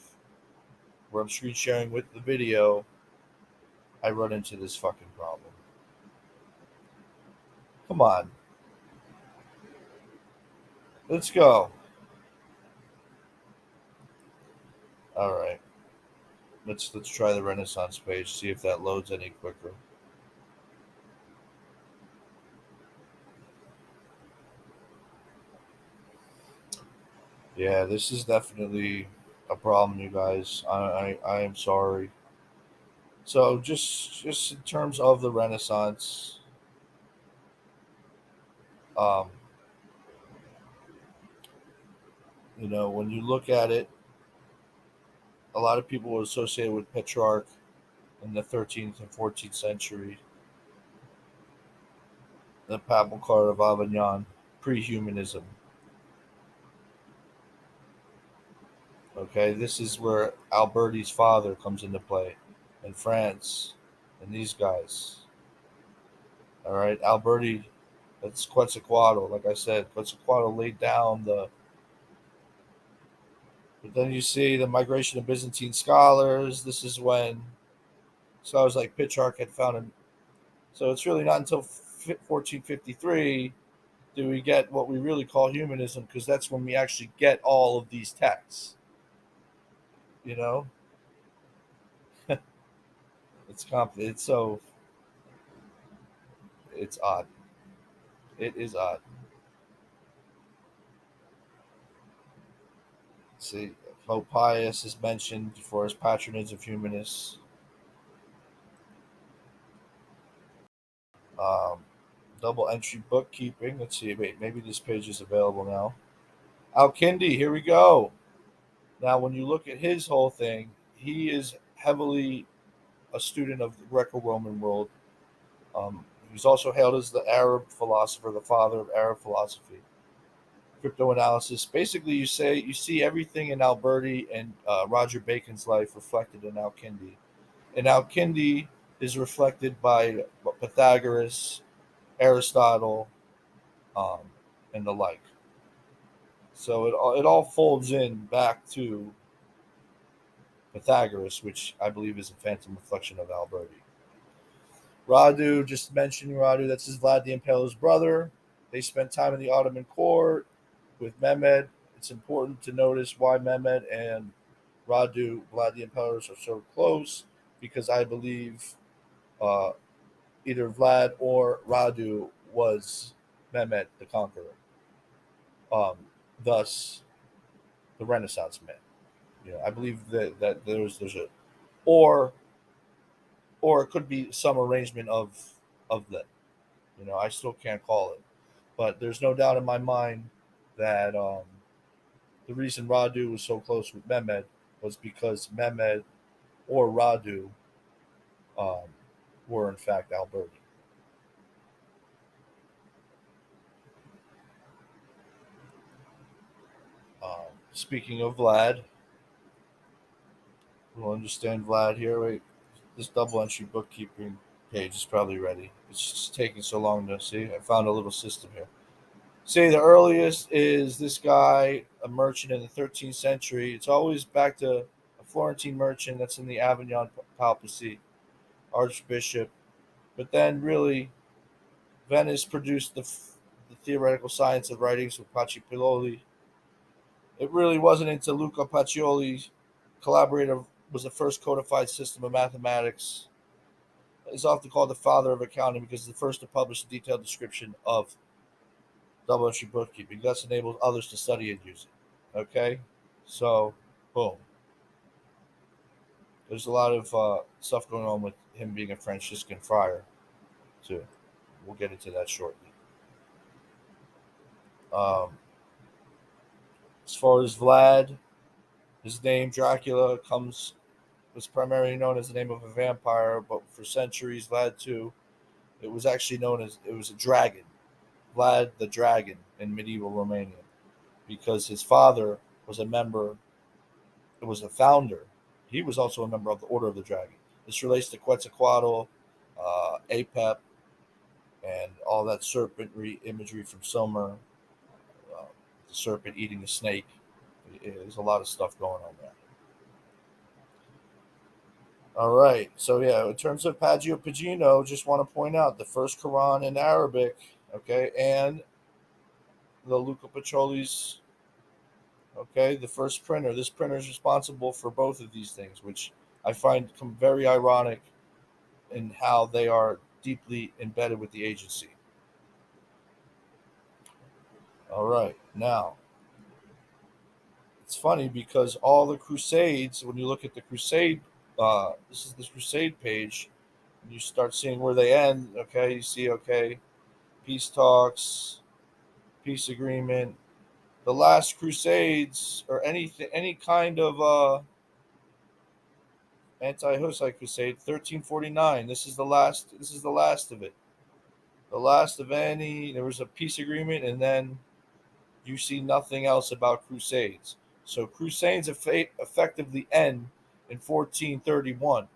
where I'm screen sharing with the video, I run into this fucking problem. Come on, let's go. All right, let's try the Renaissance page. See if that loads any quicker. Yeah, this is definitely a problem, you guys. I am sorry. So just in terms of the Renaissance, um, when you look at it, a lot of people were associated with Petrarch in the 13th and 14th century, the Papal Court of Avignon, pre-humanism. Okay, this is where Alberti's father comes into play, in France, and these guys. All right, Alberti, that's Quetzalcoatl. Like I said, Quetzalcoatl laid down the. But then you see the migration of Byzantine scholars. This is when scholars like Petrarch had found him. So it's really not until 1453 do we get what we really call humanism, because that's when we actually get all of these texts. You know, it's complicated. So it's odd. It is odd. See, Pope Pius is mentioned for his patronage of humanists. Um, Double entry bookkeeping. Let's see. Wait, maybe this page is available now. Al-Kindi, here we go. Now, when you look at his whole thing, he is heavily a student of the Greco-Roman world. He's also hailed as the Arab philosopher, the father of Arab philosophy. Cryptoanalysis. Basically, you see everything in Alberti and Roger Bacon's life reflected in Al-Kindi. And Al-Kindi is reflected by Pythagoras, Aristotle, um, and the like. So it all folds in back to Pythagoras, which I believe is a phantom reflection of Alberti. Radu, just mentioning Radu, that's his Vlad the Impaler's brother. They spent time in the Ottoman court with Mehmed. It's important to notice why Mehmed and Radu, Vlad the Impaler's, are so close, because I believe uh, either Vlad or Radu was Mehmed the Conqueror. Um, Thus, the Renaissance man. I believe that there's a or or it could be some arrangement of them. I still can't call it, but there's no doubt in my mind that the reason Radu was so close with Mehmed was because Mehmed or Radu um, were in fact Alberti. Speaking of Vlad, we'll understand Vlad here. Wait, this double entry bookkeeping page is probably ready. It's just taking so long to see. I found a little system here. Say the earliest is this guy, a merchant in the 13th century. It's always back to a Florentine merchant that's in the Avignon papacy, archbishop. But then, really, Venice produced the theoretical science of writings with Pacipioli. It really wasn't until Luca Pacioli's collaborator was the first codified system of mathematics. He's often called the father of accounting because he's the first to publish a detailed description of double entry bookkeeping. Thus enables others to study and use it. Okay? So, boom. There's a lot of stuff going on with him being a Franciscan friar, too. We'll get into that shortly. Um, as far as Vlad, his name Dracula was primarily known as the name of a vampire, but for centuries, Vlad too, it was actually known as it was a dragon, Vlad the Dragon in medieval Romania, because his father was a member, it was a founder. He was also a member of the Order of the Dragon. This relates to Quetzalcoatl, Apep, and all that serpent imagery from Somer, uh, the serpent eating the snake. There's a lot of stuff going on there. All right. So yeah, in terms of Paggio Pagino, just want to point out the first Quran in Arabic, okay, and the Luca Pacioli's, okay, the first printer. This printer is responsible for both of these things, which I find very ironic in how they are deeply embedded with the agency. All right. Now, it's funny because all the Crusades, when you look at the Crusade, this is the Crusade page, and you start seeing where they end. Okay, you see, okay, peace talks, peace agreement, the last Crusades, or anything, any kind of anti-Hussite crusade, 1349. This is the last. This is the last of it. The last of any. There was a peace agreement, and then you see nothing else about crusades. So crusades effectively end in 1431.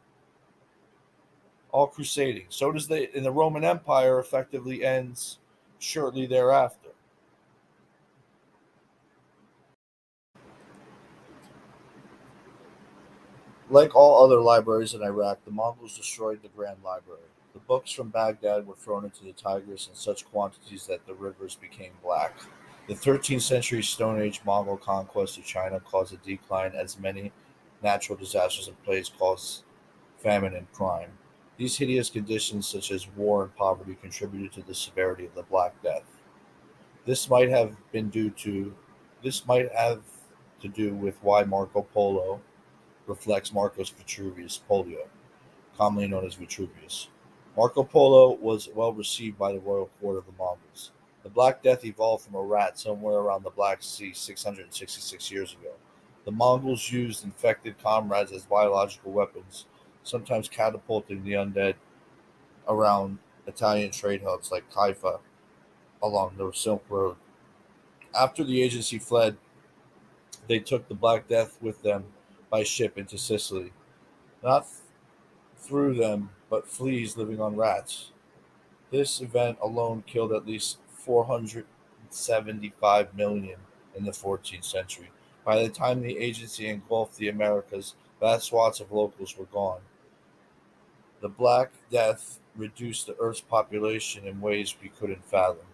All crusading. So does the in the Roman Empire effectively ends shortly thereafter. Like all other libraries in Iraq, the Mongols destroyed the Grand Library. The books from Baghdad were thrown into the Tigris in such quantities that the rivers became black. The 13th century Stone Age Mongol conquest of China caused a decline as many natural disasters and plagues caused famine and crime. These hideous conditions, such as war and poverty, contributed to the severity of the Black Death. This might have been due to this might have to do with why Marco Polo reflects Marcus Vitruvius Polio, commonly known as Vitruvius. Marco Polo was well received by the royal court of the Mongols. The Black Death evolved from a rat somewhere around the Black Sea 666 years ago. The Mongols used infected comrades as biological weapons, sometimes catapulting the undead around Italian trade hubs like Haifa along the Silk Road. After the agency fled, they took the Black Death with them by ship into Sicily, not through them, but fleas living on rats. This event alone killed at least 475 million in the 14th century. By the time the agency engulfed the Americas, vast swaths of locals were gone. The Black Death reduced the Earth's population in ways we couldn't fathom.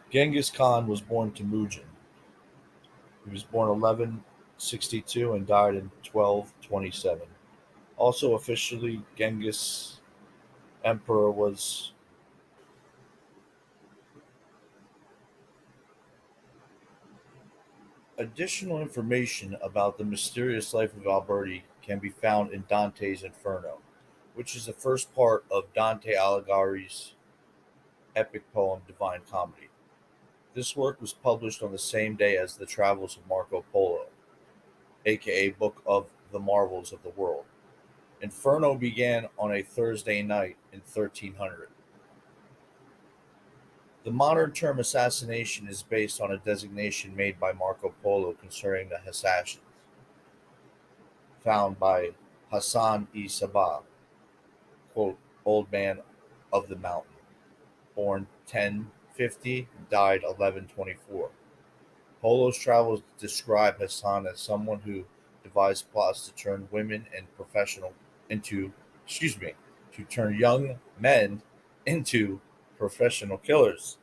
Genghis Khan was born Temujin. He was born 1162 and died in 1227. Also officially, Genghis Emperor was. Additional information about the mysterious life of Alberti can be found in Dante's Inferno, which is the first part of Dante Alighieri's epic poem Divine Comedy. This work was published on the same day as the Travels of Marco Polo, aka Book of the Marvels of the World. Inferno began on a Thursday night in 1300. The modern term assassination is based on a designation made by Marco Polo concerning the assassins found by Hassan e Sabah, quote, old man of the mountain, born 1050, died 1124. Polo's travels describe Hassan as someone who devised plots to turn women and professional into, excuse me, to turn young men into professional killers.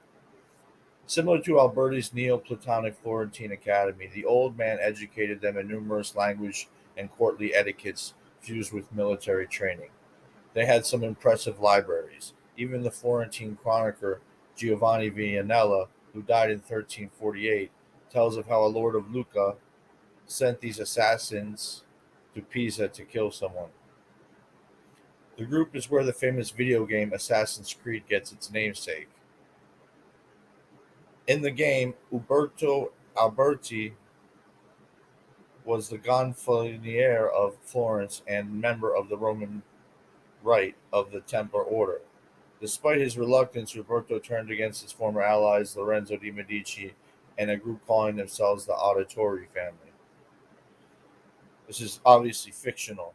Similar to Alberti's Neoplatonic Florentine Academy, the old man educated them in numerous language and courtly etiquettes fused with military training. They had some impressive libraries. Even the Florentine chronicler Giovanni Vianella, who died in 1348, tells of how a lord of Lucca sent these assassins to Pisa to kill someone. The group is where the famous video game Assassin's Creed gets its namesake. In the game, Uberto Alberti was the Gonfaloniere of Florence and member of the Roman Rite of the Templar Order. Despite his reluctance, Roberto turned against his former allies Lorenzo de' Medici and a group calling themselves the Aedificatoria family. This is obviously fictional,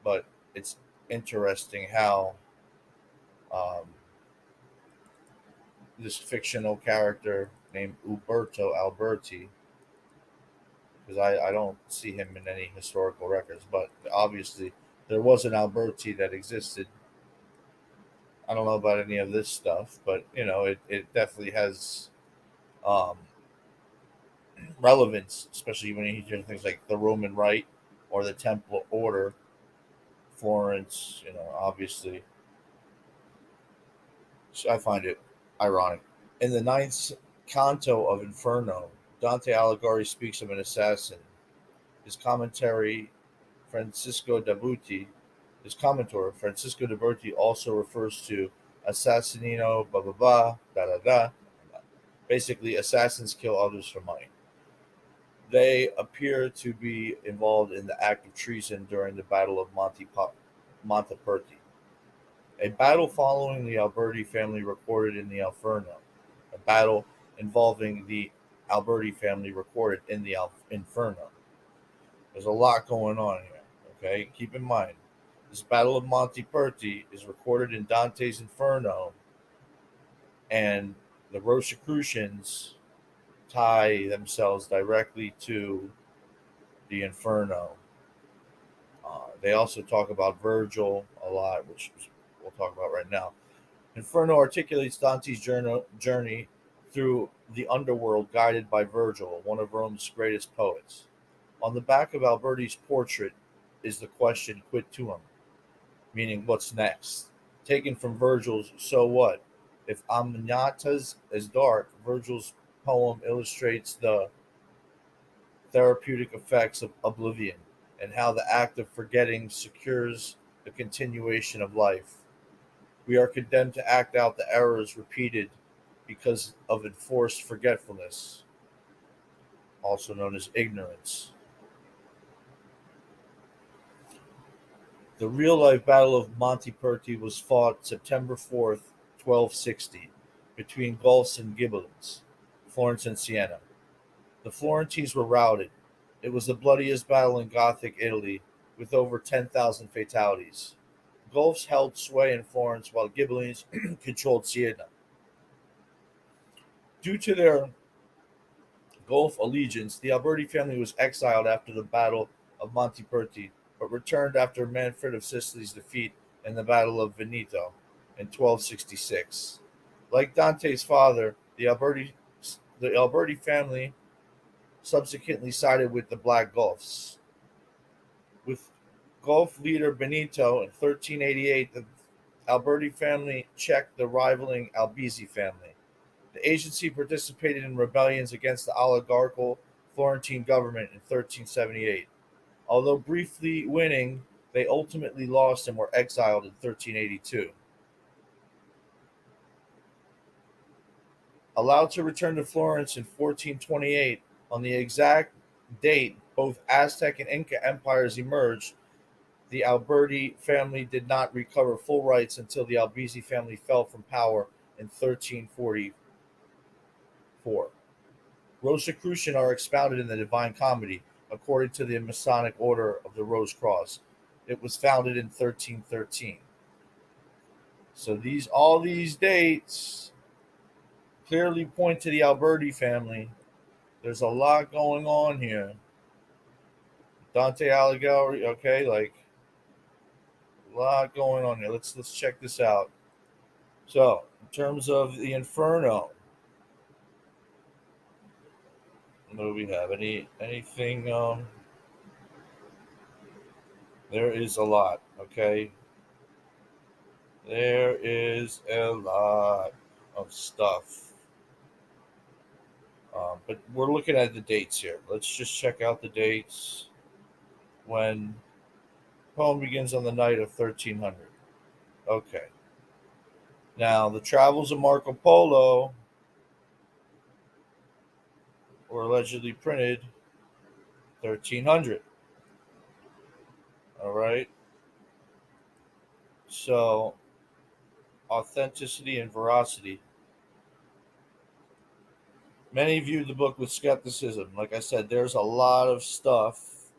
but it's interesting how um, this fictional character named Uberto Alberti because I don't see him in any historical records. But obviously, there was an Alberti that existed. I don't know about any of this stuff, but it definitely has um, relevance, especially when you hear things like the Roman Rite or the Temple Order, Florence. Obviously, so I find it ironic. In the ninth canto of Inferno, Dante Alighieri speaks of an assassin. His commentary, Francisco da Butti, his commentator, Francisco da Berti, also refers to assassinino, blah, blah, blah, da, da, da. Basically, assassins kill others for money. They appear to be involved in the act of treason during the Battle of Monteperti, a battle following the Alberti family recorded in the Inferno, a battle involving the Alberti family recorded in the Inferno. There's a lot going on here. Okay, keep in mind, this Battle of Monteperti is recorded in Dante's Inferno, and the Rosicrucians tie themselves directly to the Inferno. They also talk about Virgil a lot, which we'll talk about right now. Inferno articulates Dante's journey through the underworld guided by Virgil, one of Rome's greatest poets. On the back of Alberti's portrait is the question "Quid tuum?", meaning "What's next?", taken from Virgil's "So what?". If Aminata's is dark, Virgil's poem illustrates the therapeutic effects of oblivion and how the act of forgetting secures the continuation of life. We are condemned to act out the errors repeated because of enforced forgetfulness, also known as ignorance. The real-life Battle of Monteperti was fought September 4th, 1260, between Guelphs and Ghibellines, Florence and Siena. The Florentines were routed. It was the bloodiest battle in Gothic Italy, with over 10,000 fatalities. Guelphs held sway in Florence while Ghibellines controlled Siena. Due to their Guelph allegiance, the Alberti family was exiled after the Battle of Monteperti, but returned after Manfred of Sicily's defeat in the Battle of Veneto in 1266. Like Dante's father, the Alberti family subsequently sided with the Black Guelphs. With Guelph leader Benito in 1388, the Alberti family checked the rivaling Albizzi family. The agency participated in rebellions against the oligarchical Florentine government in 1378. Although briefly winning, they ultimately lost and were exiled in 1382. Allowed to return to Florence in 1428, on the exact date both Aztec and Inca empires emerged, the Alberti family did not recover full rights until the Albizzi family fell from power in 1344. Rosicrucian are expounded in the Divine Comedy according to the Masonic Order of the Rose Cross. It was founded in 1313. So all these dates clearly point to the Alberti family. There's a lot going on here. Dante Alighieri, okay, like a lot going on here. Let's check this out. So, in terms of the Inferno, what do we have? Anything? There is a lot. Okay, there is a lot of stuff. But we're looking at the dates here. Let's just check out the dates when the poem begins on the night of 1300. Okay. Now, the travels of Marco Polo were allegedly printed 1300. All right. So, authenticity and veracity. Many viewed the book with skepticism. Like I said, there's a lot of stuff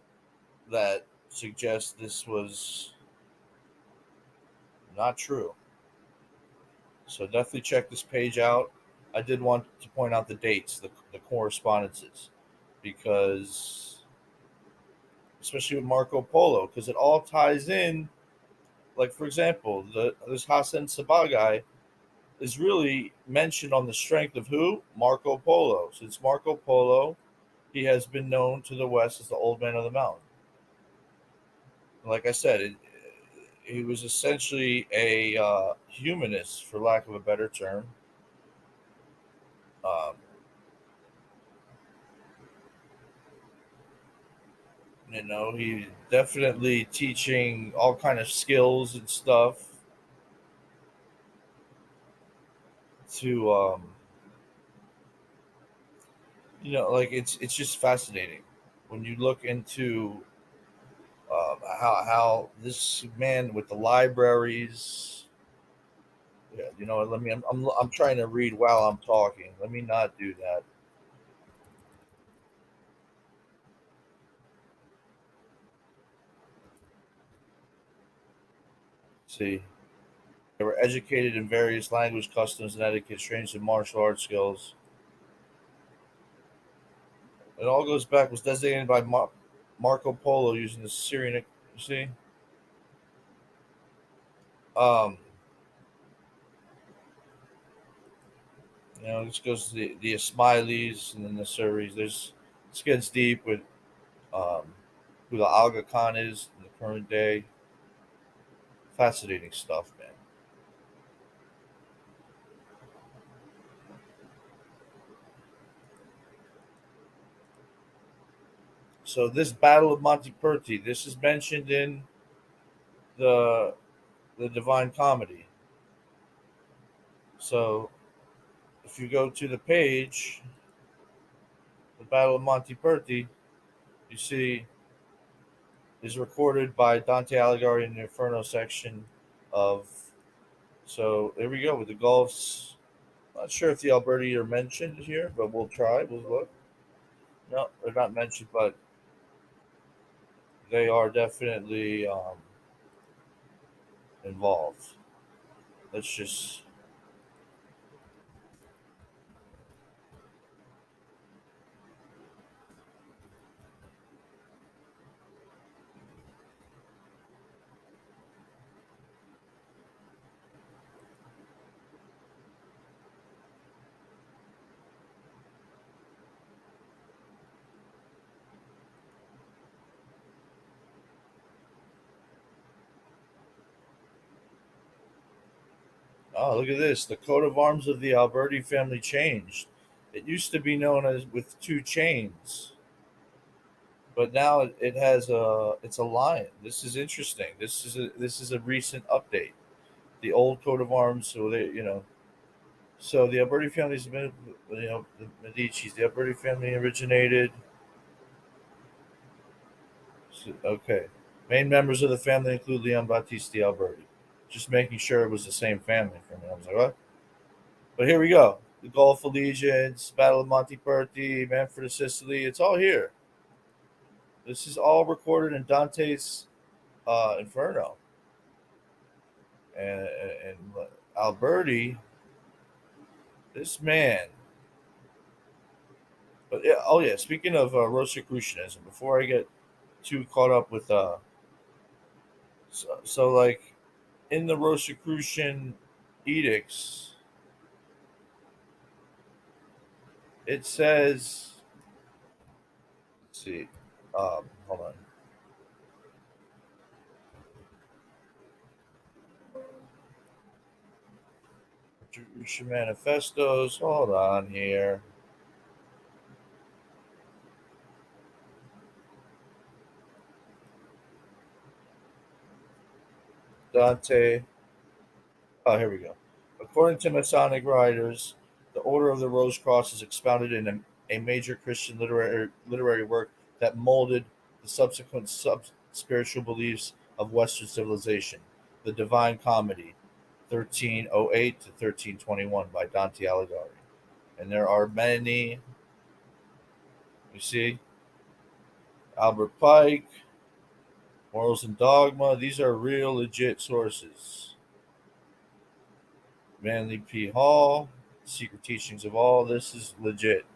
that suggests this was not true. So definitely check this page out. I did want to point out the dates, the correspondences. because, especially with Marco Polo, because it all ties in. Like, for example, this Hassan Sabah guy is really mentioned on the strength of who? Marco Polo. Since Marco Polo, he has been known to the West as the Old Man of the Mountain. Like I said, he was essentially a humanist, for lack of a better term. Um, he definitely teaching all kind of skills and stuff to like it's just fascinating when you look into how this man with the libraries. Yeah, let me. I'm trying to read while I'm talking. Let me not do that. See, they were educated in various language, customs, and etiquette, trained in martial arts skills. It all goes back. Was designated by Marco Polo using the Syrian. You see, um, this goes to the Ismailis and then the Suris. This gets deep with um, who the Aga Khan is in the current day. Fascinating stuff, man. So this Battle of Monteperti, this is mentioned in the the Divine Comedy. So if you go to the page, the Battle of Monteperti, you see is recorded by Dante Alighieri in the Inferno section of. So there we go with the Gulfs. Not sure if the Alberti are mentioned here, but we'll try. We'll look. No, they're not mentioned, but they are definitely involved. Let's just. Oh, look at this. The coat of arms of the Alberti family changed. It used to be known as with two chains, but now it has it's a lion. This is interesting. This is a recent update. The old coat of arms, so so the Alberti family's been, the Medici's. The Alberti family originated. Okay, main members of the family include Leon Battista Alberti. Just making sure it was the same family for me. I was like, what? But here we go. The Gulf Allegiance, Battle of Monteperti, Manfred of Sicily. It's all here. This is all recorded in Dante's Inferno. And Alberti, this man. But yeah, oh yeah, speaking of Rosicrucianism, before I get too caught up with so like in the Rosicrucian edicts, it says, let's see, hold on. Vitruvian Manifestos. Hold on here. Dante. Oh, here we go. According to Masonic writers, the Order of the Rose Cross is expounded in a major Christian literary work that molded the subsequent spiritual beliefs of Western civilization, the Divine Comedy, 1308 to 1321 by Dante Alighieri. And there are many. You see, Albert Pike, Morals and Dogma. These are real legit sources. Manly P. Hall, Secret Teachings of All. This is legit.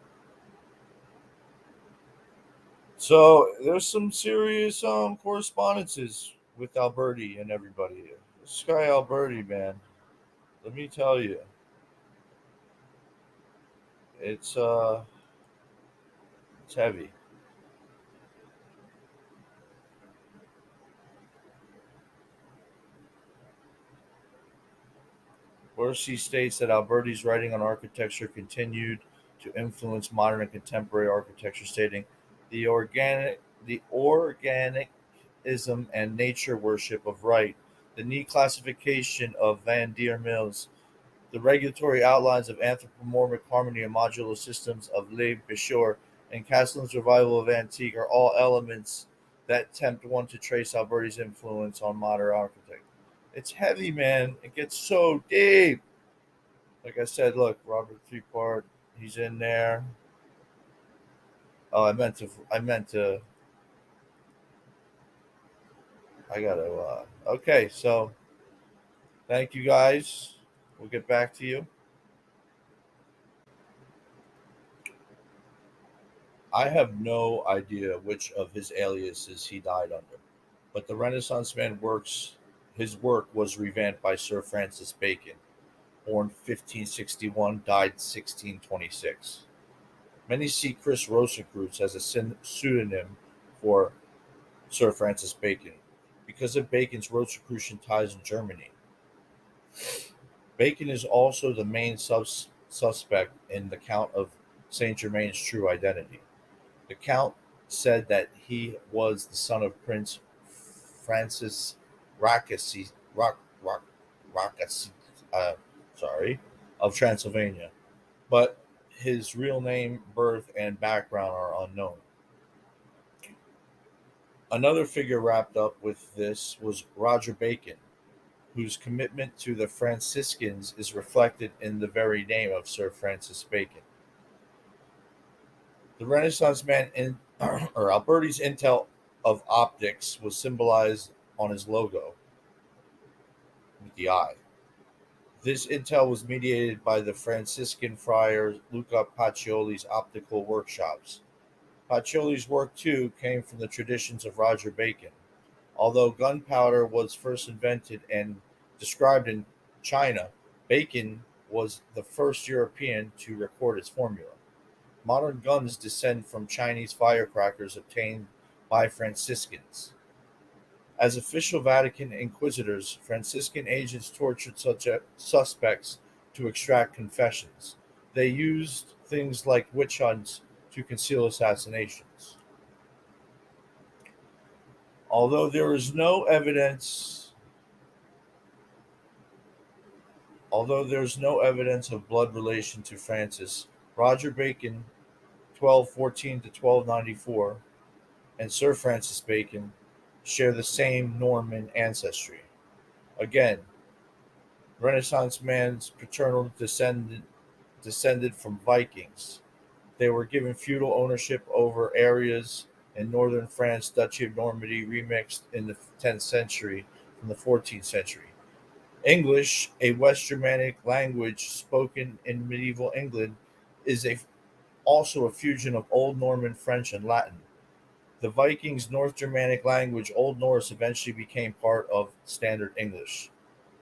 So there's some serious correspondences with Alberti and everybody. This guy Alberti, man, let me tell you, it's uh it's heavy. Orsi states that Alberti's writing on architecture continued to influence modern and contemporary architecture, stating the organicism and nature worship of right, the neat classification of Van der Mills, the regulatory outlines of anthropomorphic harmony and modular systems of Le Bishor, and Castellan's revival of antique are all elements that tempt one to trace Alberti's influence on modern architecture. It's heavy, man. It gets so deep. Like I said, look, Robert Three Part, he's in there. Oh, I meant to. I gotta. Okay, so thank you guys. We'll get back to you. I have no idea which of his aliases he died under, but the Renaissance man works. His work was revamped by Sir Francis Bacon, born 1561, died 1626. Many see Chris Rosicrucius as a pseudonym for Sir Francis Bacon. Because of Bacon's Rosicrucian ties in Germany, Bacon is also the main suspect in the Count of Saint Germain's true identity. The Count said that he was the son of Prince Francis Rakasi, Rak, Rakasi, uh, sorry, of Transylvania, but his real name, birth, and background are unknown. Another figure wrapped up with this was Roger Bacon, whose commitment to the Franciscans is reflected in the very name of Sir Francis Bacon. The Renaissance man or Alberti's intel of optics was symbolized on his logo with the eye. This intel was mediated by the Franciscan friar Luca Pacioli's optical workshops. Pacioli's work, too, came from the traditions of Roger Bacon. Although gunpowder was first invented and described in China, Bacon was the first European to record its formula. Modern guns descend from Chinese firecrackers obtained by Franciscans. As official Vatican inquisitors, Franciscan agents tortured suspects to extract confessions. They used things like witch hunts to conceal assassinations. Although there is no evidence Although there is no evidence of blood relation to Francis, Roger Bacon (1214 to 1294) and Sir Francis Bacon share the same Norman ancestry. Again, Renaissance man's paternal descended from Vikings. They were given feudal ownership over areas in northern France, Duchy of Normandy, remixed in the 10th century from the 14th century. English, a West Germanic language spoken in medieval England, is also a fusion of Old Norman, French, and Latin. The Vikings' North Germanic language, Old Norse, eventually became part of Standard English.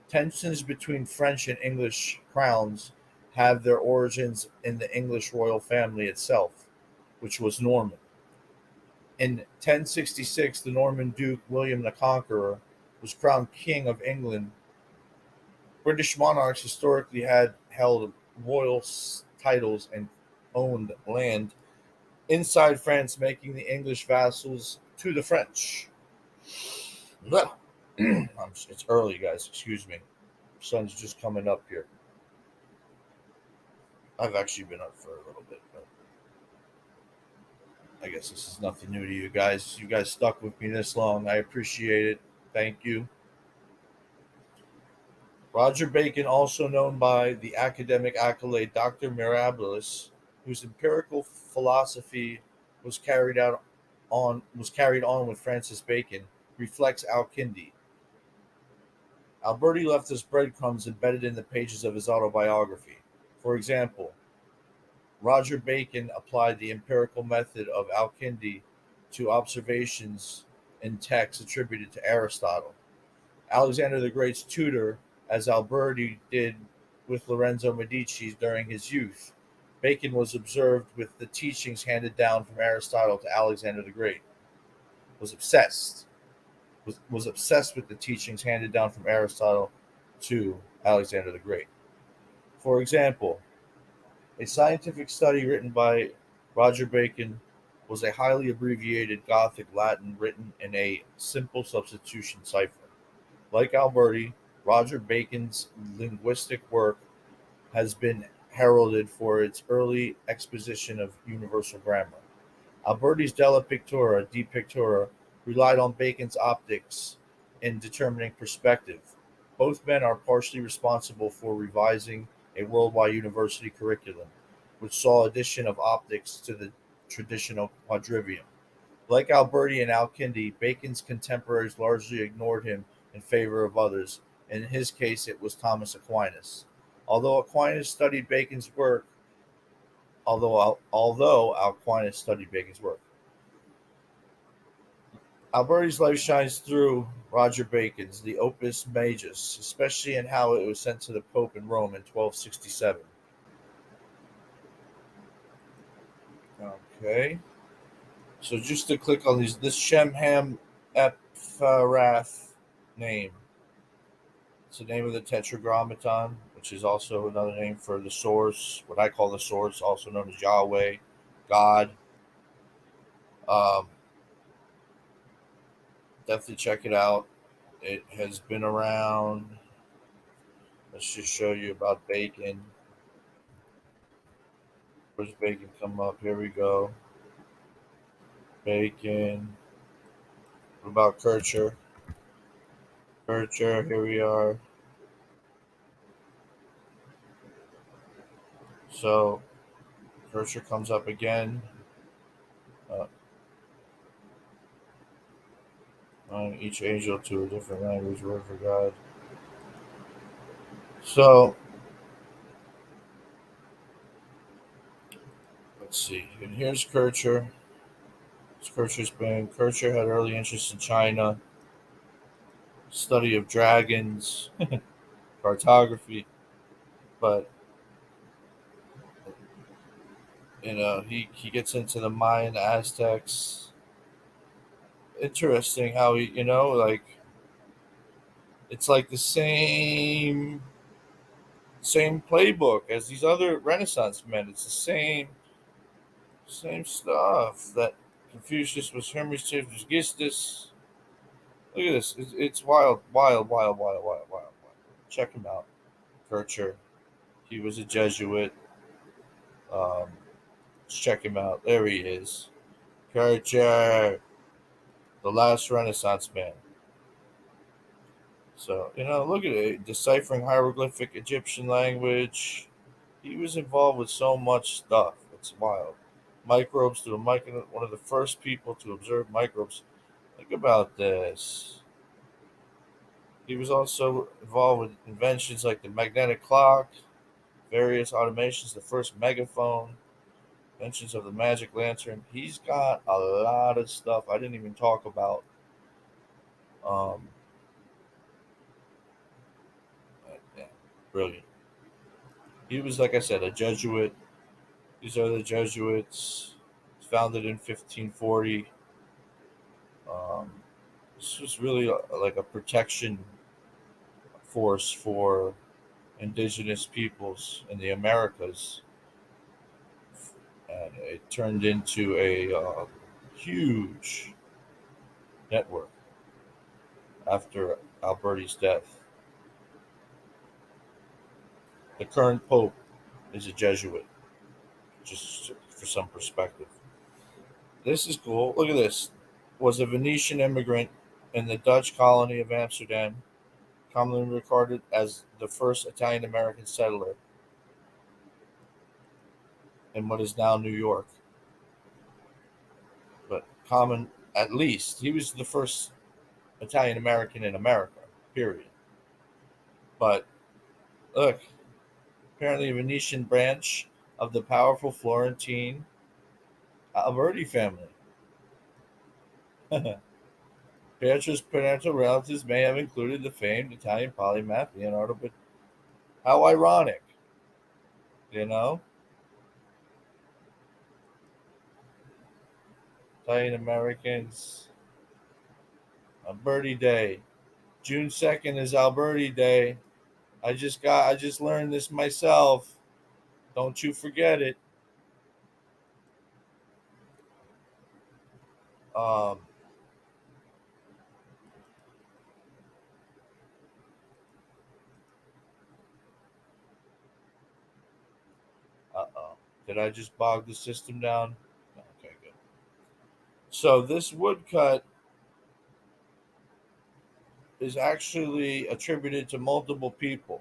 Tensions between French and English crowns have their origins in the English royal family itself, which was Norman. In 1066, the Norman Duke William the Conqueror was crowned King of England. British monarchs historically had held royal titles and owned land inside France, making the English vassals to the French. Blah. It's early, guys. Excuse me. Sun's just coming up here. I've actually been up for a little bit, but I guess this is nothing new to you guys. You guys stuck with me this long. I appreciate it. Thank you. Roger Bacon, also known by the academic accolade Dr. Mirabilis, whose empirical philosophy was carried on with Francis Bacon, reflects Al-Kindi. Alberti left us breadcrumbs embedded in the pages of his autobiography. For example, Roger Bacon applied the empirical method of Al-Kindi to observations in texts attributed to Aristotle. Alexander the Great's tutor, as Alberti did with Lorenzo Medici during his youth, Bacon was observed with the teachings handed down from Aristotle to Alexander the Great. Was obsessed. Was obsessed with the teachings handed down from Aristotle to Alexander the Great. For example, a scientific study written by Roger Bacon was a highly abbreviated Gothic Latin written in a simple substitution cipher. Like Alberti, Roger Bacon's linguistic work has been heralded for its early exposition of universal grammar. Alberti's Della Pictura, De Pictura, relied on Bacon's optics in determining perspective. Both men are partially responsible for revising a worldwide university curriculum, which saw addition of optics to the traditional quadrivium. Like Alberti and Al-Kindi, Bacon's contemporaries largely ignored him in favor of others. In his case, it was Thomas Aquinas. Although Aquinas studied Bacon's work, although Aquinas studied Bacon's work, Alberti's life shines through Roger Bacon's, the Opus Majus, especially in how it was sent to the Pope in Rome in 1267. Okay, so just to click on this Shemham Ephrath name. It's the name of the Tetragrammaton, which is also another name for the source, what I call the source, also known as Yahweh, God. Um, Definitely check it out. It has been around. Let's just show you about Bacon. Where's Bacon come up? Here we go. Bacon. What about Kircher? Kircher, here we are. So Kircher comes up again. Uh, each angel to a different language, word for God. So let's see. And here's Kircher. It's Kircher's been. Kircher had early interest in China, study of dragons, cartography, but he gets into the Mayan Aztecs. Interesting how like it's like the same playbook as these other Renaissance men. It's the same stuff that Confucius was Hermes Trismegistus. Look at this. It's wild, wild, wild, wild, wild, wild, wild. Check him out. Kircher. He was a Jesuit. Um, let's check him out. There he is. Kircher, the last Renaissance man. So, look at it. Deciphering hieroglyphic Egyptian language. He was involved with so much stuff. It's wild. Microbes to the one of the first people to observe microbes. Think about this. He was also involved with inventions like the magnetic clock, various automations, the first megaphone, inventions of the magic lantern. He's got a lot of stuff I didn't even talk about. Um, yeah, brilliant. He was, like I said, a Jesuit. These are the Jesuits. Founded in 1540. Um, this was really like a protection force for indigenous peoples in the Americas, and it turned into a huge network after Alberti's death. The current pope is a Jesuit, just for some perspective. This is cool. Look at this. Was a Venetian immigrant in the Dutch colony of Amsterdam, commonly regarded as the first Italian American settler in what is now New York. But common, at least, he was the first Italian American in America, period. But look, apparently a Venetian branch of the powerful Florentine Alberti family. Pietro's parental relatives may have included the famed Italian polymath Leonardo. But how ironic, you know? Italian Americans. Alberti Day. June 2nd is Alberti Day. I just learned this myself. Don't you forget it. Um, uh-oh. Did I just bog the system down? Okay, good. So this woodcut is actually attributed to multiple people.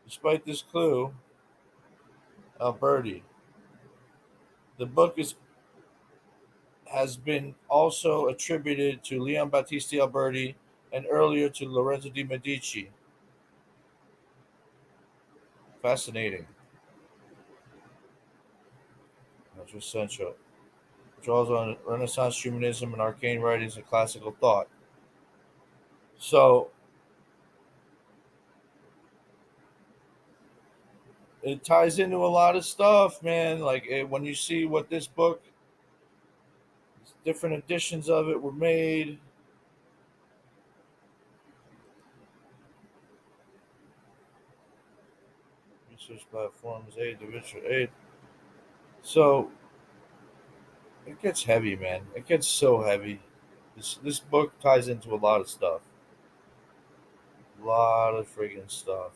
Despite this clue, Alberti. The book is has been also attributed to Leon Battista Alberti and earlier to Lorenzo de' Medici. Fascinating. That's essential. Draws on Renaissance humanism and arcane writings and classical thought. So it ties into a lot of stuff, man. When you see what this book, different editions of it were made. Research platforms, aid, the richer aid. So it gets heavy, man. It gets so heavy. This book ties into a lot of stuff. A lot of friggin' stuff.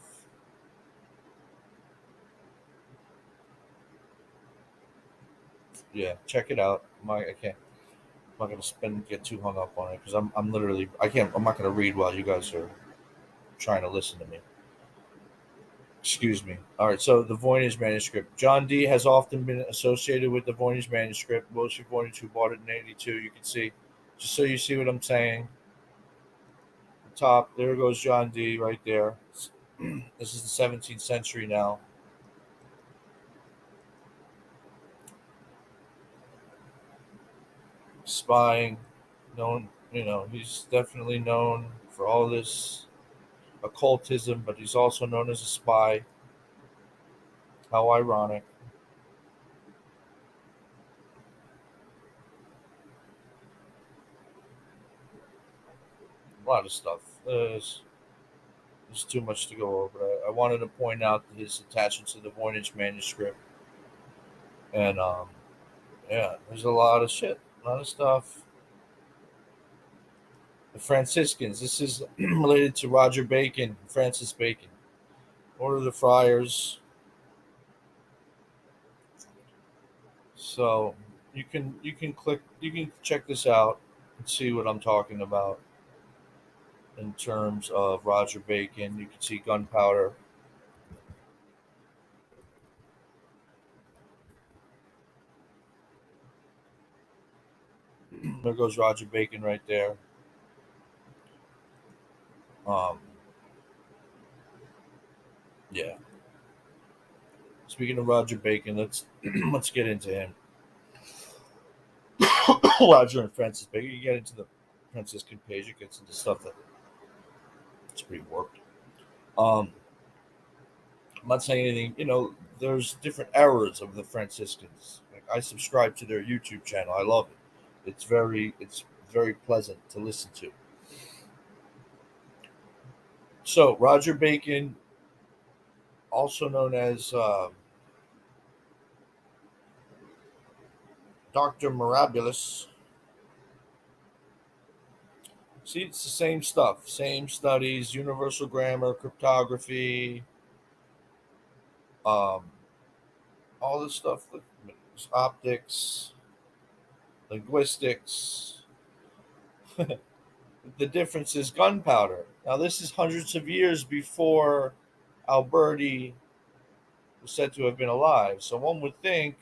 Yeah, check it out. I can't. I'm not gonna get too hung up on it because I'm literally I can't. I'm not gonna read while you guys are trying to listen to me. Excuse me. All right, so the Voynich manuscript. John Dee has often been associated with the Voynich manuscript. Most of Voynich who bought it in '82, you can see, just so you see what I'm saying. The top, there goes John Dee right there. This is the 17th century now. Spying, known, he's definitely known for all this occultism, but he's also known as a spy. How ironic. A lot of stuff. There's too much to go over. I wanted to point out his attachment to the Voynich manuscript, and yeah, there's a lot of shit, a lot of stuff. The Franciscans. This is related to Roger Bacon, Francis Bacon. Order of the Friars. So you can check this out and see what I'm talking about in terms of Roger Bacon. You can see gunpowder. There goes Roger Bacon right there. Um, yeah. Speaking of Roger Bacon, let's let's get into him. Roger and Francis Bacon. You get into the Franciscan page, it gets into stuff that it's pretty warped. Um, I'm not saying anything. There's different eras of the Franciscans. Like I subscribe to their YouTube channel. I love it. It's very pleasant to listen to. So Roger Bacon, also known as Doctor Mirabilis. See, it's the same stuff, same studies, universal grammar, cryptography, um, all this stuff, optics, linguistics. The difference is gunpowder. Now, this is hundreds of years before Alberti was said to have been alive. So one would think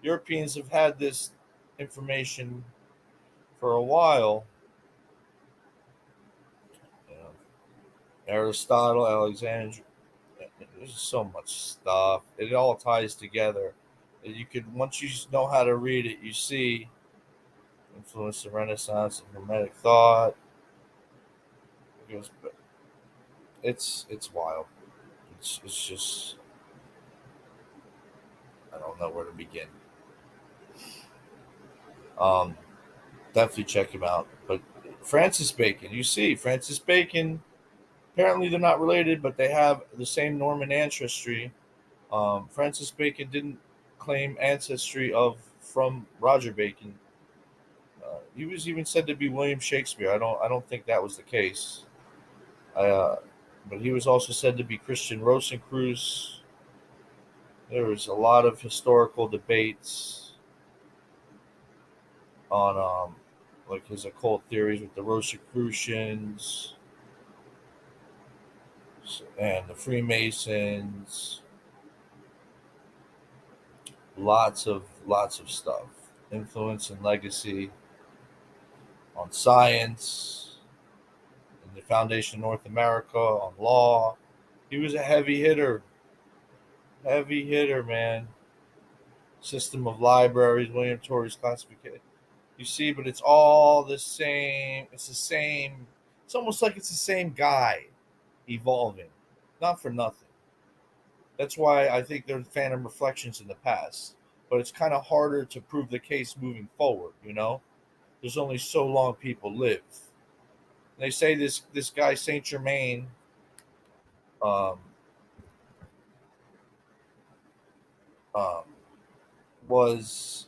Europeans have had this information for a while. You know, Aristotle, Alexander. There's so much stuff. It all ties together. You could once you know how to read it, you see influence the Renaissance and Hermetic thought. It goes, it's wild. It's just I don't know where to begin. Um, Definitely check him out. But Francis Bacon, you see, Francis Bacon. Apparently, they're not related, but they have the same Norman ancestry. Francis Bacon didn't claim ancestry of from Roger Bacon. He was even said to be William Shakespeare. I don't think that was the case. But he was also said to be Christian Rosencreutz. There was a lot of historical debates on like his occult theories with the Rosicrucians and the Freemasons. Lots of stuff. Influence and legacy on science, and the foundation of North America on law. He was a heavy hitter, man. System of libraries, William Torrey's classification. You see, but it's all the same. It's the same. It's almost like it's the same guy evolving, not for nothing. That's why I think there's phantom reflections in the past. But it's kind of harder to prove the case moving forward. There's only so long people live. They say this guy Saint Germain um, um, was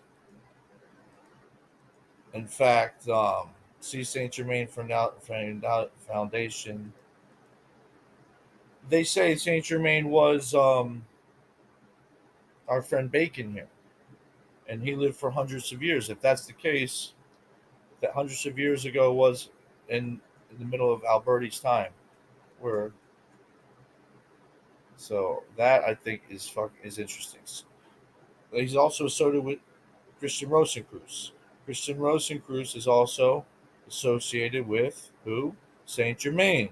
in fact see Saint Germain Foundation. They say Saint Germain was our friend Bacon here, and he lived for hundreds of years. If that's the case, that hundreds of years ago was in the middle of Alberti's time, where so that I think is interesting. He's also associated with Christian Rosencreutz. Christian Rosencreutz is also associated with who? Saint Germain.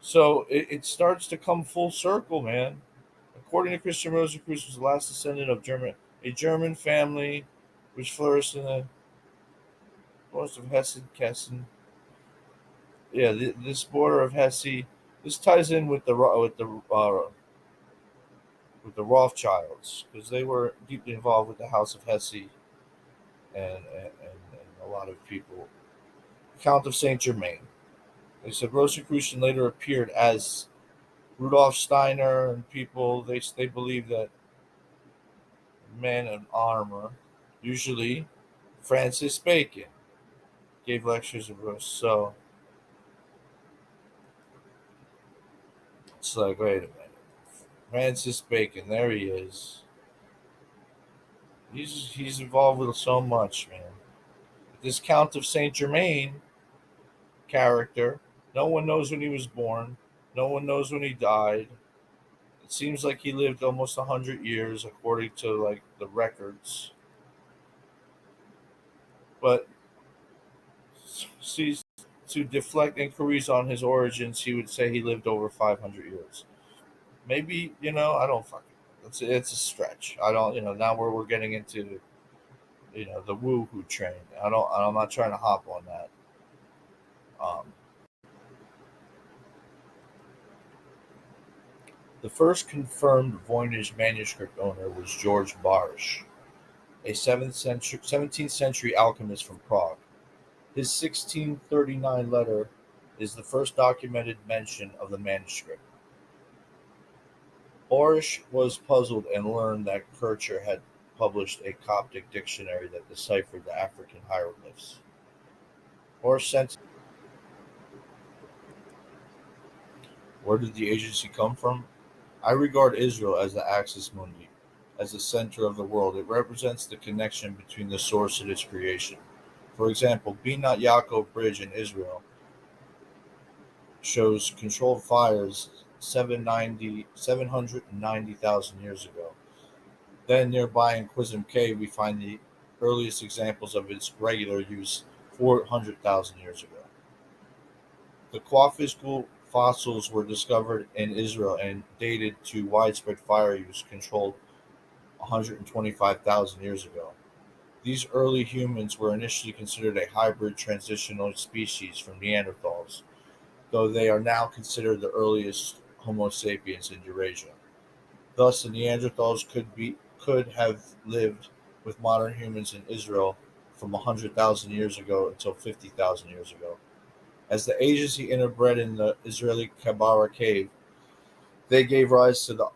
So it starts to come full circle, man. According to Christian Rosencreutz, was the last descendant of a German family which flourished in the forest of Hessen. Yeah, this border of Hesse. This ties in with the Rothschilds because they were deeply involved with the House of Hesse and a lot of people. Count of Saint Germain. They said Rosicrucian later appeared as Rudolf Steiner and people. They believe that men in armor, usually Francis Bacon, gave lectures of Rose. So it's like, wait a minute, Francis Bacon, there he is. He's involved with so much, man. This Count of Saint Germain character, no one knows when he was born. No one knows when he died. It seems like he lived almost 100 years, according to like the records. But see, to deflect inquiries on his origins, he would say he lived over 500 years. Maybe I don't fucking. It's a stretch. I don't. Now we're getting into the woo-hoo train. I don't. I'm not trying to hop on that. Um, the first confirmed Voynich manuscript owner was George Barsh, a 17th century alchemist from Prague. His 1639 letter is the first documented mention of the manuscript. Orish was puzzled and learned that Kircher had published a Coptic dictionary that deciphered the African hieroglyphs. Orish sent. Where did the agency come from? I regard Israel as the axis mundi, as the center of the world. It represents the connection between the source and its creation. For example, Binat Yaakov Bridge in Israel shows controlled fires 790,000 years ago. Then nearby in Qizm Cave we find the earliest examples of its regular use 400,000 years ago. The Quafical fossils were discovered in Israel and dated to widespread fire use controlled 125,000 years ago. These early humans were initially considered a hybrid transitional species from Neanderthals, though they are now considered the earliest Homo sapiens in Eurasia. Thus, the Neanderthals could have lived with modern humans in Israel from 100,000 years ago until 50,000 years ago. As the agency interbred in the Israeli Kabara cave, they gave rise to the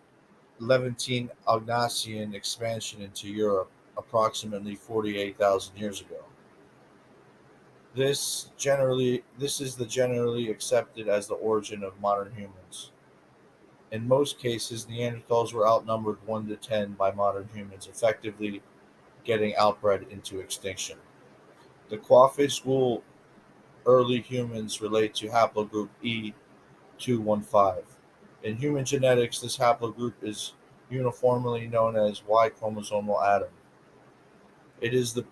Levantine Augnacian expansion into Europe approximately 48,000 years ago. This is the generally accepted as the origin of modern humans. In most cases, Neanderthals were outnumbered 1 to 10 by modern humans, effectively getting outbred into extinction. The Quafe school early humans relate to haplogroup E215. In human genetics, this haplogroup is uniformly known as Y chromosomal atom. It is the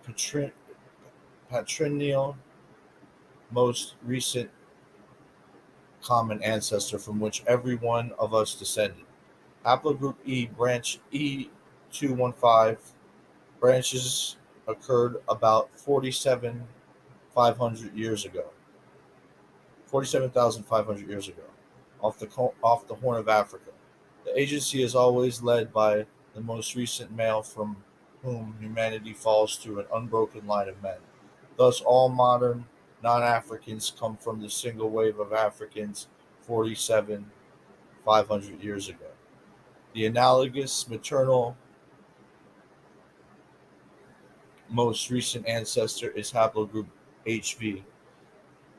patrilineal most recent common ancestor from which every one of us descended. Haplogroup E215 branches occurred about 47,500 years ago, off the Horn of Africa. The agency is always led by the most recent male from whom humanity falls to an unbroken line of men. Thus, all modern non-Africans come from the single wave of Africans 47,500 years ago. The analogous maternal most recent ancestor is haplogroup HV,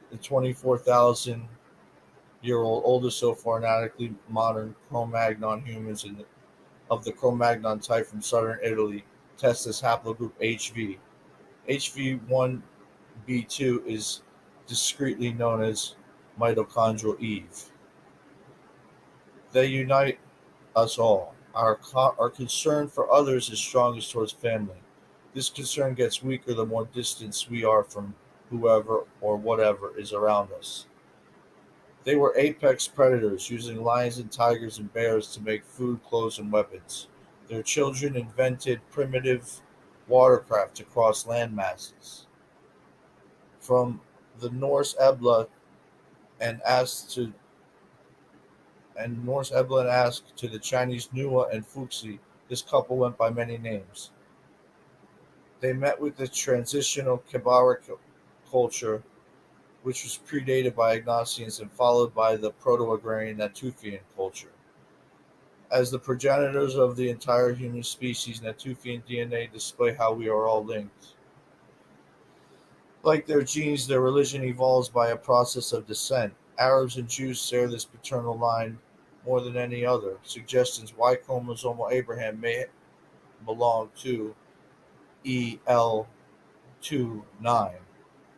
the 24,000-year-old oldest so far analytically modern Cro-Magnon humans of the Cro-Magnon type from southern Italy test as haplogroup HV. HV1b2 is discreetly known as mitochondrial Eve. They unite us all. Our concern for others is strongest towards family. This concern gets weaker the more distant we are from whoever or whatever is around us. They were apex predators, using lions and tigers and bears to make food, clothes, and weapons. Their children invented primitive watercraft to cross land masses. From the Norse Ebla and asked to the Chinese Nua and Fuxi, this couple went by many names. They met with the transitional Kabara culture, which was predated by Ignatians and followed by the Proto-Agrarian Natufian culture. As the progenitors of the entire human species, Natufian DNA display how we are all linked. Like their genes, their religion evolves by a process of descent. Arabs and Jews share this paternal line more than any other. Suggestions Y chromosomal Abraham may belong to EL29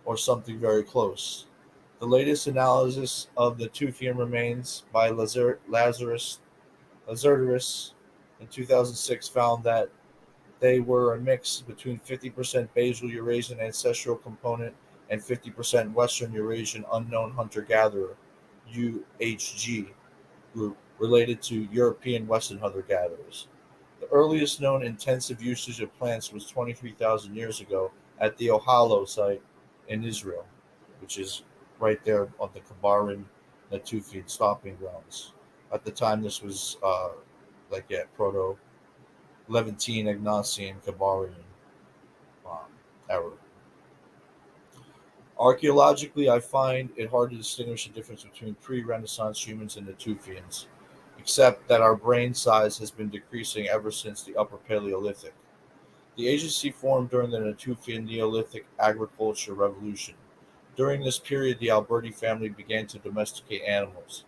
or something very close. The latest analysis of the Tufian remains by Lazarus in 2006 found that they were a mix between 50% basal Eurasian ancestral component and 50% Western Eurasian unknown hunter-gatherer (UHG) group related to European Western hunter-gatherers. The earliest known intensive usage of plants was 23,000 years ago at the Ohalo site in Israel, which is right there on the Kabaran Natufian stopping grounds. At the time, this was Proto Levantine, Agnasian, Kabarian era. Archaeologically, I find it hard to distinguish the difference between pre-Renaissance humans and Natufians, except that our brain size has been decreasing ever since the Upper Paleolithic. The agency formed during the Natufian Neolithic agriculture revolution. During this period, the Alberti family began to domesticate animals.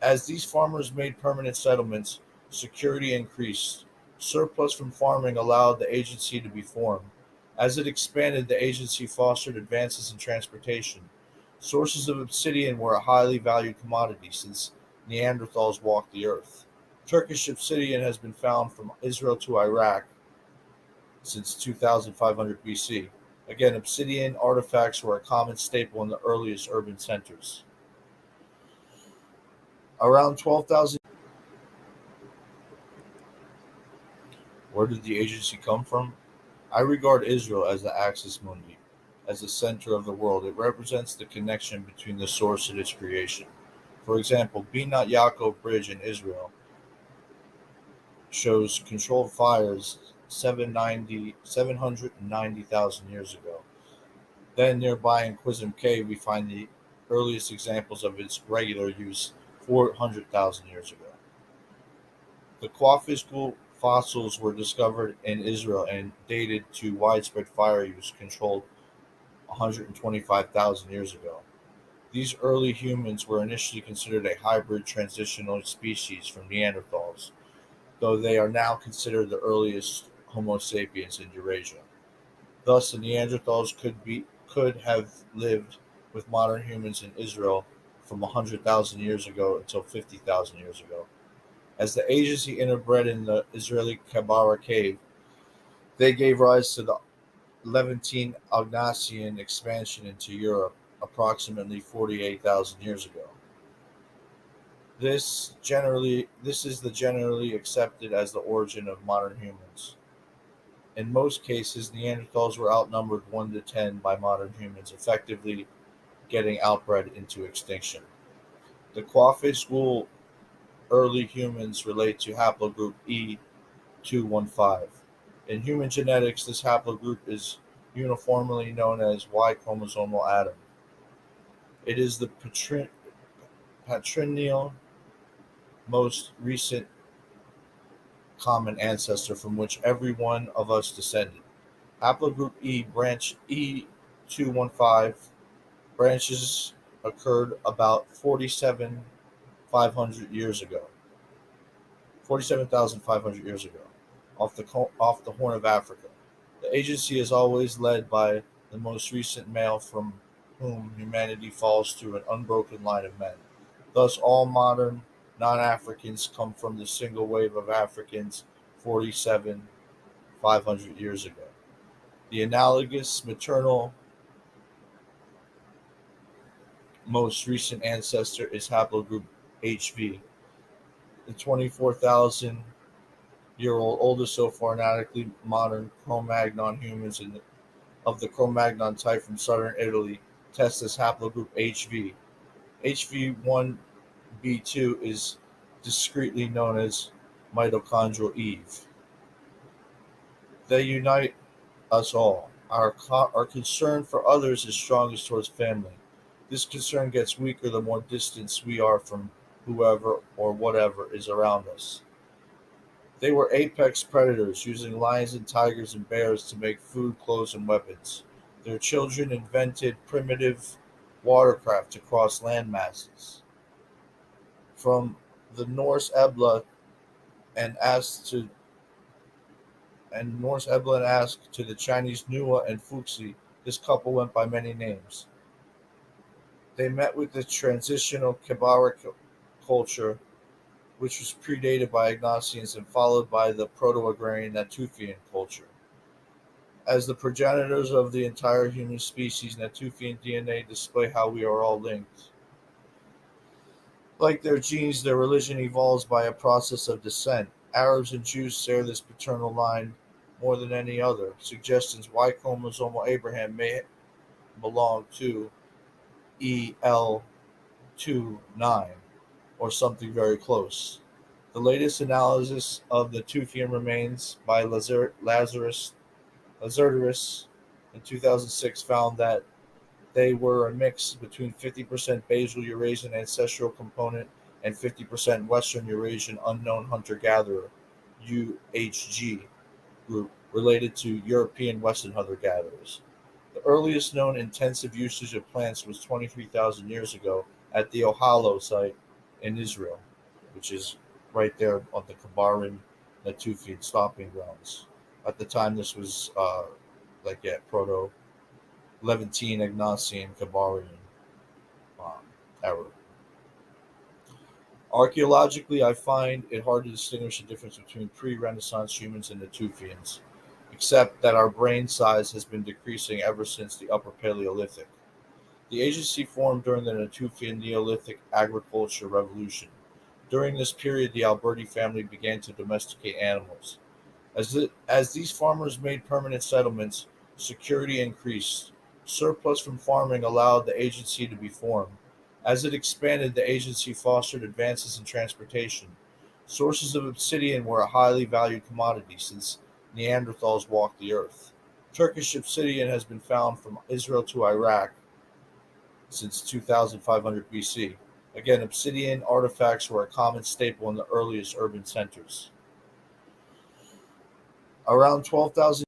As these farmers made permanent settlements, security increased. Surplus from farming allowed the agency to be formed. As it expanded, the agency fostered advances in transportation. Sources of obsidian were a highly valued commodity since Neanderthals walked the earth. Turkish obsidian has been found from Israel to Iraq since 2500 BC. Again, obsidian artifacts were a common staple in the earliest urban centers. Around 12,000. Where did the agency come from? I regard Israel as the axis mundi, as the center of the world. It represents the connection between the source and its creation. For example, Binat Yaakov Bridge in Israel shows controlled fires 790,000 years ago. Then nearby in Qizm Cave we find the earliest examples of its regular use 400,000 years ago. The Quafish fossils were discovered in Israel and dated to widespread fire use controlled 125,000 years ago. These early humans were initially considered a hybrid transitional species from Neanderthals, though they are now considered the earliest Homo sapiens in Eurasia. Thus, the Neanderthals could have lived with modern humans in Israel from 100,000 years ago until 50,000 years ago. As the agency interbred in the Israeli Kabara cave, they gave rise to the Levantine Augnacian expansion into Europe approximately 48,000 years ago. This is the generally accepted as the origin of modern humans. In most cases, Neanderthals were outnumbered 1 to 10 by modern humans, effectively getting outbred into extinction. The Quafe school early humans relate to haplogroup E215. In human genetics, this haplogroup is uniformly known as Y chromosomal atom. It is the patrilineal most recent common ancestor from which every one of us descended. Haplogroup E branch E215 branches occurred about 47,500 years ago, off the Horn of Africa. The agency is always led by the most recent male from whom humanity falls through an unbroken line of men. Thus, all modern non-Africans come from the single wave of Africans 47,500 years ago. The analogous maternal most recent ancestor is haplogroup HV, the 24,000-year-old oldest so far analytically modern Cro-Magnon humans of the Cro-Magnon type from southern Italy test as haplogroup HV. HV1b2 is discreetly known as mitochondrial Eve. They unite us all. Our concern for others is strongest towards family. This concern gets weaker the more distant we are from whoever or whatever is around us. They were apex predators, using lions and tigers and bears to make food, clothes, and weapons. Their children invented primitive watercraft to cross land masses. From the and asked to Norse Ebla and Ask to the Chinese Nua and Fuxi, this couple went by many names. They met with the transitional Kabara culture, which was predated by Ignatians and followed by the Proto-Agrarian Natufian culture. As the progenitors of the entire human species, Natufian DNA display how we are all linked. Like their genes, their religion evolves by a process of descent. Arabs and Jews share this paternal line more than any other. Suggestions Y chromosomal Abraham may belong to EL29 or something very close. The latest analysis of the Tufian remains by Lazarus in 2006 found that they were a mix between 50% basal Eurasian ancestral component and 50% Western Eurasian unknown hunter-gatherer (UHG) group related to European Western hunter-gatherers. The earliest known intensive usage of plants was 23,000 years ago at the Ohalo site in Israel, which is right there on the Kabaran Natufian stopping grounds. At the time, this was Proto Levantine, Agnasian, Kabarian era. Archaeologically, I find it hard to distinguish the difference between pre-Renaissance humans and Natufians, except that our brain size has been decreasing ever since the Upper Paleolithic. The agency formed during the Natufian Neolithic agriculture revolution. During this period, the Alberti family began to domesticate animals. As these farmers made permanent settlements, security increased. Surplus from farming allowed the agency to be formed. As it expanded, the agency fostered advances in transportation. Sources of obsidian were a highly valued commodity since Neanderthals walked the earth. Turkish obsidian has been found from Israel to Iraq since 2500 BC. Again, obsidian artifacts were a common staple in the earliest urban centers. Around 12,000